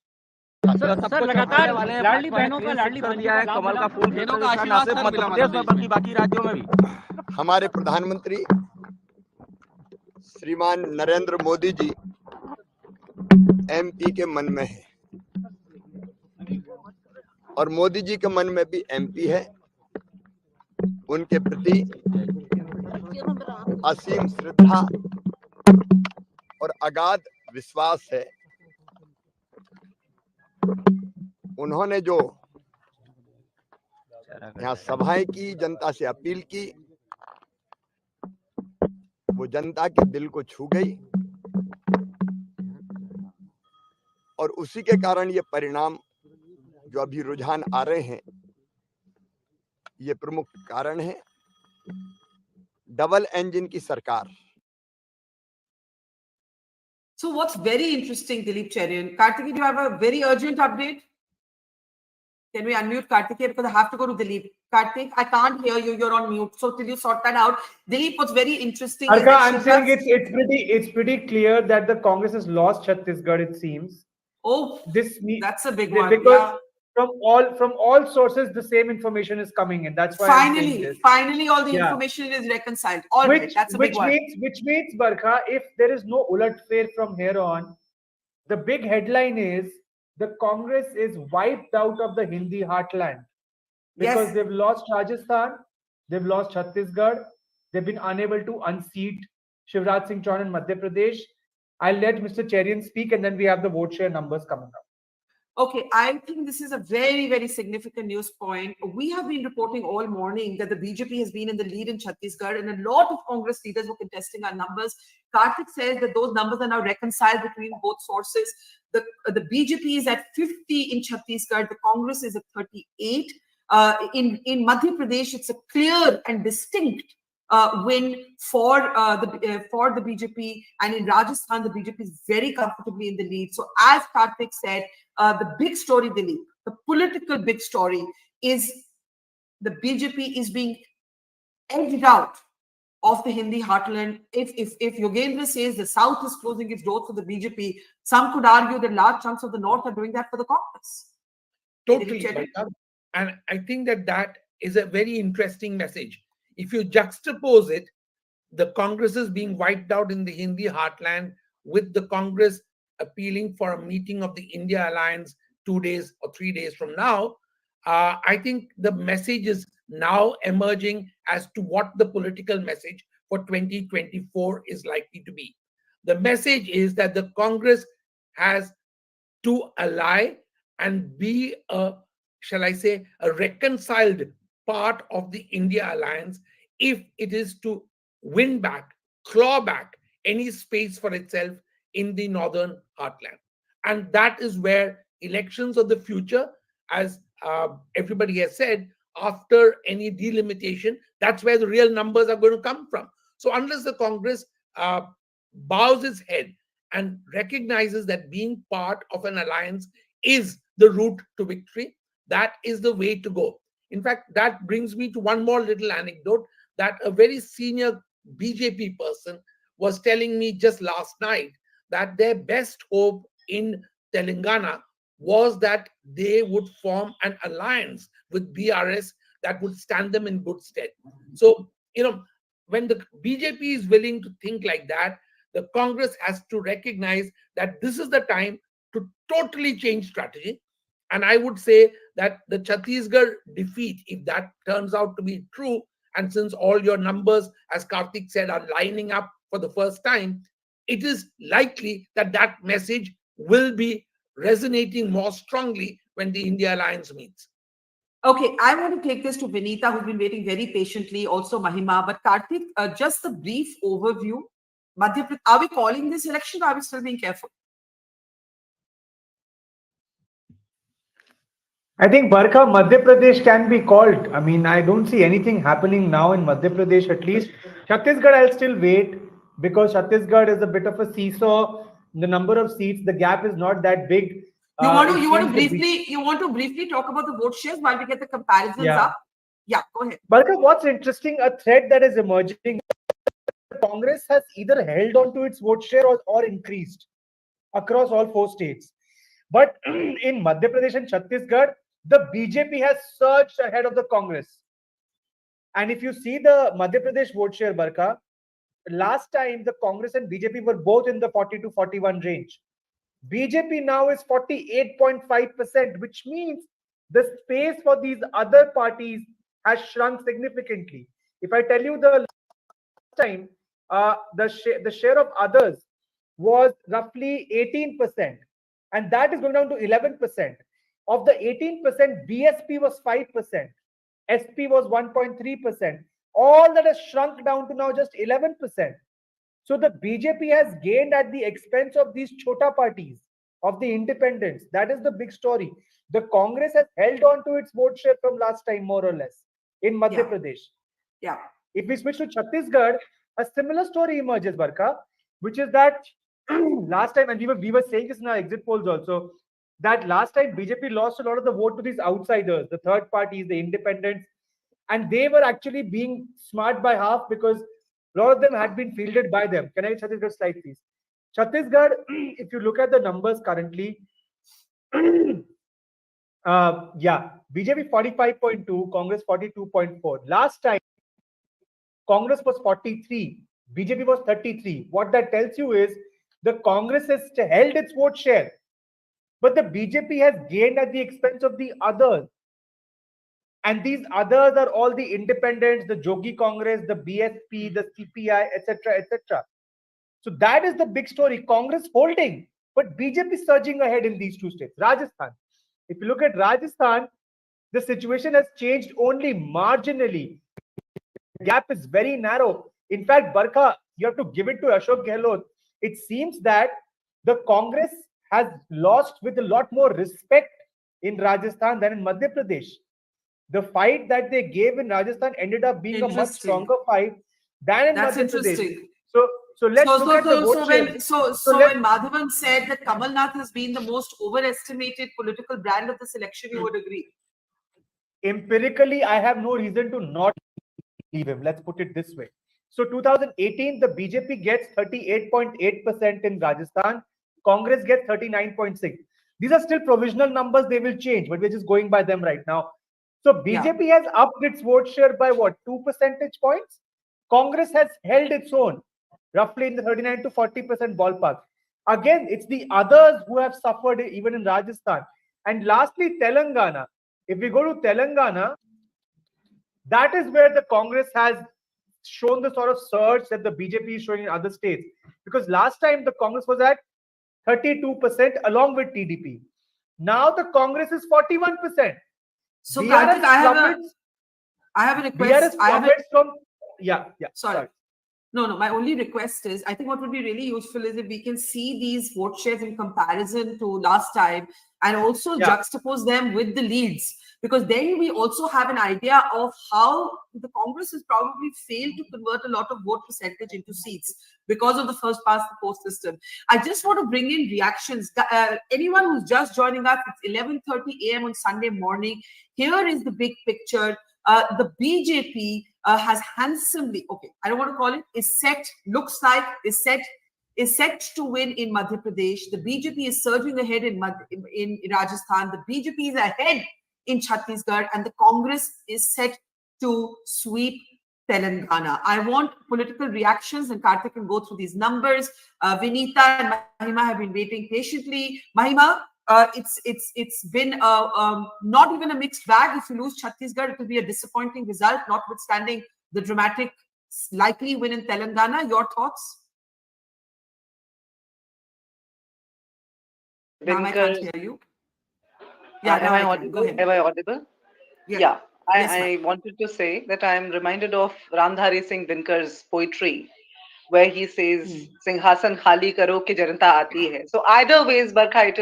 Sir लगातार लाडली बहनों का लाडली दिया है, कमल का फूल बहनों का आशीर्वाद सिर्फ मध्य प्रदेश में बल्कि बाकी राज्यों में भी। हमारे प्रधानमंत्री श्रीमान नरेंद्र मोदी जी एमपी के मन में है और मोदी जी के मन में भी एमपी है। उनके प्रति असीम श्रद्धा और अगाध विश्वास है। उन्होंने जो यहाँ सभाएं की, जनता से अपील की, वो जनता के दिल को छू गई और उसी के कारण ये परिणाम जो अभी रुझान आ रहे हैं, ये प्रमुख कारण है डबल इंजन की सरकार। So what's very interesting, Dilip Cherian? Kartikeya, do you have a very urgent update? Can we unmute Kartikeya? Because I have to go to Dilip. Kartik, I can't hear you. You're on mute. So till you sort that out. Dilip, what's very interesting is that I'm saying it's pretty clear that the Congress has lost Chhattisgarh, it seems. Oh, that's a big one. Because Yeah. from all sources, the same information is coming in. That's why finally all the information is reconciled. All right, that's a big one. Which means, Barkha, if there is no ulatfer from here on, the big headline is the Congress is wiped out of the Hindi heartland because they've lost Rajasthan, they've lost Chhattisgarh, they've been unable to unseat Shivraj Singh Chauhan in Madhya Pradesh. I'll let Mr. Cherian speak and then we have the vote share numbers coming up. Okay, I think this is a very, very significant news point. We have been reporting all morning that the BJP has been in the lead in Chhattisgarh and a lot of Congress leaders were contesting our numbers. Kartik says that those numbers are now reconciled between both sources. The BJP is at 50 in Chhattisgarh, the Congress is at 38. In Madhya Pradesh, it's a clear and distinct win for the BJP, and in Rajasthan, the BJP is very comfortably in the lead. So, as Kartik said, the big story, Dilip, the political big story is the BJP is being edged out of the Hindi heartland. If Yogendra says the South is closing its doors for the BJP, some could argue that large chunks of the North are doing that for the Congress. Totally. And I think that is a very interesting message. If you juxtapose it, the Congress is being wiped out in the Hindi heartland with the Congress appealing for a meeting of the India Alliance 2 days or 3 days from now, I think the message is now emerging as to what the political message for 2024 is likely to be. The message is that the Congress has to ally and be shall I say, a reconciled part of the India Alliance if it is to win back, claw back any space for itself in the northern heartland. And that is where elections of the future, as everybody has said, after any delimitation, that's where the real numbers are going to come from. So unless the Congress bows its head and recognizes that being part of an alliance is the route to victory, that is the way to go. In fact, that brings me to one more little anecdote that a very senior BJP person was telling me just last night, that their best hope in Telangana was that they would form an alliance with BRS that would stand them in good stead. So, when the BJP is willing to think like that, the Congress has to recognize that this is the time to totally change strategy. And I would say that the Chhattisgarh defeat, if that turns out to be true, and since all your numbers, as Kartik said, are lining up for the first time, it is likely that that message will be resonating more strongly when the India Alliance meets. Okay, I want to take this to Vinita, who's been waiting very patiently, also Mahima. But Kartik, just a brief overview. Madhya Pradesh, are we calling this election or are we still being careful? I think Barkha, Madhya Pradesh can be called. I mean, I don't see anything happening now in Madhya Pradesh at least. Chhattisgarh, I'll still wait because Chhattisgarh is a bit of a seesaw. The number of seats, the gap is not that big. You want to briefly talk about the vote shares while we get the comparisons up? Yeah, go ahead. Barkha, what's interesting, a thread that is emerging, Congress has either held on to its vote share or increased across all 4 states. But in Madhya Pradesh and Chhattisgarh, the BJP has surged ahead of the Congress. And if you see the Madhya Pradesh vote share, Barkha, last time the Congress and BJP were both in the 40 to 41 range. BJP now is 48.5%, which means the space for these other parties has shrunk significantly. If I tell you the last time, the share of others was roughly 18%, and that is going down to 11%. Of the 18%, BSP was 5%, SP was 1.3%. All that has shrunk down to now just 11%. So the BJP has gained at the expense of these chota parties, of the independents. That is the big story. The Congress has held on to its vote share from last time, more or less, in Madhya Pradesh. Yeah. If we switch to Chhattisgarh, a similar story emerges, Barkha, which is that last time, and we were saying this in our exit polls also, that last time BJP lost a lot of the vote to these outsiders, the third parties, the independents, and they were actually being smart by half because a lot of them had been fielded by them. Can I get Chhattisgarh slide, please? Chhattisgarh, if you look at the numbers currently, BJP 45.2, Congress 42.4. Last time, Congress was 43, BJP was 33. What that tells you is the Congress has held its vote share, but the BJP has gained at the expense of the others. And these others are all the independents, the Jogi Congress, the BSP, the CPI, etc., etc. So that is the big story. Congress holding, but BJP surging ahead in these two states. Rajasthan. If you look at Rajasthan, the situation has changed only marginally. The gap is very narrow. In fact, Barkha, you have to give it to Ashok Gehlot. It seems that the Congress has lost with a lot more respect in Rajasthan than in Madhya Pradesh. The fight that they gave in Rajasthan ended up being a much stronger fight than in That's Madhya interesting. Pradesh. So let's look at the vote share. When Madhavan said that Kamalnath has been the most overestimated political brand of this election, you would agree? Empirically, I have no reason to not believe him. Let's put it this way. So 2018, the BJP gets 38.8% in Rajasthan. Congress gets 39.6. These are still provisional numbers. They will change, but we're just going by them right now. So BJP has upped its vote share by what, 2 percentage points? Congress has held its own, roughly in the 39 to 40% ballpark. Again, it's the others who have suffered even in Rajasthan. And lastly, Telangana. If we go to Telangana, that is where the Congress has shown the sort of surge that the BJP is showing in other states. Because last time the Congress was at 32% along with TDP. Now the Congress is 41%. So Karthik, I have a request. Sorry. No, my only request is, I think what would be really useful is if we can see these vote shares in comparison to last time and also juxtapose them with the leads, because then we also have an idea of how the Congress has probably failed to convert a lot of vote percentage into seats because of the first past the post system. I just want to bring in reactions. Anyone who's just joining us, it's 11:30 a.m. on Sunday morning. Here is the big picture. The BJP has handsomely, I don't want to call it, is set to win in Madhya Pradesh. The BJP is surging ahead in Rajasthan. The BJP is ahead in Chhattisgarh, and the Congress is set to sweep Telangana. I want political reactions, and Karthik can go through these numbers. Vinita and Mahima have been waiting patiently. Mahima, it's been not even a mixed bag. If you lose Chhattisgarh, it will be a disappointing result, notwithstanding the dramatic likely win in Telangana. Your thoughts? Now I can't hear you. Yeah, am I audible? Am I audible? Yeah. I wanted to say that I am reminded of Ramdhari Singh Dinkar's poetry, where he says, "Singhasan khali karo ki janata aati hai." So either ways, Barkha, it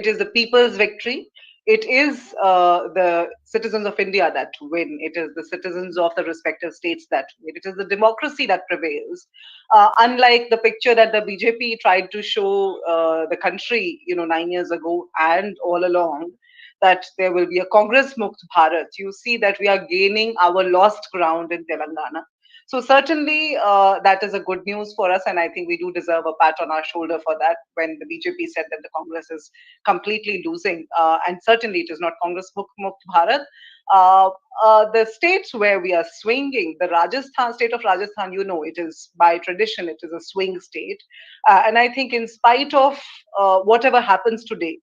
is the people's victory. It is the citizens of India that win. It is the citizens of the respective states that win. It is the democracy that prevails. Unlike the picture that the BJP tried to show the country, 9 years ago and all along, that there will be a Congress Mukt Bharat. You see that we are gaining our lost ground in Telangana. So certainly that is a good news for us, and I think we do deserve a pat on our shoulder for that when the BJP said that the Congress is completely losing. And certainly it is not Congress Mukt Bharat. The states where we are swinging, the state of Rajasthan, it is by tradition, it is a swing state. And I think in spite of whatever happens today,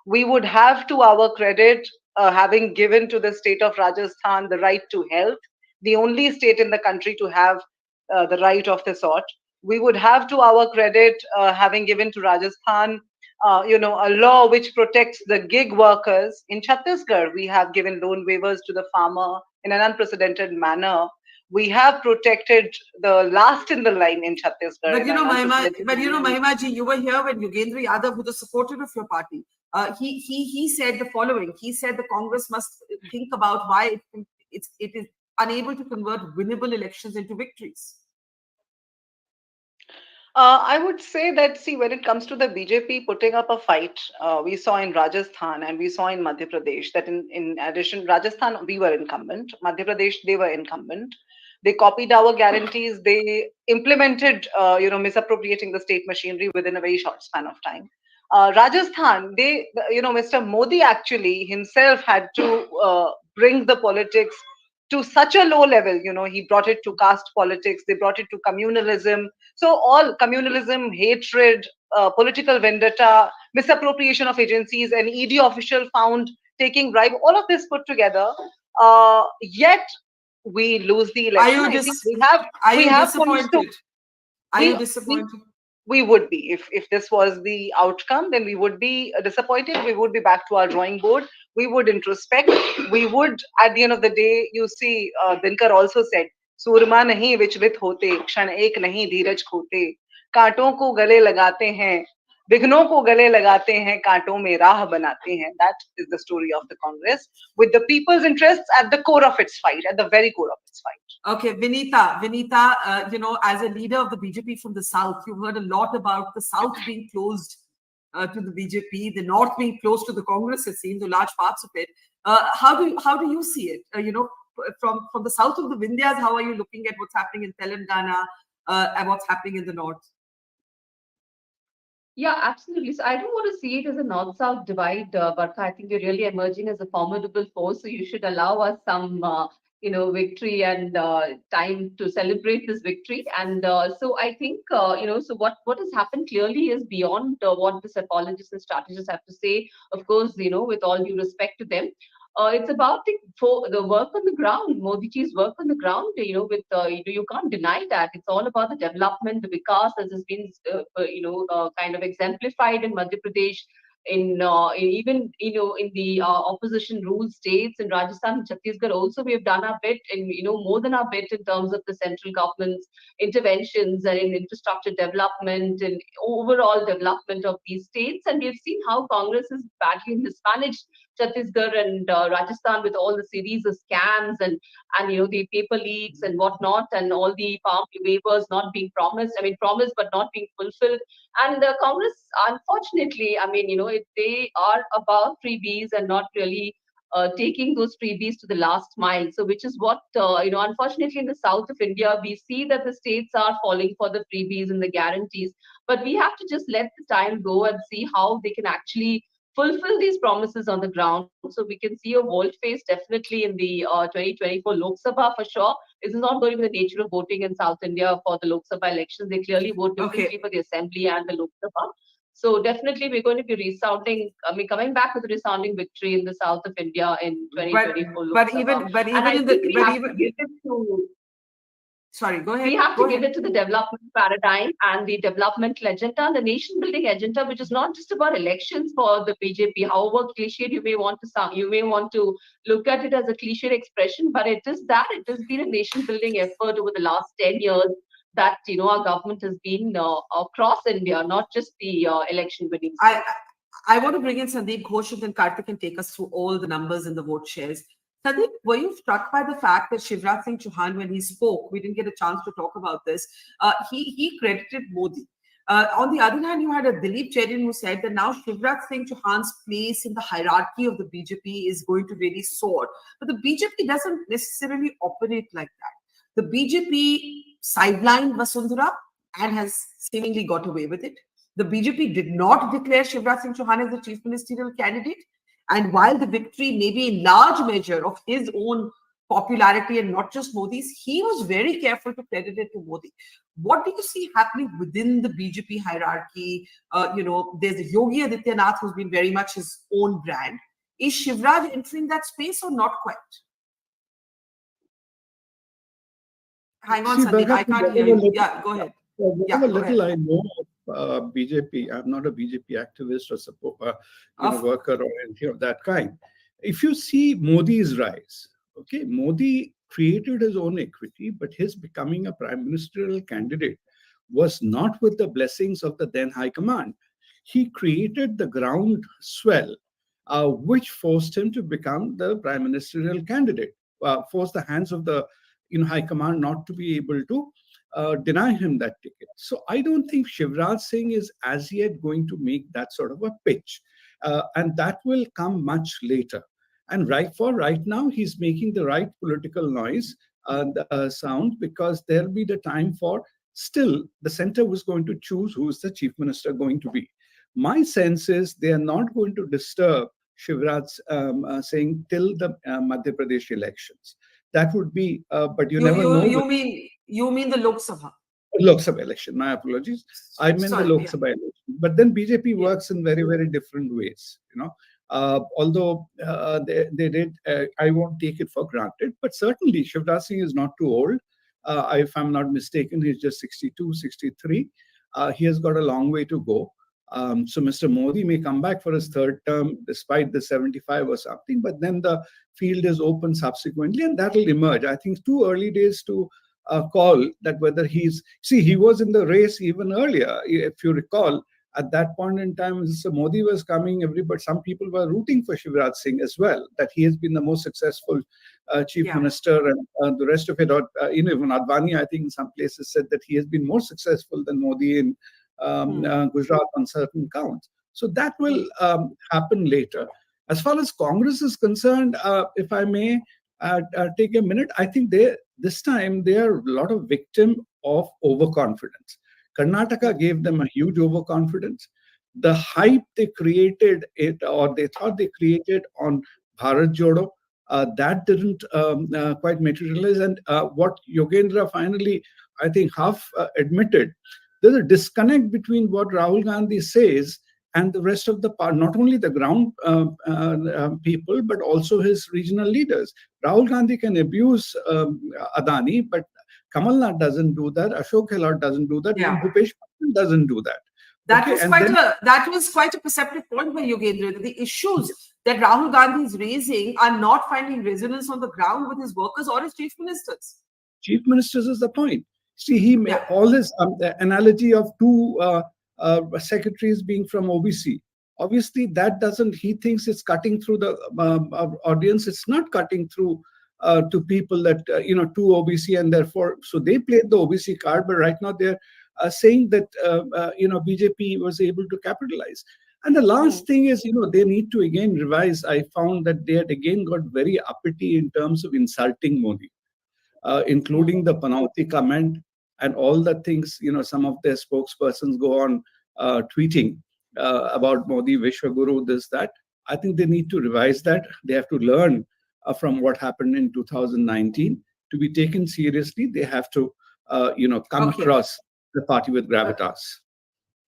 we would have to our credit, having given to the state of Rajasthan the right to health, the only state in the country to have the right of the sort. We would have to our credit, having given to Rajasthan, a law which protects the gig workers. In Chhattisgarh, we have given loan waivers to the farmer in an unprecedented manner. We have protected the last in the line in Chhattisgarh. But you know, Mahima ji, you were here when Yogendra Yadav, who was a supporter of your party, he said the following. He said the Congress must think about why it is unable to convert winnable elections into victories. I would say that, see, when it comes to the BJP putting up a fight, we saw in Rajasthan and we saw in Madhya Pradesh that in addition, Rajasthan, we were incumbent. Madhya Pradesh, they were incumbent. They copied our guarantees. They implemented, misappropriating the state machinery within a very short span of time. Rajasthan, Mr. Modi actually himself had to bring the politics to such a low level. He brought it to caste politics. They brought it to communalism. So all communalism, hatred, political vendetta, misappropriation of agencies, an ED official found taking bribe, all of this put together. Yet we lose the election. Are you disappointed? Are you disappointed? We would be. If this was the outcome, then we would be disappointed. We would be back to our drawing board. We would introspect. We would, at the end of the day, you see, Dinkar also said, सूरमा नहीं विचलित होते, क्षण एक नहीं धीरज खोते, कांटों को गले लगाते हैं, विघ्नों को गले लगाते हैं, कांटों में राह बनाते हैं. That is the story of the Congress, with the people's interests at the core of its fight, at the very core of its fight. Okay, Vinita, as a leader of the BJP from the South, you've heard a lot about the South being closed to the BJP, the North being closed to the Congress, it seems, or large parts of it. How do you see it? From the south of the Vindhyas, how are you looking at what's happening in Telangana and what's happening in the north? Yeah, absolutely. So I don't want to see it as a north-south divide, Barkha. I think you're really emerging as a formidable force. So you should allow us some, victory and time to celebrate this victory. And so I think, so what has happened clearly is beyond what the psychologists and strategists have to say. Of course, with all due respect to them. It's about the work on the ground, Modi ji's work on the ground. You can't deny that. It's all about the development, the vikas, as has been, kind of exemplified in Madhya Pradesh, in the opposition ruled states in Rajasthan and Chhattisgarh. Also, we have done our bit, and more than our bit in terms of the central government's interventions and in infrastructure development and overall development of these states. And we have seen how Congress has badly mismanaged Chhattisgarh and Rajasthan with all the series of scams and the paper leaks and whatnot, and all the farm waivers not being promised but not being fulfilled. And Congress, unfortunately, they are about freebies and not really taking those freebies to the last mile. So which is what, unfortunately, in the south of India, we see that the states are falling for the freebies and the guarantees. But we have to just let the time go and see how they can actually fulfill these promises on the ground. So we can see a volte-face definitely in the 2024 Lok Sabha for sure. This is not going to be the nature of voting in South India for the Lok Sabha elections. They clearly vote differently for the Assembly and the Lok Sabha. So definitely we're going to be resounding, coming back with a resounding victory in the south of India in 2024 Lok Sabha. Sorry, go ahead. We have to give it to the development paradigm and the developmental agenda and the nation building agenda, which is not just about elections for the BJP. However cliched you may want to sound, you may want to look at it as a cliched expression, but it is that it has been a nation building effort over the last 10 years that our government has been across India, not just the election winning. I want to bring in Sandeep Ghosh, and then Karthik can take us through all the numbers and the vote shares. Sandeep, were you struck by the fact that Shivraj Singh Chauhan, when he spoke, we didn't get a chance to talk about this, he credited Modi. On the other hand, you had a Dilip Jain who said that now Shivraj Singh Chauhan's place in the hierarchy of the BJP is going to really soar. But the BJP doesn't necessarily operate like that. The BJP sidelined Vasundhara and has seemingly got away with it. The BJP did not declare Shivraj Singh Chauhan as the chief ministerial candidate. And while the victory may be in large measure of his own popularity and not just Modi's, he was very careful to credit it to Modi. What do you see happening within the BJP hierarchy? There's a Yogi Adityanath who's been very much his own brand. Is Shivraj entering that space or not quite? Hang on, Sandeep, I can't hear you. Yeah, go ahead. I know of BJP. I'm not a BJP activist or support, worker or anything of that kind. If you see Modi's rise, okay, Modi created his own equity, but his becoming a prime ministerial candidate was not with the blessings of the then High Command. He created the ground swell, which forced him to become the prime ministerial candidate, forced the hands of the High Command not to be able to deny him that ticket. So I don't think Shivraj Singh is as yet going to make that sort of a pitch. And that will come much later. And right now, he's making the right political noise and sound, because there'll be the time for still the center was going to choose who is the chief minister going to be. My sense is they are not going to disturb Shivraj Singh till the Madhya Pradesh elections. That would be, but you never know. You mean the Lok Sabha? Lok Sabha election. My apologies. I meant the Lok Sabha election. But then BJP works in very, very different ways. Although they did, I won't take it for granted. But certainly, Shivraj Singh is not too old. If I'm not mistaken, he's just 62, 63. He has got a long way to go. So Mr. Modi may come back for his third term despite the 75 or something, but then the field is open subsequently, and that will emerge. I think it's too early days to call that whether he was in the race even earlier. If you recall, at that point in time, Mr. Modi was coming, some people were rooting for Shivraj Singh as well, that he has been the most successful chief minister, and the rest of it, even Advani, I think in some places said that he has been more successful than Modi in Gujarat on certain counts. So that will happen later. As far as Congress is concerned, if I may take a minute, I think this time they are a lot of victim of overconfidence. Karnataka gave them a huge overconfidence. The hype they created, or they thought they created on Bharat Jodo, that didn't quite materialize. And what Yogendra finally, I think, half admitted, there's a disconnect between what Rahul Gandhi says and the rest of the part, not only the ground people, but also his regional leaders. Rahul Gandhi can abuse Adani, but Kamalnath doesn't do that. Ashok Gehlot doesn't do that. Even Bhupesh Baghel doesn't do that. That was quite a perceptive point by Yogendra. The issues that Rahul Gandhi is raising are not finding resonance on the ground with his workers or his chief ministers. Chief ministers is the point. See, he made all this analogy of two secretaries being from OBC. Obviously, that doesn't, he thinks it's cutting through the audience. It's not cutting through to people that, to OBC, and therefore, so they played the OBC card, but right now they're saying that, BJP was able to capitalize. And the last thing is, they need to again revise. I found that they had again got very uppity in terms of insulting Modi, including the Panauti comment and all the things, some of their spokespersons go on tweeting about Modi, Vishwaguru, this, that. I think they need to revise that. They have to learn from what happened in 2019. To be taken seriously, they have to, come across the party with gravitas.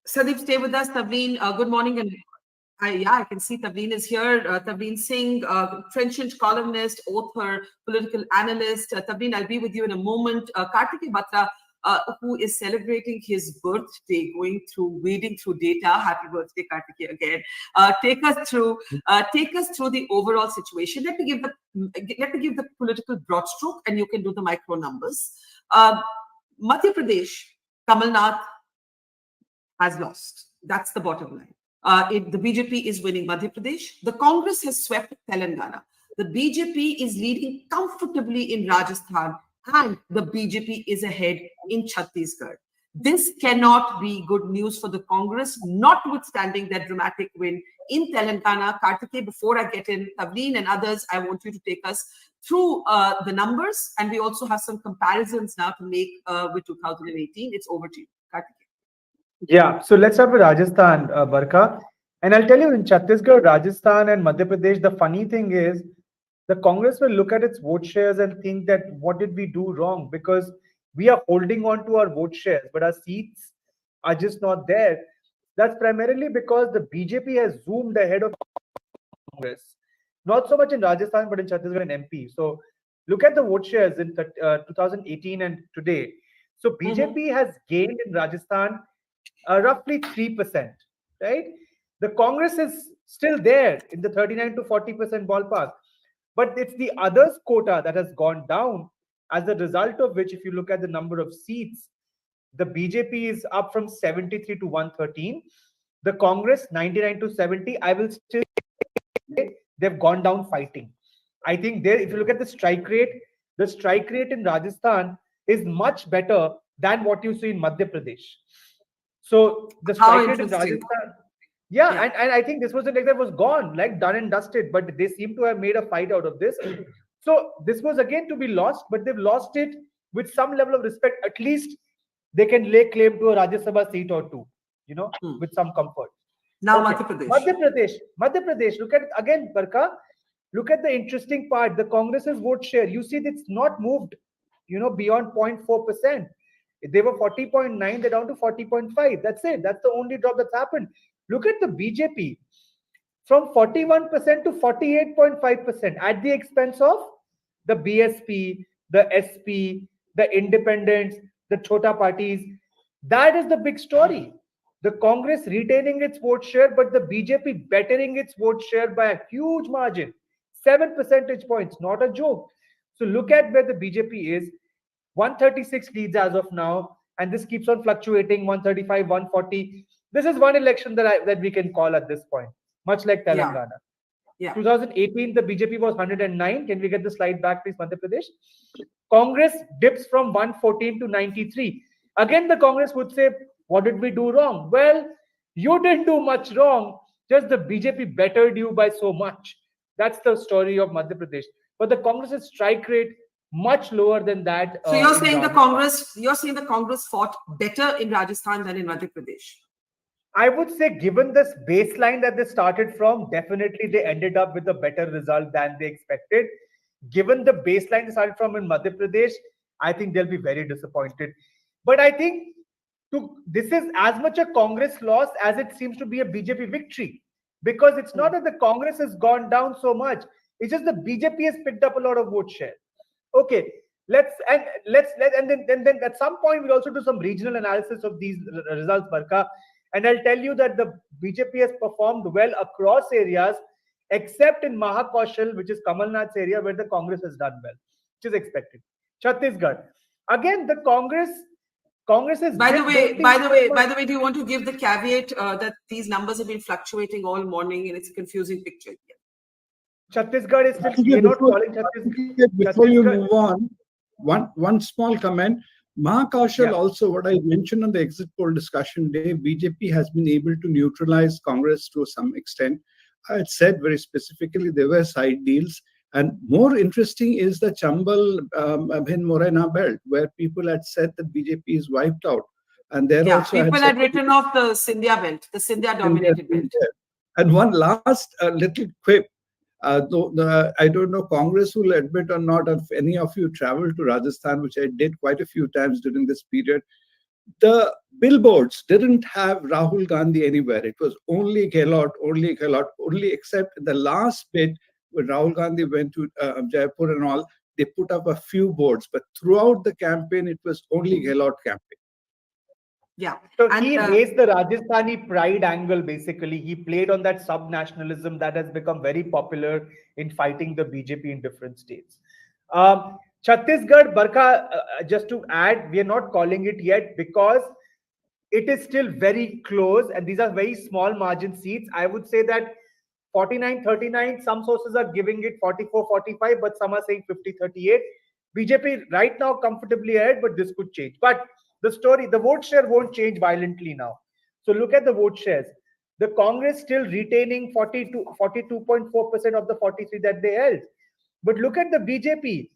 Sandeep, stay with us. Tavleen, good morning. And I can see Tavleen is here. Tavleen Singh, trenchant columnist, author, political analyst. Tavleen, I'll be with you in a moment. Kartikeya Batra, who is celebrating his birthday, wading through data. Happy birthday, Kartikeya, again. Take us through the overall situation. Let me give the political broad stroke, and you can do the micro numbers. Madhya Pradesh, Kamalnath has lost. That's the bottom line. The BJP is winning Madhya Pradesh. The Congress has swept Telangana. The BJP is leading comfortably in Rajasthan, and the BJP is ahead in Chhattisgarh. This cannot be good news for the Congress, notwithstanding that dramatic win in Telangana. Kartikeya, before I get in, Tavleen and others, I want you to take us through the numbers, and we also have some comparisons now to make with 2018. It's over to you, Kartikeya. Yeah, so let's start with Rajasthan, Barkha. And I'll tell you, in Chhattisgarh, Rajasthan and Madhya Pradesh, the funny thing is, the Congress will look at its vote shares and think that what did we do wrong? Because we are holding on to our vote shares, but our seats are just not there. That's primarily because the BJP has zoomed ahead of Congress. Not so much in Rajasthan, but in Chhattisgarh and MP. So look at the vote shares in 2018 and today. So BJP has gained in Rajasthan roughly 3%, right? The Congress is still there in the 39 to 40% ballpark. But it's the others quota that has gone down. as a result of which, if you look at the number of seats, the BJP is up from 73 to 113. The Congress 99 to 70. I will still say they've gone down fighting. I think there, if you look at the strike rate in Rajasthan is much better than what you see in Madhya Pradesh. So the strike rate in Rajasthan, and I think this was like that was gone, like done and dusted. But they seem to have made a fight out of this. So this was again to be lost, but they've lost it with some level of respect. At least they can lay claim to a Rajya Sabha seat or two, with some comfort. Now Madhya Pradesh. Look at again, Barkha. Look at the interesting part. The Congress's vote share. You see, it's not moved, beyond 0.4%. They were 40.9. They're down to 40.5. That's it. That's the only drop that's happened. Look at the BJP from 41% to 48.5% at the expense of the BSP, the SP, the independents, the chota parties. That is the big story. The Congress retaining its vote share, but the BJP bettering its vote share by a huge margin. 7 percentage points, not a joke. So look at where the BJP is. 136 leads as of now, and this keeps on fluctuating, 135, 140. This is one election that we can call at this point, much like Telangana. 2018, the BJP was 109. Can we get the slide back, please, Madhya Pradesh? Congress dips from 114 to 93. Again, the Congress would say, what did we do wrong? Well, you didn't do much wrong. Just the BJP bettered you by so much. That's the story of Madhya Pradesh. But the Congress's strike rate much lower than that. So you're saying the Congress fought better in Rajasthan than in Madhya Pradesh? I would say, given this baseline that they started from, definitely they ended up with a better result than they expected. Given the baseline they started from in Madhya Pradesh, I think they'll be very disappointed. But I think this is as much a Congress loss as it seems to be a BJP victory, because it's not that the Congress has gone down so much. It's just the BJP has picked up a lot of vote share. Okay, let's and then at some point we'll also do some regional analysis of these results, Barkha. And I'll tell you that the BJP has performed well across areas, except in Mahakaushal, which is Kamalnath's area, where the Congress has done well, which is expected. Chhattisgarh, again, the Congress is. By the way, do you want to give the caveat that these numbers have been fluctuating all morning and it's a confusing picture? Chhattisgarh is still not calling Chhattisgarh. Before you move on, one small comment. Mahakaushal also, what I mentioned on the exit poll discussion day, BJP has been able to neutralize Congress to some extent. I had said very specifically there were side deals. And more interesting is the Chambal Morena belt, where people had said that BJP is wiped out. And there also people had written off the Scindia belt, the Scindia dominated belt. And one last little quip. I don't know Congress will admit or not, if any of you traveled to Rajasthan, which I did quite a few times during this period. The billboards didn't have Rahul Gandhi anywhere. It was only Gehlot, only except the last bit when Rahul Gandhi went to Jaipur and all, they put up a few boards. But throughout the campaign, it was only Gehlot campaign. Yeah. So he raised the Rajasthani pride angle, basically. He played on that sub-nationalism that has become very popular in fighting the BJP in different states. Chhattisgarh, Barkha, just to add, we are not calling it yet because it is still very close and these are very small margin seats. I would say that 49-39, some sources are giving it 44-45, but some are saying 50-38. BJP right now comfortably ahead, but this could change. But the vote share won't change violently now. So look at the vote shares. The Congress still retaining 42.4% of the 43 that they held. But look at the BJP.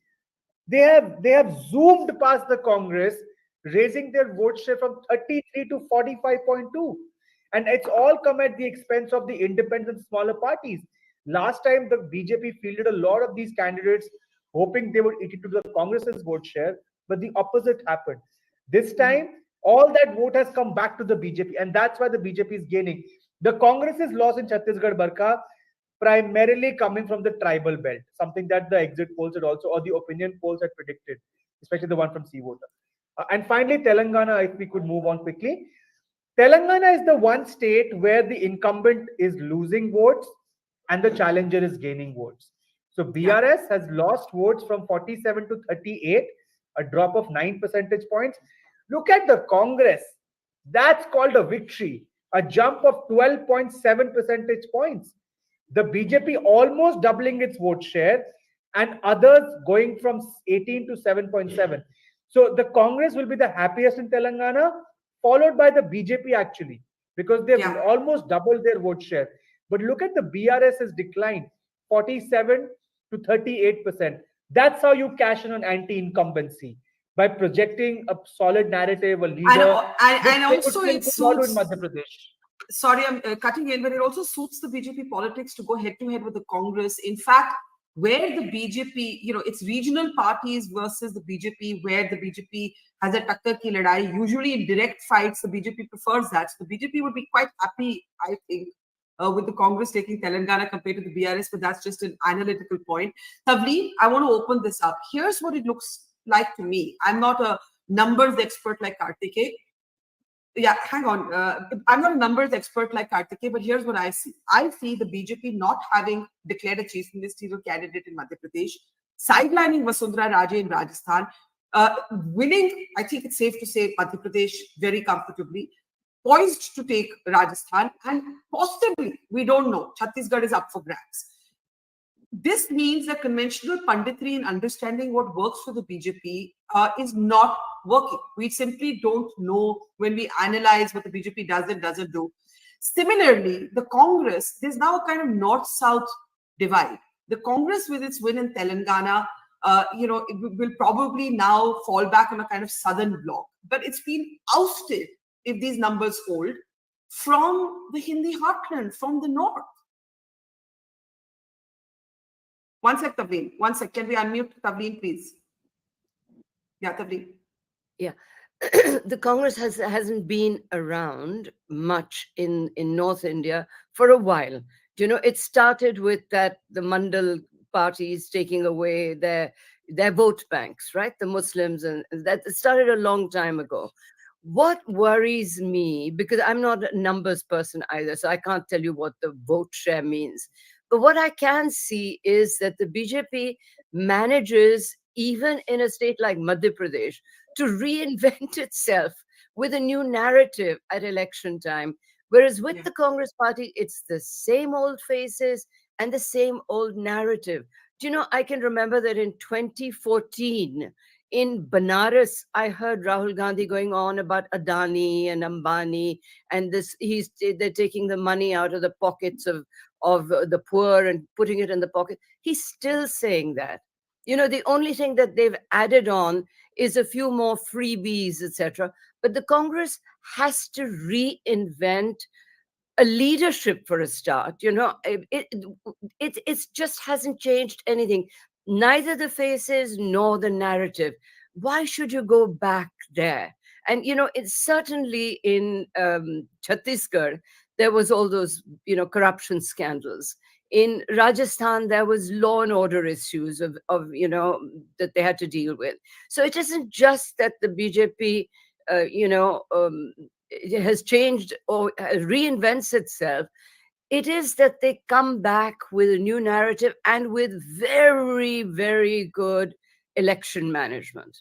They have zoomed past the Congress, raising their vote share from 33 to 45.2. And it's all come at the expense of the independent smaller parties. Last time, the BJP fielded a lot of these candidates, hoping they would eat into the Congress's vote share, but the opposite happened. This time, all that vote has come back to the BJP, and that's why the BJP is gaining. The Congress's loss in Chhattisgarh, Barkha, primarily coming from the tribal belt, something that the exit polls had also, or the opinion polls had predicted, especially the one from Sea Voter. And finally, Telangana, if we could move on quickly. Telangana is the one state where the incumbent is losing votes and the challenger is gaining votes. So BRS has lost votes from 47 to 38. a drop of 9 percentage points. Look at the Congress. That's called a victory, a jump of 12.7 percentage points. The BJP almost doubling its vote share and others going from 18 to 7.7. So the Congress will be the happiest in Telangana, followed by the BJP actually, because they've almost doubled their vote share. But look at the BRS has declined 47 to 38%. That's how you cash in on anti-incumbency, by projecting a solid narrative, a leader. And also it suits in Madhya Pradesh. Sorry, I'm cutting in, but it also suits the BJP politics to go head to head with the Congress. In fact, where the BJP, it's regional parties versus the BJP, where the BJP has a takkar ki ladai, usually in direct fights, the BJP prefers that. So the BJP would be quite happy, I think, with the Congress taking Telangana compared to the BRS, but that's just an analytical point. Tavleen, I want to open this up. Here's what it looks like to me. I'm not a numbers expert like Kartikeya. Yeah, hang on. I'm not a numbers expert like Kartikeya, but here's what I see. I see the BJP not having declared a chief ministerial candidate in Madhya Pradesh, sidelining Vasundhara Raje in Rajasthan, winning, I think it's safe to say, Madhya Pradesh very comfortably, poised to take Rajasthan, and possibly, we don't know, Chhattisgarh is up for grabs. This means that conventional punditry and understanding what works for the BJP is not working. We simply don't know when we analyze what the BJP does and doesn't do. Similarly, the Congress, there's now a kind of north-south divide. The Congress, with its win in Telangana, it will probably now fall back on a kind of southern bloc. But it's been ousted, if these numbers hold, from the Hindi heartland, from the north. One sec, Tavleen. One sec. Can we unmute Tavleen, please? Yeah, Tavleen. Yeah. The Congress hasn't been around much in North India for a while. It started with the Mandal parties taking away their vote banks, right? The Muslims, and that started a long time ago. What worries me, because I'm not a numbers person either, so I can't tell you what the vote share means. But what I can see is that the BJP manages, even in a state like Madhya Pradesh, to reinvent itself with a new narrative at election time. Whereas with the Congress party, it's the same old faces and the same old narrative. I can remember that in 2014, in Banaras, I heard Rahul Gandhi going on about Adani and Ambani, and they're taking the money out of the pockets of the poor and putting it in the pocket. He's still saying that. The only thing that they've added on is a few more freebies, etc. But the Congress has to reinvent a leadership for a start. It just hasn't changed anything. Neither the faces nor the narrative. Why should you go back there? And, it's certainly in Chhattisgarh, there was all those, corruption scandals. In Rajasthan, there was law and order issues of that they had to deal with. So it isn't just that the BJP, has changed or reinvents itself. It is that they come back with a new narrative and with very, very good election management.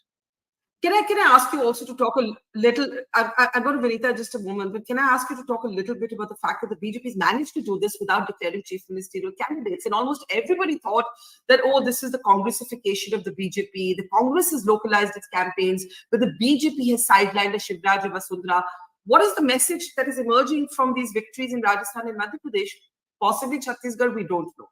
Can I ask you also to talk a little, I've got to Vinita just a moment, but can I ask you to talk a little bit about the fact that the BJP has managed to do this without declaring chief ministerial candidates? And almost everybody thought that, this is the Congressification of the BJP. The Congress has localized its campaigns, but the BJP has sidelined a Shivraj and Vasundhara. What is the message that is emerging from these victories in Rajasthan and Madhya Pradesh? Possibly Chhattisgarh, we don't know.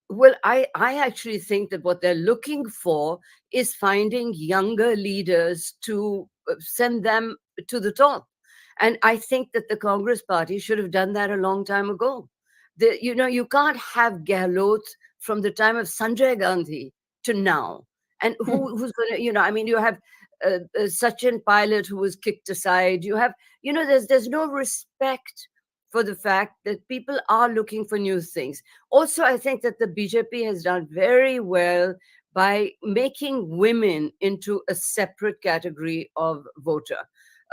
Well, I actually think that what they're looking for is finding younger leaders to send them to the top. And I think that the Congress party should have done that a long time ago. You can't have Gehlot from the time of Sanjay Gandhi to now. And who's going to, you have Sachin Pilot who was kicked aside. You have, there's no respect for the fact that people are looking for new things. Also, I think that the BJP has done very well by making women into a separate category of voter.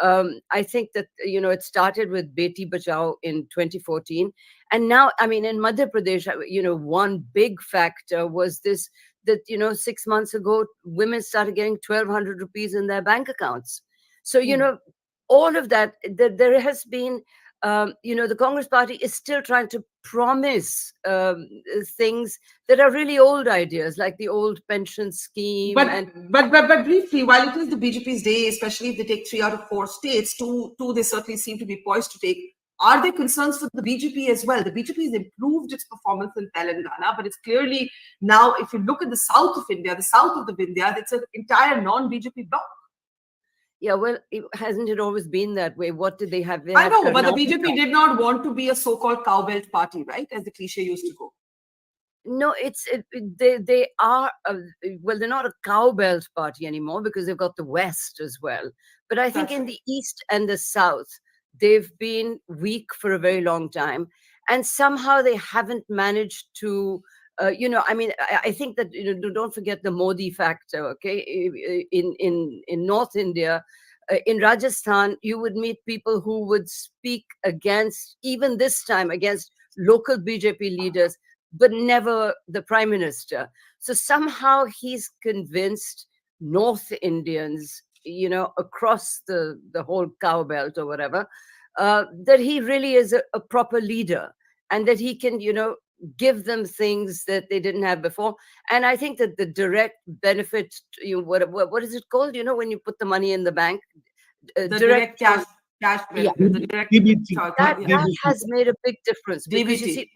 I think that, it started with Beti Bachao in 2014. And now, in Madhya Pradesh, one big factor was this that, 6 months ago, women started getting 1,200 rupees in their bank accounts. So, all of that, there has been, the Congress party is still trying to promise things that are really old ideas, like the old pension scheme. But briefly, while it is the BJP's day, especially if they take 3 out of 4 states, two they certainly seem to be poised to take. Are there concerns for the BJP as well? The BJP has improved its performance in Telangana, but it's clearly now, if you look at the south of India, the south of the Vindhya, it's an entire non-BJP bloc. Yeah, well, hasn't it always been that way? What did they have? I know, but the BJP did not want to be a so-called cowbelt party, right? As the cliche used to go. No, they are, well, they're not a cowbelt party anymore because they've got the West as well. But I think in the East and the South, they've been weak for a very long time. And somehow they haven't managed to, I think that, don't forget the Modi factor, okay? In North India, in Rajasthan, you would meet people who would speak against, even this time, against local BJP leaders, but never the prime minister. So somehow he's convinced North Indians, across the whole cow belt or whatever, that he really is a proper leader and that he can, give them things that they didn't have before. And I think that the direct benefit, what is it called? When you put the money in the bank, the direct cash benefit, the direct that has made a big difference. Because you see,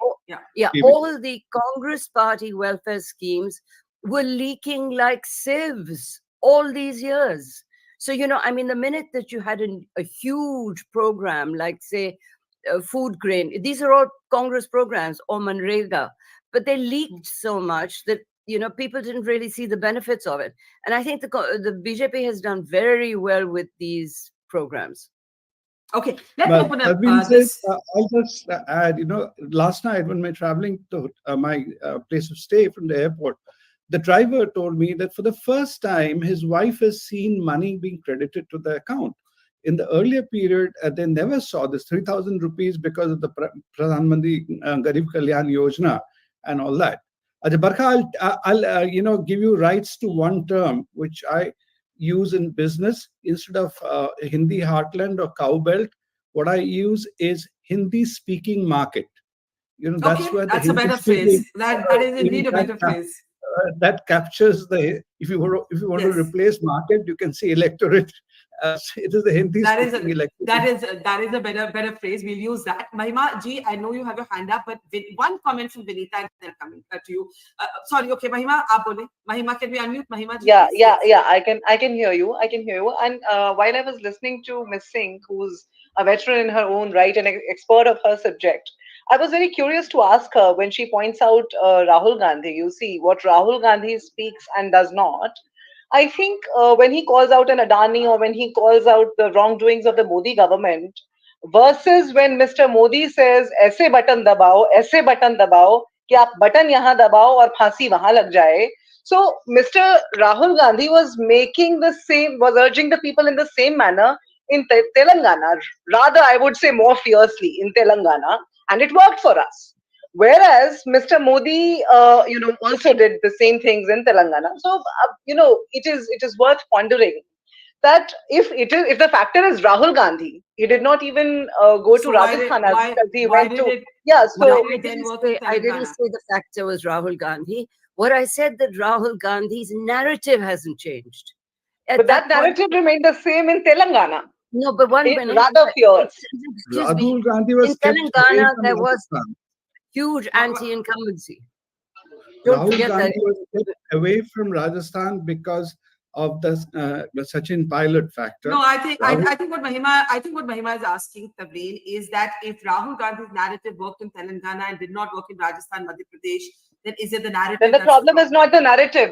all the Congress party welfare schemes were leaking like sieves all these years. So, the minute that you had a huge program, like say, food grain, these are all Congress programs or Manrega, but they leaked so much that, people didn't really see the benefits of it. And I think the BJP has done very well with these programs. Okay, let's open up this. I'll just add, last night when we're traveling to my place of stay from the airport, the driver told me that for the first time, his wife has seen money being credited to the account. In the earlier period, they never saw this 3,000 rupees because of the Pradhan Mantri Garib Kalyan Yojana and all that. Barkha, I'll give you rights to one term which I use in business. Instead of Hindi heartland or cowbelt, what I use is Hindi speaking market. That's where that's a better phrase. That is indeed a better phrase. That captures if you want to replace market, you can see electorate. It is the Hindi speaking electorate. That is a better phrase. We'll use that. Mahima ji, I know you have your hand up, but one comment from Vinita and then coming to you. Sorry, okay, Mahima, aap bole. Mahima, can we unmute Mahima ji? Yeah. I can hear you. And while I was listening to Ms. Singh, who's a veteran in her own right and an expert of her subject, I was very curious to ask her when she points out Rahul Gandhi. You see what Rahul Gandhi speaks and does not. I think when he calls out an Adani or when he calls out the wrongdoings of the Modi government versus when Mr. Modi says, "Aise button dabao, कि आप button यहाँ दबाओ और फांसी वहां लग जाए." So Mr. Rahul Gandhi was urging the people in the same manner in Telangana. Rather, I would say more fiercely in Telangana, and it worked for us. Whereas Mr. Modi, also did the same things in Telangana. So, it is worth pondering that if the factor is Rahul Gandhi, he did not even go to Rajasthan as he went to. I didn't say the factor was Rahul Gandhi. What I said that Rahul Gandhi's narrative hasn't changed. But that narrative remained the same in Telangana. No, but one minute. Rather fierce. Rahul Gandhi was in Telangana, there was huge anti-incumbency. Rahul Gandhi was kept away from Rajasthan because of the Sachin pilot factor. No, I think what Mahima is asking, Tavleen, is that if Rahul Gandhi's narrative worked in Telangana and did not work in Rajasthan, Madhya Pradesh, then is it the narrative? Then the problem is not the narrative.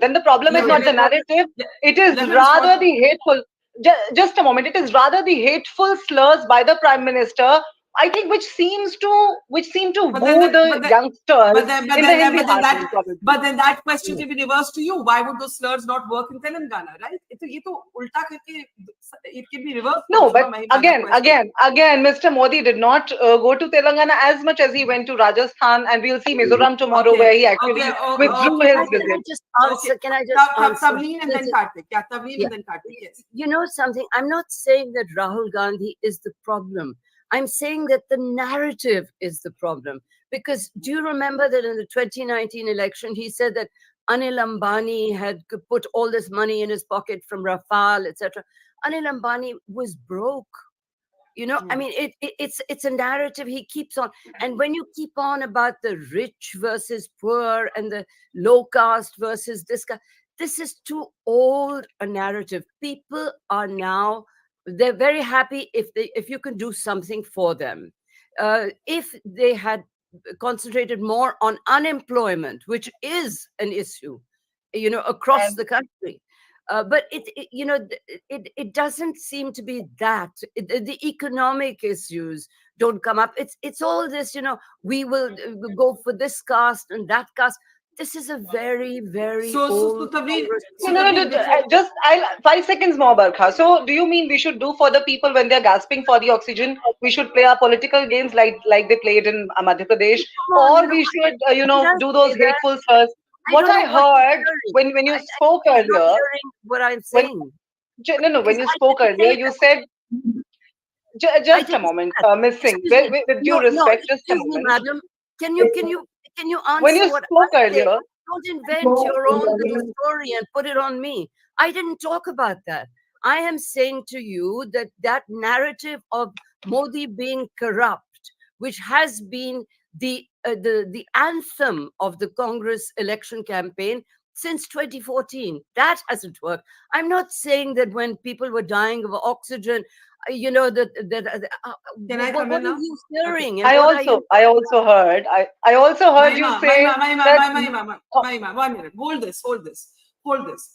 It is rather the hateful. Just a moment. It is rather the hateful slurs by the Prime Minister I think which seem to woo the but youngsters but then, but in the then, Hindi but then that, heartland, probably. but then that question can be reversed to you. Why would those slurs not work in Telangana, right? ये तो उल्टा करके, it can be reversed. No, also, but Mahima, that question. again, Mr. Modi did not go to Telangana as much as he went to Rajasthan, and we'll see Mizoram tomorrow, where he actually withdrew his Can visit. I just answer? Can I just answer? Tavleen and then Karthik. Yeah, Tavleen Yeah. and then Karthik. Yes. You know something? I'm not saying that Rahul Gandhi is the problem. I'm saying that the narrative is the problem. Because do you remember that in the 2019 election, he said that Anil Ambani had put all this money in his pocket from Rafale, etc. Anil Ambani was broke. You know, I mean, it's a narrative he keeps on. And when you keep on about the rich versus poor and the low caste versus this is too old a narrative. People are now, they're very happy if you can do something for them. If they had concentrated more on unemployment, which is an issue, you know, across the country. But it doesn't seem to be that. The economic issues don't come up. It's all this, you know, we will go for this caste and that caste. This is a very, very old. No, just 5 seconds more, Barkha. So, do you mean we should do for the people when they're gasping for the oxygen? We should play our political games like they played in Madhya Pradesh, or we should, do those hateful slurs? What I heard when you spoke earlier, what I'm saying. When you spoke earlier, you said. Just a moment, Miss Singh. With due respect, just a Excuse me, moment. madam. Can you answer When you what spoke I say? earlier, Don't invent your own little story and put it on me. I didn't talk about that. I am saying to you that narrative of Modi being corrupt, which has been the anthem of the Congress election campaign since 2014, that hasn't worked. I'm not saying that when people were dying of oxygen, you know that Can I come in what now? are you hearing? I also heard you say Mahima, 1 minute. Hold this.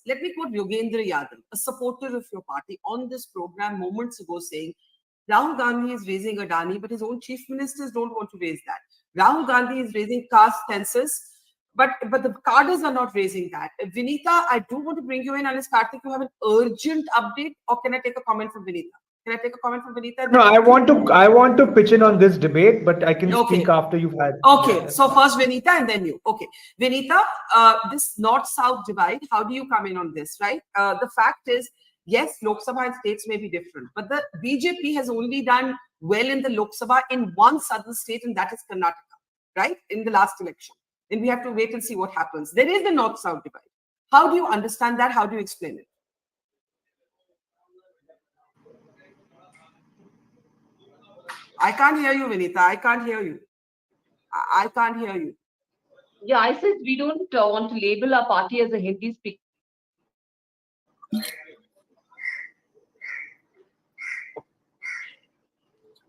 Let me quote Yogendra Yadav, a supporter of your party, on this program moments ago, saying Rahul Gandhi is raising Adani, but his own chief ministers don't want to raise that. Rahul Gandhi is raising caste census, but the cadres are not raising that. Vinita, I do want to bring you in unless Karthik, you have an urgent update, or can I take a comment from Vinita? Can I take a comment from Vinita? No, I want to pitch in on this debate, but I can speak after you've had. Okay, so first Vinita and then you. Okay, Vinita, this north-south divide, how do you come in on this, right? The fact is, yes, Lok Sabha and states may be different, but the BJP has only done well in the Lok Sabha in one southern state, and that is Karnataka, right? In the last election. And we have to wait and see what happens. There is the north-south divide. How do you understand that? How do you explain it? I can't hear you, Vinita. I can't hear you. I can't hear you. Yeah, I said we don't want to label our party as a Hindi speaker.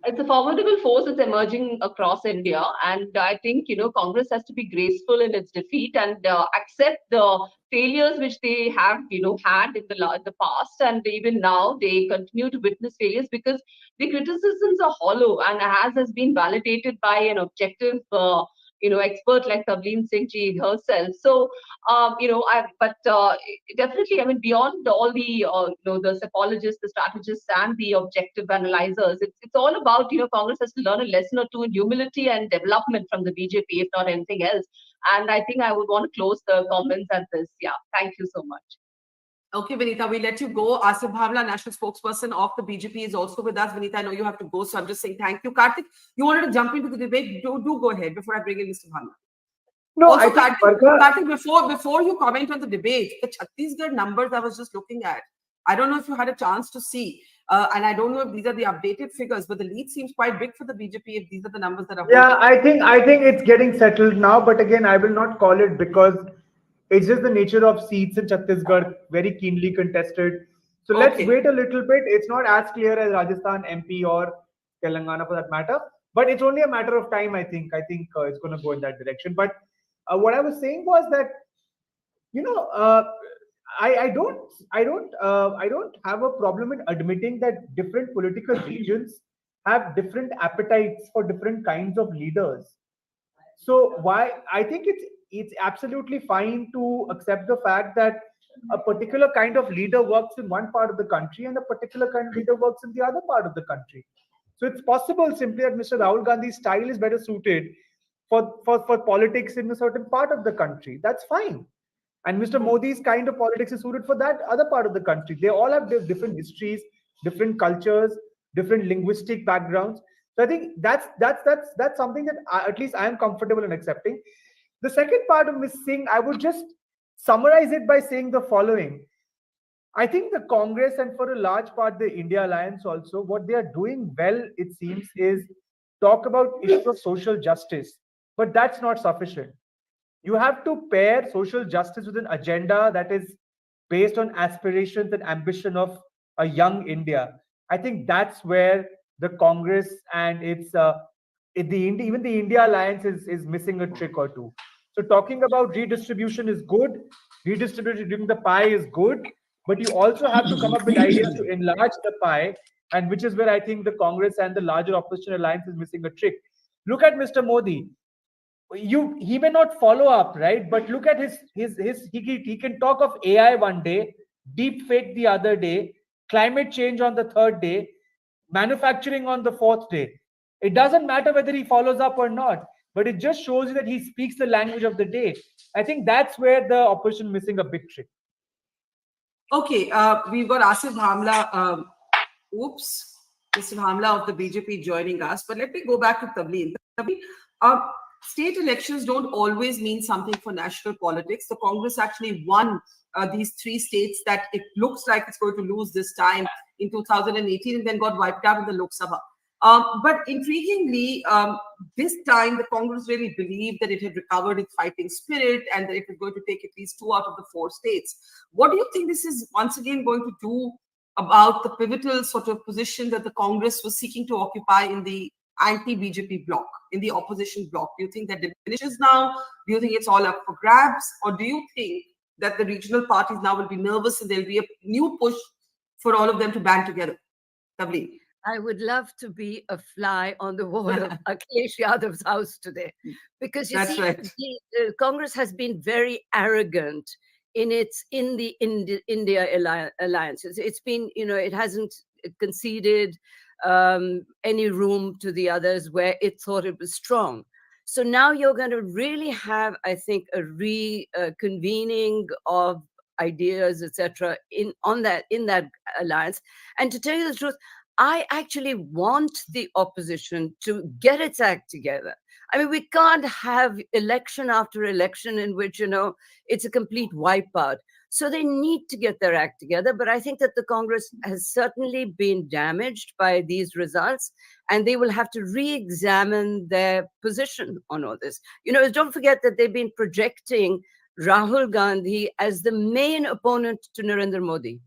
It's a formidable force that's emerging across India, and I think Congress has to be graceful in its defeat and accept the failures which they have had in the past, and even now they continue to witness failures because the criticisms are hollow, and as has been validated by an objective expert like Tavleen Singh ji herself. So definitely, I mean, beyond all the the psychologists, the strategists, and the objective analyzers, it's all about Congress has to learn a lesson or two in humility and development from the BJP, if not anything else. And I think I would want to close the comments at this. Yeah, thank you so much. Okay, Vinita, we let you go. Asif Bhavla, national spokesperson of the BJP, is also with us. Vinita, I know you have to go, so I'm just saying thank you. Karthik, you wanted to jump into the debate? Do go ahead before I bring in Mr. Bhavla. No, also, I think Karthik, before you comment on the debate, the Chhattisgarh numbers I was just looking at, I don't know if you had a chance to see, and I don't know if these are the updated figures, but the lead seems quite big for the BJP if these are the numbers that are. Yeah, I think it's getting settled now, but again, I will not call it because it's just the nature of seats in Chhattisgarh, very keenly contested. So let's wait a little bit. It's not as clear as Rajasthan, MP, or Telangana for that matter, but it's only a matter of time. I think it's going to go in that direction. But what I was saying was that I don't have a problem in admitting that different political regions have different appetites for different kinds of leaders. So why I think it's absolutely fine to accept the fact that a particular kind of leader works in one part of the country and a particular kind of leader works in the other part of the country. So it's possible simply that Mr. Rahul Gandhi's style is better suited for politics in a certain part of the country. That's fine. And Mr. Modi's kind of politics is suited for that other part of the country. They all have different histories, different cultures, different linguistic backgrounds. So I think that's something that at least I am comfortable in accepting. The second part of Ms. Singh, I would just summarize it by saying the following. I think the Congress and for a large part the India Alliance also, what they are doing well, it seems, is talk about issues of social justice. But that's not sufficient. You have to pair social justice with an agenda that is based on aspirations and ambition of a young India. I think that's where the Congress and even the India Alliance is missing a trick or two. So talking about redistribution is good. Redistributing the pie is good. But you also have to come up with ideas to enlarge the pie, and which is where I think the Congress and the larger opposition alliance is missing a trick. Look at Mr. Modi. He may not follow up, right? But look at he can talk of AI one day, deep fake the other day, climate change on the third day, manufacturing on the fourth day. It doesn't matter whether he follows up or not, but it just shows you that he speaks the language of the day. I think that's where the opposition missing a big trick. Okay, we've got Asif Bhamla, Mr. Bhamla of the BJP joining us. But let me go back to Tavleen. State elections don't always mean something for national politics. The Congress actually won these 3 states that it looks like it's going to lose this time in 2018 and then got wiped out in the Lok Sabha. But intriguingly, this time the Congress really believed that it had recovered its fighting spirit and that it was going to take at least 2 out of the 4 states. What do you think this is once again going to do about the pivotal sort of position that the Congress was seeking to occupy in the anti-BJP bloc, in the opposition bloc? Do you think that diminishes now? Do you think it's all up for grabs? Or do you think that the regional parties now will be nervous and there'll be a new push for all of them to band together? Tavleen. I would love to be a fly on the wall of Akhilesh Yadav's house today, because you see, right. the Congress has been very arrogant in the India alliance. It's been, it hasn't conceded any room to the others where it thought it was strong. So now you're going to really have, I think, a reconvening of ideas, etc., in that alliance. And to tell you the truth, I actually want the opposition to get its act together. I mean, we can't have election after election in which, it's a complete wipeout. So they need to get their act together. But I think that the Congress has certainly been damaged by these results, and they will have to re-examine their position on all this. Don't forget that they've been projecting Rahul Gandhi as the main opponent to Narendra Modi,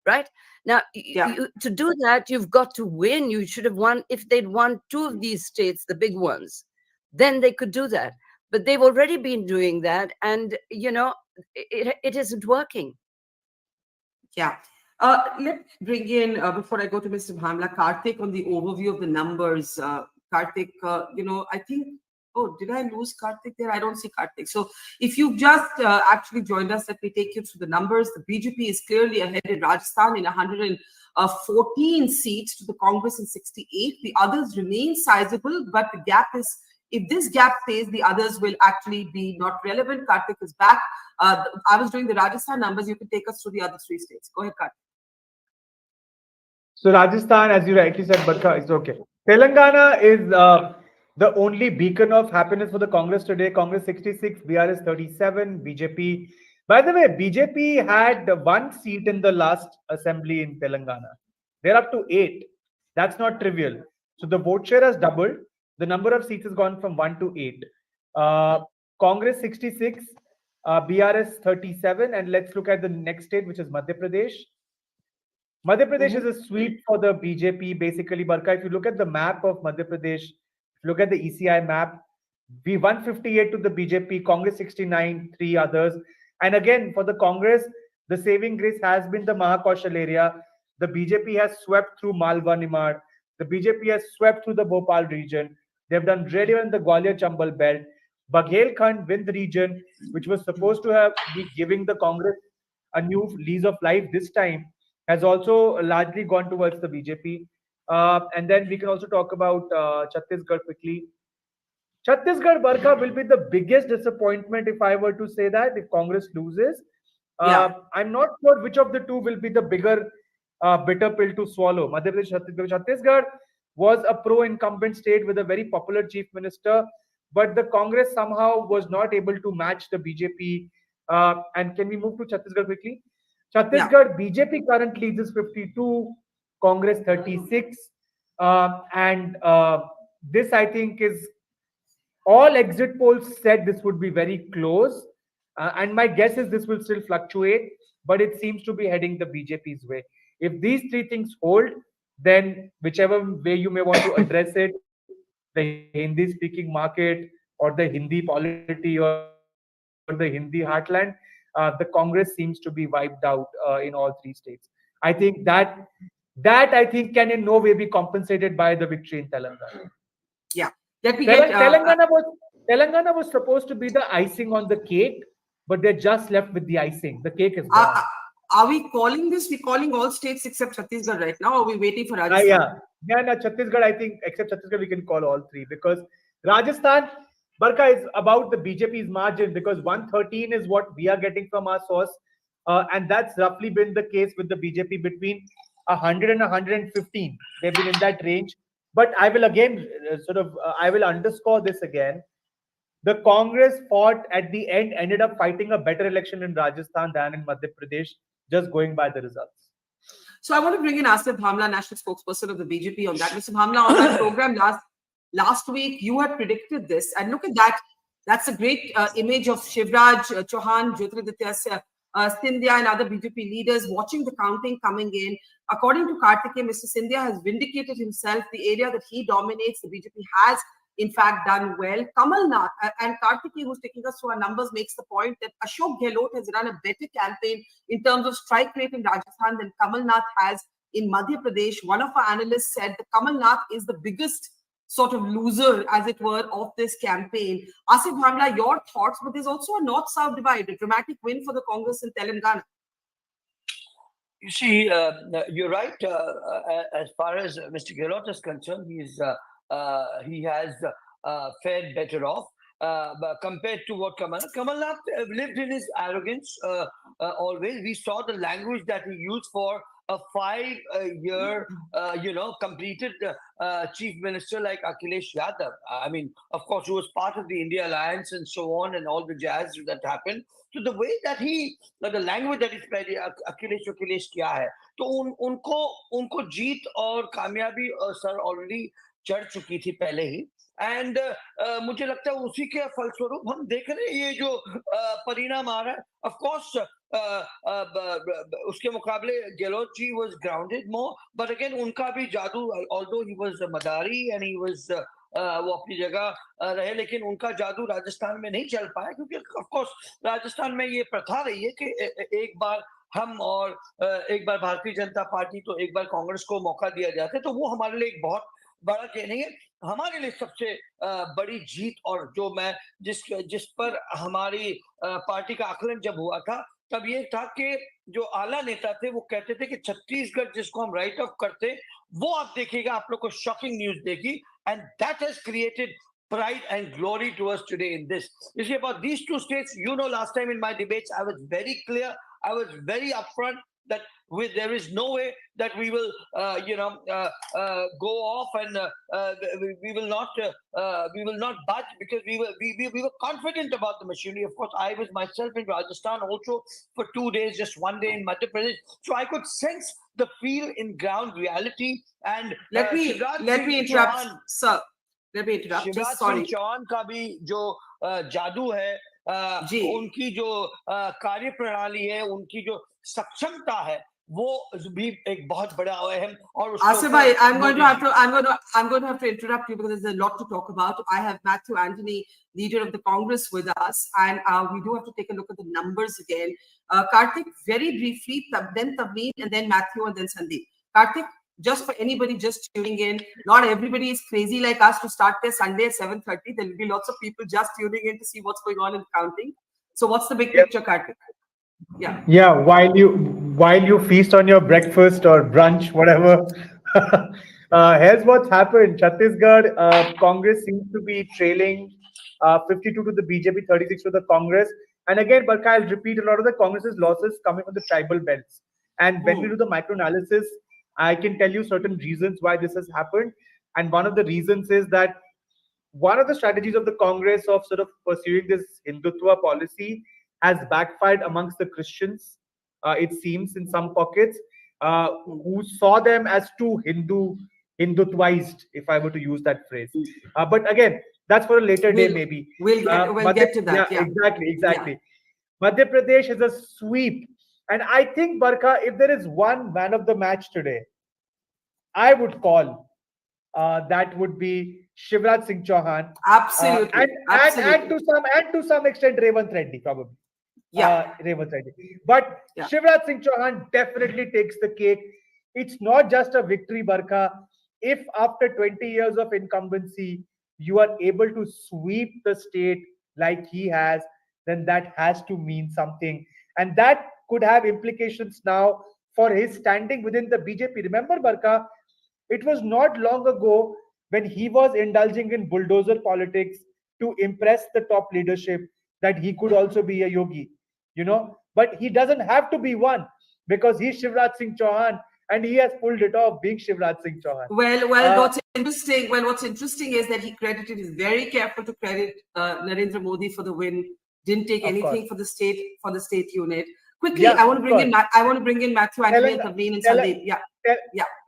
right? Now, to do that, you've got to win. You should have won. If they'd won 2 of these states, the big ones, then they could do that. But they've already been doing that, and, it isn't working. Yeah. Let me bring in, before I go to Mr. Bhamla, Karthik on the overview of the numbers. Karthik, I think, did I lose Karthik there? I don't see Karthik. So if you've just actually joined us, let me take you through the numbers. The BJP is clearly ahead in Rajasthan in 114 seats to the Congress in 68. The others remain sizable, but the gap is, if this gap stays, the others will actually be not relevant. Karthik is back. I was doing the Rajasthan numbers. You can take us through the other 3 states. Go ahead, Karthik. So Rajasthan, as you rightly said, Barkha, is okay. Telangana is the only beacon of happiness for the Congress today. Congress 66, BRS 37, BJP. By the way, BJP had 1 seat in the last assembly in Telangana. They're up to 8. That's not trivial. So the vote share has doubled. The number of seats has gone from 1 to 8. Congress 66, BRS 37. And let's look at the next state, which is Madhya Pradesh. Madhya Pradesh is a sweep for the BJP, basically, Barkha. If you look at the map of Madhya Pradesh, look at the ECI map, we 158 to the BJP, Congress 69, 3 others. And again, for the Congress, the saving grace has been the Mahakaushal area. The BJP has swept through Malwa, Nimar. The BJP has swept through the Bhopal region. They've done really well in the Gwalior Chambal belt. Baghelkhand, Vindh region, which was supposed to have be giving the Congress a new lease of life this time, has also largely gone towards the BJP. And then we can also talk about Chhattisgarh quickly. Chhattisgarh, Barkha, will be the biggest disappointment if I were to say that, if Congress loses. I'm not sure which of the two will be the bigger bitter pill to swallow. Madhya Pradesh, Chhattisgarh was a pro-incumbent state with a very popular chief minister, but the Congress somehow was not able to match the BJP. And can we move to Chhattisgarh quickly? Chhattisgarh, BJP current leads is 52, Congress 36. And this, I think, is all exit polls said this would be very close. And my guess is this will still fluctuate, but it seems to be heading the BJP's way. If these three things hold, then whichever way you may want to address it, the Hindi speaking market or the Hindi polity or the Hindi heartland, the Congress seems to be wiped out in all three states. I think that I think can in no way be compensated by the victory in Telangana. Yeah. Let me get Telangana was supposed to be the icing on the cake, but they're just left with the icing. The cake is gone. Are we calling this? We're calling all states except Chhattisgarh right now, or are we waiting for Rajasthan? No, Chhattisgarh, I think, except Chhattisgarh, we can call all three, because Rajasthan, Barkha, is about the BJP's margin, because 113 is what we are getting from our source. And that's roughly been the case with the BJP between 100 and 115. They've been in that range. But I will again I will underscore this again. The Congress fought at the end, ended up fighting a better election in Rajasthan than in Madhya Pradesh, just going by the results. So I want to bring in Asif Bhamla, national spokesperson of the BJP, on that. Mr. Bhamla, on that program last week, you had predicted this. And look at that. That's a great image of Shivraj, Chauhan, Jyotiraditya Scindia and other BJP leaders watching the counting coming in. According to Kartikeya, Mr. Scindia has vindicated himself. The area that he dominates, the BJP has in fact done well. Kamalnath and Kartikeya, who's taking us through our numbers, makes the point that Ashok Gehlot has run a better campaign in terms of strike rate in Rajasthan than Kamalnath has in Madhya Pradesh. One of our analysts said that Kamalnath is the biggest sort of loser, as it were, of this campaign. Asif Bhamla, your thoughts, but there's also a north-south divide, a dramatic win for the Congress in Telangana. You see, you're right. As far as Mr. Gehlot is concerned, he has fared better off compared to what Kamalnath lived in his arrogance always. We saw the language that he used for a 5-year, completed chief minister like Akhilesh Yadav. I mean, of course, who was part of the India Alliance and so on, and all the jazz that happened. So the way that the language that he spread, Akhilesh kya hai? तो उनको जीत और कामयाबी sir already चढ़ चुकी थी पहले ही. And मुझे लगता है उसी के फलस्वरूप हम देख रहे हैं ये जो परिणाम आ रहा है. ऑफ कोर्स उसके मुकाबले Gehlot ji was grounded more, but again उनका भी जादू, ऑल्दो ही वाज मदारी एंड ही वाज वो अपनी जगह रहे, लेकिन उनका जादू राजस्थान में नहीं चल पाया, क्योंकि ऑफ कोर्स राजस्थान में ये प्रथा रही है कि एक बार हम और एक बार भारतीय जनता पार्टी तो एक बार कांग्रेस को मौका दिया जाता है. तो वो हमारे लिए एक बहुत बड़ा कह नहीं है. हमारे लिए सबसे बड़ी जीत, और जो मैं जिस पर हमारी पार्टी का आकलन जब हुआ था, तब ये था कि जो आला नेता थे वो कहते थे कि छत्तीसगढ़ जिसको हम राइट ऑफ करते, वो आप देखिएगा, आप लोग को शॉकिंग न्यूज देखी, and that has created pride and glory to us today in this. You see, about these two states, last time in my debates, I was very clear, I was very upfront that there is no way that we will, go off and we will not budge, because we were confident about the machinery. Of course, I was myself in Rajasthan also for 2 days, just 1 day in Madhya Pradesh, so I could sense the feel in ground reality. And let me interrupt, sir. Let me interrupt. Shivraj Singh Chauhan का भी जो जादू है, उनकी जो कार्य प्रणाली है, उनकी जो सक्षमता है, वो भी एक बहुत बड़ा अहम. और Asif bhai, I'm going to have to interrupt you, because there's a lot to talk about. I have Matthew Anthony, leader of the Congress, with us, and we do have to take a look at the numbers again. Kartik, very briefly, then Tavleen, and then Matthew, and then Sandeep. Kartik. just for anybody just tuning in. Not everybody is crazy like us to start their Sunday at 7:30. There will be lots of people just tuning in to see what's going on in the counting. So what's the big picture, Kartik? Yeah. Yeah, while you feast on your breakfast or brunch, whatever. Here's what's happened. Chhattisgarh, Congress seems to be trailing 52 to the BJP, 36 to the Congress. And again, Barkha, I'll repeat, a lot of the Congress's losses coming from the tribal belts. And when we do the microanalysis, I can tell you certain reasons why this has happened. And one of the reasons is that one of the strategies of the Congress of sort of pursuing this Hindutva policy has backfired amongst the Christians, it seems, in some pockets, who saw them as too Hindutvaized, if I were to use that phrase. But again, that's for a later day, maybe. We'll get to that. Yeah, exactly. Madhya Pradesh is a sweep. And I think, Barkha, if there is one man of the match today, I would call that would be Shivraj Singh Chauhan. Absolutely. And to some extent, Revant Reddy, probably. Revant Reddy. But Shivraj Singh Chauhan definitely takes the cake. It's not just a victory, Barkha. If after 20 years of incumbency, you are able to sweep the state like he has, then that has to mean something. And that could have implications now for his standing within the BJP. Remember, Barkha, it was not long ago when he was indulging in bulldozer politics to impress the top leadership that he could also be a yogi, But he doesn't have to be one because he's Shivraj Singh Chauhan and he has pulled it off being Shivraj Singh Chauhan. What's interesting is that he credited, is very careful to credit Narendra Modi for the win. Didn't take anything for the state unit. Quickly, I want to bring in Matthew, Anthony, and Tavleen and Sandeep.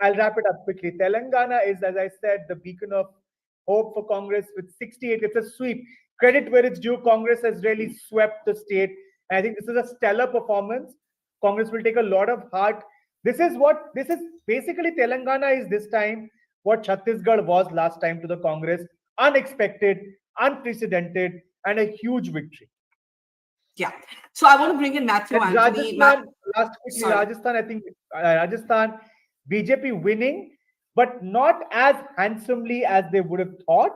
I'll wrap it up quickly. Telangana is, as I said, the beacon of hope for Congress with 68. It's a sweep. Credit where it's due. Congress has really swept the state. And I think this is a stellar performance. Congress will take a lot of heart. This is basically Telangana is this time what Chhattisgarh was last time to the Congress. Unexpected, unprecedented, and a huge victory. Yeah. So I want to bring in Matthew, Anthony. Rajasthan, I think Rajasthan, BJP winning, but not as handsomely as they would have thought.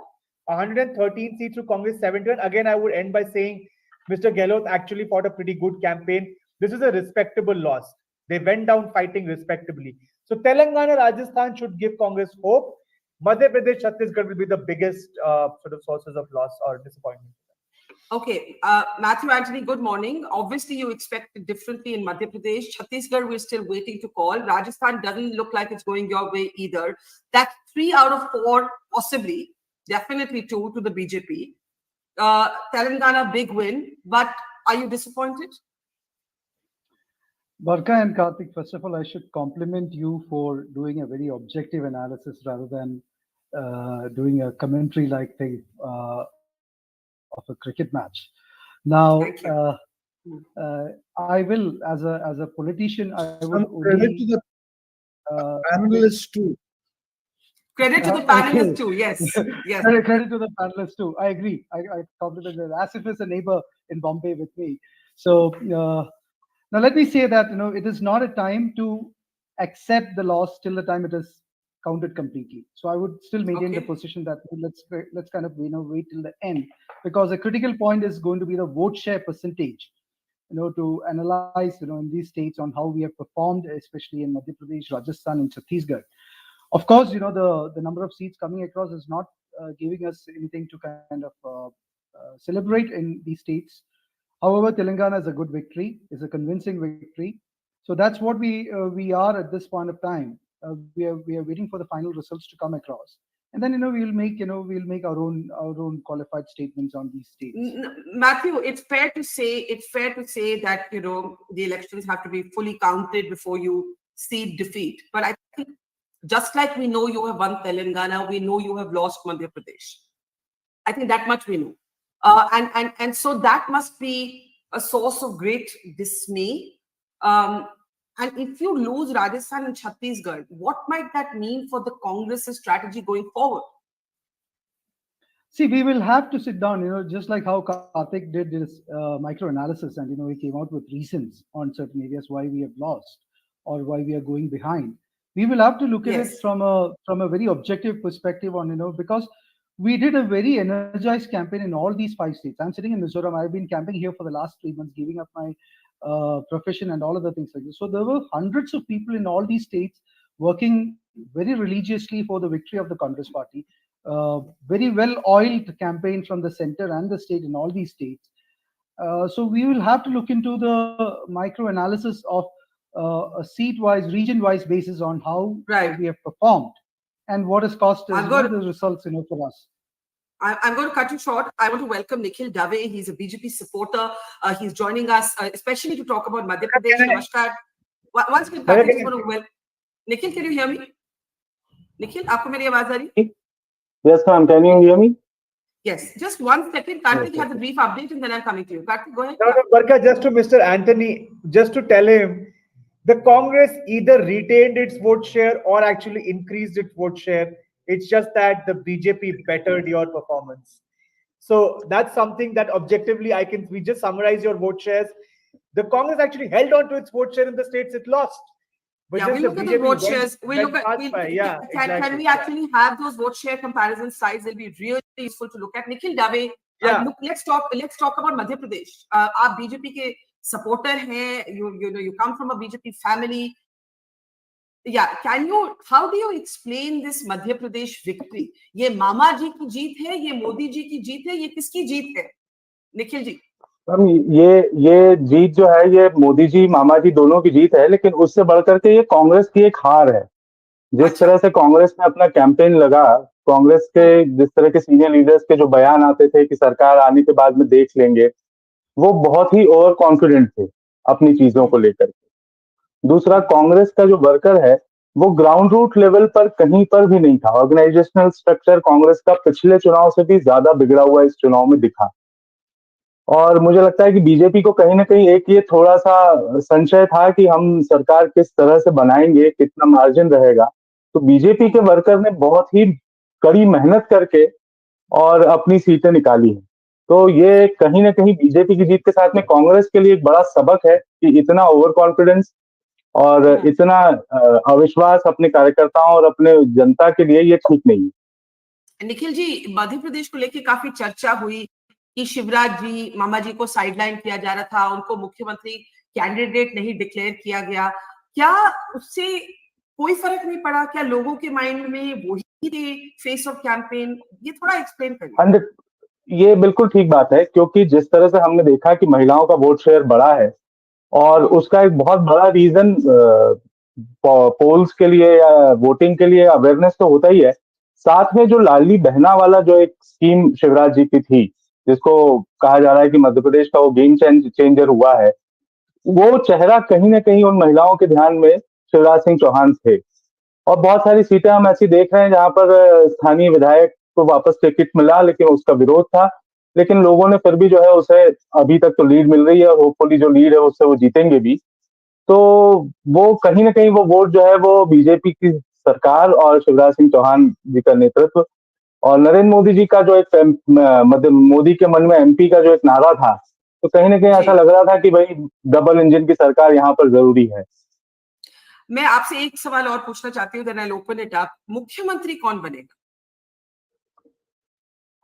113 seats to Congress 71. Again, I would end by saying Mr. Gehlot actually fought a pretty good campaign. This is a respectable loss. They went down fighting respectably. So Telangana, Rajasthan should give Congress hope. Madhya Pradesh, Chhattisgarh will be the biggest sort of sources of loss or disappointment. Okay, Matthew, Anthony, good morning. Obviously, you expect it differently in Madhya Pradesh. Chhattisgarh, we're still waiting to call. Rajasthan doesn't look like it's going your way either. That's 3 out of 4, possibly, definitely 2 to the BJP. Telangana, big win. But are you disappointed? Barkha and Karthik, first of all, I should compliment you for doing a very objective analysis rather than doing a commentary like of a cricket match. Now, I will, as a politician, I would credit to the panelists too. Credit to the panelists too. Yes. Credit to the panelists too. I agree. I compliment them. Asif is a neighbor in Bombay with me. So now let me say that it is not a time to accept the loss till the time it is counted completely. So I would still maintain the position that let's kind of wait till the end, because a critical point is going to be the vote share percentage, to analyze in these states on how we have performed, especially in Madhya Pradesh, Rajasthan, and Chhattisgarh. Of course, the number of seats coming across is not giving us anything to kind of celebrate in these states. However, Telangana is a good victory, is a convincing victory. So that's what we are at this point of time. We are waiting for the final results to come across, and then we'll make our own qualified statements on these states. Matthew, it's fair to say that the elections have to be fully counted before you see defeat. But I think just like we know you have won Telangana, we know you have lost Madhya Pradesh. I think that much we know, and so that must be a source of great dismay. And if you lose Rajasthan and Chhattisgarh, what might that mean for the Congress's strategy going forward? See, we will have to sit down, just like how Karthik did this micro-analysis, and, he came out with reasons on certain areas why we have lost or why we are going behind. We will have to look at Yes. it from a very objective perspective on, because we did a very energized campaign in all these 5 states. I'm sitting in Mizoram. I've been camping here for the last 3 months, giving up my profession and all other things like this. So there were hundreds of people in all these states working very religiously for the victory of the Congress party. Very well-oiled campaign from the center and the state in all these states. So we will have to look into the micro-analysis of a seat-wise, region-wise basis on how we have performed and what has cost us the results for us. I'm going to cut you short. I want to welcome Nikhil Dave. He's a BJP supporter. He's joining us, especially to talk about Madhya Pradesh. Namaskar. Once again, Nikhil, can you hear me? Nikhil, aapko meri awaaz aa rahi? Yes, ma'am. Can you hear me? Yes. Just 1 second. Karthik has a brief update and then I'm coming to you. Karthik, go ahead. No, Barkha, just to Mr. Anthony, just to tell him, the Congress either retained its vote share or actually increased its vote share. It's just that the BJP bettered your performance. So that's something that objectively we just summarize your vote shares. The Congress actually held on to its vote share in the states it lost. But yeah, we look at the vote shares. We look at. Can we actually have those vote share comparison slides? It'll be really useful to look at. Nikhil Dave, look, let's talk about Madhya Pradesh. आप BJP के supporter हैं. You come from a BJP family. Yeah, how do you explain this Madhya Pradesh victory? ये मामा जी की जीत है, ये मोदी जी की जीत है, ये किसकी जीत है? निखिल जी. ये जीत जो है ये मोदी जी मामा जी दोनों की जीत है, लेकिन उससे बढ़कर के ये कांग्रेस की एक हार है. जिस तरह से कांग्रेस ने अपना कैंपेन लगा, कांग्रेस के जिस तरह के सीनियर लीडर्स के जो बयान आते थे कि सरकार आने के बाद में देख लेंगे, वो बहुत ही ओवर कॉन्फिडेंट थे अपनी चीजों को लेकर. दूसरा, कांग्रेस का जो वर्कर है वो ग्राउंड रूट लेवल पर कहीं पर भी नहीं था. ऑर्गेनाइजेशनल स्ट्रक्चर कांग्रेस का पिछले चुनाव से भी ज्यादा बिगड़ा हुआ इस चुनाव में दिखा. और मुझे लगता है कि बीजेपी को कहीं ना कहीं एक ये थोड़ा सा संशय था कि हम सरकार किस तरह से बनाएंगे, कितना मार्जिन रहेगा. तो बीजेपी के वर्कर ने बहुत ही कड़ी मेहनत करके और अपनी सीटें निकाली हैं. तो ये कहीं ना कहीं बीजेपी की जीत के साथ में कांग्रेस के लिए एक बड़ा सबक है कि इतना ओवर कॉन्फिडेंस और इतना अविश्वास अपने कार्यकर्ताओं और अपने जनता के लिए ये ठीक नहीं है. निखिल जी, मध्य प्रदेश को लेकर काफी चर्चा हुई कि शिवराज जी, मामा जी को साइडलाइन किया जा रहा था, उनको मुख्यमंत्री कैंडिडेट नहीं डिक्लेयर किया गया. क्या उससे कोई फर्क नहीं पड़ा? क्या लोगों के माइंड में वही थे फेस ऑफ कैंपेन? ये थोड़ा एक्सप्लेन करिए. ये बिल्कुल ठीक बात है, क्योंकि जिस तरह से हमने देखा कि महिलाओं का वोट शेयर बढ़ा है और उसका एक बहुत बड़ा रीजन पोल्स के लिए या वोटिंग के लिए अवेयरनेस तो होता ही है. साथ में जो लाडली बहना वाला जो एक स्कीम शिवराज जी की थी, जिसको कहा जा रहा है कि मध्य प्रदेश का वो गेम चेंजर हुआ है, वो चेहरा कहीं ना कहीं उन महिलाओं के ध्यान में शिवराज सिंह चौहान थे. और बहुत सारी सीटें हम ऐसी देख रहे हैं जहां पर स्थानीय विधायक को वापस टिकट मिला, लेकिन उसका विरोध था. लेकिन लोगों ने फिर भी जो है उसे अभी तक तो लीड मिल रही है और होपफुली जो लीड है उससे वो जीतेंगे भी. तो वो कहीं ना कहीं वो वोट जो है वो बीजेपी की सरकार और शिवराज सिंह चौहान जी का नेतृत्व और नरेंद्र मोदी जी का जो एक मोदी के मन में एमपी का जो एक नारा था, तो कहीं ना कहीं ऐसा लग रहा था कि भाई डबल इंजन की सरकार यहाँ पर जरूरी है. मैं आपसे एक सवाल और पूछना चाहती हूँ, then I open it up. मुख्यमंत्री कौन बनेगा?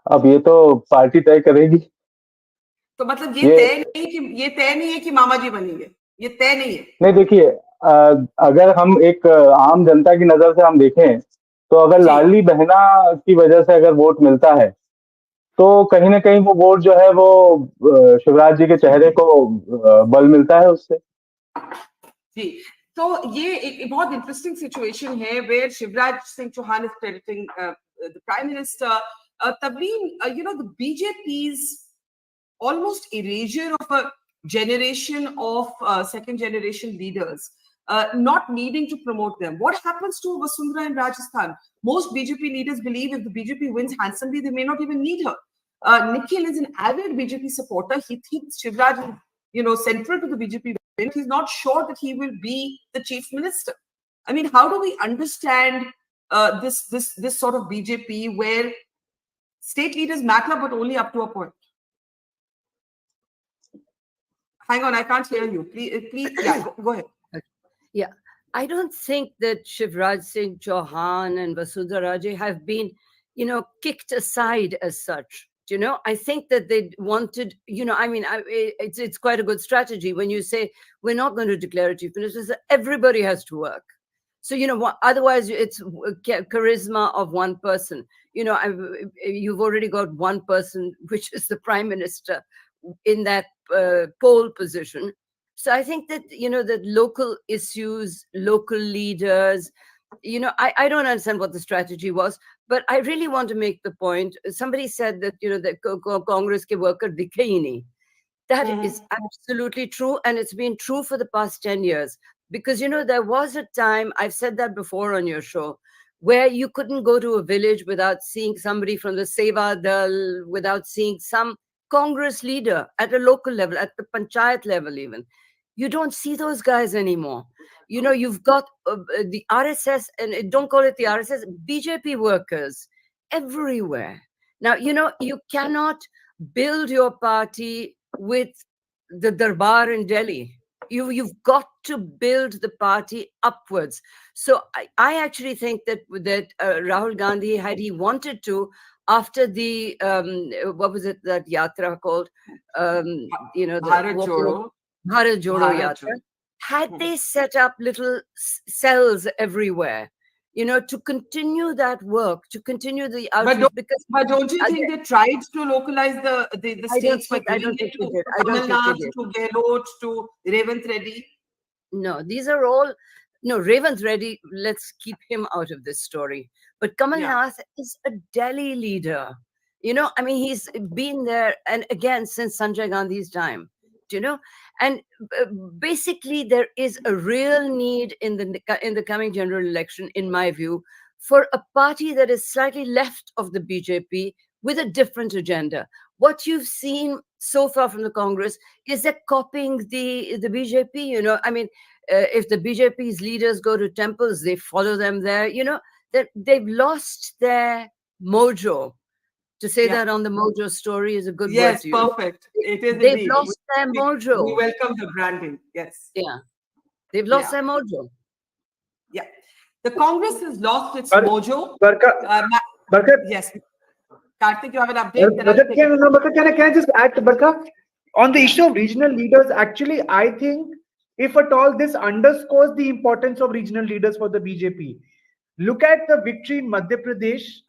अब ये तो पार्टी तय करेगी. तो मतलब ये तय नहीं है कि मामा जी बनेंगे, ये तय नहीं है. नहीं, देखिए, अगर हम एक आम जनता की नजर से हम देखें तो अगर लाडली बहना की वजह से अगर वोट मिलता है तो कहीं ना कहीं वो वोट जो है वो शिवराज जी के चेहरे को बल मिलता है उससे. जी, तो ये एक बहुत इंटरेस्टिंग सिचुएशन है where Shivraj Singh Chauhan is crediting the prime minister. Tavleen, the BJP's almost erasure of a generation of second generation leaders, not needing to promote them. What happens to Vasundhara in Rajasthan? Most BJP leaders believe if the BJP wins handsomely, they may not even need her. Nikhil is an avid BJP supporter. He thinks Shivraj is, central to the BJP win. He's not sure that he will be the chief minister. I mean, how do we understand this sort of BJP where state leaders matter, but only up to a point? Hang on, I can't hear you. Please, yeah, go ahead. Yeah, I don't think that Shivraj Singh Chauhan and Vasudha Raje have been, kicked aside as such. I think that they wanted, it's quite a good strategy when you say we're not going to declare a chief minister. Everybody has to work. So, otherwise it's charisma of one person. You've already got one person, which is the prime minister, in that pole position. So I think that, that local issues, local leaders, I don't understand what the strategy was, but I really want to make the point. Somebody said that, that Congress ke worker dikhe hi nahi. That is absolutely true. And it's been true for the past 10 years. Because, there was a time, I've said that before on your show, where you couldn't go to a village without seeing somebody from the Seva Dal, without seeing some Congress leader at a local level, at the panchayat level even. You don't see those guys anymore. You've got the RSS, and don't call it the RSS, BJP workers everywhere. Now, you cannot build your party with the Darbar in Delhi. You've got to build the party upwards. So I actually think that Rahul Gandhi, had he wanted to, after the what was it, that yatra called, Bharat Jodo. Bharat Jodo Yatra, had they set up little cells everywhere, to continue that work, to continue the outreach. But don't you think they tried to localize the states by I giving don't think it they to did. I don't think they Kamalnath, did. to Gehlot, to Revanth Reddy? No, these are all, no, Revanth Reddy, let's keep him out of this story. But Kamalnath is a Delhi leader. He's been there, and again, since Sanjay Gandhi's time, and basically there is a real need in the coming general election, in my view, for a party that is slightly left of the BJP with a different agenda. What you've seen so far from the Congress is they're copying the BJP. If the BJP's leaders go to temples, they follow them there. That they've lost their mojo. To say that on the mojo story is a good word to use. Yes, perfect. It is They've indeed. lost their mojo. We welcome the branding. Yes. Yeah. They've lost their mojo. Yeah. The Congress has lost its mojo. Barkha, yes. Karthik, you have an update? Barkha, can I just add to Barkha? On the issue of regional leaders, actually, I think, if at all, this underscores the importance of regional leaders for the BJP. Look at the victory in Madhya Pradesh,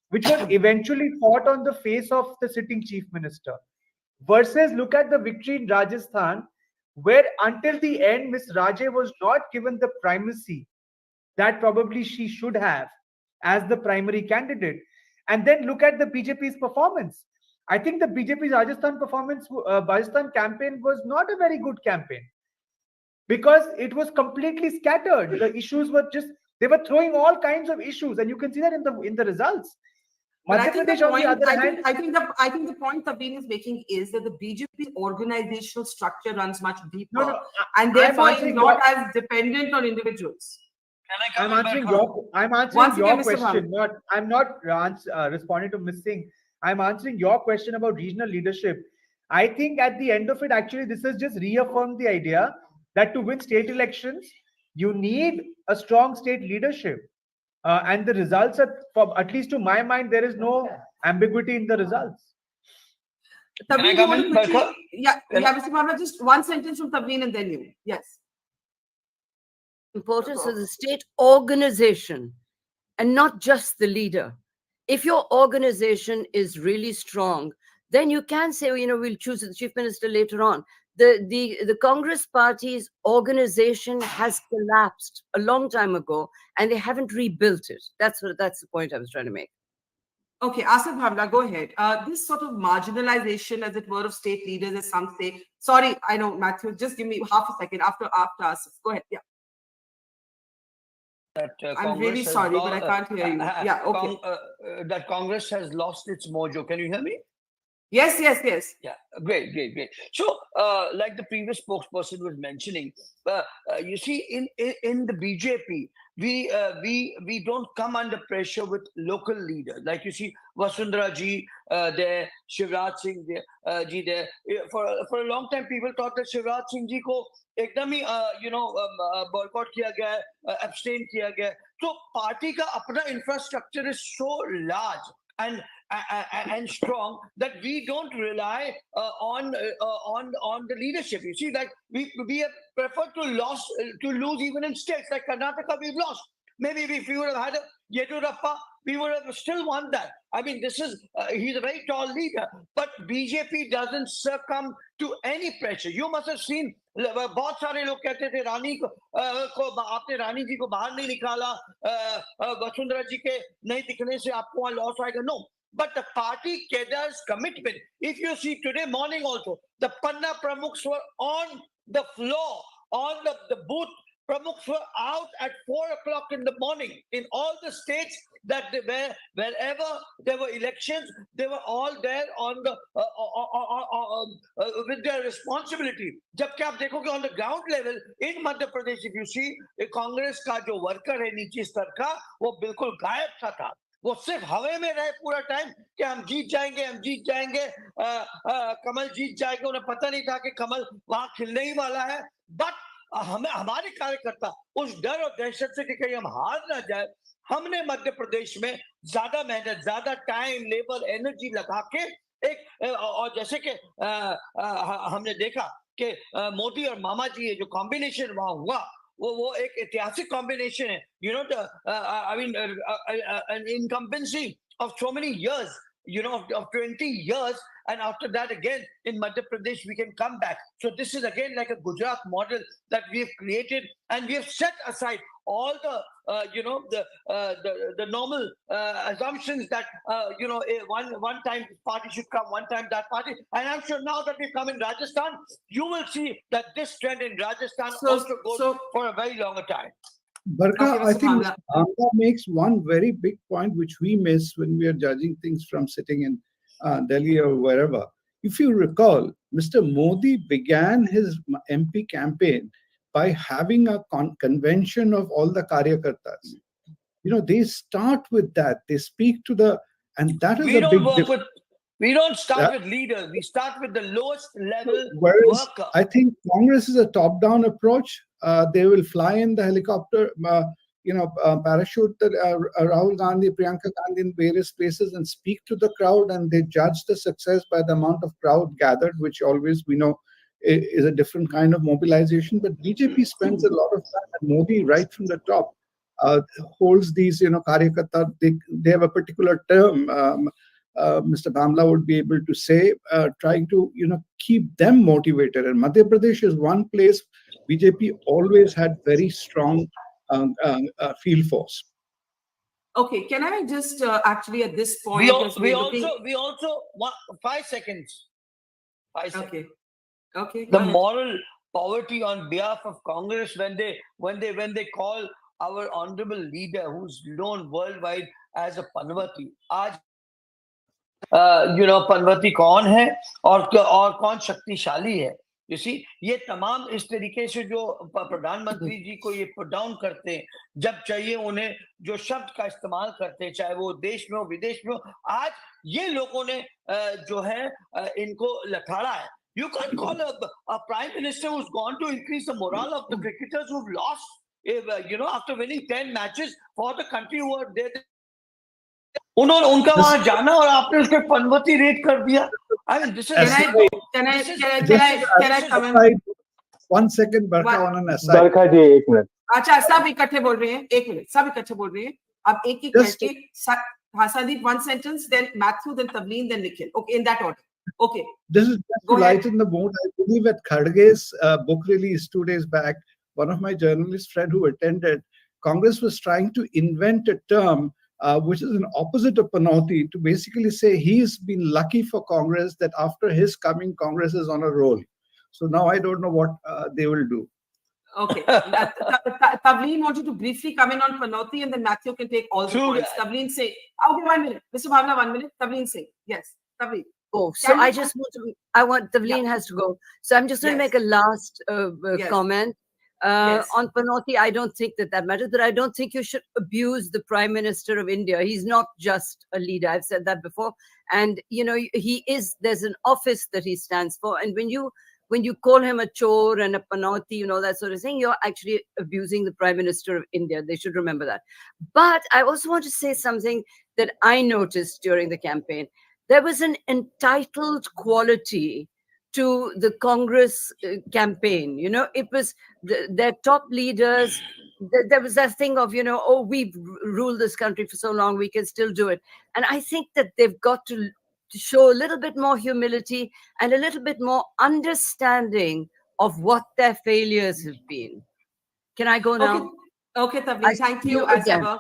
which was eventually fought on the face of the sitting chief minister, versus look at the victory in Rajasthan, where until the end, Ms. Raje was not given the primacy that probably she should have as the primary candidate. And then look at the BJP's performance. I think the BJP's Rajasthan campaign was not a very good campaign, because it was completely scattered. The issues were they were throwing all kinds of issues, and you can see that in the results. But I think the point Tabeen is making is that the BJP organizational structure runs much deeper, and therefore is not as dependent on individuals. I'm answering your question. I'm not responding to Ms. Singh. I'm answering your question about regional leadership. I think at the end of it, actually, this has just reaffirmed the idea that to win state elections, you need a strong state leadership. And the results are, at least to my mind, there is no ambiguity in the results. Tabeen, Mr. Bharma, just one sentence from Tabeen and then you. Yes. Importance of the state organization and not just the leader. If your organization is really strong, then you can say, we'll choose the chief minister later on. The Congress party's organization has collapsed a long time ago, and they haven't rebuilt it. That's the point I was trying to make. Okay, Asif Bhamla, go ahead. This sort of marginalization, as it were, of state leaders, as some say. Sorry, I know, Matthew. Just give me half a second after Asif. Go ahead. Yeah. I'm really sorry, but I can't hear you. Yeah, okay. That Congress has lost its mojo. Can you hear me? Yes. Yeah, great. So, like the previous spokesperson was mentioning, you see, in the BJP, we don't come under pressure with local leaders. Like you see Vasundhara ji there, Shivraj Singh ji there. For a long time, people thought that Shivraj Singh ji ko ekdam hi boycott kiya gaya, abstain kiya gaya. So party ka apna infrastructure is so large and strong that we don't rely on the leadership. You see, like we have preferred to lose even in states like Karnataka. We've lost. Maybe if we would have had a Yedurappa, we would have still won that. I mean, he's a very tall leader, but BJP doesn't succumb to any pressure. You must have seen, बहुत सारे लोग कहते थे रानी को आपने रानी जी को बाहर नहीं निकाला, वसुंधरा जी के नहीं दिखने से आपको वहां लॉस आएगा. No, but the party cadre's commitment. If you see today morning also, the Panna Pramukhs were on the floor, on the booth. Pramukhs were out at 4 o'clock in the morning in all the states that they were, wherever there were elections, they were all there on the with their responsibility. जबकि आप देखोगे on the ground level in Madhya Pradesh, if you see, Congress का जो worker है नीचे स्तर का, वो बिल्कुल गायब था. वो सिर्फ हवा में रहे पूरा टाइम कि हम जीत जाएंगे, कमल जीत जाएगा. उन्हें पता नहीं था कि कमल वहां खिलने ही वाला है. बट हमारे कार्यकर्ता उस डर और दहशत से कि कहीं हम हार ना जाए, हमने मध्य प्रदेश में ज्यादा मेहनत, ज्यादा टाइम, लेबर, एनर्जी लगा के और जैसे कि हमने देखा कि मोदी और मामा जी ये जो कॉम्बिनेशन वहां हुआ, वो एक ऐतिहासिक कॉम्बिनेशन है. I mean an incumbency of so many years, of 20 years, and after that again in Madhya Pradesh we can come back. So this is again like a Gujarat model that we have created, and we have set aside all the the normal assumptions that one time this party should come, one time that party. And I'm sure now that we come in Rajasthan, you will see that this trend in Rajasthan also goes for a very longer time. Barkha, I think Mr. Bhamla makes one very big point which we miss when we are judging things from sitting in Delhi or wherever. If you recall, Mr. Modi began his MP campaign by having a convention of all the Karyakartas. They start with that. They speak to and that is a big difference. We don't start with leaders. We start with the lowest level Whereas worker. I think Congress is a top-down approach. They will fly in the helicopter, parachute Rahul Gandhi, Priyanka Gandhi in various places and speak to the crowd, and they judge the success by the amount of crowd gathered, which always we know is a different kind of mobilization. But BJP spends a lot of time, and Modi right from the top holds these, Karyakarta. They have a particular term. Mr. Bhamla would be able to say, trying to keep them motivated. And Madhya Pradesh is one place BJP always had very strong field force. Okay, can I just actually at this point? We also 5 seconds. 5 seconds. Okay. The moral poverty on behalf of Congress when they call our honorable leader, who's known worldwide as a Panvati. आज पनवती कौन है और कौन शक्तिशाली है. You see, ये तमाम इस तरीके से जो प्रधानमंत्री जी को ये पुट डाउन करते हैं, जब चाहिए उन्हें जो शब्द का इस्तेमाल करते हैं, चाहे वो देश में हो विदेश में हो, आज ये लोगों ने जो है इनको लथाड़ा है. You can't call a prime minister who's gone to increase the morale of the cricketers who've lost, after winning 10 matches for the country who are there. उनका वहां जाना और आपने उसके पनवती रेट कर दिया. I mean, this is. Can I comment? 1 second, Barkha, on an aside. Barkha ji, 1 minute. अच्छा, सब इकट्ठे बोल रहे हैं. 1 मिनट, सब इकट्ठे बोल रहे हैं. अब एक करके Sandeep, 1 sentence, then Matthew, then Tavleen, then Nikhil. Okay, in that order. Okay. This is just to lighten the mood. I believe at Kharge's book release 2 days back, one of my journalist friend who attended, Congress was trying to invent a term which is an opposite of Panauti, to basically say he's been lucky for Congress that after his coming, Congress is on a roll. So now I don't know what they will do. Okay. Tavleen wanted to briefly come in on Panauti, and then Matthew can take all the points. Tavleen Singh. Okay, 1 minute. Mr. Bhavla, 1 minute. Tavleen Singh. Yes, Tavleen. Oh, so I just want to, Tavleen has to go. So I'm just going to make a last comment. Yes. On Panoti, I don't think that matters, but I don't think you should abuse the Prime Minister of India. He's not just a leader. I've said that before. And, there's an office that he stands for. And when you call him a chore and a Panoti, that sort of thing, you're actually abusing the Prime Minister of India. They should remember that. But I also want to say something that I noticed during the campaign. There was an entitled quality to the Congress campaign. It was their top leaders. There was that thing of, we've ruled this country for so long, we can still do it. And I think that they've got to show a little bit more humility and a little bit more understanding of what their failures have been. Can I go now? Okay, Tavleen, thank you as again. ever.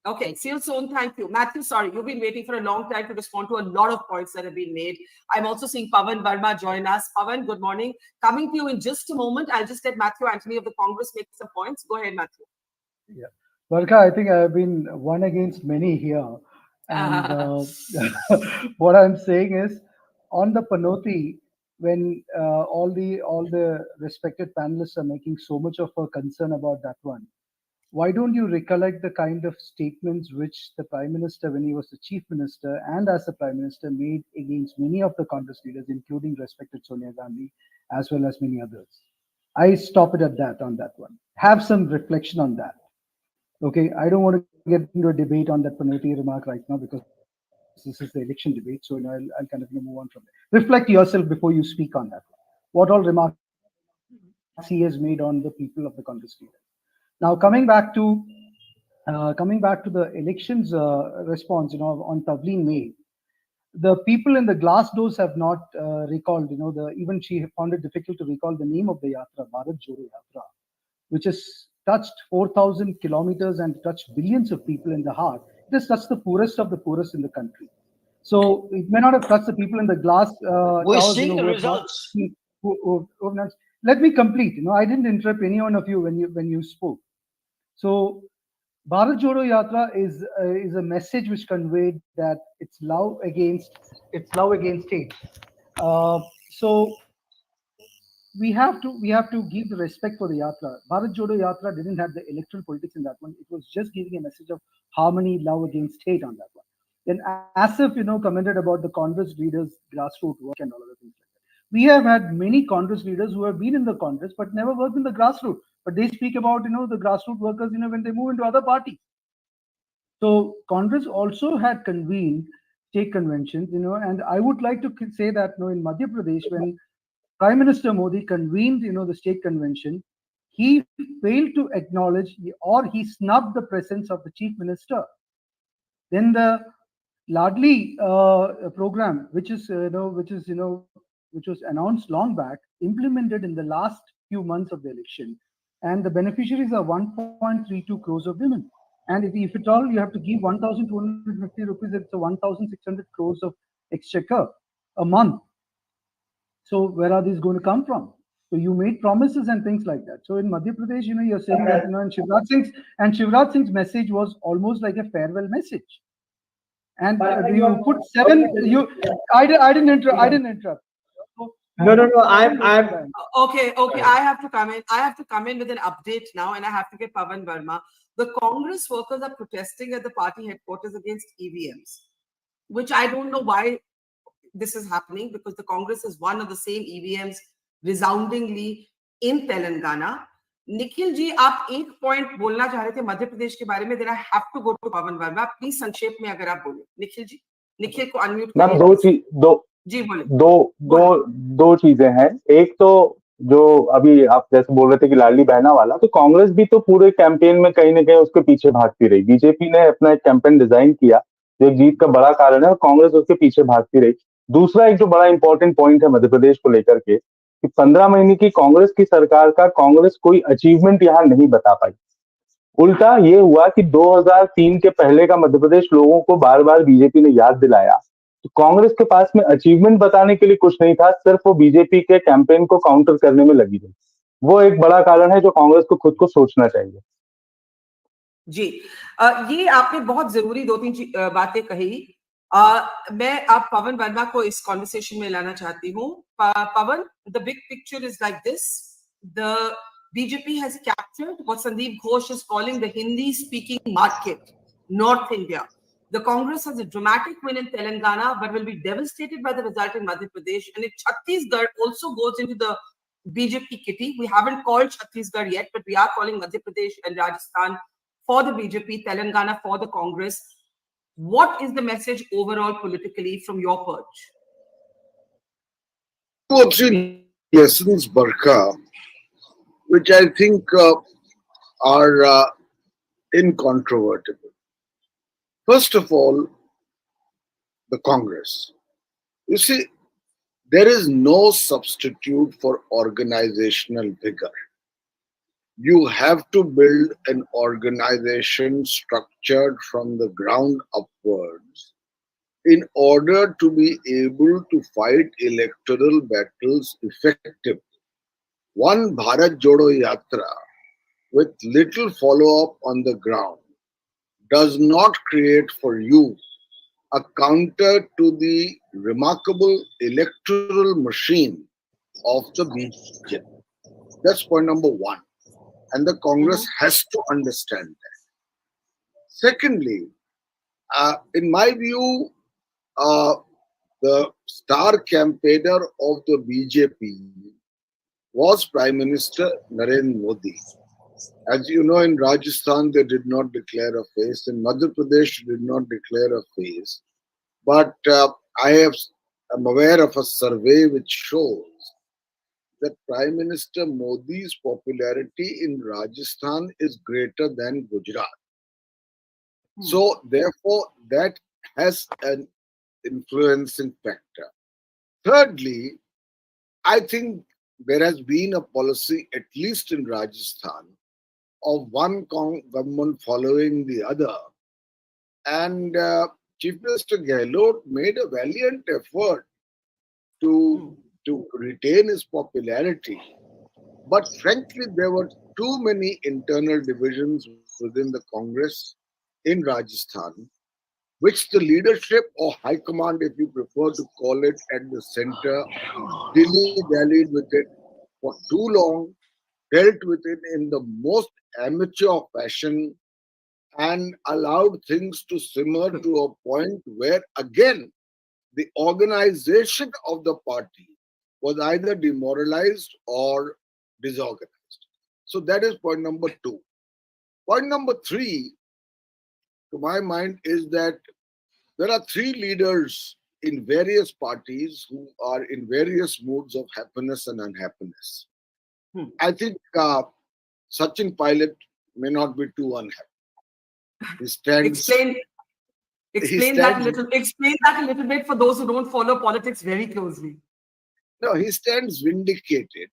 Okay, see you soon. Thank you. Matthew, sorry, you've been waiting for a long time to respond to a lot of points that have been made. I'm also seeing Pavan Verma join us. Pavan, good morning. Coming to you in just a moment. I'll just let Matthew Anthony of the Congress make some points. Go ahead, Matthew. Yeah. Barkha, I think I have been one against many here. And what I'm saying is, on the Panoti, when all the respected panelists are making so much of a concern about that one, why don't you recollect the kind of statements which the Prime Minister, when he was the Chief Minister and as the Prime Minister, made against many of the Congress leaders, including respected Sonia Gandhi, as well as many others? I stop it at that on that one. Have some reflection on that. Okay, I don't want to get into a debate on that Panoti remark right now because this is the election debate. So I'll kind of move on from there. Reflect yourself before you speak on that. What all remarks he has made on the people of the Congress leaders. Now coming back to the elections response, on Tavleen May, the people in the glass doors have not recalled, even she found it difficult to recall the name of the Yatra, Bharat Jodo Yatra, which has touched 4,000 kilometers and touched billions of people in the heart. It has touched the poorest of the poorest in the country. So it may not have touched the people in the glass We're towers. seeing the results. Let me complete. I didn't interrupt any one of you when you spoke. So Bharat Jodo Yatra is a message which conveyed that it's love against hate. So we have to give the respect for the Yatra. Bharat Jodo Yatra didn't have the electoral politics in that one. It was just giving a message of harmony, love against hate on that one. Then Asif, commented about the Congress leaders' grassroots work and all other things like that. We have had many Congress leaders who have been in the Congress but never worked in the grassroots. But they speak about, the grassroots workers, when they move into other parties. So Congress also had convened state conventions, and I would like to say that, in Madhya Pradesh, when Prime Minister Modi convened, the state convention, he failed to acknowledge or he snubbed the presence of the chief minister. Then the Ladli program, which was announced long back, implemented in the last few months of the election, and the beneficiaries are 1.32 crores of women. And if at all you have to give 1,250 rupees, it's a 1,600 crores of exchequer a month. So where are these going to come from? So you made promises and things like that. So in Madhya Pradesh, you're saying that, and Shivraj Singh's message was almost like a farewell message. And you put seven. I didn't interrupt. No. I'm. Okay. I have to come in. I have to come in with an update now, and I have to get Pavan Verma. The Congress workers are protesting at the party headquarters against EVMs, which I don't know why this is happening, because the Congress has one of the same EVMs resoundingly in Telangana. Nikhil ji, आप एक point बोलना चाह रहे थे मध्य प्रदेश के बारे में. then I have to go to Pawan Verma. Please संक्षेप में अगर आप बोले. निखिल जी, निखिल को अनम्यूट करिए. जी बोले. दो चीजें हैं. एक तो जो अभी आप जैसे बोल रहे थे कि लाडली बहना वाला, तो कांग्रेस भी तो पूरे कैंपेन में कहीं ना कहीं उसके पीछे भागती रही. बीजेपी ने अपना एक कैंपेन डिजाइन किया जो एक जीत का बड़ा कारण है, और कांग्रेस उसके पीछे भागती रही. दूसरा एक जो बड़ा इंपॉर्टेंट पॉइंट है मध्य प्रदेश को लेकर के, कि 15 महीने की कांग्रेस की सरकार का कांग्रेस कोई अचीवमेंट यहां नहीं बता पाई. उल्टा ये हुआ कि 2003 के पहले का मध्य प्रदेश लोगों को बार बार बीजेपी ने याद दिलाया. तो कांग्रेस के पास में अचीवमेंट बताने के लिए कुछ नहीं था, सिर्फ वो बीजेपी के कैंपेन को काउंटर करने में लगी थी. वो एक बड़ा कारण है जो कांग्रेस को खुद को सोचना चाहिए. जी, ये आपने बहुत जरूरी 2-3 बातें कही. मैं आप पवन वर्मा को इस कॉन्वर्सेशन में लाना चाहती हूँ. पवन, the big picture is like this. The BJP has captured what Sandeep Ghosh is calling the Hindi-speaking market, North India. The Congress has a dramatic win in Telangana, but will be devastated by the result in Madhya Pradesh. And if Chhattisgarh also goes into the BJP kitty, we haven't called Chhattisgarh yet, but we are calling Madhya Pradesh and Rajasthan for the BJP, Telangana for the Congress. What is the message overall politically from your perch? Two or three lessons, Barkha, which I think are incontrovertible. First of all, the Congress. You see, there is no substitute for organizational vigor. You have to build an organization structured from the ground upwards in order to be able to fight electoral battles effectively. One Bharat Jodo Yatra with little follow-up on the ground does not create for you a counter to the remarkable electoral machine of the BJP. That's point number one. And the Congress has to understand that. Secondly, in my view, the star campaigner of the BJP was Prime Minister Narendra Modi. As you know, in Rajasthan, they did not declare a face. In Madhya Pradesh, did not declare a face. But I'm aware of a survey which shows that Prime Minister Modi's popularity in Rajasthan is greater than Gujarat. So, therefore, that has an influencing factor. Thirdly, I think there has been a policy, at least in Rajasthan, of one government following the other. And Chief Minister Gehlot made a valiant effort to retain his popularity. But frankly, there were too many internal divisions within the Congress in Rajasthan, which the leadership or high command, if you prefer to call it, at the center, dilly-dallied with it for too long, dealt with it in the most amateur fashion, and allowed things to simmer to a point where, again, the organization of the party was either demoralized or disorganized. So that is point number two. Point number three, to my mind, is that there are three leaders in various parties who are in various moods of happiness and unhappiness. I think Sachin Pilot may not be too unhappy. He stands. Explain that a little bit for those who don't follow politics very closely. No, he stands vindicated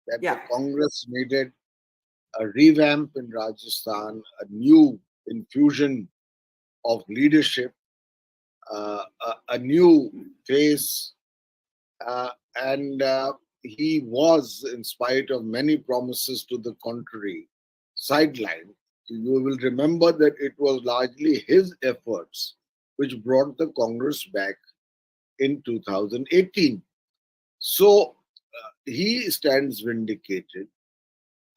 that the Congress needed a revamp in Rajasthan, a new infusion of leadership, a new face, and he was, in spite of many promises to the contrary, sidelined. You will remember that it was largely his efforts which brought the Congress back in 2018. So he stands vindicated.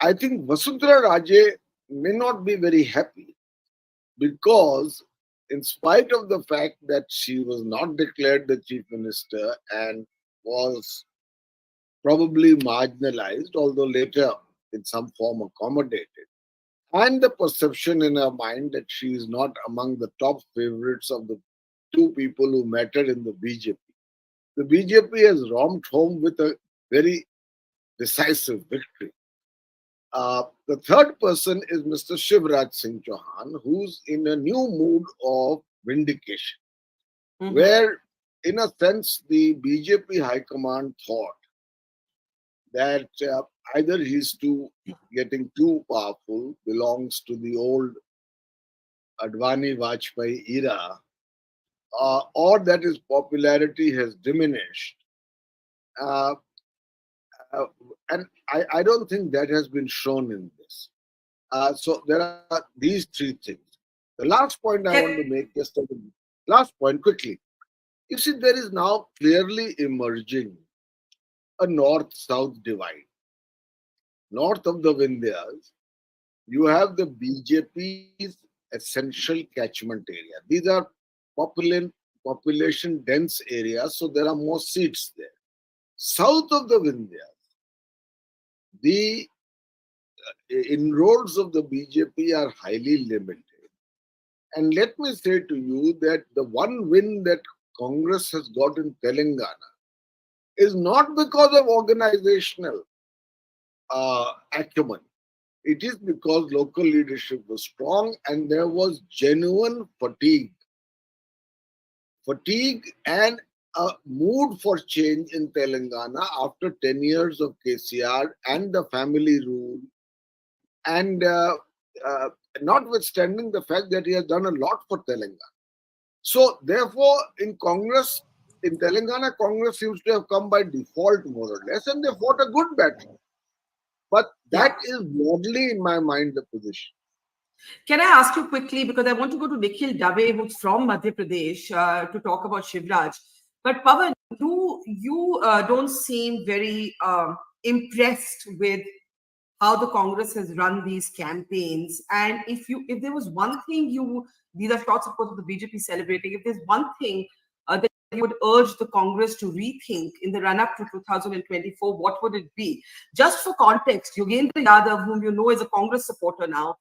I think Vasundhara Raje may not be very happy because, in spite of the fact that she was not declared the chief minister and was probably marginalized, although later in some form accommodated, and the perception in her mind that she is not among the top favorites of the two people who mattered in the BJP. The BJP has romped home with a very decisive victory. The third person is Mr. Shivraj Singh Chauhan, who's in a new mood of vindication, where, in a sense, the BJP High Command thought that either he's getting too powerful, belongs to the old Advani Vajpayee era, or that his popularity has diminished. And I don't think that has been shown in this. So there are these three things. The last point I want to make, just a last point quickly. You see, there is now clearly emerging a north-south divide. north of the Vindhyas, you have the BJP's essential catchment area. These are population dense areas, so there are more seats there. South of the Vindhyas, the inroads of the BJP are highly limited. And let me say to you that the one win that Congress has got in Telangana is not because of organizational acumen. It is because local leadership was strong and there was genuine fatigue. Fatigue and a mood for change in Telangana after 10 years of KCR and the family rule. And notwithstanding the fact that he has done a lot for Telangana. So therefore, in Congress, in Telangana, Congress seems to have come by default more or less, and they fought a good battle. But that is broadly, in my mind, the position. Can I ask you quickly, because I want to go to Nikhil Dave, who's from Madhya Pradesh, to talk about Shivraj. But Pawan, you don't seem very impressed with how the Congress has run these campaigns. And if there was one thing these are thoughts, of course, of the BJP celebrating, if there's one thing that you would urge the Congress to rethink in the run-up to 2024, what would it be? Just for context, Yogendra Yadav, whom you know is a Congress supporter now,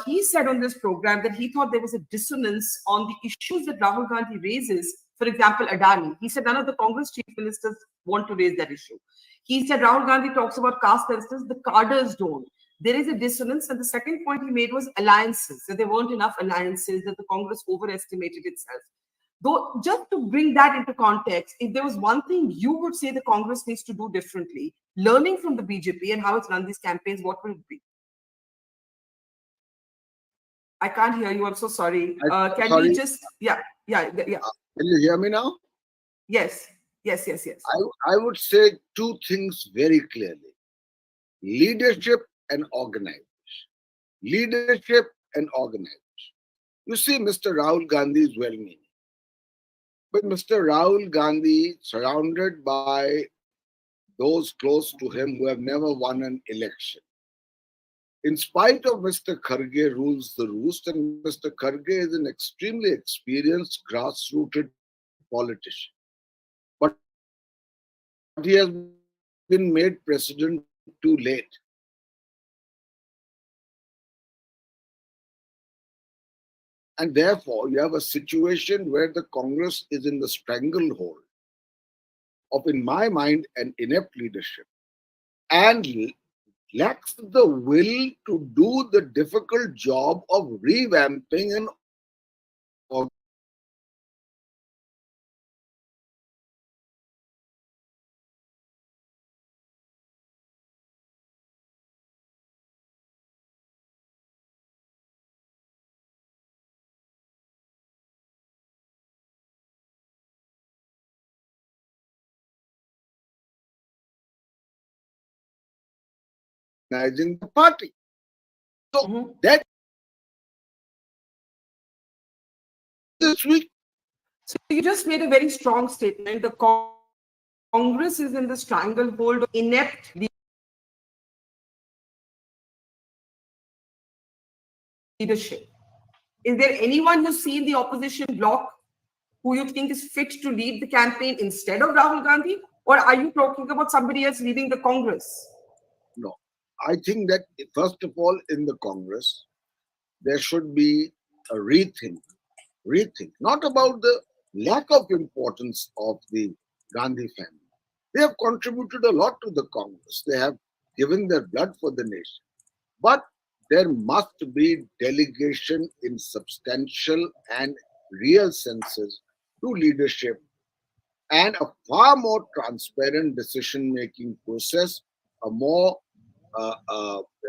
he said on this program that he thought there was a dissonance on the issues that Rahul Gandhi raises. For example, Adani. He said none of the Congress chief ministers want to raise that issue. He said Rahul Gandhi talks about caste census, the cadres don't. There is a dissonance. And the second point he made was alliances, that there weren't enough alliances, that the Congress overestimated itself. Though, just to bring that into context, if there was one thing you would say the Congress needs to do differently, learning from the BJP and how it's run these campaigns, what would it be? I can't hear you. I'm so sorry. Can you just, yeah. Can you hear me now? Yes. I would say two things very clearly. Leadership and organization. Leadership and organization. You see, Mr. Rahul Gandhi is well-meaning. But Mr. Rahul Gandhi, surrounded by those close to him who have never won an election, in spite of Mr. Kharge rules the roost, and Mr. Kharge is an extremely experienced grassrooted politician. But he has been made president too late. And therefore, you have a situation where the Congress is in the stranglehold of, in my mind, an inept leadership and lacks the will to do the difficult job of revamping and organizing the party. So that this week. So you just made a very strong statement. The Congress is in the stranglehold of inept leadership. Is there anyone who's seen the opposition bloc who you think is fit to lead the campaign instead of Rahul Gandhi? Or are you talking about somebody else leading the Congress? No. I think that, first of all, in the Congress, there should be a rethink, not about the lack of importance of the Gandhi family. They have contributed a lot to the Congress. They have given their blood for the nation. But there must be delegation in substantial and real senses to leadership and a far more transparent decision-making process, a more,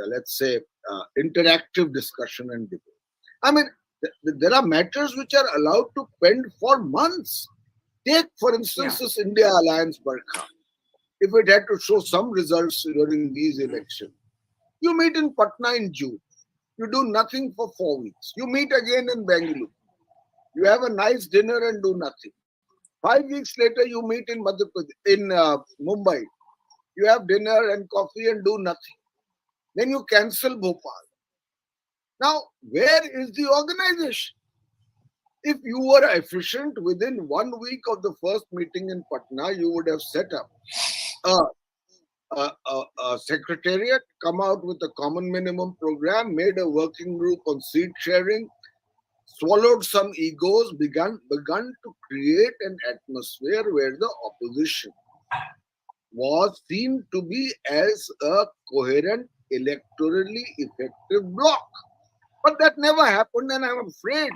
let's say, interactive discussion and debate. I mean, there are matters which are allowed to pend for months. Take, for instance, this India Alliance, Barkha. If it had to show some results during these elections, you meet in Patna in June. You do nothing for 4 weeks. You meet again in Bengaluru. You have a nice dinner and do nothing. 5 weeks later, you meet in Mumbai. You have dinner and coffee and do nothing. Then you cancel Bhopal. Now, where is the organization? If you were efficient, within 1 week of the first meeting in Patna, you would have set up a secretariat, come out with a common minimum program, made a working group on seat sharing, swallowed some egos, begun to create an atmosphere where the opposition was seen to be as a coherent, electorally effective bloc. But that never happened, and I'm afraid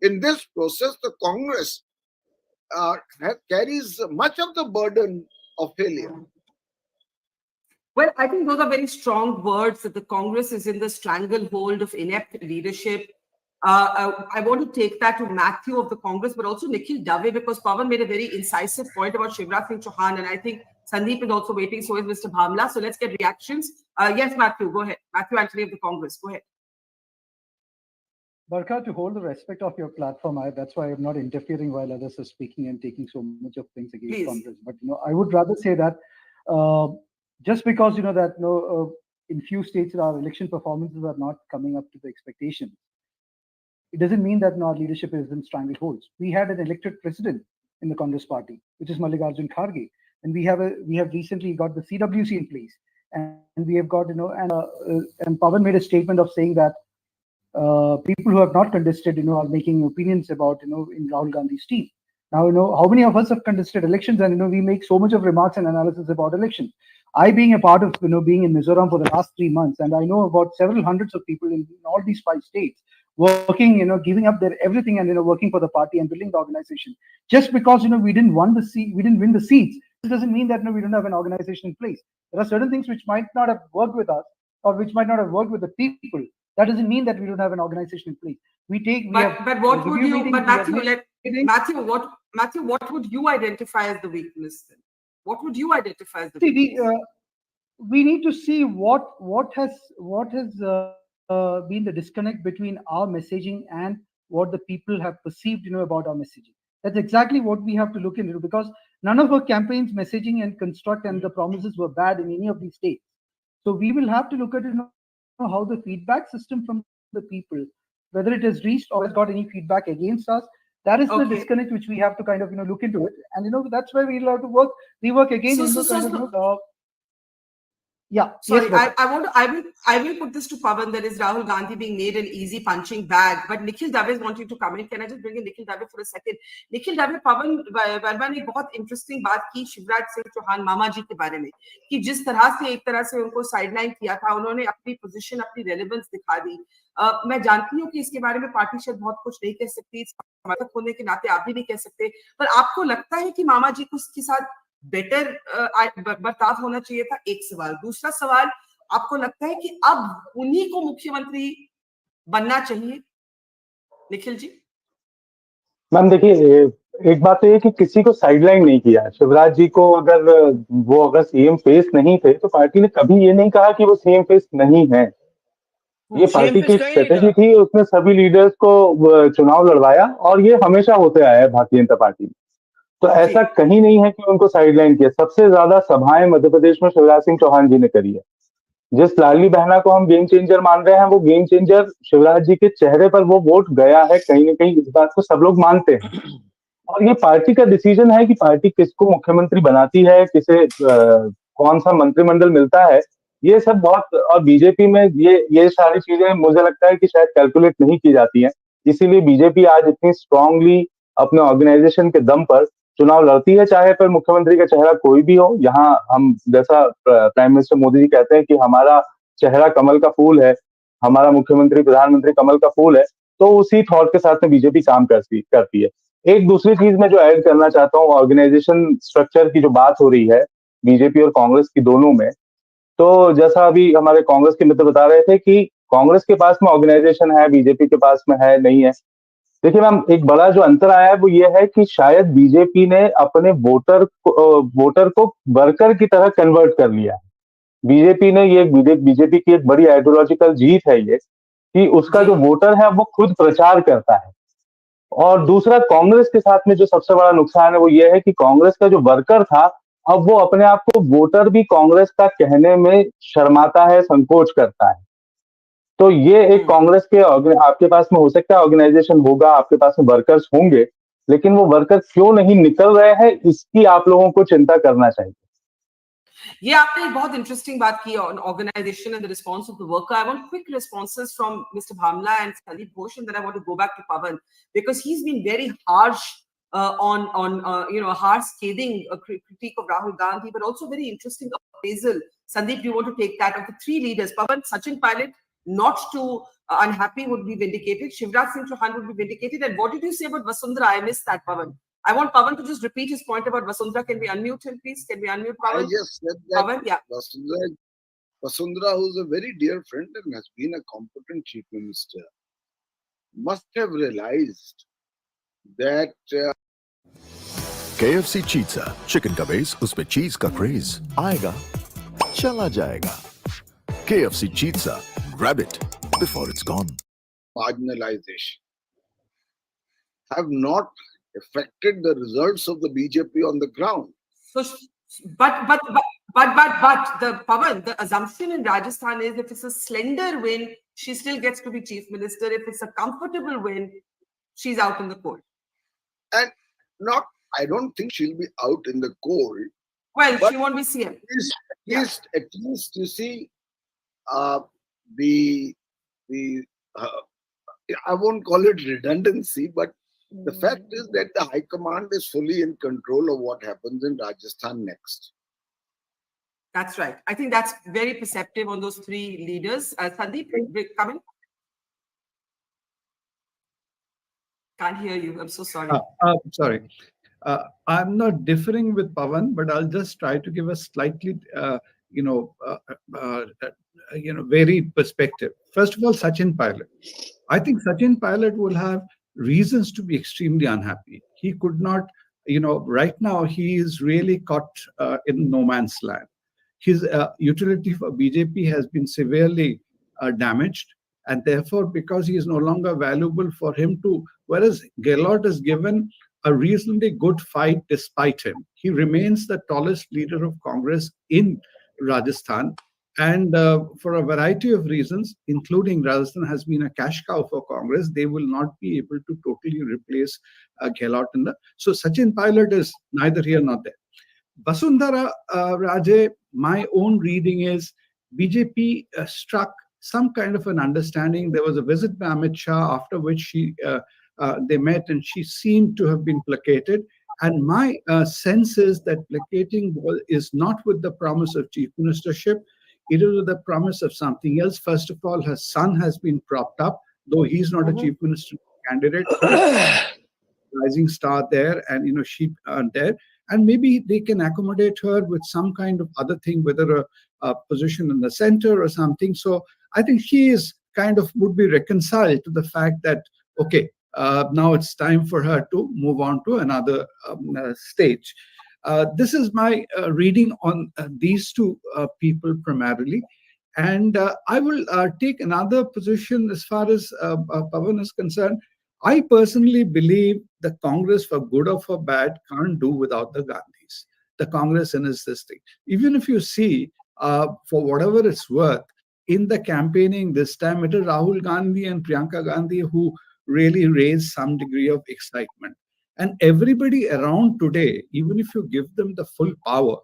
in this process, the Congress carries much of the burden of failure. Well, I think those are very strong words, that the Congress is in the stranglehold of inept leadership. I want to take that to Matthew of the Congress, but also Nikhil Dave, because Pawan made a very incisive point about Shivraj Singh Chauhan, and I think Sandeep is also waiting, so is Mr. Bhamla. So let's get reactions. Yes, Matthew, go ahead. Matthew Anthony of the Congress, go ahead. Barkha, to hold the respect of your platform, that's why I'm not interfering while others are speaking and taking so much of things against Congress. But I would rather say that just because that in few states our election performances are not coming up to the expectations, it doesn't mean that our leadership is in strangleholds. We had an elected president in the Congress party, which is Mallikarjun Kharge, and we have recently got the CWC in place, and we have got and Pawan made a statement of saying that people who have not contested are making opinions about in Rahul Gandhi's team. Now how many of us have contested elections, and we make so much of remarks and analysis about elections. I, being a part of being in Mizoram for the last 3 months, and I know about several hundreds of people in all these 5 states working, giving up their everything and working for the party and building the organization. Just because we didn't win the seats, this doesn't mean that we don't have an organization in place. There are certain things which might not have worked with us, or which might not have worked with the people. That doesn't mean that we don't have an organization in place. Matthew, what would you identify as the weakness then? What would you identify as the weakness? We need to see what has been the disconnect between our messaging and what the people have perceived about our messaging. That's exactly what we have to look into, because none of our campaigns, messaging and construct and the promises were bad in any of these states. So we will have to look at how the feedback system from the people, whether it has reached or has got any feedback against us. That is the disconnect which we have to kind of look into it, and that's why we'll have to rework again. Yeah. Sorry, yes, I will put this to Pawan, that is Rahul Gandhi being made an easy punching bag. But Nikhil Dave is wanting to come in. Can I just bring in Nikhil Dave for a second? Nikhil Dave, Pawan Verma ने बहुत interesting बात की शिवराज सिंह चौहान मामा जी के बारे में, कि जिस तरह से एक तरह से उनको साइडलाइन किया था, उन्होंने अपनी पोजीशन, अपनी रेलेवेंस दिखा दी. मैं जानती हूँ कि इसके बारे में पार्टी शायद बहुत कुछ नहीं कह सकती, समर्थक होने के नाते आप भी नहीं कह सकते, पर आपको लगता है कि मामा जी को उसके साथ बेटर बर्ताव होना चाहिए था? एक सवाल. दूसरा सवाल, आपको लगता है कि अब उन्हीं को मुख्यमंत्री बनना चाहिए? निखिल जी. मैम देखिए, एक बात तो ये कि किसी को साइडलाइन नहीं किया. शिवराज जी को अगर सीएम फेस नहीं थे, तो पार्टी ने कभी ये नहीं कहा कि वो सीएम फेस नहीं है. ये पार्टी की स्ट्रेटेजी थी. उसने सभी लीडर्स को चुनाव लड़वाया, और ये हमेशा होते आया है भारतीय जनता पार्टी में. तो ऐसा कहीं नहीं है कि उनको साइडलाइन किया. सबसे ज्यादा सभाएं मध्य प्रदेश में शिवराज सिंह चौहान जी ने करी है. जिस लाडली बहना को हम गेम चेंजर मान रहे हैं, वो गेम चेंजर शिवराज जी के चेहरे पर वो वोट गया है कहीं ना कहीं. इस बात को सब लोग मानते हैं, और ये पार्टी का डिसीजन है कि पार्टी किसको मुख्यमंत्री बनाती है, किसे कौन सा मंत्रिमंडल मिलता है. ये सब बहुत, और बीजेपी में ये सारी चीजें मुझे लगता है कि शायद कैलकुलेट नहीं की जाती है. इसीलिए बीजेपी आज इतनी स्ट्रांगली अपने ऑर्गेनाइजेशन के दम पर चुनाव लड़ती है, चाहे फिर मुख्यमंत्री का चेहरा कोई भी हो. यहाँ हम, जैसा प्राइम मिनिस्टर मोदी जी कहते हैं कि हमारा चेहरा कमल का फूल है, हमारा मुख्यमंत्री प्रधानमंत्री कमल का फूल है, तो उसी थॉट के साथ में बीजेपी काम करती है. एक दूसरी चीज में जो ऐड करना चाहता हूँ, ऑर्गेनाइजेशन स्ट्रक्चर की जो बात हो रही है बीजेपी और कांग्रेस की दोनों में, तो जैसा अभी हमारे कांग्रेस के मित्र बता रहे थे कि कांग्रेस के पास में ऑर्गेनाइजेशन है, बीजेपी के पास में है नहीं है. देखिए मैम, एक बड़ा जो अंतर आया है वो ये है कि शायद बीजेपी ने अपने वोटर को वर्कर की तरह कन्वर्ट कर लिया है. बीजेपी की एक बड़ी आइडियोलॉजिकल जीत है ये, कि उसका जो वोटर है वो खुद प्रचार करता है. और दूसरा, कांग्रेस के साथ में जो सबसे बड़ा नुकसान है वो ये है कि कांग्रेस का जो वर्कर था अब वो अपने आप को वोटर भी कांग्रेस का कहने में शर्माता है, संकोच करता है। तो ये एक कांग्रेस के आपके पास में हो सकता है ऑर्गेनाइजेशन होगा, आपके पास में वर्कर्स होंगे, लेकिन वो वर्कर्स क्यों नहीं निकल रहे हैं, इसकी आप लोगों को चिंता करना चाहिए। ये आपने एक बहुत इंटरेस्टिंग बात की on organization and the response of the worker. I want quick responses from Mr. Bhamla and Sandeep Ghosh, and then I want to go back to Pavan because he's been very harsh on harsh scathing critique of Rahul Gandhi, but also very interesting appraisal. Sandeep, do you want to take that of the three leaders? Pavan, Sachin Pilot, not too unhappy, would be vindicated. Shivraj Singh Chauhan would be vindicated. And what did you say about Vasundhara? I missed that, Pavan. I want Pavan to just repeat his point about Vasundhara. Can we unmute him, please? Can we unmute Pavan? I just said that Pavan, yeah. Vasundhara, who's a very dear friend and has been a competent chief minister, must have realized that KFC Chizza, chicken का base, उसमें चीज का craze आएगा, चला जाएगा. KFC Chizza, grab it before it's gone. marginalization have not affected the results of the BJP on the ground. So, but the Pavan, the assumption in Rajasthan is if it's a slender win, she still gets to be chief minister. If it's a comfortable win, she's out in the cold. And I don't think she'll be out in the cold. Well, she won't be CM. At least you see, I won't call it redundancy, but the fact is that the High Command is fully in control of what happens in Rajasthan next. That's right. I think that's very perceptive on those three leaders. Sandeep, come in. Can't hear you. I'm so sorry. Sorry. I'm not differing with Pavan, but I'll just try to give a slightly, varied perspective. First of all, Sachin Pilot. I think Sachin Pilot will have reasons to be extremely unhappy. He could not, right now he is really caught in no man's land. His utility for BJP has been severely damaged, and therefore, because he is no longer valuable for him to, whereas Gehlot has given a reasonably good fight despite him. He remains the tallest leader of Congress in Rajasthan. And for a variety of reasons, including Rajasthan has been a cash cow for Congress, they will not be able to totally replace Gehlot. So Sachin Pilot is neither here nor there. Vasundhara Raje, my own reading is BJP struck some kind of an understanding. There was a visit by Amit Shah, after which they met, and she seemed to have been placated. And my sense is that placating is not with the promise of chief ministership. It is with the promise of something else. First of all, her son has been propped up, though he's not a chief minister candidate. Rising star there, and she there, and maybe they can accommodate her with some kind of other thing, whether a position in the center or something. So I think she is would be reconciled to the fact that okay, now it's time for her to move on to another stage. This is my reading on these two people primarily. And I will take another position as far as Pavan is concerned. I personally believe the Congress, for good or for bad, can't do without the Gandhis. The Congress in its this thing. Even if you see, for whatever it's worth, in the campaigning this time, it is Rahul Gandhi and Priyanka Gandhi who really raised some degree of excitement. And everybody around today, even if you give them the full power,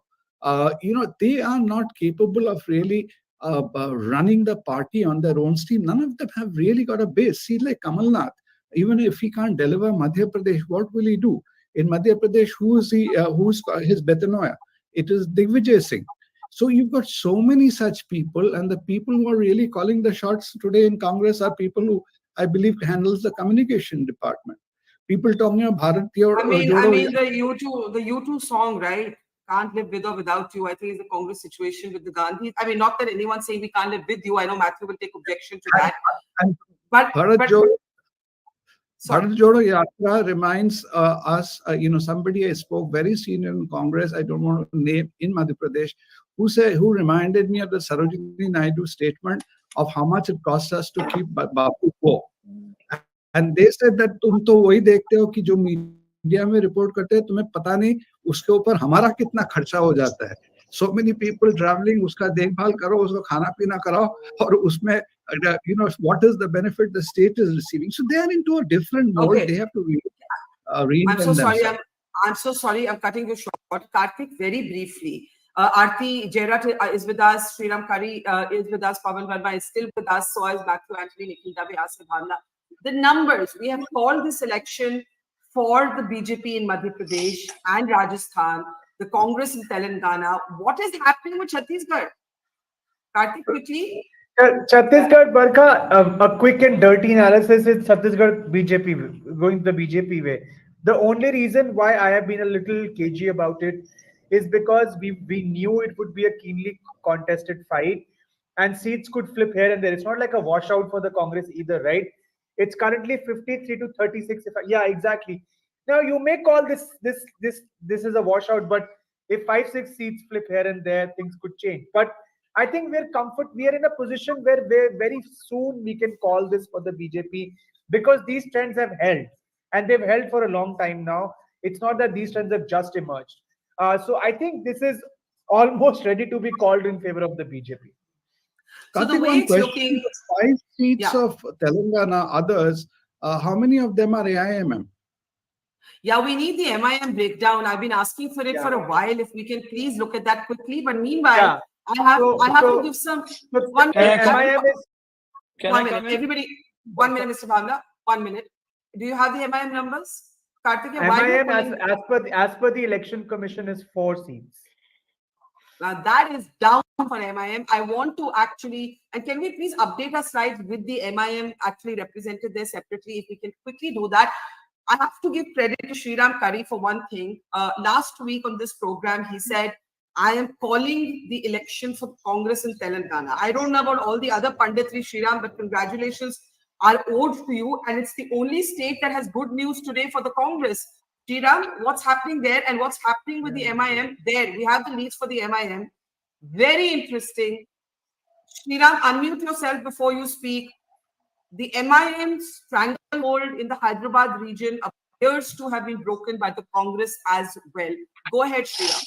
they are not capable of really running the party on their own steam. None of them have really got a base. See, like Kamalnath, even if he can't deliver Madhya Pradesh, what will he do? In Madhya Pradesh, who's his Betanoya? It is Digvijay Singh. So you've got so many such people, and the people who are really calling the shots today in Congress are people who I believe handles the communication department. People talking about Bharat Jodo. I mean the U2 song, right? Can't live with or without you. I think is the Congress situation with the Gandhis. I mean, not that anyone's saying we can't live with you. I know Matthew will take objection to that. But Bharat Jodo Yatra reminds us, somebody I spoke very senior in Congress, I don't want to name, in Madhya Pradesh, who reminded me of the Sarojini Naidu statement of how much it costs us to keep Bapu poor. And they said that tum to wahi dekhte ho ki jo media India में report करते हैं, तुम्हें पता नहीं उसके ऊपर हमारा कितना खर्चा हो जाता है. So many people traveling, उसका देखभाल करो, उसको खाना पीना कराओ, और उसमें what is the benefit the state is receiving? So they are into a different world. Okay. They have to I'm reinvent so sorry. themselves. I'm so sorry. I'm cutting you short. Karthik, very briefly. Aarti Jairat is with us. Sriram Kari is with us. Pawan Verma is still with us. So is back to Anthony Nikhil Dave, Asif Bhavna. The numbers, we have called this election for the BJP in Madhya Pradesh and Rajasthan, the Congress in Telangana. What is happening with Chhattisgarh? Karthik, quickly. Chhattisgarh, Barkha, a quick and dirty analysis is Chhattisgarh BJP, going the BJP way. The only reason why I have been a little cagey about it is because we knew it would be a keenly contested fight and seats could flip here and there. It's not like a washout for the Congress either, right? It's currently 53 to 36. Yeah, exactly. Now you may call this is a washout, but if 5-6 seats flip here and there, things could change. But I think we are in a position where very soon we can call this for the BJP because these trends have held and they've held for a long time now. It's not that these trends have just emerged. So I think this is almost ready to be called in favor of the BJP. So the Karthik, way one it's question, looking, the 5 seats yeah. of Telangana, others, how many of them are AIMM? Yeah, we need the MIM breakdown. I've been asking for it for a while. If we can please look at that quickly. But meanwhile, I have to give some one minute. MIM is One minute. Everybody, 1 minute, Mr. Bhavna. 1 minute. Do you have the MIM numbers? Karthik, MIM as per the election commission is 4 seats. Now that is down for MIM. I want to actually, and can we please update our slides with the MIM actually represented there separately? If we can quickly do that. I have to give credit to Sriram Kari for one thing. Last week on this program, he said, I am calling the election for Congress in Telangana. I don't know about all the other punditry, Sriram, but congratulations are owed to you. And it's the only state that has good news today for the Congress. Sriram, what's happening there and what's happening with the MIM? There, we have the leads for the MIM. Very interesting. Sriram, unmute yourself before you speak. The MIM's stranglehold in the Hyderabad region appears to have been broken by the Congress as well. Go ahead, Sriram.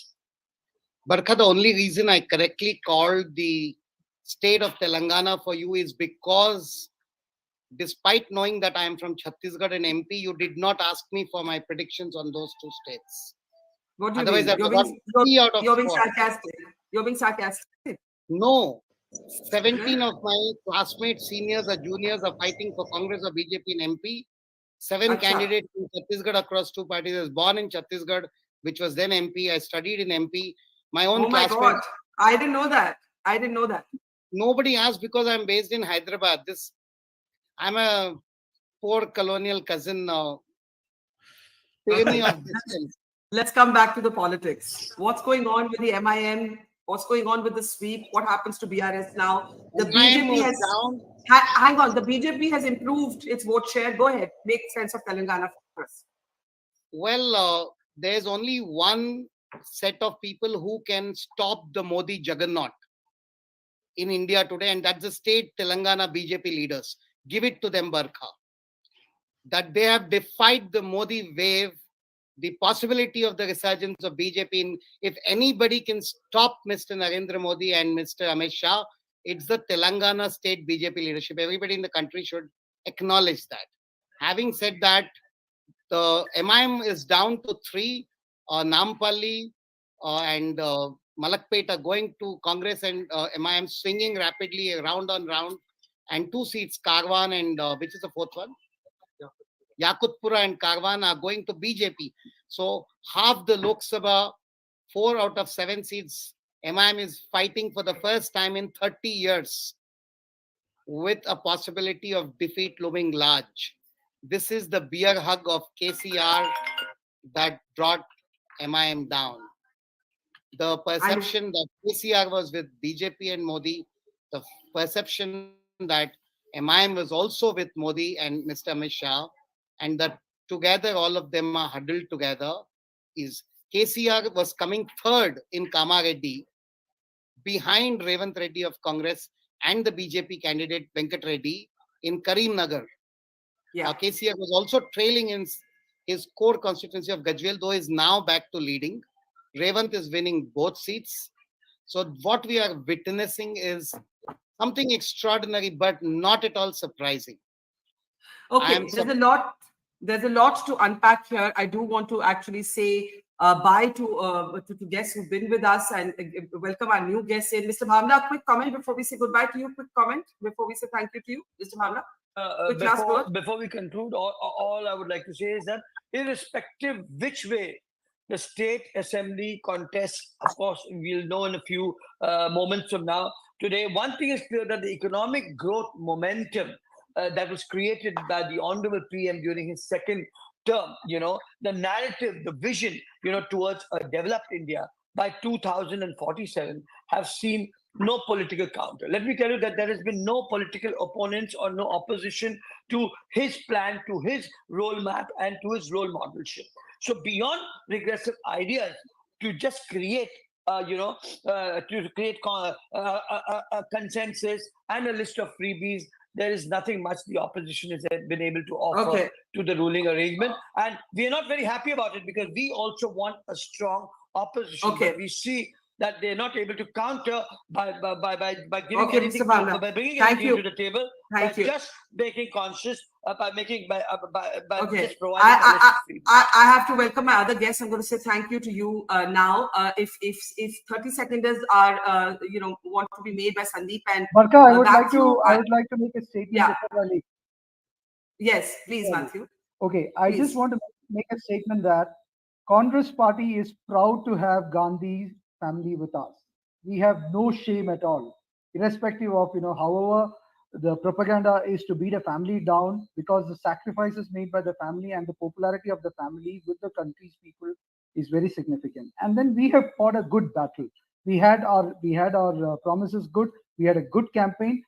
Barkha, the only reason I correctly called the state of Telangana for you is because despite knowing that I am from Chhattisgarh and MP, you did not ask me for my predictions on those two states. What do you Otherwise, mean? You're being sarcastic. You're being sarcastic. No. 17 of my classmates, seniors or juniors are fighting for Congress or BJP in MP. 7 candidates in Chhattisgarh across 2 parties. I was born in Chhattisgarh, which was then MP. I studied in MP. My own Oh my classmates. God. I didn't know that. I didn't know that. Nobody asked because I'm based in Hyderabad. I'm a poor colonial cousin now. Let's come back to the politics. What's going on with the MIM? What's going on with the sweep? What happens to BRS now? The BJP has hang on. The BJP has improved its vote share. Go ahead. Make sense of Telangana for us. Well, there's only one set of people who can stop the Modi juggernaut in India today, and that's the state Telangana BJP leaders. Give it to them, Barkha. That they have defied the Modi wave, the possibility of the resurgence of BJP. If anybody can stop Mr. Narendra Modi and Mr. Amit Shah, it's the Telangana state BJP leadership. Everybody in the country should acknowledge that. Having said that, the MIM is down to 3. Nampalli and Malakpet are going to Congress, and MIM swinging rapidly round on round. And 2 seats, Karwan and which is the 4th one? Yakutpura and Karwan are going to BJP. So half the Lok Sabha, 4 out of 7 seats, MIM is fighting for the first time in 30 years with a possibility of defeat looming large. This is the beer hug of KCR that brought MIM down. The perception that KCR was with BJP and Modi, the perception that MIM was also with Modi and Mr. Amit Shah, and that together all of them are huddled together, is KCR was coming 3rd in Kamareddy, behind Revant Reddy of Congress and the BJP candidate Venkat Reddy in Karimnagar. KCR was also trailing in his core constituency of Gajwel, though, is now back to leading. Revant is winning both seats. So what we are witnessing is something extraordinary, but not at all surprising. Okay, there's a lot to unpack here. I do want to actually say bye to guests who've been with us and welcome our new guests in. Mr. Bhavna, a quick comment before we say goodbye to you. Quick comment before we say thank you to you, Mr. Bhavna. Before we conclude, all I would like to say is that irrespective which way the state assembly contest, of course, we'll know in a few moments from now. Today, one thing is clear, that the economic growth momentum that was created by the Honorable PM during his second term, the narrative, the vision, towards a developed India by 2047 have seen no political counter. Let me tell you that there has been no political opponents or no opposition to his plan, to his roadmap, and to his role modelship. So beyond regressive ideas, to just create, to create a consensus and a list of freebies, there is nothing much the opposition has been able to offer to the ruling arrangement. And we are not very happy about it, because we also want a strong opposition. But we see that they're not able to counter by giving anything, by bringing anything to the table, just making conscious, by just providing. I have to welcome my other guests. I'm going to say thank you to you now. If 30 seconds are want to be made by Sandeep and Barkha, I would like to make a statement before I leave. Yes, please, Matthew. Okay, I just want to make a statement that Congress party is proud to have Gandhi family with us. We have no shame at all, irrespective of however the propaganda is to beat a family down, because the sacrifices made by the family and the popularity of the family with the country's people is very significant. And then we have fought a good battle. We had our promises good. We had a good campaign.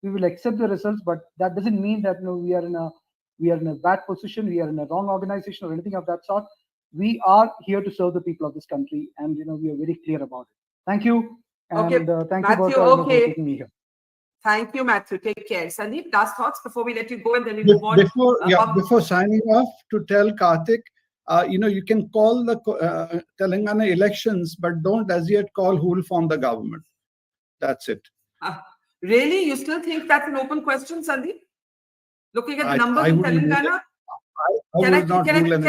We will accept the results, but that doesn't mean that we are in a bad position. We are in a wrong organization or anything of that sort. We are here to serve the people of this country, and we are very clear about it. Thank you, and thank Matthew, you, Barkha, for taking me here. Thank you, Matthew. Take care. Sandeep, last thoughts before we let you go, and then we move on. Before signing off, to tell Karthik, you can call the Telangana elections, but don't as yet call who will form the government. That's it. Really? You still think that's an open question, Sandeep? Looking at the numbers in Telangana? Can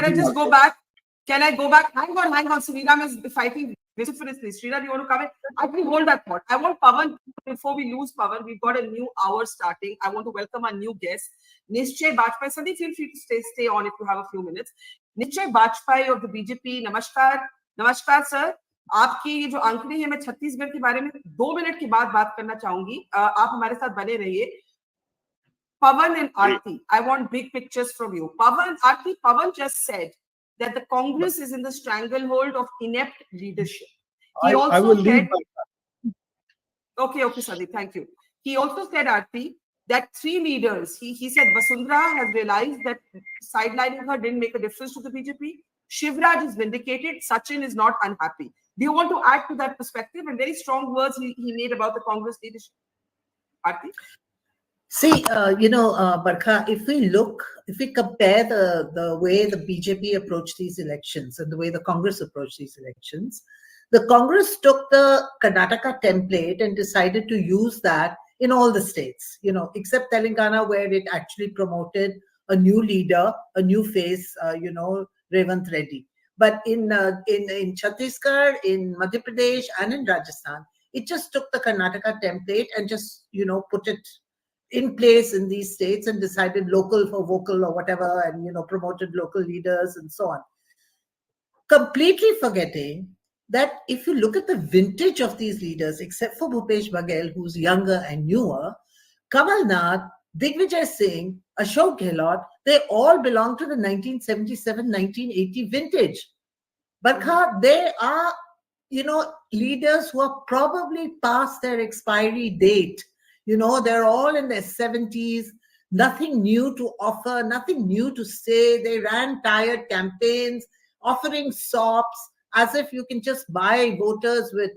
I just go back? Can I go back? Hang on. Sriram is fighting vociferously. Sriram, you want to come in? Actually, hold that thought. I want Pawan, before we lose Pawan, we've got a new hour starting. I want to welcome our new guest, Nischay Bajpai. Sandeep, feel free to stay on if you have a few minutes. Nischay Bajpai of the BJP. Namaskar. Namaskar, sir. आपकी ये जो आंकड़े हैं, मैं छत्तीसगढ़ के बारे में 2 minute के बाद बात करना चाहूंगी. आप हमारे साथ बने रहिए. Pawan and Aarti, I want big pictures from you. Pawan just said that the Congress is in the stranglehold of inept leadership. He I will leave. Okay, Sandeep, thank you. He also said, Aarti, that 3 leaders, he said Vasundhara has realized that sidelining her didn't make a difference to the BJP. Shivraj is vindicated. Sachin is not unhappy. Do you want to add to that perspective? And very strong words he made about the Congress leadership. Aarti? See, Barkha, if we compare the way the BJP approached these elections and the way the Congress approached these elections, the Congress took the Karnataka template and decided to use that in all the states, except Telangana, where it actually promoted a new leader, a new face, Revant Reddy. But in Chhattisgarh, in Madhya Pradesh, and in Rajasthan, it just took the Karnataka template and just, put it in place in these states and decided local for vocal or whatever, and promoted local leaders and so on. Completely forgetting that if you look at the vintage of these leaders, except for Bhupesh Baghel, who's younger and newer, Kamalnath, Digvijay Singh, Ashok Gehlot, they all belong to the 1977-1980 vintage. But they are, leaders who are probably past their expiry date. They're all in their 70s, nothing new to offer, nothing new to say. They ran tired campaigns, offering sops, as if you can just buy voters with,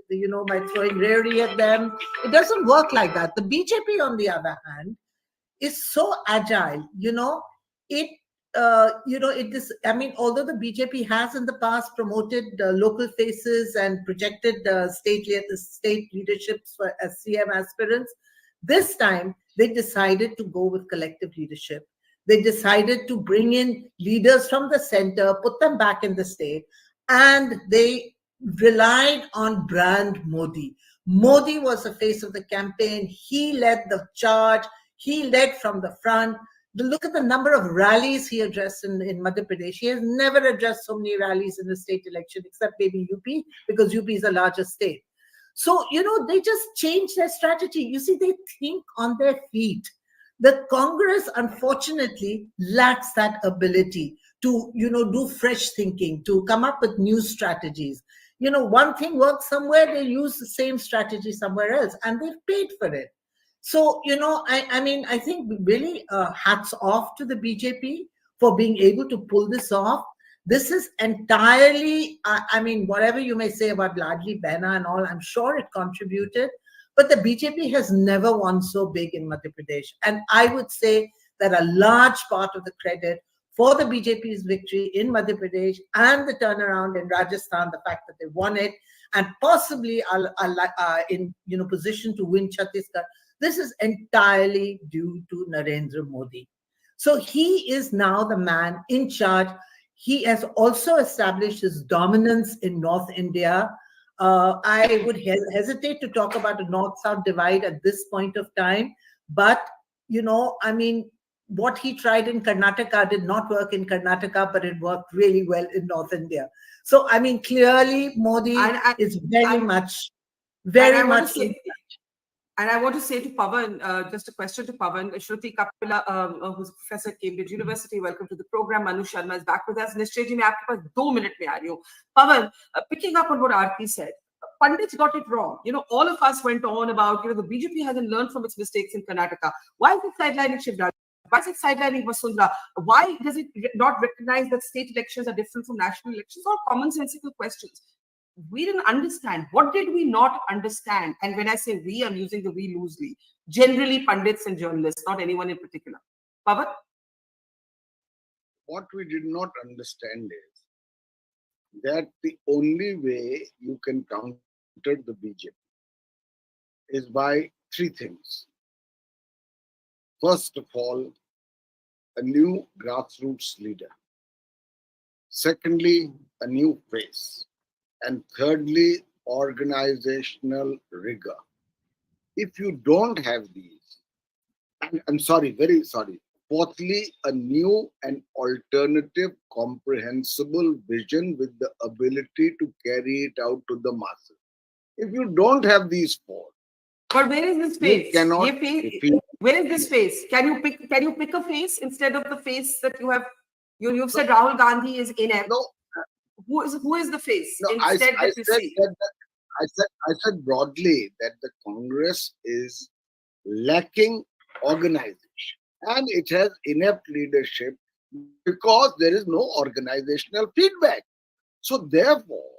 by throwing rarity at them. It doesn't work like that. The BJP, on the other hand, is so agile. I mean, although the BJP has in the past promoted local faces and projected state leaderships as CM aspirants, this time they decided to go with collective leadership. They decided to bring in leaders from the center, put them back in the state, and they relied on brand Modi. Modi was the face of the campaign. He led the charge. He led from the front. Look at the number of rallies he addressed in Madhya Pradesh. He has never addressed so many rallies in the state election, except maybe UP, because UP is a larger state. So, they just changed their strategy. You see, they think on their feet. The Congress, unfortunately, lacks that ability to, do fresh thinking, to come up with new strategies. One thing works somewhere, they use the same strategy somewhere else, and they've paid for it. So, I think really hats off to the BJP for being able to pull this off. This is entirely, whatever you may say about Ladli Behna and all, I'm sure it contributed. But the BJP has never won so big in Madhya Pradesh. And I would say that a large part of the credit for the BJP's victory in Madhya Pradesh and the turnaround in Rajasthan, the fact that they won it, and possibly are in position to win Chhattisgarh, this is entirely due to Narendra Modi. So he is now the man in charge. He has also established his dominance in North India. I would hesitate to talk about a North-South divide at this point of time, but what he tried in Karnataka did not work in Karnataka, but it worked really well in North India. So, clearly Modi is very much. And I want to say to Pavan, just a question to Pavan. Shruti Kapila, who's a professor at Cambridge University, welcome to the program. Manu Sharma is back with us. Nishchay ji, मैं आपके पास 2 minute में आ रही हूँ. Pavan, picking up on what Aarti said, Pandits got it wrong. All of us went on about, the BJP hasn't learned from its mistakes in Karnataka. Why is it sidelining Shivraj? Why is it sidelining Vasundhara? Why does it not recognize that state elections are different from national elections? All commonsensical questions. We didn't understand. What did we not understand? And when I say we, I'm using the we loosely. Generally, pundits and journalists, not anyone in particular. Pavan? What we did not understand is that the only way you can counter the BJP is by 3 things. First of all, a new grassroots leader. Secondly, a new face. And thirdly, organizational rigor. If you don't have these, I'm sorry, very sorry. Fourthly, a new and alternative comprehensible vision with the ability to carry it out to the masses. If you don't have these 4, but where is this face? Where is this face? Can you pick a face instead of the face that you have? You've said Rahul Gandhi is inept. No. Who is the face? No, I said broadly that the Congress is lacking organization and it has inept leadership because there is no organizational feedback. So therefore,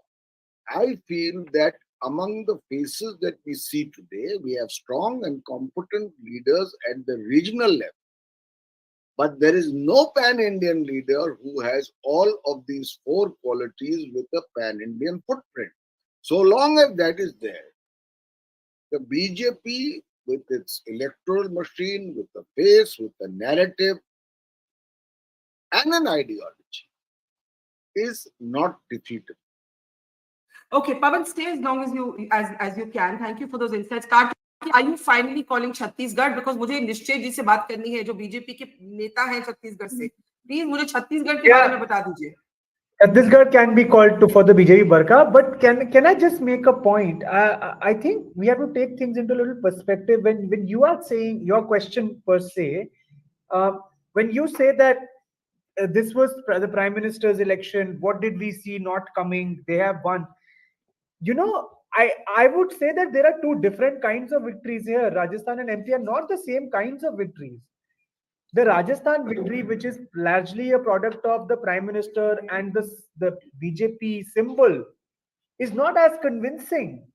I feel that among the faces that we see today, we have strong and competent leaders at the regional level. But there is no pan-Indian leader who has all of these 4 qualities with a pan-Indian footprint. So long as that is there, the BJP with its electoral machine, with the face, with the narrative, and an ideology is not defeatable. Okay, Pavan, stay as long as you can. Thank you for those insights. Are you finally calling Chhattisgarh? Because मुझे निश्चय जी से बात करनी है जो BJP के नेता हैं छत्तीसगढ़ से. Please मुझे छत्तीसगढ़ के बारे में बता दीजिए. Chhattisgarh can be called for the BJP, Barkha, but can I just make a point? I think we have to take things into a little perspective. When you are saying your question per se, when you say that this was the Prime Minister's election, what did we see not coming? They have won. I would say that there are 2 different kinds of victories here. Rajasthan and MP are not the same kinds of victories. The Rajasthan victory, which is largely a product of the Prime Minister and the BJP symbol, is not as convincing.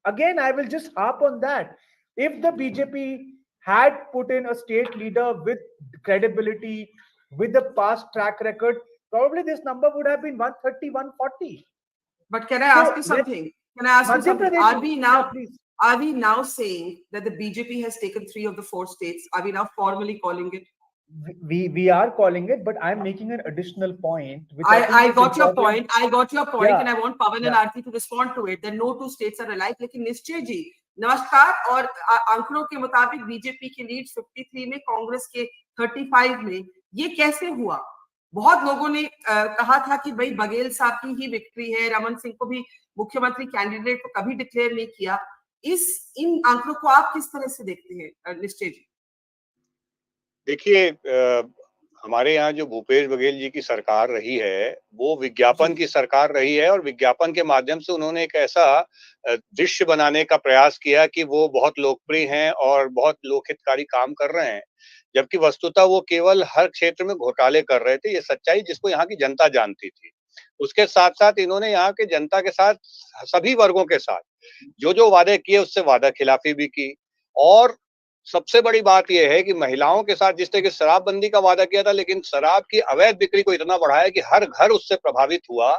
Again, I will just harp on that. If the BJP had put in a state leader with credibility, with the past track record, probably this number would have been 130, 140. But can I ask you something? Can I ask you Madhya something? Pradesh, Are we now saying that the BJP has taken 3 of the 4 states? Are we now formally calling it? We are calling it, but I'm making an additional point. Which I got your point. I got your point, Yeah. and I want Pawan and Yeah. Aarti to respond to it. That no 2 states are alike. लेकिन निश्चय जी, नमस्कार, और आंकड़ों के मुताबिक BJP की lead 53 में, कांग्रेस के 35 में, ये कैसे हुआ? बहुत लोगों ने कहा था कि भाई बघेल साहब की ही विक्ट्री है, रमन सिंह को भी मुख्यमंत्री कैंडिडेट को कभी डिक्लेयर नहीं किया. इन आंकड़ों को आप किस तरह से देखते हैं, निश्चय जी? देखिए, हमारे यहाँ जो भूपेश बघेल जी की सरकार रही है, वो विज्ञापन की सरकार रही है, और विज्ञापन के माध्यम से उन्होंने एक ऐसा दृश्य बनाने का प्रयास किया कि वो बहुत लोकप्रिय हैं और बहुत लोकहितकारी काम कर रहे हैं, जबकि वस्तुतः वो केवल हर क्षेत्र में घोटाले कर रहे थे. ये सच्चाई जिसको यहाँ की जनता जानती थी. उसके साथ साथ इन्होंने यहाँ के जनता के साथ, सभी वर्गों के साथ जो वादे किए उससे वादा खिलाफी भी की. और सबसे बड़ी बात यह है कि महिलाओं के साथ जिस तरह की शराबबंदी का वादा किया था, लेकिन शराब की अवैध बिक्री को इतना बढ़ाया कि हर घर उससे प्रभावित हुआ,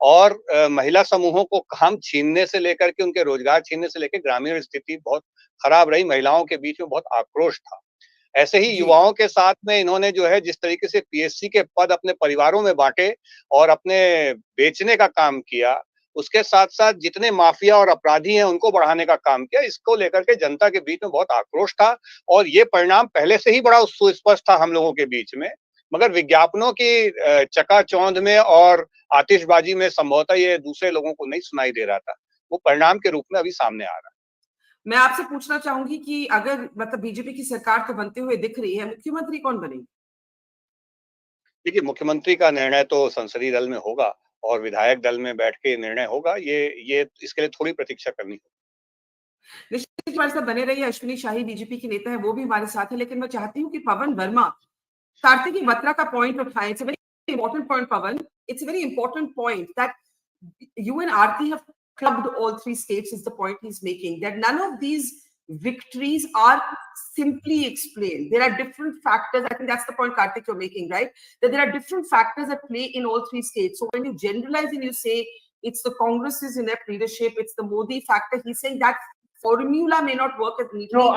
और महिला समूहों को काम छीनने से लेकर के उनके रोजगार छीनने से लेकर ग्रामीण स्थिति बहुत खराब रही. महिलाओं के बीच में बहुत आक्रोश था. ऐसे ही युवाओं के साथ में इन्होंने जो है जिस तरीके से पीएससी के पद अपने परिवारों में बांटे और अपने बेचने का काम किया, उसके साथ साथ जितने माफिया और अपराधी हैं उनको बढ़ाने का काम किया. इसको लेकर के जनता के बीच में बहुत आक्रोश था, और ये परिणाम पहले से ही बड़ा सुस्पष्ट था हम लोगों के बीच में, मगर विज्ञापनों की चकाचौंध में और आतिशबाजी में संभवतः ये दूसरे लोगों को नहीं सुनाई दे रहा था. वो परिणाम के रूप में अभी सामने आ रहा है. मैं आपसे पूछना चाहूंगी कि अगर मतलब बीजेपी की सरकार तो बनते हुए दिख रही है, मुख्यमंत्री कौन बनेगी? देखिए, मुख्यमंत्री का निर्णय तो संसदीय दल में होगा और विधायक दल में बैठ के निर्णय होगा. ये इसके लिए थोड़ी प्रतीक्षा करनी होगी. निश्चित रूप से बने रहिए. अश्विनी शाही बीजेपी के नेता है, वो भी हमारे साथ है, लेकिन मैं चाहती हूँ कि पवन वर्मा कार्तिकी बत्रा का पॉइंट उठाएं. It's a very important point, Pawan. It's a very important point that you and Aarti have clubbed all 3 states, is the point he's making. That none of these victories are simply explained. There are different factors. I think that's the point, Karthik, you're making, right? That there are different factors at play in all 3 states. So when you generalize and you say it's the Congress's inept leadership, it's the Modi factor, he's saying that formula may not work as neatly. No,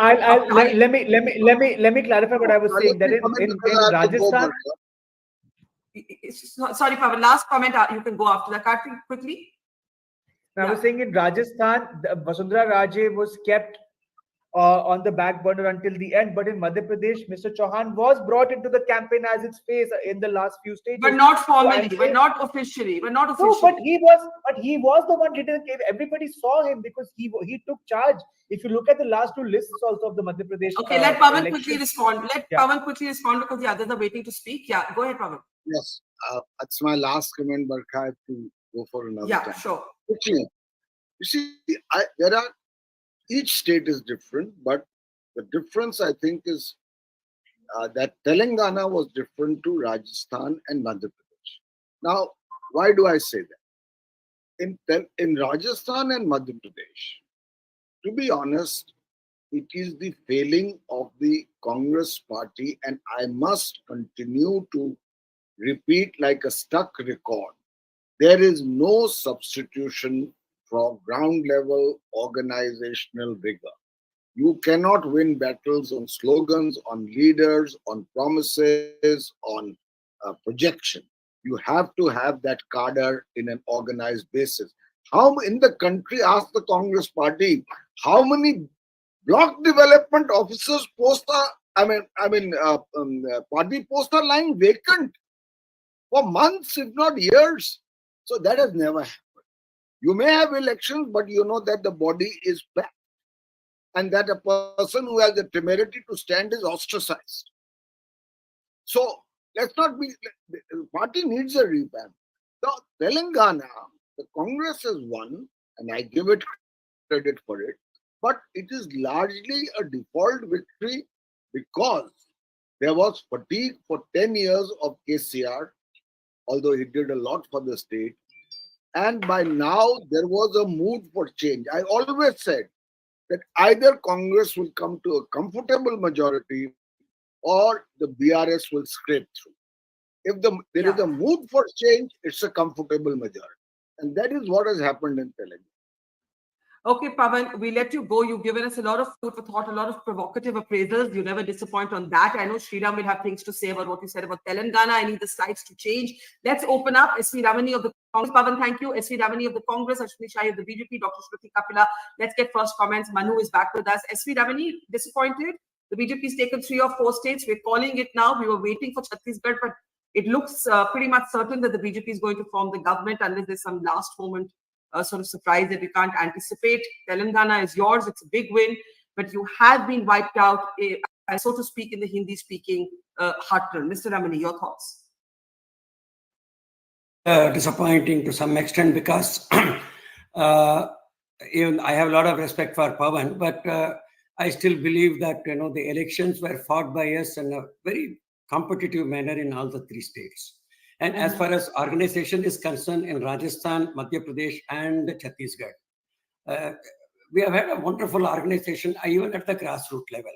let me clarify what I was saying. That in Rajasthan. Sorry, Pawan, last comment. You can go after that. Karthik, quickly. I was saying in Rajasthan, Vasundhara Raje was kept on the back burner until the end. But in Madhya Pradesh, Mr. Chauhan was brought into the campaign as its face in the last few stages. But not formally, but not officially. But not officially. No, but he was the one leader. Everybody saw him because he took charge. If you look at the last 2 lists also of the Madhya Pradesh. Okay, let Pawan quickly respond. Pawan quickly respond because the others are waiting to speak. Yeah, go ahead, Pawan. Yes, that's my last comment, Barkha. I have to go for another time. Sure. Quickly. You see, each state is different, but the difference I think is that Telangana was different to Rajasthan and Madhya Pradesh. Now, why do I say that? In Rajasthan and Madhya Pradesh, to be honest, it is the failing of the Congress party, and I must continue to repeat like a stuck record. There is no substitution for ground level organizational rigor. You cannot win battles on slogans, on leaders, on promises, on projection. You have to have that cadre in an organized basis. How in the country, ask the Congress party, how many block development officers posts are, party posts are lying vacant for months, if not years. So that has never happened. You may have elections, but you know that the body is back, and that a person who has the temerity to stand is ostracized. So let's not be. The party needs a revamp. So Telangana, the Congress has won, and I give it credit for it, but it is largely a default victory because there was fatigue for 10 years of KCR, although he did a lot for the state. And by now, there was a mood for change. I always said that either Congress will come to a comfortable majority or the BRS will scrape through. If there is a mood for change, it's a comfortable majority. And that is what has happened in Telangana. Okay, Pavan, we let you go. You've given us a lot of food for thought, a lot of provocative appraisals. You never disappoint on that. I know Sriram will have things to say about what you said about Telangana. I need the slides to change. Let's open up. S.V. Ramani of the Congress. Pavan, thank you. S.V. Ramani of the Congress, Ashwini Shahi of the BJP, Dr. Shruti Kapila. Let's get first comments. Manu is back with us. S.V. Ramani, disappointed? The BJP's taken 3 or 4 states. We're calling it now. We were waiting for Chhattisgarh, but it looks pretty much certain that the BJP is going to form the government unless there's some last moment sort of surprise that we can't anticipate. Telangana is yours. It's a big win, but you have been wiped out, so to speak, in the Hindi-speaking heartland. Mr. Ramani, your thoughts? Disappointing to some extent because even I have a lot of respect for Pavan, but I still believe that the elections were fought by us in a very competitive manner in all the 3 states. And as far as organization is concerned, in Rajasthan, Madhya Pradesh, and Chhattisgarh, we have had a wonderful organization, even at the grassroots level.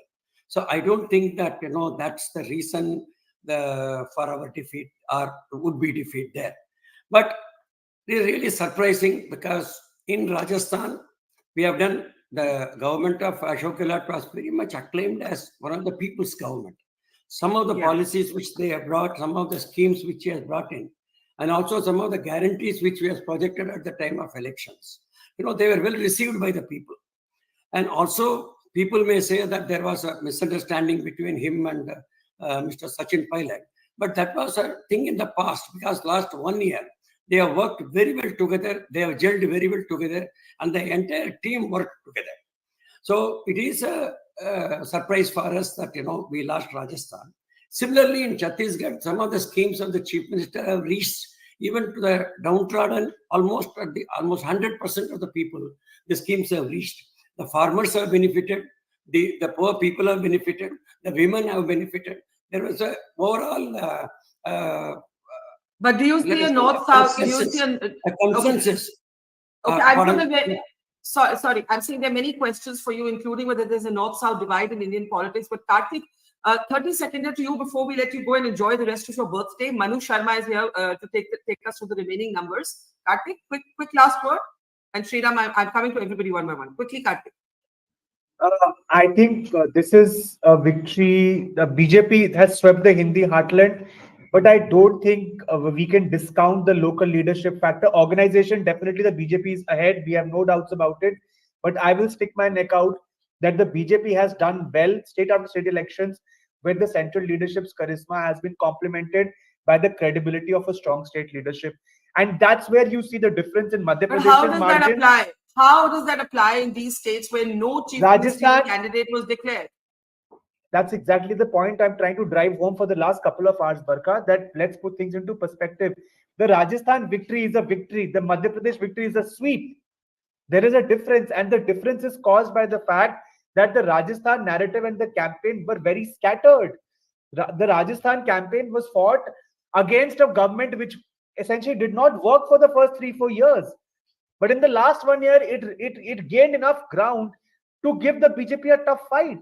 So I don't think that that's the reason for our defeat or would-be defeat there. But it is really surprising because in Rajasthan, we have done the government of Ashok Gehlot was very much acclaimed as one of the people's government. Some of the policies which they have brought, some of the schemes which he has brought in, and also some of the guarantees which he has projected at the time of elections, they were well received by the people. And also, people may say that there was a misunderstanding between him and Mr. Sachin Pilot, but that was a thing in the past because last 1 year, they have worked very well together, they have gelled very well together, and the entire team worked together. So it is a surprise for us that we lost Rajasthan. Similarly, in Chhattisgarh, some of the schemes of the chief minister have reached even to the downtrodden, almost 100% of the people. The schemes have reached. The farmers have benefited. The poor people have benefited. The women have benefited. There was a overall. But do you see a north-south? Do you see a consensus? Okay, sorry, I'm saying there are many questions for you, including whether there's a north-south divide in Indian politics. But Karthik, 30 seconds to you before we let you go and enjoy the rest of your birthday. Manu Sharma is here to take us through the remaining numbers. Karthik, quick last word. And Sriram, I'm coming to everybody one by one. Quickly, Karthik. I think this is a victory. The BJP has swept the Hindi heartland, but I don't think we can discount the local leadership factor. Organization, definitely the BJP is ahead. We have no doubts about it. But I will stick my neck out that the BJP has done well state after state elections where the central leadership's charisma has been complemented by the credibility of a strong state leadership. And that's where you see the difference in Madhya Pradesh. How does that apply? How does that apply in these states where no chief ministerial candidate was declared? That's exactly the point I'm trying to drive home for the last couple of hours, Barkha, that let's put things into perspective. The Rajasthan victory is a victory. The Madhya Pradesh victory is a sweep. There is a difference, and the difference is caused by the fact that the Rajasthan narrative and the campaign were very scattered. The Rajasthan campaign was fought against a government which essentially did not work for the first 3-4 years. But in the last 1 year, it gained enough ground to give the BJP a tough fight.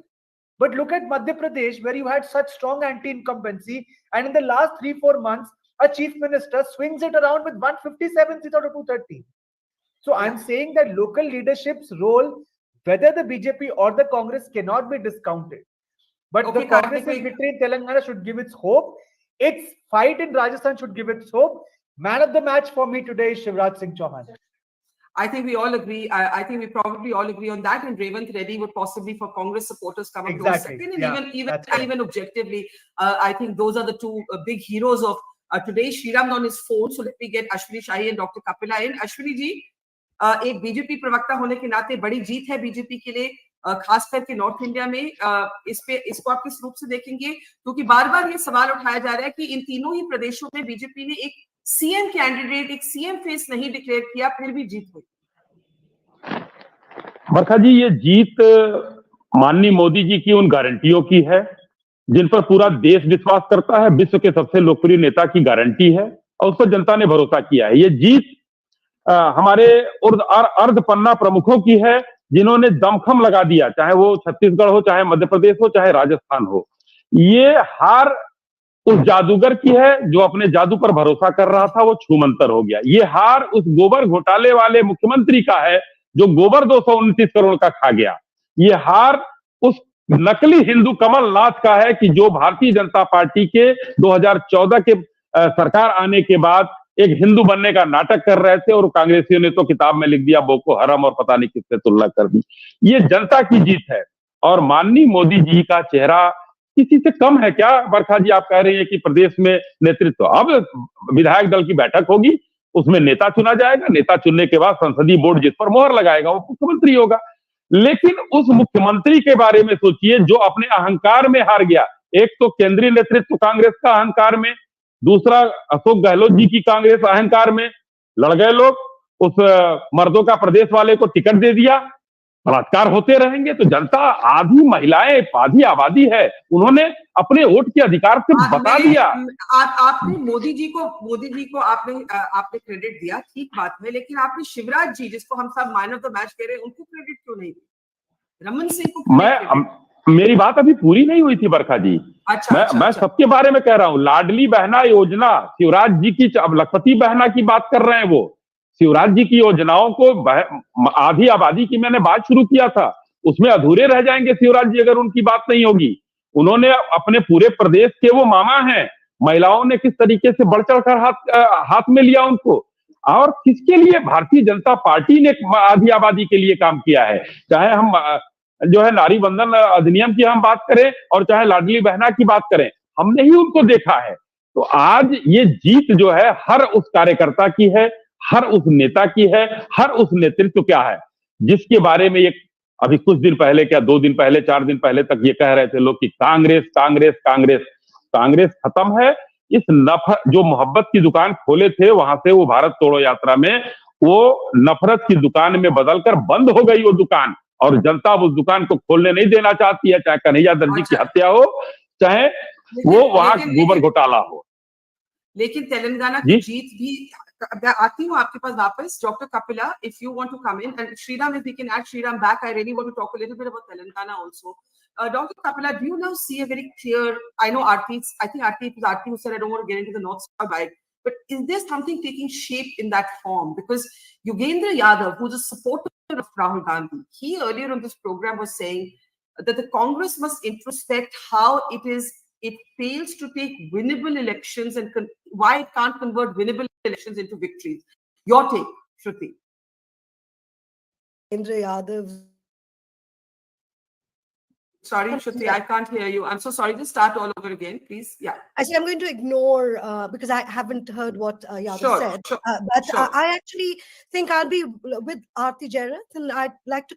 But look at Madhya Pradesh, where you had such strong anti-incumbency, and in the last 3-4 months, a chief minister swings it around with 157 seats out of 230. So I'm saying that local leadership's role, whether the BJP or the Congress, cannot be discounted. But the Congress's victory in Telangana should give its hope. Its fight in Rajasthan should give its hope. Man of the match for me today is Shivraj Singh Chauhan. I think we all agree. I think we probably all agree on that. And Revant Reddy would possibly, for Congress supporters, come up close second. And even objectively, I think those are the two big heroes of today. Sriram on his phone. So let me get Ashwini Shahi and Dr. Kapila in. Ashwini ji, एक BJP प्रवक्ता होने के नाते बड़ी जीत है BJP के लिए, खास करके नॉर्थ इंडिया में. इसको आप किस रूप से देखेंगे? क्योंकि बार-बार ये सवाल उठाया जा रहा है कि इन तीनों ही प्रदेशों में बीजेपी ने एक सीएम कैंडिडेट, एक सीएम फेस नहीं डिक्लेयर किया, फिर भी जीत हुई. बरखा जी, ये जीत माननीय मोदी जी की उन गारंटियों की है जिन पर पूरा देश विश्वास करता है. विश्व के सबसे लोकप्रिय नेता की गारंटी है और उस पर जनता ने भरोसा किया है. ये जीत हमारे अर्ध पन्ना प्रमुखों की है जिन्होंने दमखम लगा दिया, चाहे वो छत्तीसगढ़ हो, चाहे मध्य प्रदेश हो, चाहे राजस्थान हो. ये हार उस जादूगर की है जो अपने जादू पर भरोसा कर रहा था, वो छूमंतर हो गया। ये हार उस गोबर घोटाले वाले मुख्यमंत्री का है जो गोबर 229 करोड़ का खा गया। ये हार उस नकली हिंदू कमलनाथ का है कि जो भारतीय जनता पार्टी के 2014 के सरकार आने के बाद एक हिंदू बनने का नाटक कर रहे थे और कांग्रेसियों ने तो किताब में लिख दिया बोको हरम और पता नहीं किससे तुलना कर दी। ये जनता की जीत है और माननीय मोदी जी का चेहरा किसी से कम है क्या? बरखा जी, आप कह रही हैं कि प्रदेश में नेतृत्व, अब विधायक दल की बैठक होगी, उसमें नेता चुना जाएगा, नेता चुनने के बाद संसदीय बोर्ड जिस पर मोहर लगाएगा वो मुख्यमंत्री होगा। लेकिन उस मुख्यमंत्री के बारे में सोचिए जो अपने अहंकार में हार गया। एक तो केंद्रीय नेतृत्व कांग्रेस का अहंकार में, दूसरा अशोक गहलोत जी की कांग्रेस अहंकार में लड़ गए लोग, उस मर्दों का प्रदेश वाले को टिकट दे दिया, बलात्कार होते रहेंगे। तो जनता आधी महिलाएं आधी आबादी है, उन्होंने अपने वोट के अधिकार से बता दिया। आपने मोदी जी को आपने क्रेडिट दिया, ठीक बात है, लेकिन आपने शिवराज जी, जिसको हम सब मैन ऑफ द मैच कह रहे हैं, उनको क्रेडिट क्यों नहीं दिया? रमन सिंह को मेरी बात अभी पूरी नहीं हुई थी बरखा जी। मैं सबके बारे में कह रहा हूँ। लाडली बहना योजना, शिवराज जी की, अब लखपति बहना की बात कर रहे हैं वो, शिवराज जी की योजनाओं को आधी आबादी की मैंने बात शुरू किया था, उसमें अधूरे रह जाएंगे शिवराज जी अगर उनकी बात नहीं होगी। उन्होंने अपने पूरे प्रदेश के वो मामा हैं, महिलाओं ने किस तरीके से बढ़ चढ़ कर हाथ में लिया उनको, और किसके लिए? भारतीय जनता पार्टी ने आधी आबादी के लिए काम किया है। चाहे हम जो है नारी बंधन अधिनियम की हम बात करें और चाहे लाडली बहना की बात करें, हमने ही उनको देखा है। तो आज ये जीत जो है हर उस कार्यकर्ता की है, हर उस नेता की है, हर उस नेतृत्व क्या है जिसके बारे में ये अभी कुछ दिन पहले, क्या 2 दिन पहले, 4 दिन पहले तक ये कह रहे थे लोग कि कांग्रेस कांग्रेस कांग्रेस। कांग्रेस खत्म है। इस जो मोहब्बत की दुकान खोले थे वहां से वो भारत तोड़ो यात्रा में वो नफरत की दुकान में बदलकर बंद हो गई वो दुकान, और जनता उस दुकान को खोलने नहीं देना चाहती है, चाहे कन्हैया दर्जी की हत्या हो, चाहे वो वहां गोबर घोटाला हो। लेकिन तेलंगाना की जीत भी, आती हूँ आपके पास वापस, doctor Kapila, if you want to come in, and Shriram, if we can add Shriram back, I really want to talk a little bit about Telangana also. Dr. Kapila, do you now see a very clear, I know I think Aarti who said I don't want to get into the North-South divide, but is there something taking shape in that form? Because Yogendra Yadav, who's a supporter of Rahul Gandhi, he earlier on this program was saying that the Congress must introspect how it fails to take winnable elections and why it can't convert winnable elections into victories. Your take, Shruti. Yogendra Yadav. Sorry, Shruti, I can't hear you. I'm so sorry. Just start all over again, please. Yeah. Actually, I'm going to ignore because I haven't heard what Yadav said. But I actually think I'll be with Aarti Jairath, and I'd like to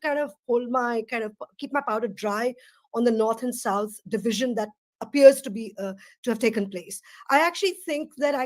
keep my powder dry on the North and South division that appears to have taken place. I actually think that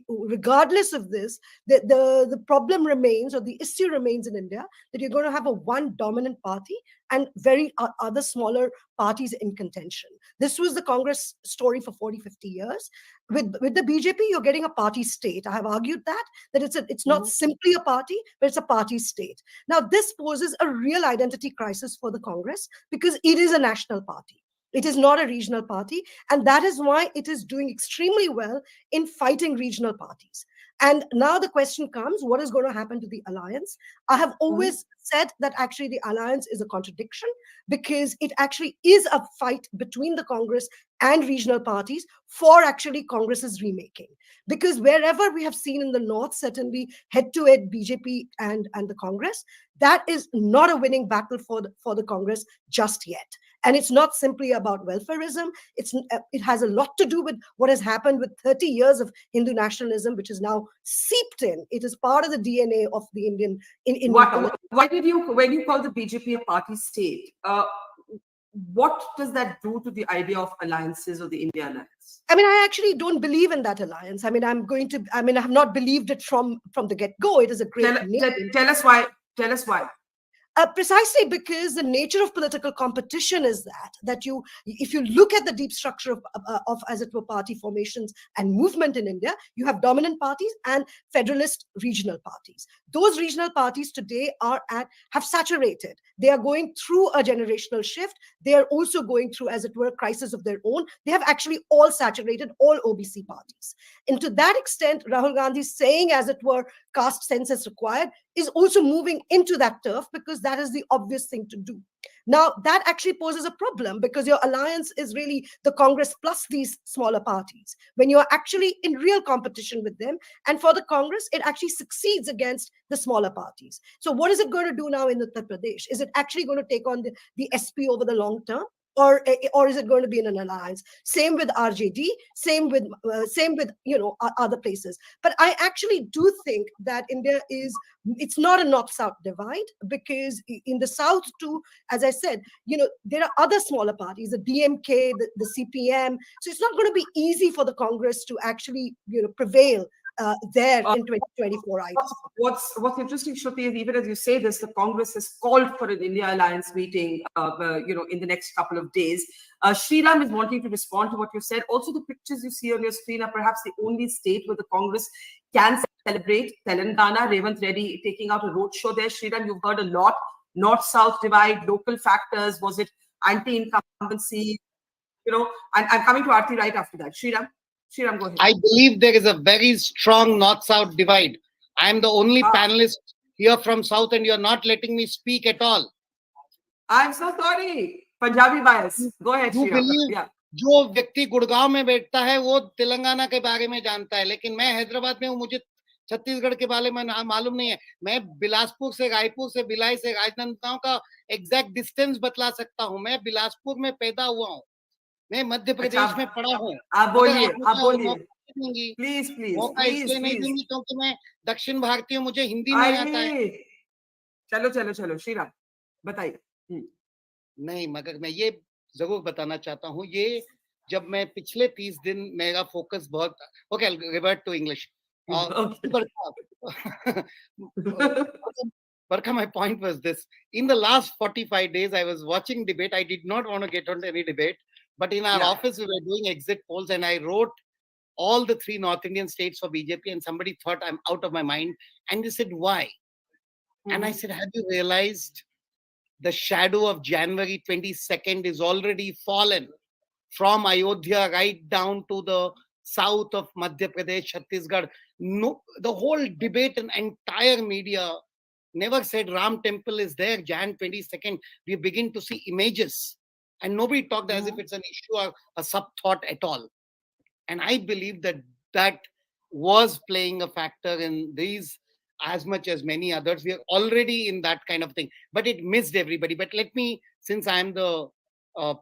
regardless of this, the problem remains, or the issue remains in India, that you're going to have a one dominant party and very other smaller parties in contention. This was the Congress story for 40, 50 years. With the BJP, you're getting a party state. I have argued that it's not simply a party, but it's a party state. Now, this poses a real identity crisis for the Congress because it is a national party. It is not a regional party, and that is why it is doing extremely well in fighting regional parties. And now the question comes, what is going to happen to the alliance? I have always said that actually the alliance is a contradiction because it actually is a fight between the Congress and regional parties for actually Congress's remaking. Because wherever we have seen in the North, certainly head-to-head BJP and the Congress, that is not a winning battle for the Congress just yet. And it's not simply about welfarism. It has a lot to do with what has happened with 30 years of Hindu nationalism, which is now seeped in. It is part of the DNA of the Indian. Why did when you call the BJP a party state, what does that do to the idea of alliances or the India alliance? I mean, I actually don't believe in that alliance. I mean, I have not believed it from the get-go. It is a great Tell us why. Tell us why. Precisely because the nature of political competition is that if you look at the deep structure of as it were party formations and movement in India, you have dominant parties and federalist regional parties. Those regional parties today have saturated. They are going through a generational shift. They are also going through, as it were, a crisis of their own. They have actually all saturated all OBC parties. And to that extent, Rahul Gandhi saying, as it were, caste census required is also moving into that turf, because that is the obvious thing to do. Now, that actually poses a problem, because your alliance is really the Congress plus these smaller parties, when you are actually in real competition with them. And for the Congress, it actually succeeds against the smaller parties. So what is it going to do now in Uttar Pradesh? Is it actually going to take on the SP over the long term? Or is it going to be in an alliance? Same with RJD, same with other places. But I actually do think that India it's not a north-south divide, because in the south too, as I said, there are other smaller parties, the DMK, the CPM. So it's not going to be easy for the Congress to actually prevail there in 2024 either. What's interesting, Shruti, is even as you say this, the Congress has called for an India Alliance meeting, in the next couple of days. Sriram is wanting to respond to what you said. Also, the pictures you see on your screen are perhaps the only state where the Congress can celebrate. Telangana, Revant Reddy taking out a roadshow there. Sriram, you've heard a lot. North-South divide, local factors. Was it anti-incumbency? I'm coming to Aarti right after that. Sriram, go ahead. I believe there is a very strong north-south divide. I am the only panelist here from South, and you're not letting me speak at all. I'm so sorry. Punjabi bias. Go ahead, Sriram. Yeah. जो व्यक्ति गुड़गांव में बैठता है वो तेलंगाना के बारे में जानता है, लेकिन मैं हैदराबाद में हूँ, मुझे छत्तीसगढ़ के बारे में मालूम नहीं है. मैं बिलासपुर से, रायपुर से, भिलाई से, राजनांदगांव का एग्जैक्ट डिस्टेंस बतला सकता हूँ. मैं बिलासपुर में पैदा हुआ हूँ, मैं मध्य प्रदेश में पढ़ा हूँ. आप बोलिए प्लीज मौका इसलिए नहीं दूंगी क्योंकि मैं दक्षिण भारतीय हूँ, मुझे हिंदी नहीं आता है. चलो श्रीराम बताइए. नहीं, मगर मैं ये जरूर बताना चाहता हूँ, ये जब मैं पिछले 30 दिन मेरा फोकस बहुत okay, revert to English. Barkha, my point was this. In the last 45 days, I was watching debate. I did not want to get on any debate, but in our office, we were doing exit polls, and I wrote all the 3 North Indian states for BJP, and somebody thought I'm out of my mind, and they said, why? And I said, have you realized the shadow of January 22nd is already fallen from Ayodhya right down to the south of Madhya Pradesh, Chhattisgarh? No, the whole debate and entire media never said Ram Temple is there. Jan 22nd, we begin to see images, and nobody talked as if it's an issue or a sub-thought at all. And I believe that was playing a factor in these as much as many others. We are already in that kind of thing, but it missed everybody. But let me, since I'm the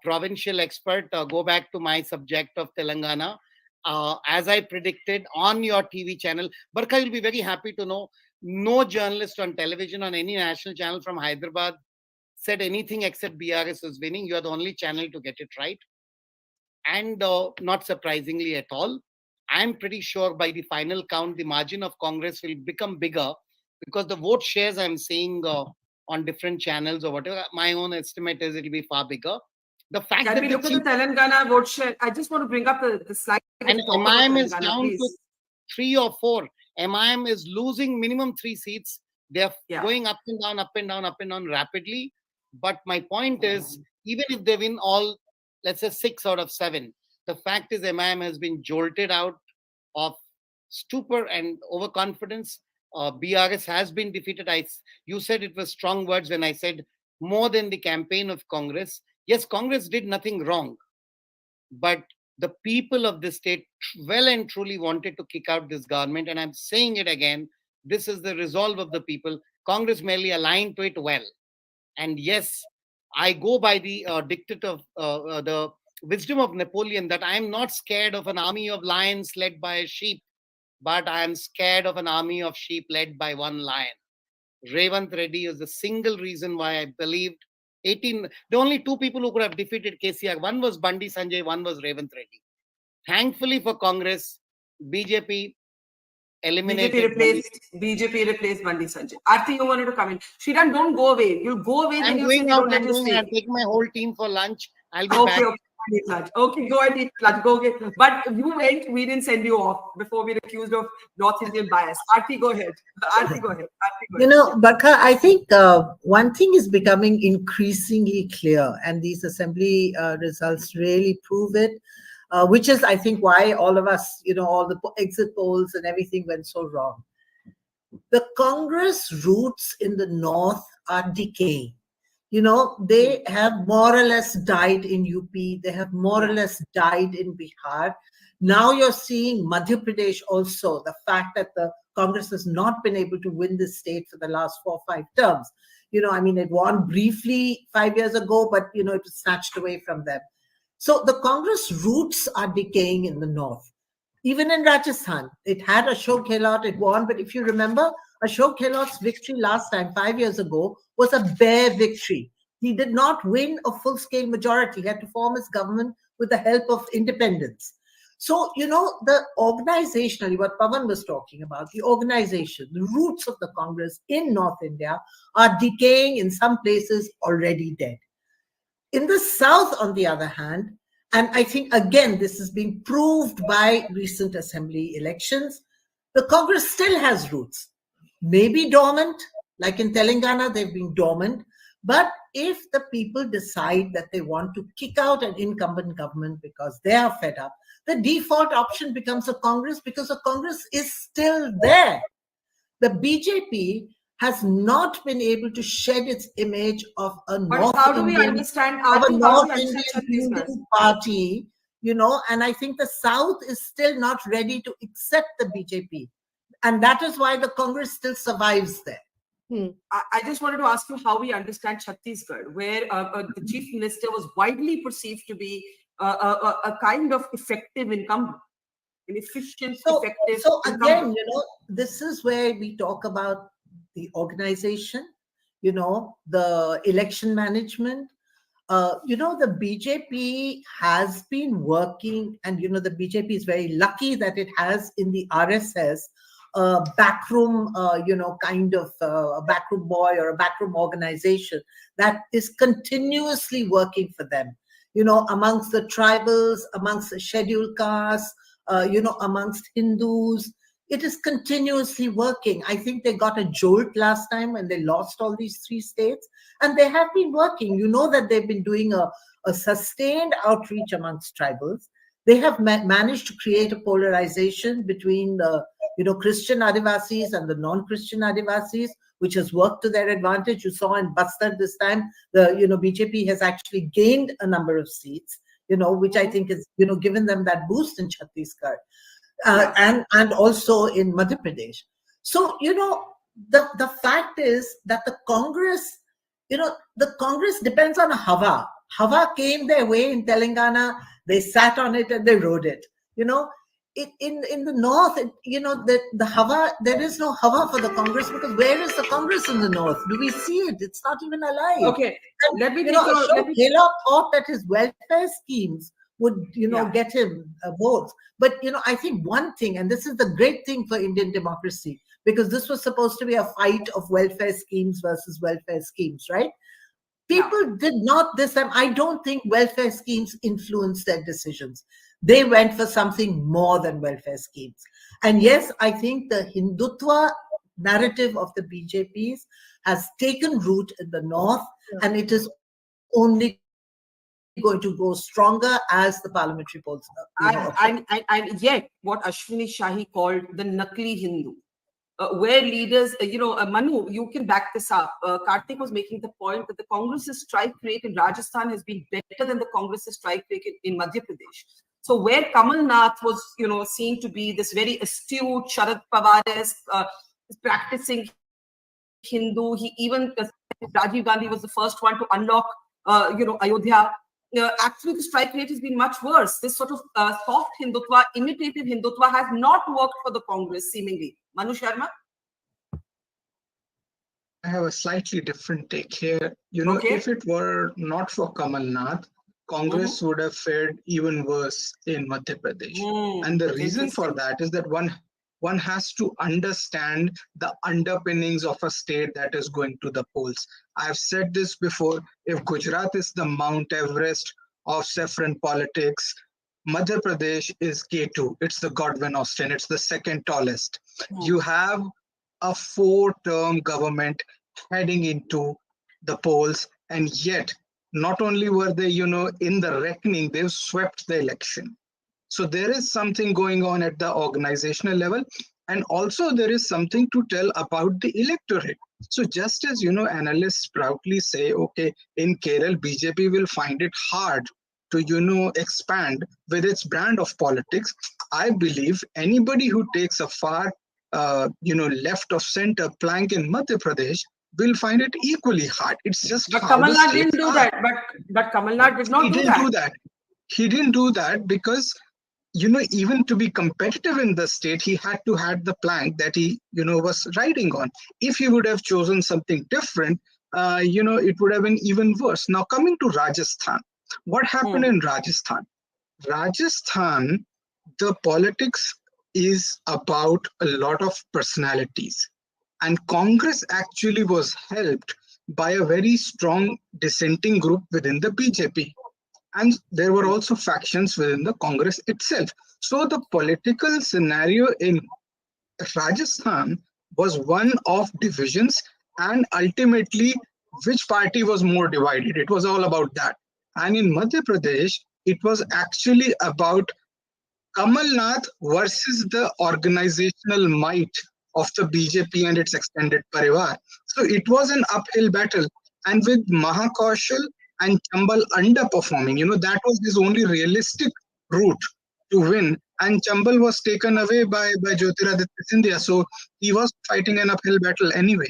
provincial expert, go back to my subject of Telangana. As I predicted on your TV channel, Barkha, you'll be very happy to know, no journalist on television on any national channel from Hyderabad said anything except BRS was winning. You are the only channel to get it right. And not surprisingly at all, I'm pretty sure by the final count, the margin of Congress will become bigger, because the vote shares I'm seeing on different channels or whatever, my own estimate is it will be far bigger. The fact Can that we look at the Telangana vote share? I just want to bring up the slide. And MIM is down to 3 or 4. MIM is losing minimum 3 seats. They're going up and down, up and down, up and down rapidly. But my point is, even if they win all, let's say 6 out of 7, the fact is MIM has been jolted out of stupor and overconfidence. BRS has been defeated. You said it was strong words when I said more than the campaign of Congress. Yes, Congress did nothing wrong, but the people of this state well and truly wanted to kick out this government. And I'm saying it again, this is the resolve of the people. Congress merely aligned to it well. And yes, I go by the dictate of the wisdom of Napoleon, that I'm not scared of an army of lions led by a sheep, but I am scared of an army of sheep led by one lion. Revant Reddy is the single reason why I believed the only 2 people who could have defeated KCR, one was Bandi Sanjay, one was Revant Reddy. Thankfully for Congress, BJP eliminated. BJP replaced Bandi Sanjay. Aarti, you wanted to come in. Shriram, don't go away. You'll go away. I'm going out. I'm going out. Take my whole team for lunch. I'll be back. Okay, go and eat lunch. Go get. But you went. We didn't send you off before we were accused of North Indian bias. Aarti, go ahead. Aarti, go ahead. You know, Barkha, I think one thing is becoming increasingly clear, and these assembly results really prove it, which is, I think, why all of us, you know, all the exit polls and everything went so wrong. The Congress roots in the North are decaying. You know, they have more or less died in UP. They have more or less died in Bihar. Now you're seeing Madhya Pradesh also, the fact that the Congress has not been able to win this state for the last 4 or 5 terms. You know, I mean, it won briefly 5 years ago, but, you know, it was snatched away from them. So the Congress roots are decaying in the North. Even in Rajasthan, it had Ashok Gehlot, it won. But if you remember, Ashok Gehlot's victory last time, 5 years ago, was a bare victory. He did not win a full-scale majority. He had to form his government with the help of independents. So, you know, the organizationally, what Pawan was talking about, the organization, the roots of the Congress in North India are decaying, in some places already dead. In the South, on the other hand, and I think, again, this is being proved by recent assembly elections, the Congress still has roots. Maybe dormant, like in Telangana, they've been dormant. But if the people decide that they want to kick out an incumbent government because they are fed up, the default option becomes a Congress, because a Congress is still there. The BJP has not been able to shed its image of a North Indian Hindu party, you know, and I think the South is still not ready to accept the BJP. And that is why the Congress still survives there. I just wanted to ask you how we understand Chhattisgarh, where the chief minister was widely perceived to be a kind of effective incumbent, an efficient, effective. So again, you know, this is where we talk about the organization, you know, the election management. You know, the BJP has been working, and, you know, the BJP is very lucky that it has in the RSS a backroom, you know, kind of a backroom boy or a backroom organization that is continuously working for them, you know, amongst the tribals, amongst the scheduled castes, you know, amongst Hindus. It is continuously working. I think they got a jolt last time when they lost all these 3 states, and they have been working. You know that they've been doing a sustained outreach amongst tribals. They have managed to create a polarization between the, you know, Christian Adivasis and the non-Christian Adivasis, which has worked to their advantage. You saw in Bastar this time, the, you know, BJP has actually gained a number of seats, you know, which I think is, you know, given them that boost in Chhattisgarh. And also in Madhya Pradesh. So, you know, the fact is that the Congress, you know, the Congress depends on a Hawa. Hawa came their way in Telangana, they sat on it and they rode it. You know, in the North, you know, the Hawa, there is no Hawa for the Congress, because where is the Congress in the North? Do we see it? It's not even alive. Okay, and, let me you know, Ashok Gehlot thought that his welfare schemes would, you know, get him votes. But, you know, I think one thing, and this is the great thing for Indian democracy, because this was supposed to be a fight of welfare schemes versus welfare schemes, right? People did not this time. I don't think welfare schemes influenced their decisions. They went for something more than welfare schemes. And yes, I think the Hindutva narrative of the BJPs has taken root in the North, and it is only going to go stronger as the parliamentary polls. And yet, what Ashwini Shahi called the Nakli Hindu, where leaders, you know, Manu, you can back this up. Karthik was making the point that the Congress's strike rate in Rajasthan has been better than the Congress's strike rate in Madhya Pradesh. So where Kamalnath was, you know, seen to be this very astute Sharad Pawar-esque, practicing Hindu, he even, Rajiv Gandhi was the first one to unlock, you know, Ayodhya. Actually, the strike rate has been much worse. This sort of soft Hindutva, imitative Hindutva has not worked for the Congress, seemingly. Manu Sharma? I have a slightly different take here. You know, if it were not for Kamalnath, Congress would have fared even worse in Madhya Pradesh. And the reason for that is that one one has to understand the underpinnings of a state that is going to the polls. I've said this before. If Gujarat is the Mount Everest of saffron politics, Madhya Pradesh is K2. It's the Godwin Austen. It's the second tallest. You have a 4-term government heading into the polls, and yet not only were they, in the reckoning, they've swept the election. So there is something going on at the organizational level, and also there is something to tell about the electorate. So just as, analysts proudly say, okay, in Kerala, BJP will find it hard to, expand with its brand of politics. I believe anybody who takes a far, left of center plank in Madhya Pradesh will find it equally hard. It's just but how Kamalnath didn't do that. But Kamalnath did not he do didn't that. do that. He didn't do that because, even to be competitive in the state, he had to have the plank that he, was riding on. If he would have chosen something different, it would have been even worse. Now, coming to Rajasthan, what happened in Rajasthan? Rajasthan, the politics is about a lot of personalities. And Congress actually was helped by a very strong dissenting group within the BJP. And there were also factions within the Congress itself. So the political scenario in Rajasthan was one of divisions, and ultimately, which party was more divided? It was all about that. And in Madhya Pradesh, it was actually about Kamalnath versus the organizational might of the BJP and its extended parivar. So it was an uphill battle. And with Mahakaushal and Chambal underperforming, that was his only realistic route to win. And Chambal was taken away by Jyotiraditya Scindia. So he was fighting an uphill battle anyway.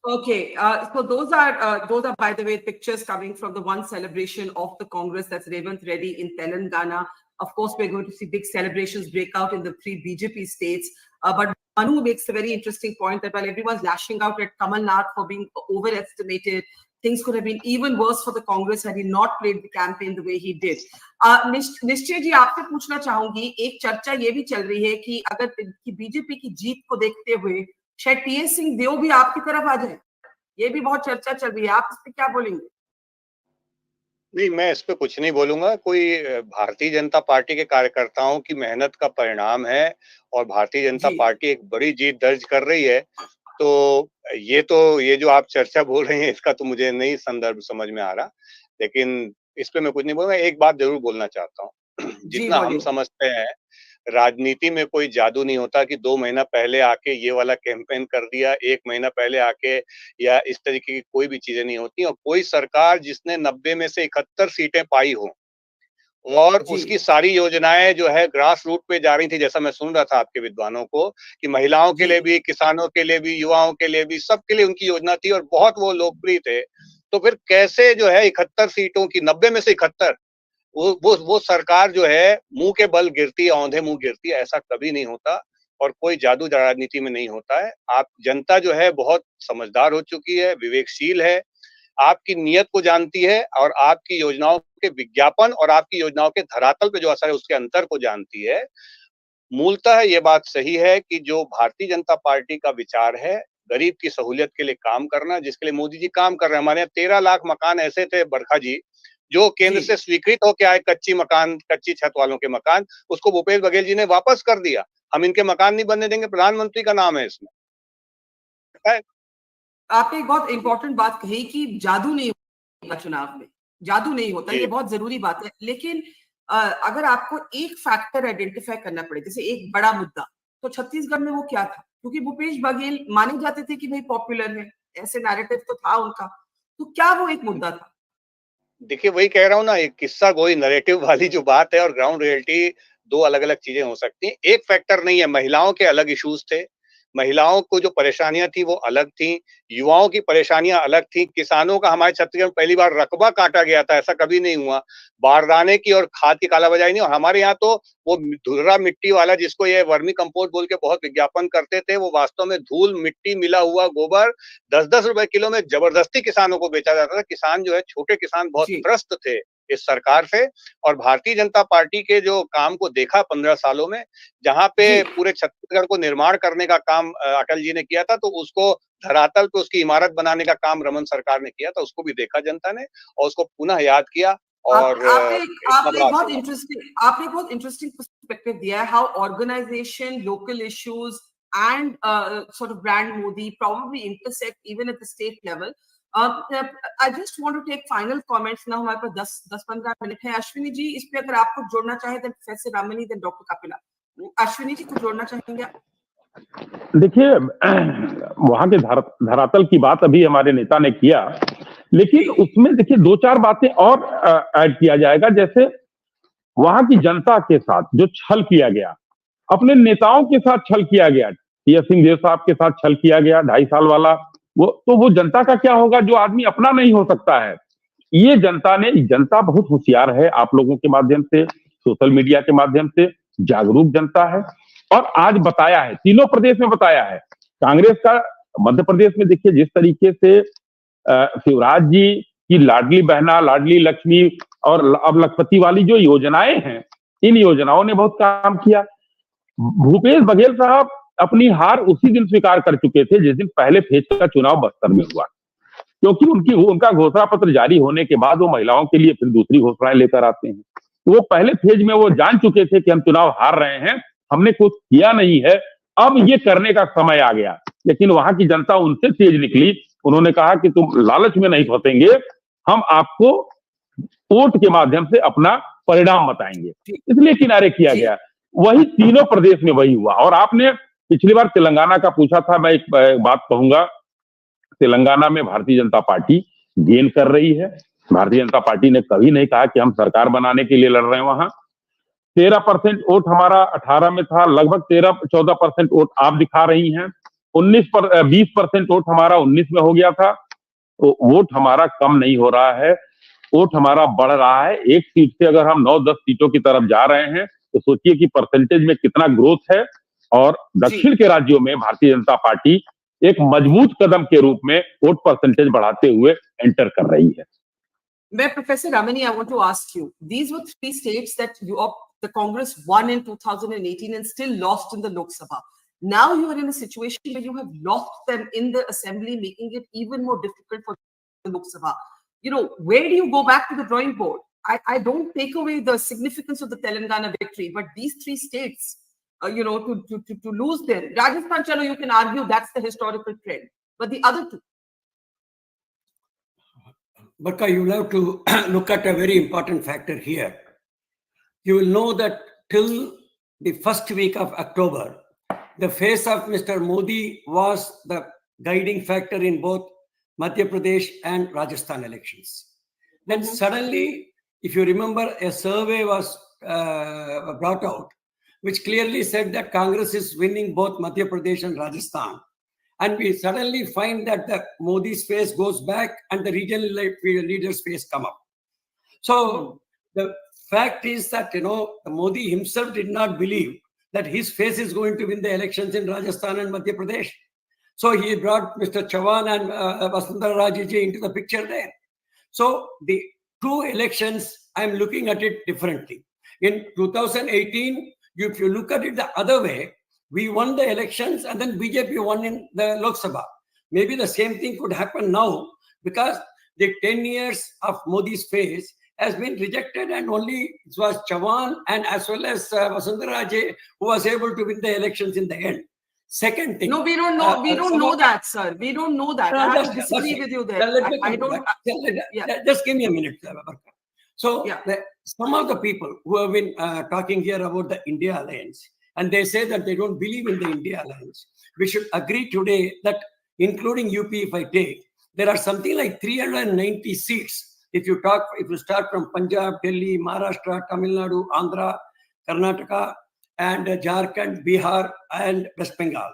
Okay, so those are, by the way, pictures coming from the one celebration of the Congress. That's Revanth Reddy in Telangana. Of course, we're going to see big celebrations break out in the 3 BJP states. But Manu makes a very interesting point that while everyone's lashing out at Kamalnath for being overestimated, things could have been even worse for the Congress had he not played the campaign the way he did. निश्चय जी, आपसे पूछना चाहूंगी, एक चर्चा ये भी चल रही है कि अगर बीजेपी की जीत को देखते हुए शायद टीएस सिंह देव भी आपकी तरफ आ जाए, ये भी बहुत चर्चा चल रही है, आप इस पे क्या बोलेंगे? नहीं, मैं इस पे कुछ नहीं बोलूंगा। कोई भारतीय जनता पार्टी के कार्यकर्ताओं की मेहनत का परिणाम है और भारतीय जनता पार्टी एक बड़ी जीत दर्ज कर रही है। तो ये जो आप चर्चा बोल रहे हैं, इसका तो मुझे नहीं संदर्भ समझ में आ रहा, लेकिन इस पे मैं कुछ नहीं बोलूंगा। एक बात जरूर बोलना चाहता हूँ, जितना हम समझते हैं, राजनीति में कोई जादू नहीं होता कि 2 महीना पहले आके ये वाला कैंपेन कर दिया, 1 महीना पहले आके, या इस तरीके की कोई भी चीजें नहीं होती। और कोई सरकार जिसने 90 में से 71 सीटें पाई हो और उसकी सारी योजनाएं जो है ग्रास रूट पे जा रही थी, जैसा मैं सुन रहा था आपके विद्वानों को, कि महिलाओं के लिए भी, किसानों के लिए भी, युवाओं के लिए भी, सबके लिए उनकी योजना थी और बहुत वो लोकप्रिय थे। तो फिर कैसे जो है 71 सीटों की 90 में से 71 वो सरकार जो है मुंह के बल गिरती है, औंधे मुंह गिरती है, ऐसा कभी नहीं होता और कोई जादू राजनीति में नहीं होता है। आप जनता जो है बहुत समझदार हो चुकी है, विवेकशील है, आपकी नीयत को जानती है और आपकी योजनाओं के विज्ञापन और आपकी योजनाओं के धरातल पे जो असर है उसके अंतर को जानती है। मूलतः ये बात सही है कि जो भारतीय जनता पार्टी का विचार है, गरीब की सहूलियत के लिए काम करना, जिसके लिए मोदी जी काम कर रहे हैं। हमारे यहाँ 13 लाख मकान ऐसे थे बरखा जी, जो केंद्र से स्वीकृत होके आए, कच्ची छत वालों के मकान, उसको भूपेश बघेल जी ने वापस कर दिया। हम इनके मकान नहीं बनने देंगे, प्रधानमंत्री का नाम है इसमें। आपने एक बहुत इंपॉर्टेंट बात कही कि जादू नहीं होता चुनाव में, जादू नहीं होता, ये बहुत जरूरी बात है। लेकिन अगर आपको एक फैक्टर आइडेंटिफाई करना पड़े, जैसे एक बड़ा मुद्दा, तो छत्तीसगढ़ में वो क्या था? क्योंकि भूपेश बघेल माने जाते थे कि भाई पॉपुलर है, ऐसे नैरेटिव तो था उनका, तो क्या वो एक मुद्दा था? देखिए, वही कह रहा हूँ ना, एक किस्सा गोई नैरेटिव वाली जो बात है और ग्राउंड रियलिटी 2 अलग-अलग चीजें हो सकती हैं। एक फैक्टर नहीं है, महिलाओं के अलग इश्यूज थे, महिलाओं को जो परेशानियां थी वो अलग थी, युवाओं की परेशानियां अलग थी, किसानों का हमारे छत्तीसगढ़ में पहली बार रकबा काटा गया था, ऐसा कभी नहीं हुआ, बारदाने की और खाद की कालाबाजारी नहीं। और हमारे यहाँ तो वो धुर्रा मिट्टी वाला, जिसको ये वर्मी कंपोस्ट बोल के बहुत विज्ञापन करते थे, वो वास्तव में धूल मिट्टी मिला हुआ गोबर 10-10 रुपए किलो में जबरदस्ती किसानों को बेचा जाता था। किसान जो है, छोटे किसान बहुत त्रस्त थे इस सरकार से। और भारतीय जनता पार्टी के जो काम को देखा 15 सालों में, जहां पे पूरे छत्तीसगढ़ को निर्माण करने का काम अटल जी ने किया था, तो उसको धरातल पे उसकी इमारत बनाने का काम रमन सरकार ने किया था, उसको भी देखा जनता ने और उसको पुनः याद किया। और आपने बहुत इंटरेस्टिंग पर्सपेक्टिव दिया है, how organisation, local issues and sort of brand Modi probably intersect even at the state level. I just want to take final comments now. हमारे पास 10-15 मिनट है। अश्विनी जी, इस पे अगर आप कुछ जोड़ना चाहें, then Professor Ramani, then Dr. Kapila. Ashwini ji कुछ जोड़ना चाहेंगे आप? देखिए, वहां के धरातल की बात अभी हमारे नेता ने किया, लेकिन उसमें देखिए 2-4 बातें और ऐड किया जाएगा। जैसे वहां की जनता के साथ जो छल किया गया, अपने नेताओं के साथ छल किया गया, टी.एस. सिंहदेव साहब के साथ छल किया गया 2.5 साल वाला, वो जनता का क्या होगा जो आदमी अपना नहीं हो सकता है। ये जनता बहुत होशियार है, आप लोगों के माध्यम से, सोशल मीडिया के माध्यम से जागरूक जनता है, और आज बताया है, तीनों प्रदेश में बताया है। कांग्रेस का मध्य प्रदेश में देखिए जिस तरीके से शिवराज जी की लाडली बहना, लाडली लक्ष्मी और अब लखपति वाली जो योजनाएं हैं, इन योजनाओं ने बहुत काम किया। भूपेश बघेल साहब अपनी हार उसी दिन स्वीकार कर चुके थे जिस दिन पहले फेज का चुनाव बस्तर में हुआ, क्योंकि उनका घोषणा पत्र जारी होने के बाद वो महिलाओं के लिए फिर दूसरी घोषणाएं लेकर आते हैं। तो वो पहले फेज में वो जान चुके थे कि हम चुनाव हार रहे हैं, हमने कुछ किया नहीं है, अब ये करने का समय आ गया। लेकिन वहां की जनता उनसे तेज निकली, उन्होंने कहा कि तुम लालच में नहीं फंसेंगे, हम आपको वोट के माध्यम से अपना परिणाम बताएंगे, इसलिए किनारे किया गया। वही तीनों प्रदेश में वही हुआ। और आपने पिछली बार तेलंगाना का पूछा था, मैं एक बात कहूंगा, तेलंगाना में भारतीय जनता पार्टी गेन कर रही है। भारतीय जनता पार्टी ने कभी नहीं कहा कि हम सरकार बनाने के लिए लड़ रहे हैं। वहां 13% वोट हमारा 18 में था, लगभग 13-14% वोट आप दिखा रही हैं। 20% वोट हमारा 19 में हो गया था। तो वोट हमारा कम नहीं हो रहा है, वोट हमारा बढ़ रहा है। एक सीट से अगर हम 9-10 सीटों की तरफ जा रहे हैं, तो सोचिए कि परसेंटेज में कितना ग्रोथ है। और दक्षिण के राज्यों में भारतीय जनता पार्टी एक मजबूत कदम के रूप में वोट परसेंटेज बढ़ाते हुए एंटर कर रही है। Professor Ramani, I want to ask you, these were 3 states that the Congress won in 2018 and still lost in the Lok Sabha. Now you are in a situation where you have lost them in the assembly, making it even more difficult for the Lok Sabha. Where do you go back to the drawing board? I don't take away the significance of the Telangana victory, but these 3 states, to lose them. Rajasthan, chalo, you can argue that's the historical trend, but the other 2. Barkha, you have to look at a very important factor here. You will know that till the first week of October, the face of Mr. Modi was the guiding factor in both Madhya Pradesh and Rajasthan elections. Then suddenly, if you remember, a survey was brought out, which clearly said that Congress is winning both Madhya Pradesh and Rajasthan. And we suddenly find that the Modi's face goes back and the regional leaders' face come up. So the fact is that, Modi himself did not believe that his face is going to win the elections in Rajasthan and Madhya Pradesh. So he brought Mr. Chavan and Vasundhara Raje ji into the picture there. So the 2 elections, I'm looking at it differently. In 2018, if you look at it the other way, we won the elections and then BJP won in the Lok Sabha. Maybe the same thing could happen now, because the 10 years of Modi's face has been rejected, and only it was Chavan and as well as Vasundhara Raje who was able to win the elections in the end. Second thing. No, we don't know. We don't know that, sir. We don't know that. I have to disagree with you there. Just give me a minute, Barkha. So some of the people who have been talking here about the India alliance, and they say that they don't believe in the India alliance. We should agree today that, including UP, if I take, there are something like 390 seats. If you start from Punjab, Delhi, Maharashtra, Tamil Nadu, Andhra, Karnataka, and Jharkhand, Bihar, and West Bengal,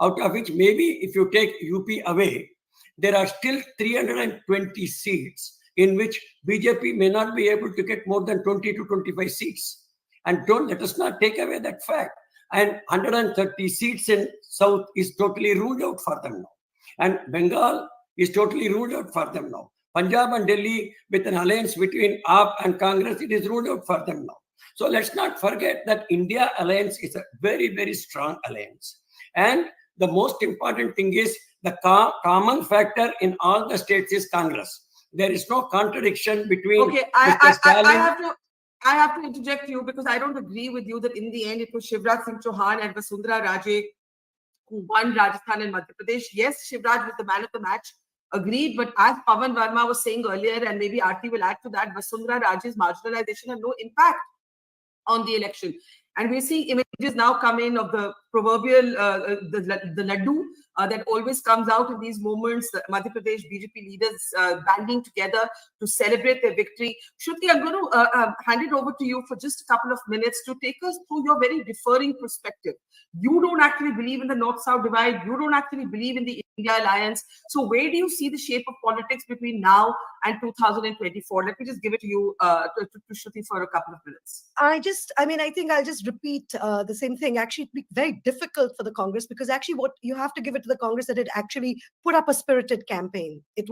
out of which maybe if you take UP away, there are still 320 seats in which BJP may not be able to get more than 20 to 25 seats. And let us not take away that fact. And 130 seats in South is totally ruled out for them now. And Bengal is totally ruled out for them now. Punjab and Delhi with an alliance between AAP and Congress, it is ruled out for them now. So let's not forget that India alliance is a very, very strong alliance. And the most important thing is the common factor in all the states is Congress. There is no contradiction between Mr. Stalin. I have to interject you because I don't agree with you that in the end it was Shivraj Singh Chauhan and Vasundhara Raje who won Rajasthan and Madhya Pradesh. Yes, Shivraj was the man of the match. Agreed, but as Pawan Verma was saying earlier, and maybe Aarti will add to that, Vasundhara Raje's marginalization had no impact on the election. And we're seeing images now come in of the proverbial, the laddu that always comes out in these moments, the Madhya Pradesh BJP leaders banding together to celebrate their victory. Shruti, I'm going to hand it over to you for just a couple of minutes to take us through your very differing perspective. You don't actually believe in the North-South divide. You don't actually believe in the India alliance. So where do you see the shape of politics between now and 2024? Let me just give it to you, to Shruti, for a couple of minutes. I think I'll just repeat the same thing. Actually, it'd be very difficult for the Congress because actually what you have to give it to the Congress that it actually put up a spirited campaign. It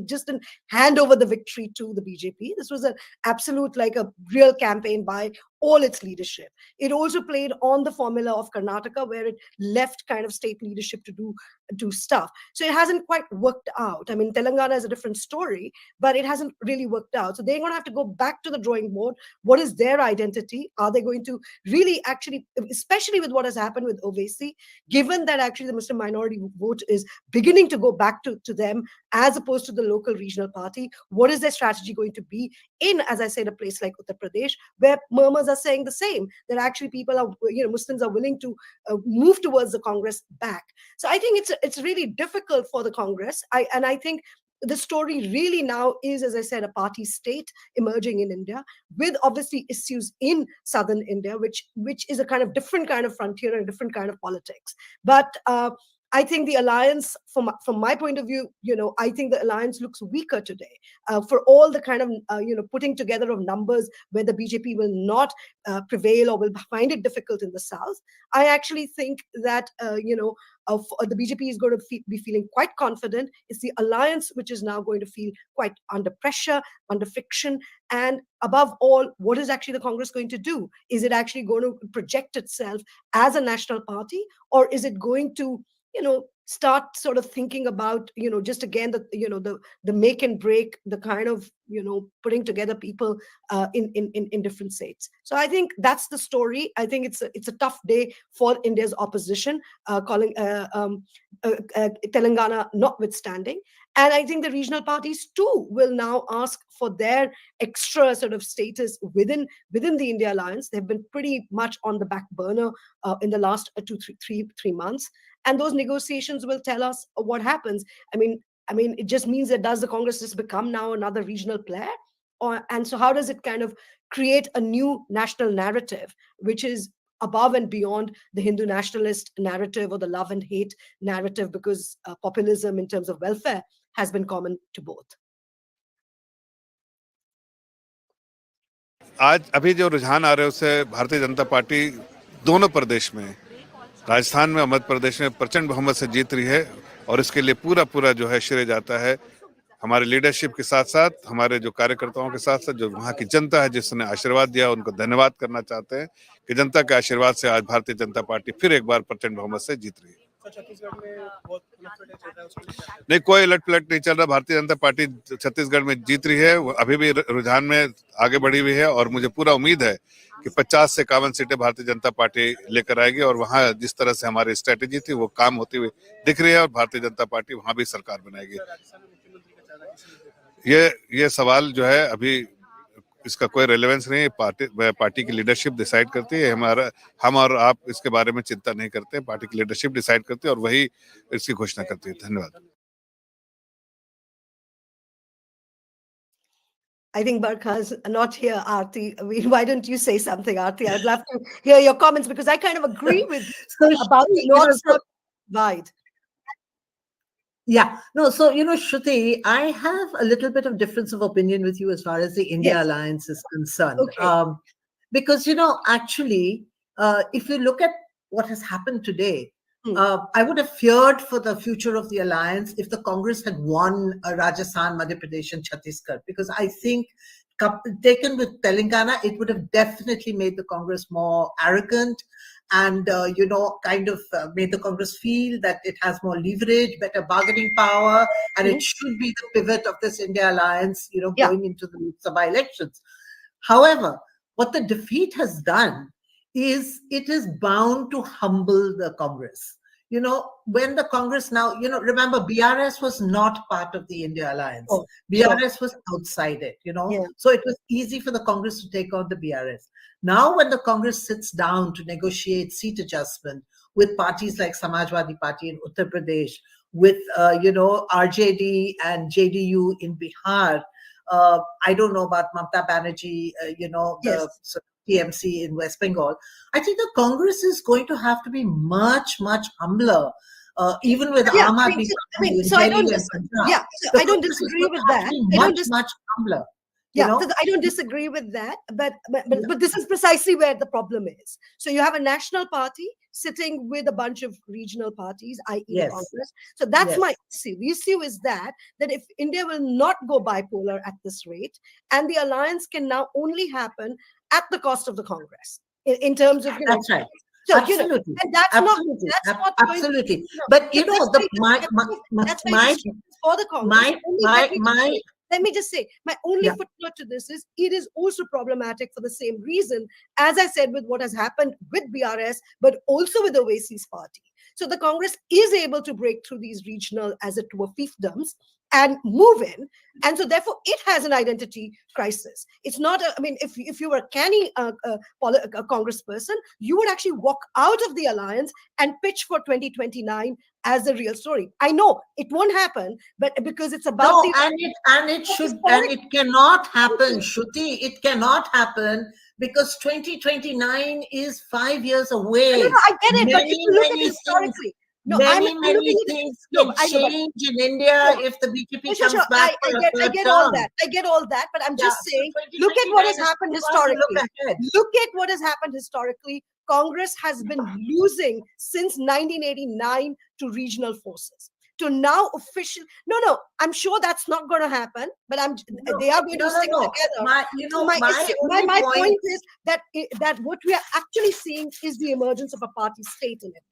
just didn't hand over the victory to the BJP. This was an absolute, like a real campaign by all its leadership. It also played on the formula of Karnataka, where it left kind of state leadership to do stuff. So it hasn't quite worked out. I mean, Telangana is a different story, but it hasn't really worked out. So they're going to have to go back to the drawing board. What is their identity? Are they going to really actually, especially with what has happened with Owaisi, given that actually the Muslim minority vote is beginning to go back to them as opposed to the local regional party, what is their strategy going to be in, as I said, a place like Uttar Pradesh, where murmurs are saying the same, that actually people are, Muslims are willing to move towards the Congress back. So I think it's really difficult for the Congress. I think the story really now is, as I said, a party state emerging in India with obviously issues in southern India, which is a kind of different kind of frontier and a different kind of politics. But I think the alliance, from my point of view, I think the alliance looks weaker today for all the kind of, putting together of numbers where the BJP will not prevail or will find it difficult in the south. I actually think that, the BJP is going to be feeling quite confident. It's the alliance which is now going to feel quite under pressure, under friction. And above all, what is actually the Congress going to do? Is it actually going to project itself as a national party, or is it going to start sort of thinking about, just again, the make and break, the kind of, putting together people in different states. So I think that's the story. I think it's a tough day for India's opposition, calling Telangana notwithstanding. And I think the regional parties too will now ask for their extra sort of status within the India alliance. They've been pretty much on the back burner in the last 3 months. And those negotiations will tell us what happens. I mean, it just means that does the Congress just become now another regional player? And so how does it kind of create a new national narrative, which is above and beyond the Hindu nationalist narrative or the love and hate narrative, because populism in terms of welfare has been common to both. आज अभी जो रुझान आ रहे हैं उससे Bharatiya Janata party दोनों प्रदेश में, राजस्थान में और मध्य प्रदेश में प्रचंड बहुमत से जीत रही है, और इसके लिए पूरा जो है श्रेय जाता है हमारे लीडरशिप के साथ साथ, हमारे जो कार्यकर्ताओं के साथ साथ जो वहाँ की जनता है जिसने आशीर्वाद दिया, उनको धन्यवाद करना चाहते हैं कि जनता के आशीर्वाद से आज भारतीय जनता पार्टी फिर एक बार प्रचंड बहुमत से जीत रही है। नहीं, कोई उलट पलट नहीं चल रहा। भारतीय जनता पार्टी छत्तीसगढ़ में जीत रही है, अभी भी रुझान में आगे बढ़ी हुई है, और मुझे पूरा उम्मीद है कि 50 से 51 सीटें भारतीय जनता पार्टी लेकर आएगी, और वहां जिस तरह से हमारी स्ट्रेटेजी थी वो काम होती हुई दिख रही है, और भारतीय जनता पार्टी वहां भी सरकार बनाएगी। ये सवाल जो है अभी इसका कोई रेलेवेंस नहीं है, पार्टी की लीडरशिप डिसाइड करती है। हम और आप इसके बारे में चिंता नहीं करते, पार्टी की लीडरशिप डिसाइड करती है और वही इसकी घोषणा करती है। धन्यवाद। I think Barkha's not here, Aarti. I mean, why don't you say something, Aarti? I'd love to hear your comments, because I kind of agree with about the North-South divide. Yeah, no, so, Shruti, I have a little bit of difference of opinion with you as far as the India alliance is concerned. Okay. Because, actually, if you look at what has happened today, I would have feared for the future of the alliance if the Congress had won Rajasthan, Madhya Pradesh, and Chhattisgarh, because I think taken with Telangana, it would have definitely made the Congress more arrogant and, kind of made the Congress feel that it has more leverage, better bargaining power, and it should be the pivot of this India alliance, going into the Lok Sabha elections. However, what the defeat has done is it is bound to humble the Congress. When the Congress now, remember, BRS was not part of the India alliance. BRS was outside it, so it was easy for the Congress to take on the BRS. Now, when the Congress sits down to negotiate seat adjustment with parties like Samajwadi Party in Uttar Pradesh, with, RJD and JDU in Bihar, I don't know about Mamata Banerjee, the TMC in West Bengal. I think the Congress is going to have to be much, much humbler, even with Aam Aadmi Party. So I don't disagree with that. Much humbler. I don't disagree with that, but this is precisely where the problem is. So you have a national party sitting with a bunch of regional parties, i.e. the Congress. So that's my issue. The issue is that if India will not go bipolar at this rate, and the alliance can now only happen at the cost of the Congress in terms of that's right. So, absolutely, and that's absolutely, not absolutely. Going to, But for the Congress. Let me just say, my only footnote to this is it is also problematic for the same reason, as I said, with what has happened with BRS, but also with the Owaisi's party. So the Congress is able to break through these regional, as it were, fiefdoms and move in. And so therefore it has an identity crisis. It's not, if you were a canny congressperson, you would actually walk out of the alliance and pitch for 2029 as the real story. I know it won't happen, but because it's about it cannot happen, Shruti. It cannot happen because 2029 is 5 years away. No, I get it, but if you look at it historically. Many things can change in India if the BJP comes back. I get all that. I get all that, but I'm just saying, look at what has happened historically. Look at what has happened historically. Congress has been losing since 1989 to regional forces. To now official, I'm sure that's not going to happen, but they are going to stick together. My point is that what we are actually seeing is the emergence of a party state in India.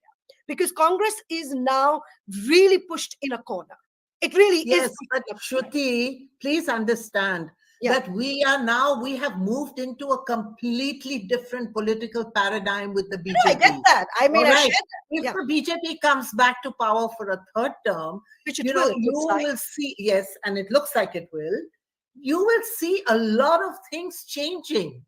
Because Congress is now really pushed in a corner. It really is. But Shruti, please understand that we have moved into a completely different political paradigm with the BJP. No, I get that. I share that. If the BJP comes back to power for a third term, which you will see, and it looks like it will, you will see a lot of things changing.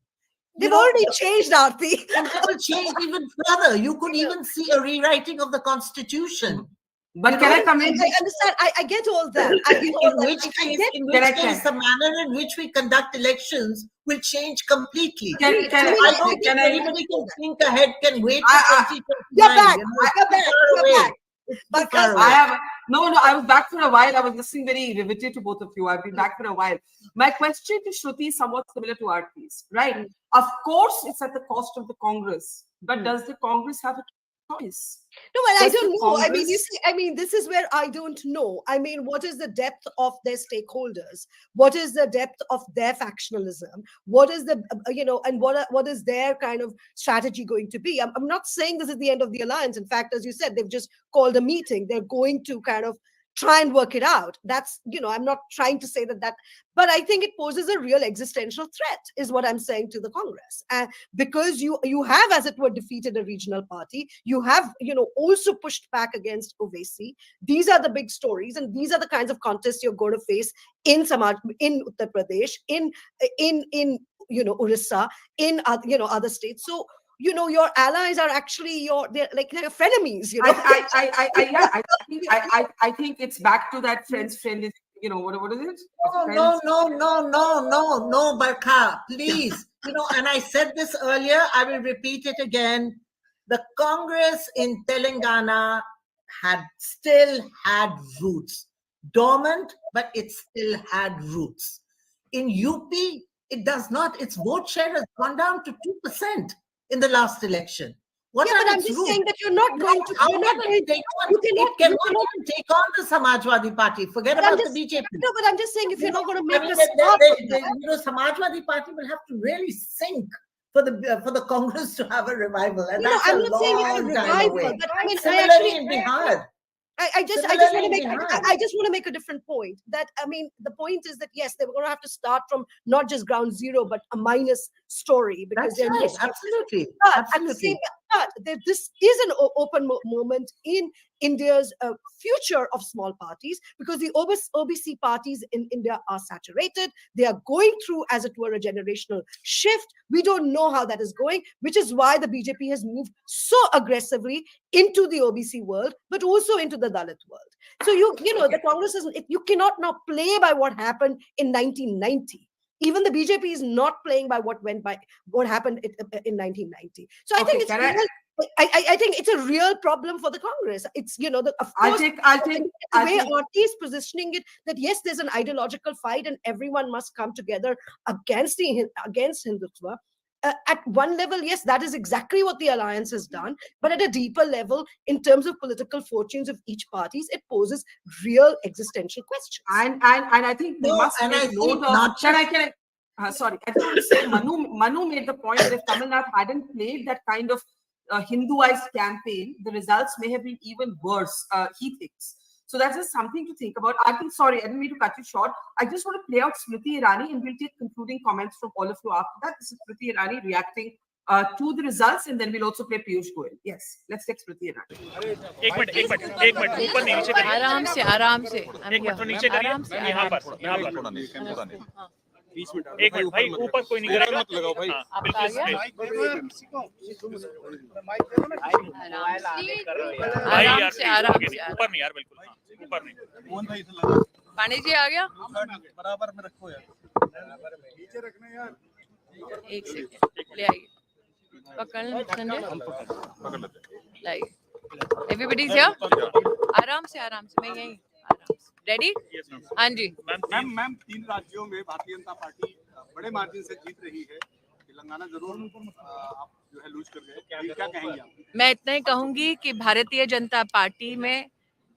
They've already changed, Aarti. And they will change even further. You could even see a rewriting of the constitution. But can I come in? I understand. I get all that. In which case, the manner in which we conduct elections will change completely. I don't think anybody can think ahead, can wait for 2029. You're back. You're back. Because I was back for a while. I was listening very riveted to both of you. I've been back for a while. My question to Shruti is somewhat similar to Aarti's, right? Of course, it's at the cost of the Congress, but does the Congress have a choice? No, but I don't know. This is where I don't know. What is the depth of their stakeholders? What is the depth of their factionalism? What is the, and what is their kind of strategy going to be? I'm not saying this is the end of the alliance. In fact, as you said, they've just called a meeting. They're going to kind of try and work it out. That's, I'm not trying to say that, but I think it poses a real existential threat, is what I'm saying to the Congress. Because you have, as it were, defeated a regional party. You have, also pushed back against Owaisi. These are the big stories, and these are the kinds of contests you're going to face in Uttar Pradesh, in Orissa, in other states. So, your allies are actually they're like frenemies. I think it's back to that friend. What is it? No, Barkha, please. And I said this earlier, I will repeat it again. The Congress in Telangana still had roots. Dormant, but it still had roots. In UP, it does not. Its vote share has gone down to 2% in the last election. What yeah, are but I'm its just roots? saying that you're not going to. How You're not can going it to. take on? You It cannot. cannot You cannot. even take on the Samajwadi Party. Forget But I'm about just. the BJP. No, but I'm just saying if you're not going to I make mean, a start with that. you know, Samajwadi Party will have to really sink for the Congress to have a revival, and No, that's I'm a not saying it's a long time revival, away. but I mean, Similarly, in Bihar. I just want to make a different point. That I mean, the point is that yes, they were going to have to start from not just ground zero, but a minus story because That's right. they're Absolutely. But Absolutely. at the same time, this is an open moment in India's future of small parties because the OBC parties in India are saturated. They are going through, as it were, a generational shift. We don't know how that is going, which is why the BJP has moved so aggressively into the OBC world, but also into the Dalit world. So you know the Congress you cannot now play by what happened in 1990. Even the BJP is not playing by what happened in 1990. So I think I think it's a real problem for the Congress. It's of course the way Aarti is positioning it that yes, there's an ideological fight and everyone must come together against Hindutva. At one level, yes, that is exactly what the alliance has done. But at a deeper level, in terms of political fortunes of each parties, it poses real existential questions. And I think we must make note of. Sorry, I just want to say Manu made the point that if Kamalnath hadn't played that kind of Hinduized campaign, the results may have been even worse. He thinks. So that's just something to think about. I think, sorry, I didn't mean to cut you short. I just want to play out Smriti Irani and we'll take concluding comments from all of you after that. This is Smriti Irani reacting to the results and then we'll also play Piyush Goyal. Yes, let's take Smriti Irani. एक minute ऊपर नीचे करिए आराम से एक minute नीचे करिए यहाँ पर एक मिनट भाई ऊपर कोई नहीं करेगा मत लगाओ भाई आराम से ऊपर नहीं यार बिल्कुल ऊपर नहीं पानी जी आ गया बराबर में रखो यार नीचे रखना यार एक सेकंड ले आइए पकड़ संजय लाइए एवरीबॉडी हियर आराम से मैं यहीं रेडी हाँ जी मैम 3 राज्यों में भारतीय जनता पार्टी बड़े मार्जिन से जीत रही है तेलंगाना जरूर आप जो है लूज कर गए क्या कहेंगे आप? मैं इतना ही कहूंगी कि भारतीय जनता पार्टी में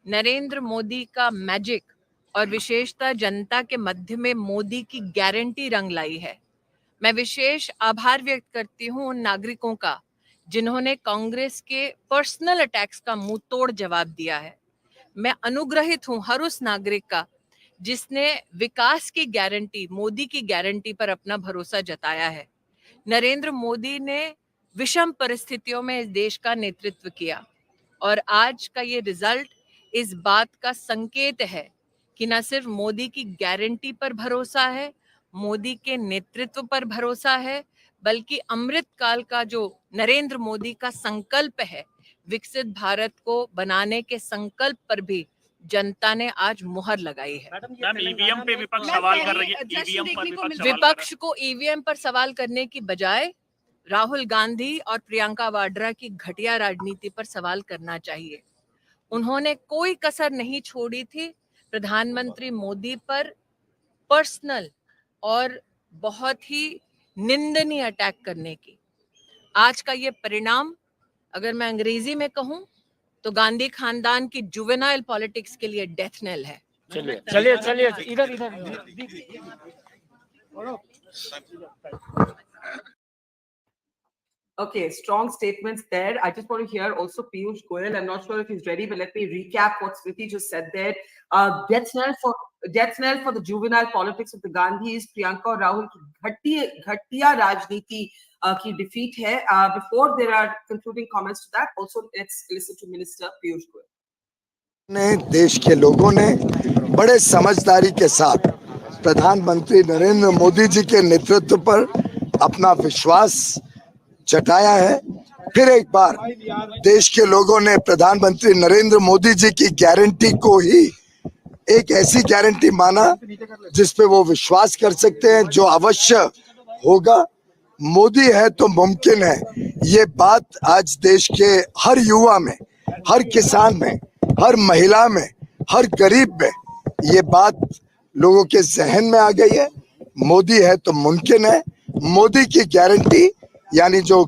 नरेंद्र मोदी का मैजिक और विशेषता जनता के मध्य में मोदी की गारंटी रंग लाई है। मैं विशेष आभार व्यक्त करती हूँ उन नागरिकों का जिन्होंने कांग्रेस के पर्सनल अटैक्स का मुंह तोड़ जवाब दिया है। मैं अनुग्रहित हूं हर उस नागरिक का जिसने विकास की गारंटी, मोदी की गारंटी पर अपना भरोसा जताया है। नरेंद्र मोदी ने विषम परिस्थितियों में इस देश का नेतृत्व किया और आज का ये रिजल्ट इस बात का संकेत है कि न सिर्फ मोदी की गारंटी पर भरोसा है, मोदी के नेतृत्व पर भरोसा है, बल्कि अमृत काल का जो नरेंद्र मोदी का संकल्प है, विकसित भारत को बनाने के संकल्प पर भी जनता ने आज मुहर लगाई है। मैम ईवीएम पे विपक्ष सवाल कर रही है, ईवीएम पर विपक्ष को ईवीएम पर सवाल करने की बजाय राहुल गांधी और प्रियंका वाड्रा की घटिया राजनीति पर सवाल करना चाहिए। उन्होंने कोई कसर नहीं छोड़ी थी प्रधानमंत्री मोदी पर पर्सनल और बहुत ही निंदनीय अटैक करने की। आज का ये परिणाम अगर मैं अंग्रेजी में कहूं तो गांधी खानदान की जुवेनाइल पॉलिटिक्स के लिए डेथ नेल है। चलिए इधर Okay, strong statements there. I just want to hear also Piyush Goyal. I'm not sure if he's ready, but let me recap what Smriti just said there. Death knell for the juvenile politics of the Gandhis, Priyanka और Rahul की घटिया राजनीति की defeat है. Before there are concluding comments to that, also let's listen to Minister Piyush Goyal. देश के लोगों ने बड़े समझदारी के साथ प्रधानमंत्री नरेंद्र मोदी जी के नेतृत्व पर अपना विश्वास जताया है। फिर एक बार देश के लोगों ने प्रधानमंत्री नरेंद्र मोदी जी की गारंटी को ही एक ऐसी गारंटी माना जिस पे वो विश्वास कर सकते हैं, जो अवश्य होगा। मोदी है तो मुमकिन है, ये बात आज देश के हर युवा में, हर किसान में, हर महिला में, हर गरीब में ये बात लोगों के जहन में आ गई है। मोदी है तो मुमकिन है। मोदी की गारंटी यानी जो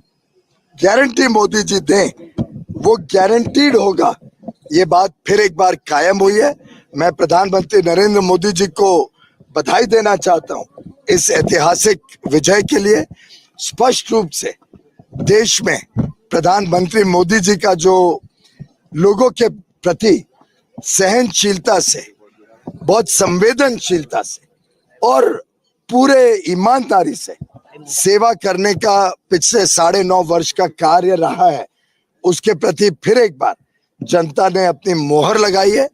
गारंटी मोदी जी दें, वो गारंटीड होगा, ये बात फिर एक बार कायम हुई है। मैं प्रधानमंत्री नरेंद्र मोदी जी को बधाई देना चाहता हूं इस ऐतिहासिक विजय के लिए। स्पष्ट रूप से देश में प्रधानमंत्री मोदी जी का जो लोगों के प्रति सहनशीलता से, बहुत संवेदनशीलता से और पूरे ईमानदारी से सेवा करने का पिछले 9.5 वर्ष का कार्य रहा है, उसके प्रति फिर एक बार जनता ने अपनी मोहर लगाई है।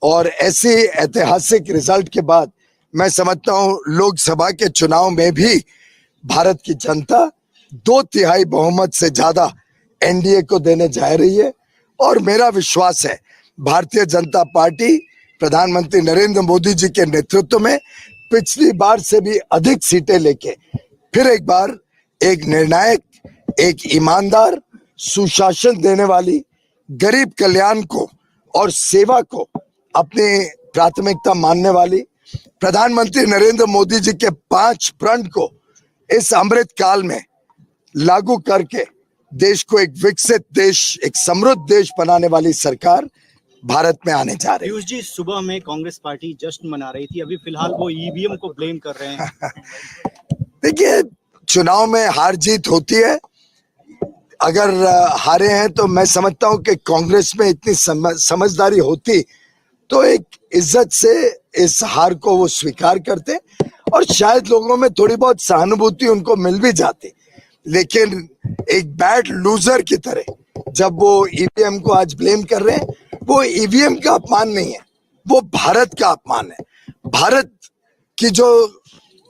और ऐसी ऐतिहासिक रिजल्ट के बाद मैं समझता हूं लोकसभा के चुनाव में भी भारत की जनता 2/3 बहुमत से ज्यादा एनडीए को देने जा रही है। और मेरा विश्वास है भारतीय जनता पार्टी प्रधानमंत्री नरेंद्र मोदी जी के नेतृत्व में पिछली बार से भी अधिक सीटें लेके फिर एक बार एक निर्णायक, एक ईमानदार, सुशासन देने वाली, गरीब कल्याण को और सेवा को अपनी प्राथमिकता मानने वाली प्रधानमंत्री नरेंद्र मोदी जी के 5 प्रण को इस अमृत काल में लागू करके देश को एक विकसित देश, एक समृद्ध देश बनाने वाली सरकार भारत में आने जा रही है। पीयूष जी, सुबह में कांग्रेस पार्टी जश्न मना रही थी, अभी फिलहाल वो ईवीएम को ब्लेम कर रहे हैं। देखिए, चुनाव में हार जीत होती है। अगर हारे हैं तो मैं समझता हूं कि कांग्रेस में इतनी समझदारी होती तो एक इज्जत से इस हार को वो स्वीकार करते और शायद लोगों में थोड़ी बहुत सहानुभूति उनको मिल भी जाती। लेकिन एक बैड लूजर की तरह जब वो ईवीएम को आज ब्लेम कर रहे हैं, वो ईवीएम का अपमान नहीं है, वो भारत का अपमान है। भारत की जो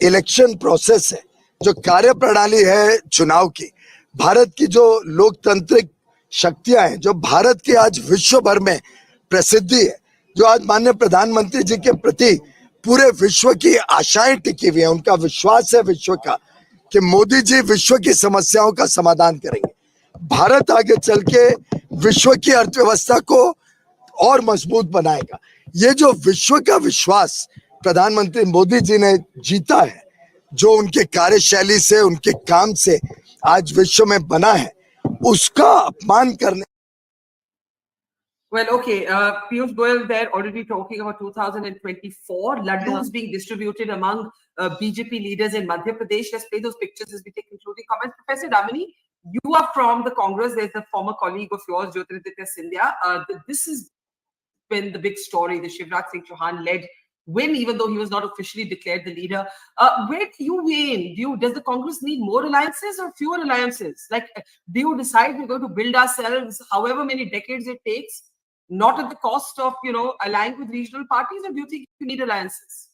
इलेक्शन प्रोसेस है, जो कार्य प्रणाली है चुनाव की, भारत की जो लोकतांत्रिक शक्तियां हैं, जो भारत की आज विश्व भर में प्रसिद्धि है, जो आज माननीय प्रधानमंत्री जी के प्रति पूरे विश्व की आशाएं टिकी हुई है, उनका विश्वास है विश्व का कि मोदी जी विश्व की समस्याओं का समाधान करेंगे। भारत आगे चल के विश्व की अर्थव्यवस्था को और मजबूत बनाएगा। ये जो विश्व का विश्वास प्रधानमंत्री मोदी जी ने जीता है, जो उनके कार्यशैली से, उनके काम से आज विश्व में बना है, उसका अपमान करने। Well, okay. Piyush Goyal there already talking about 2024. Laddus being distributed among BJP leaders in Madhya Pradesh. Let's play those pictures as we take concluding comments. Professor Ramani, you are from the Congress. There's a former colleague of yours, Jyotiraditya Scindia. This has been the big story. The Shivraj Singh Chauhan led win, even though he was not officially declared the leader. Where do you win? Does the Congress need more alliances or fewer alliances? Like, do you decide we're going to build ourselves however many decades it takes, not at the cost of, allying with regional parties, or do you think you need alliances?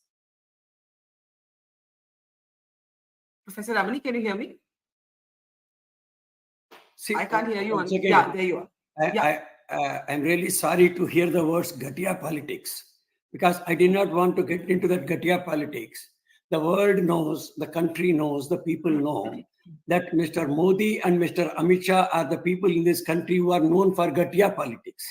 Professor Ramani, can you hear me? See, I can't hear you. Yeah, there you are. I'm really sorry to hear the words Ghatiya politics, because I did not want to get into that Ghatiya politics. The world knows, the country knows, the people know that Mr. Modi and Mr. Amit Shah are the people in this country who are known for Ghatiya politics.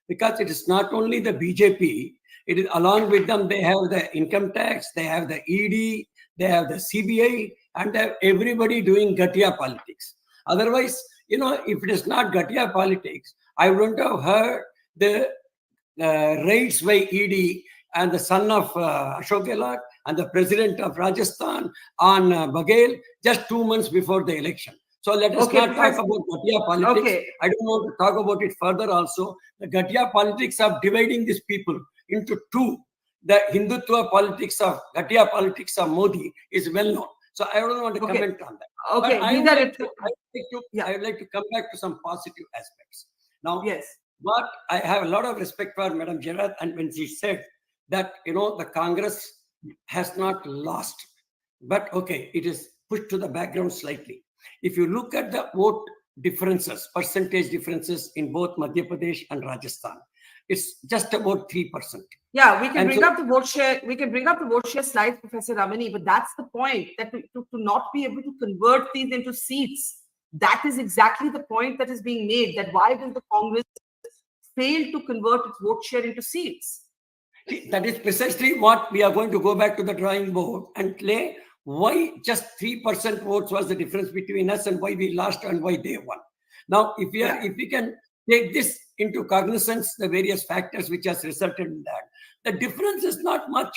Because it is not only the BJP, it is along with them, they have the income tax, they have the ED, they have the CBI, and they have everybody doing Ghatiya politics. Otherwise, if it is not Ghatiya politics, I wouldn't have heard the raids by ED and the son of Ashok Gehlot and the president of Rajasthan on Baghel just 2 months before the election. So let us not talk about Ghatiya politics. Okay. I don't want to talk about it further also. The Ghatiya politics of dividing these people into two. The Hindutva politics of Ghatiya politics of Modi is well known. So I don't want to comment on that. Okay, but I would like to come back to some positive aspects. Now, but I have a lot of respect for Madam Gerard, and when she said that, the Congress has not lost, but okay, it is pushed to the background slightly. If you look at the vote differences, percentage differences in both Madhya Pradesh and Rajasthan, it's just about 3%. Yeah, we can bring up the vote share. We can bring up the vote share slides, Professor Ramani, but that's the point, that to not be able to convert these into seats. That is exactly the point that is being made, that why does the Congress fail to convert its vote share into seats? That is precisely what we are going to go back to the drawing board and play. Why just 3% votes was the difference between us and why we lost and why they won. Now, if we can take this into cognizance, the various factors which has resulted in that, the difference is not much.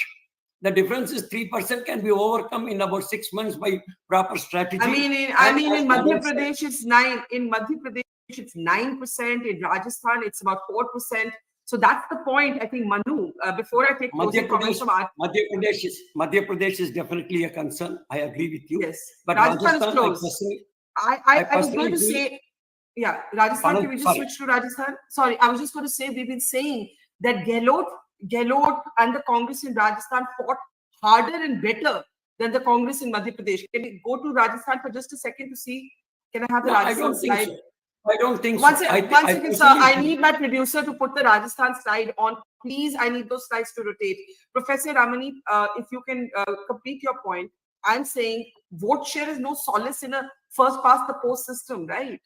The difference is 3% can be overcome in about 6 months by proper strategy. I mean, in Madhya Pradesh, it's 9. In Madhya Pradesh, it's 9%. In Rajasthan, it's about 4%. So that's the point. I think, Manu, before I take Madhya comments from Madhya Pradesh is definitely a concern. I agree with you. Yes, But Rajasthan is Rajasthan, close. I was going to say, yeah, Rajasthan. Can we just switch to Rajasthan? Sorry, I was just going to say we've been saying that Gehlot and the Congress in Rajasthan fought harder and better than the Congress in Madhya Pradesh. Can we go to Rajasthan for just a second to see? Can I have the Rajasthan slide? I don't think so. One second, sir. I need my producer to put the Rajasthan slide on. Please, I need those slides to rotate. Professor Ramani, if you can complete your point. I'm saying vote share is no solace in a first past the post system, right?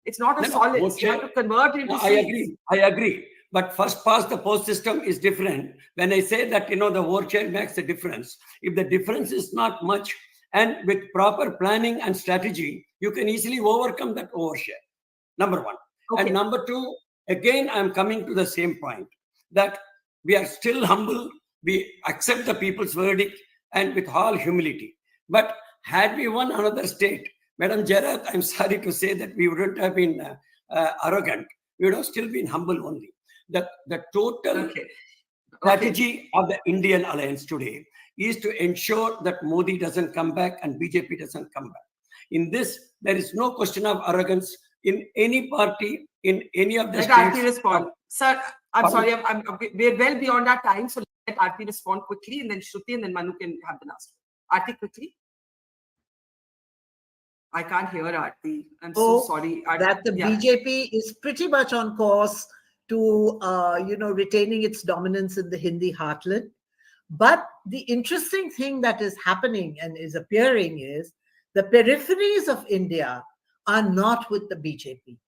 It's not a solace. You have to convert into I agree. But first past the post system is different. When I say that, the vote share makes a difference. If the difference is not much, and with proper planning and strategy, you can easily overcome that overshare. Number one. Okay. And number two, again, I'm coming to the same point that we are still humble. We accept the people's verdict and with all humility. But had we won another state, Madam Jarat, I'm sorry to say that we wouldn't have been arrogant. We would have still been humble only. The total strategy of the Indian alliance today is to ensure that Modi doesn't come back and BJP doesn't come back. In this, there is no question of arrogance in any party, in any of the states. Let Aarti respond. Sir, I'm sorry, we're well beyond our time, so let Aarti respond quickly, and then Shruti, and then Manu can have the last one. Aarti, quickly. I can't hear Aarti. I'm so sorry. That the BJP is pretty much on course to, retaining its dominance in the Hindi heartland. But the interesting thing that is happening and is appearing is the peripheries of India are not with the BJP.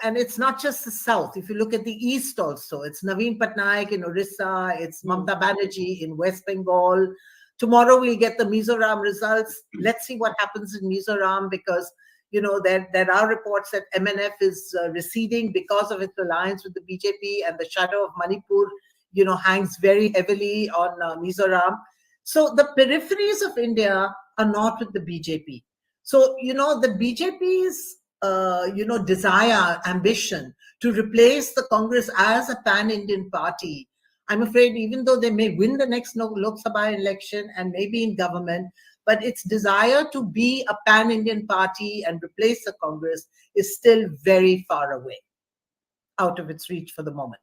And it's not just the south. If you look at the east also, it's Naveen Patnaik in Orissa, it's Mamata Banerjee in West Bengal. Tomorrow we'll get the Mizoram results. Let's see what happens in Mizoram because, there are reports that MNF is receding because of its alliance with the BJP, and the shadow of Manipur, hangs very heavily on Mizoram. So the peripheries of India are not with the BJP. So, the BJP's, desire, ambition to replace the Congress as a pan-Indian party, I'm afraid even though they may win the next Lok Sabha election and maybe in government, but its desire to be a pan-Indian party and replace the Congress is still very far away, out of its reach for the moment.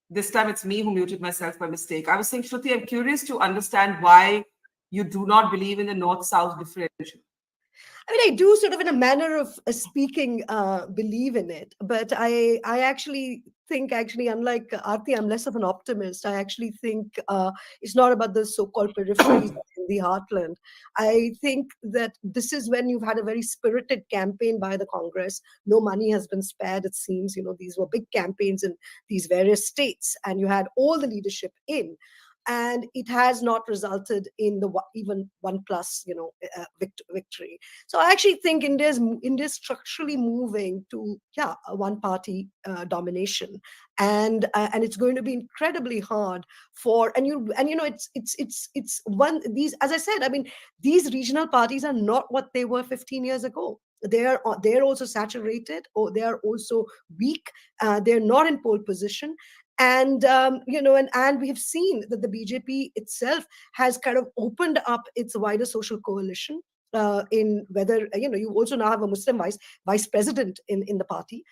This time it's me who muted myself by mistake. I was saying, Shruti, I'm curious to understand why you do not believe in the North-South differential. I mean, I do sort of in a manner of speaking believe in it, but I actually think unlike Aarti, I'm less of an optimist. I actually think it's not about the so-called peripheries in the heartland. I think that this is when you've had a very spirited campaign by the Congress. No money has been spared, it seems. These were big campaigns in these various states, and you had all the leadership in. And it has not resulted in the even 1+ victory. So I actually think India's structurally moving to a one-party domination, and it's going to be incredibly hard for it's one these, as I said, I mean, these regional parties are not what they were 15 years ago. They're also saturated, or they are also weak. They're not in pole position. And and we have seen that the BJP itself has kind of opened up its wider social coalition in whether you also now have a Muslim vice president in the party.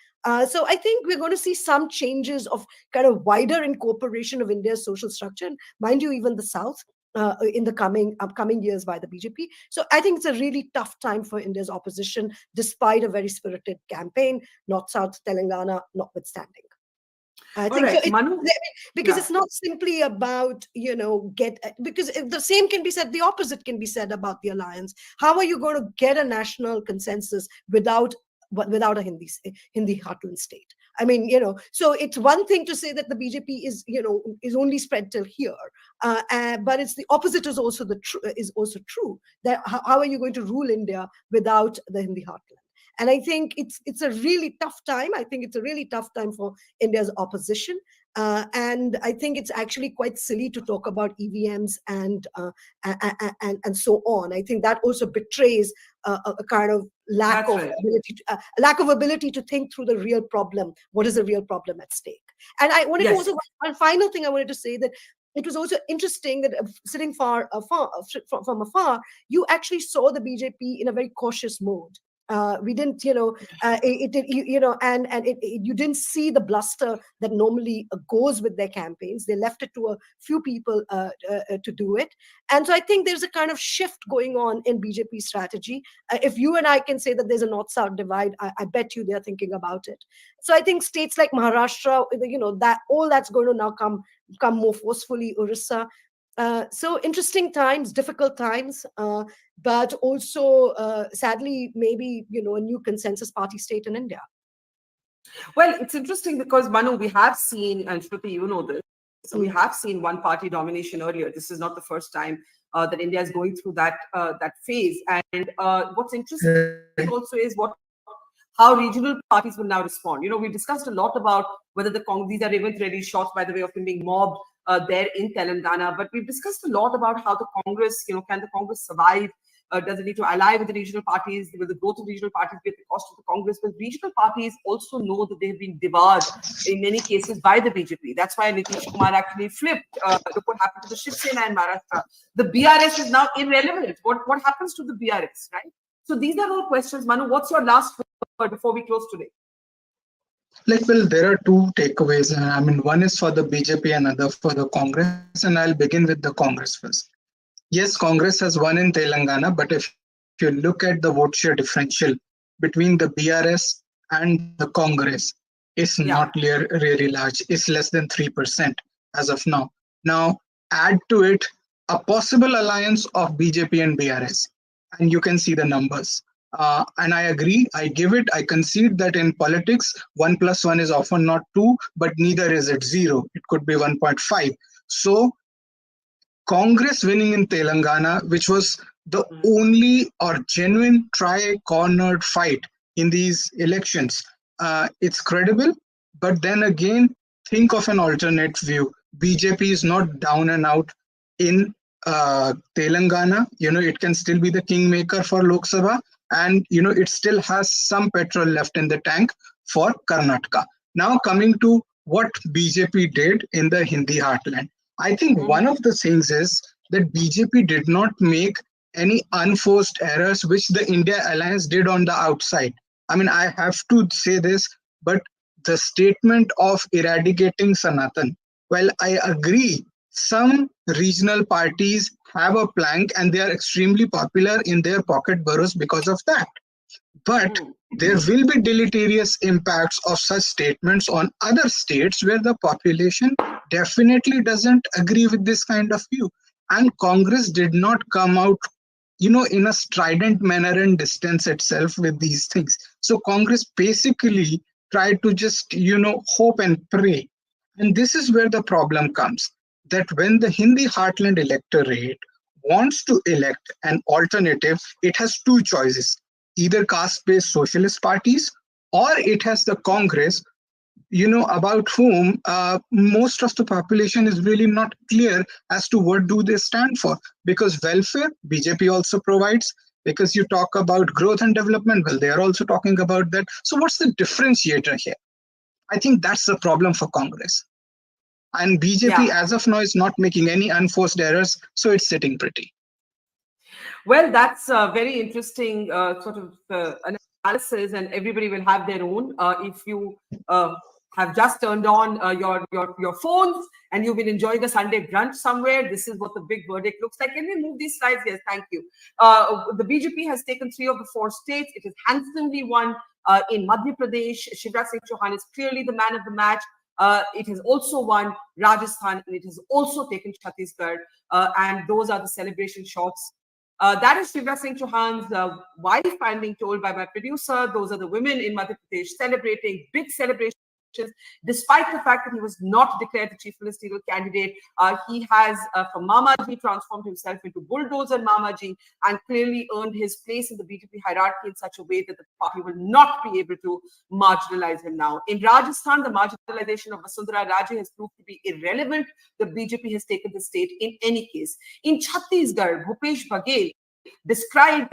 So I think we're going to see some changes of kind of wider incorporation of India's social structure, and mind you, even the South in the upcoming years by the BJP. So I think it's a really tough time for India's opposition, despite a very spirited campaign, North-South Telangana notwithstanding. I think so because it's not simply about, because the same can be said, the opposite can be said about the alliance. How are you going to get a national consensus without a Hindi heartland state? I mean, so it's one thing to say that the BJP is only spread till here, but it's the opposite is also true. That how are you going to rule India without the Hindi heartland? And I think it's a really tough time. I think it's a really tough time for India's opposition. And I think it's actually quite silly to talk about EVMs and so on. I think that also betrays a kind of lack of ability to think through the real problem. What is the real problem at stake? And I wanted to also, one final thing I wanted to say, that it was also interesting that sitting from afar, you actually saw the BJP in a very cautious mode. We didn't, you didn't see the bluster that normally goes with their campaigns. They left it to a few people to do it. And so I think there's a kind of shift going on in BJP strategy. If you and I can say that there's a north-south divide, I bet you they're thinking about it. So I think states like Maharashtra, that all that's going to now come more forcefully, Orissa. So interesting times, difficult times, but also sadly, maybe, a new consensus party state in India. Well, it's interesting because, Manu, we have seen, and Shruti, you know this, so we have seen one party domination earlier. This is not the first time that India is going through that phase. And what's interesting also is how regional parties will now respond. We discussed a lot about whether these are Revant Reddy shots, by the way, of him being mobbed there in Telangana. But we've discussed a lot about how the Congress, can the Congress survive? Does it need to ally with the regional parties? Will the growth of regional parties be at the cost of the Congress? But regional parties also know that they have been devoured in many cases by the BJP. That's why Nitish Kumar actually flipped. Look what happened to the Shiv Sena in Maharashtra. The BRS is now irrelevant. What happens to the BRS, right? So these are all questions. Manu, what's your last word before we close today? Well, there are two takeaways. One is for the BJP and other for the Congress. And I'll begin with the Congress first. Yes, Congress has won in Telangana, but if you look at the vote share differential between the BRS and the Congress, it's not really large. It's less than 3% as of now. Now, add to it a possible alliance of BJP and BRS, and you can see the numbers. And I agree, I concede that in politics, 1 + 1 is often not 2, but neither is it 0. It could be 1.5. So Congress winning in Telangana, which was the only or genuine tri-cornered fight in these elections, it's credible. But then again, think of an alternate view. BJP is not down and out in Telangana. It can still be the kingmaker for Lok Sabha, and it still has some petrol left in the tank for Karnataka. Now coming to what BJP did in the Hindi heartland. I think one of the things is that BJP did not make any unforced errors, which the India Alliance did on the outside. I have to say this, but the statement of eradicating Sanatan, well, I agree, some regional parties have a plank and they are extremely popular in their pocket boroughs because of that. But there will be deleterious impacts of such statements on other states where the population definitely doesn't agree with this kind of view. And Congress did not come out, in a strident manner and distance itself with these things. So Congress basically tried to just, hope and pray. And this is where the problem comes, that when the Hindi heartland electorate wants to elect an alternative, it has two choices. Either caste-based socialist parties, or it has the Congress, about whom most of the population is really not clear as to what do they stand for. Because welfare, BJP also provides. Because you talk about growth and development, well, they are also talking about that. So what's the differentiator here? I think that's the problem for Congress. And BJP, as of now, is not making any unforced errors, so it's sitting pretty. Well, that's a very interesting sort of analysis, and everybody will have their own. If you have just turned on your phones and you've been enjoying a Sunday brunch somewhere, this is what the big verdict looks like. Can we move these slides? Yes, thank you. The BJP has taken 3 of the 4 states. It has handsomely won in Madhya Pradesh. Shivraj Singh Chauhan is clearly the man of the match. It has also won Rajasthan, and it has also taken Chhattisgarh. And those are the celebration shots. That is Shivraj Singh Chauhan's wife, I'm being told by my producer. Those are the women in Madhya Pradesh celebrating, big celebration despite the fact that he was not declared the chief ministerial candidate. He has, from Mamaji, transformed himself into bulldozer Mamaji and clearly earned his place in the BJP hierarchy in such a way that the party will not be able to marginalize him now. In Rajasthan, the marginalization of Vasundhara Raje has proved to be irrelevant. The BJP has taken the state in any case. In Chhattisgarh, Bhupesh Baghel despite,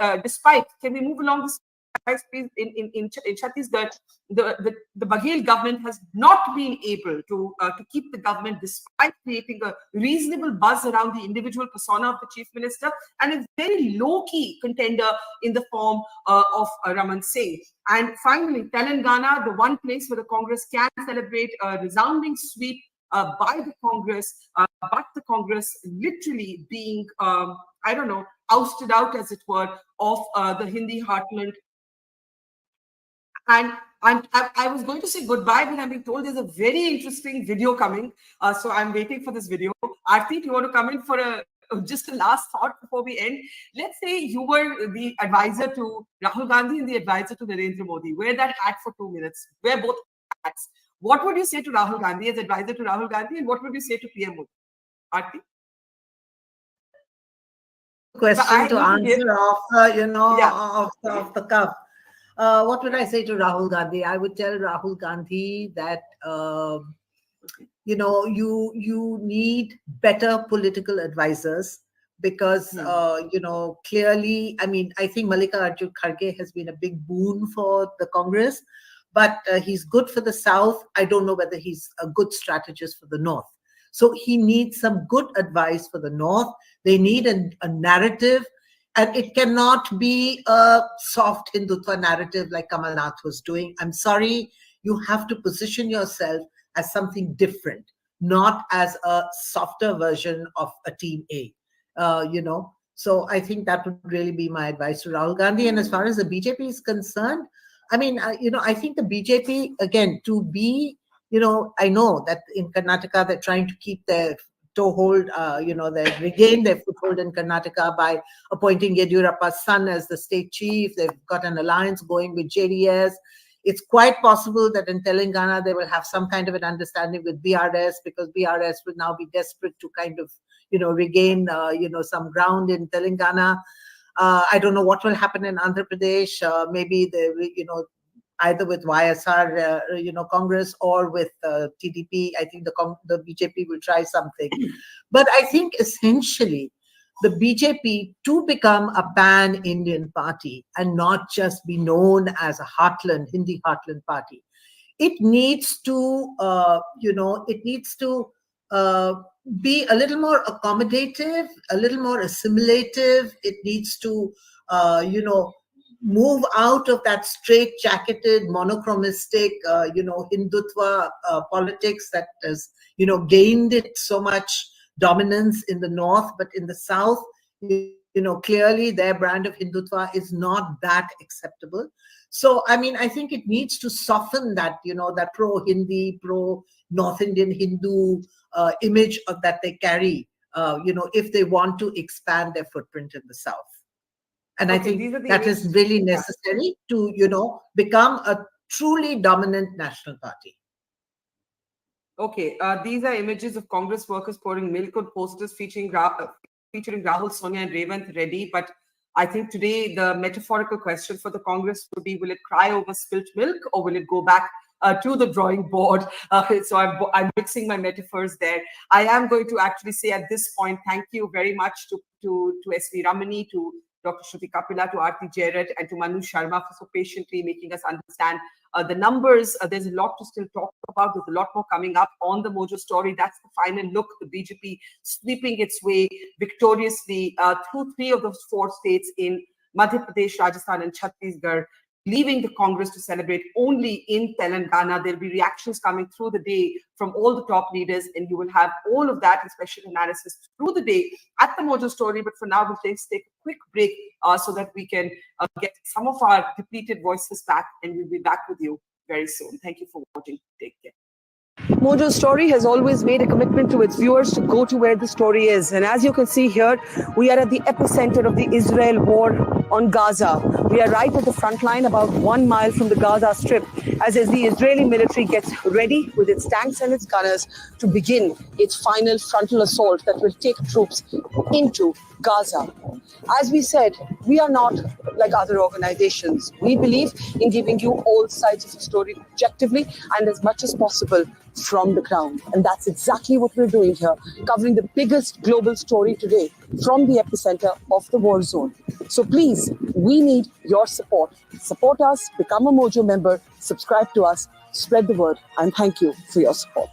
can we move along this? In Chhattisgarh, the Baghel government has not been able to keep the government despite creating a reasonable buzz around the individual persona of the chief minister and a very low-key contender in the form of Raman Singh. And finally, Telangana, the one place where the Congress can celebrate a resounding sweep by the Congress, but the Congress literally being, I don't know, ousted out, as it were, of the Hindi heartland. And I was going to say goodbye, but I'm being told there's a very interesting video coming. So I'm waiting for this video. Aarti, do you want to come in for just a last thought before we end? Let's say you were the advisor to Rahul Gandhi and the advisor to Narendra Modi. Wear that hat for 2 minutes. Wear both hats. What would you say to Rahul Gandhi as advisor to Rahul Gandhi, and what would you say to PM Modi? Aarti? Question to answer off the cuff. What would I say to Rahul Gandhi? I would tell Rahul Gandhi that you need better political advisors because clearly, I mean, I think Mallikarjun Kharge has been a big boon for the Congress, but he's good for the South. I don't know whether he's a good strategist for the North. So he needs some good advice for the North. They need a narrative, and it cannot be a soft Hindutva narrative like Kamalnath was doing. I'm sorry, you have to position yourself as something different, not as a softer version of a Team A, So I think that would really be my advice to Rahul Gandhi. And as far as the BJP is concerned, I mean, I think the BJP, again, to be, I know that in Karnataka, they're trying to keep their toehold, they regain their foothold in Karnataka by appointing Yediyurappa's son as the state chief. They've got an alliance going with JDS. It's quite possible that in Telangana, they will have some kind of an understanding with BRS because BRS will now be desperate to kind of, regain, some ground in Telangana. I don't know what will happen in Andhra Pradesh. Maybe they, either with YSR, Congress or with TDP. I think the BJP will try something. But I think essentially the BJP, to become a pan-Indian party and not just be known as a heartland, Hindi heartland party, it needs to, be a little more accommodative, a little more assimilative. It needs to, move out of that straight-jacketed, monochromistic, Hindutva politics that has, gained it so much dominance in the North, but in the South, clearly their brand of Hindutva is not that acceptable. So, I mean, I think it needs to soften that, that pro-Hindi, pro-North Indian Hindu image that they carry, if they want to expand their footprint in the South. And I think that is really necessary to, become a truly dominant national party. Okay, these are images of Congress workers pouring milk on posters featuring Rahul, Sonia and Revant Reddy. But I think today the metaphorical question for the Congress would be, will it cry over spilt milk or will it go back to the drawing board? So I'm mixing my metaphors there. I am going to actually say at this point, thank you very much to S.V. Ramani, to Dr. Shruti Kapila, to Aarti Jarat, and to Manu Sharma for so patiently making us understand the numbers. There's a lot to still talk about. There's a lot more coming up on the Mojo story. That's the final look. The BJP sweeping its way victoriously through 3 of those 4 states in Madhya Pradesh, Rajasthan, and Chhattisgarh, leaving the Congress to celebrate only in Telangana. There'll be reactions coming through the day from all the top leaders, and you will have all of that and special analysis through the day at the Mojo story. But for now, we'll take a quick break so that we can get some of our depleted voices back, and we'll be back with you very soon. Thank you for watching. Take care. Mojo's Story has always made a commitment to its viewers to go to where the story is. And as you can see here, we are at the epicenter of the Israel war on Gaza. We are right at the front line, about 1 mile from the Gaza Strip, as the Israeli military gets ready with its tanks and its gunners to begin its final frontal assault that will take troops into Gaza. As we said, we are not like other organizations. We believe in giving you all sides of the story objectively and as much as possible from the ground. And that's exactly what we're doing here, covering the biggest global story today from the epicenter of the war zone. So please, we need your support. Support us, become a Mojo member, subscribe to us, spread the word, and thank you for your support.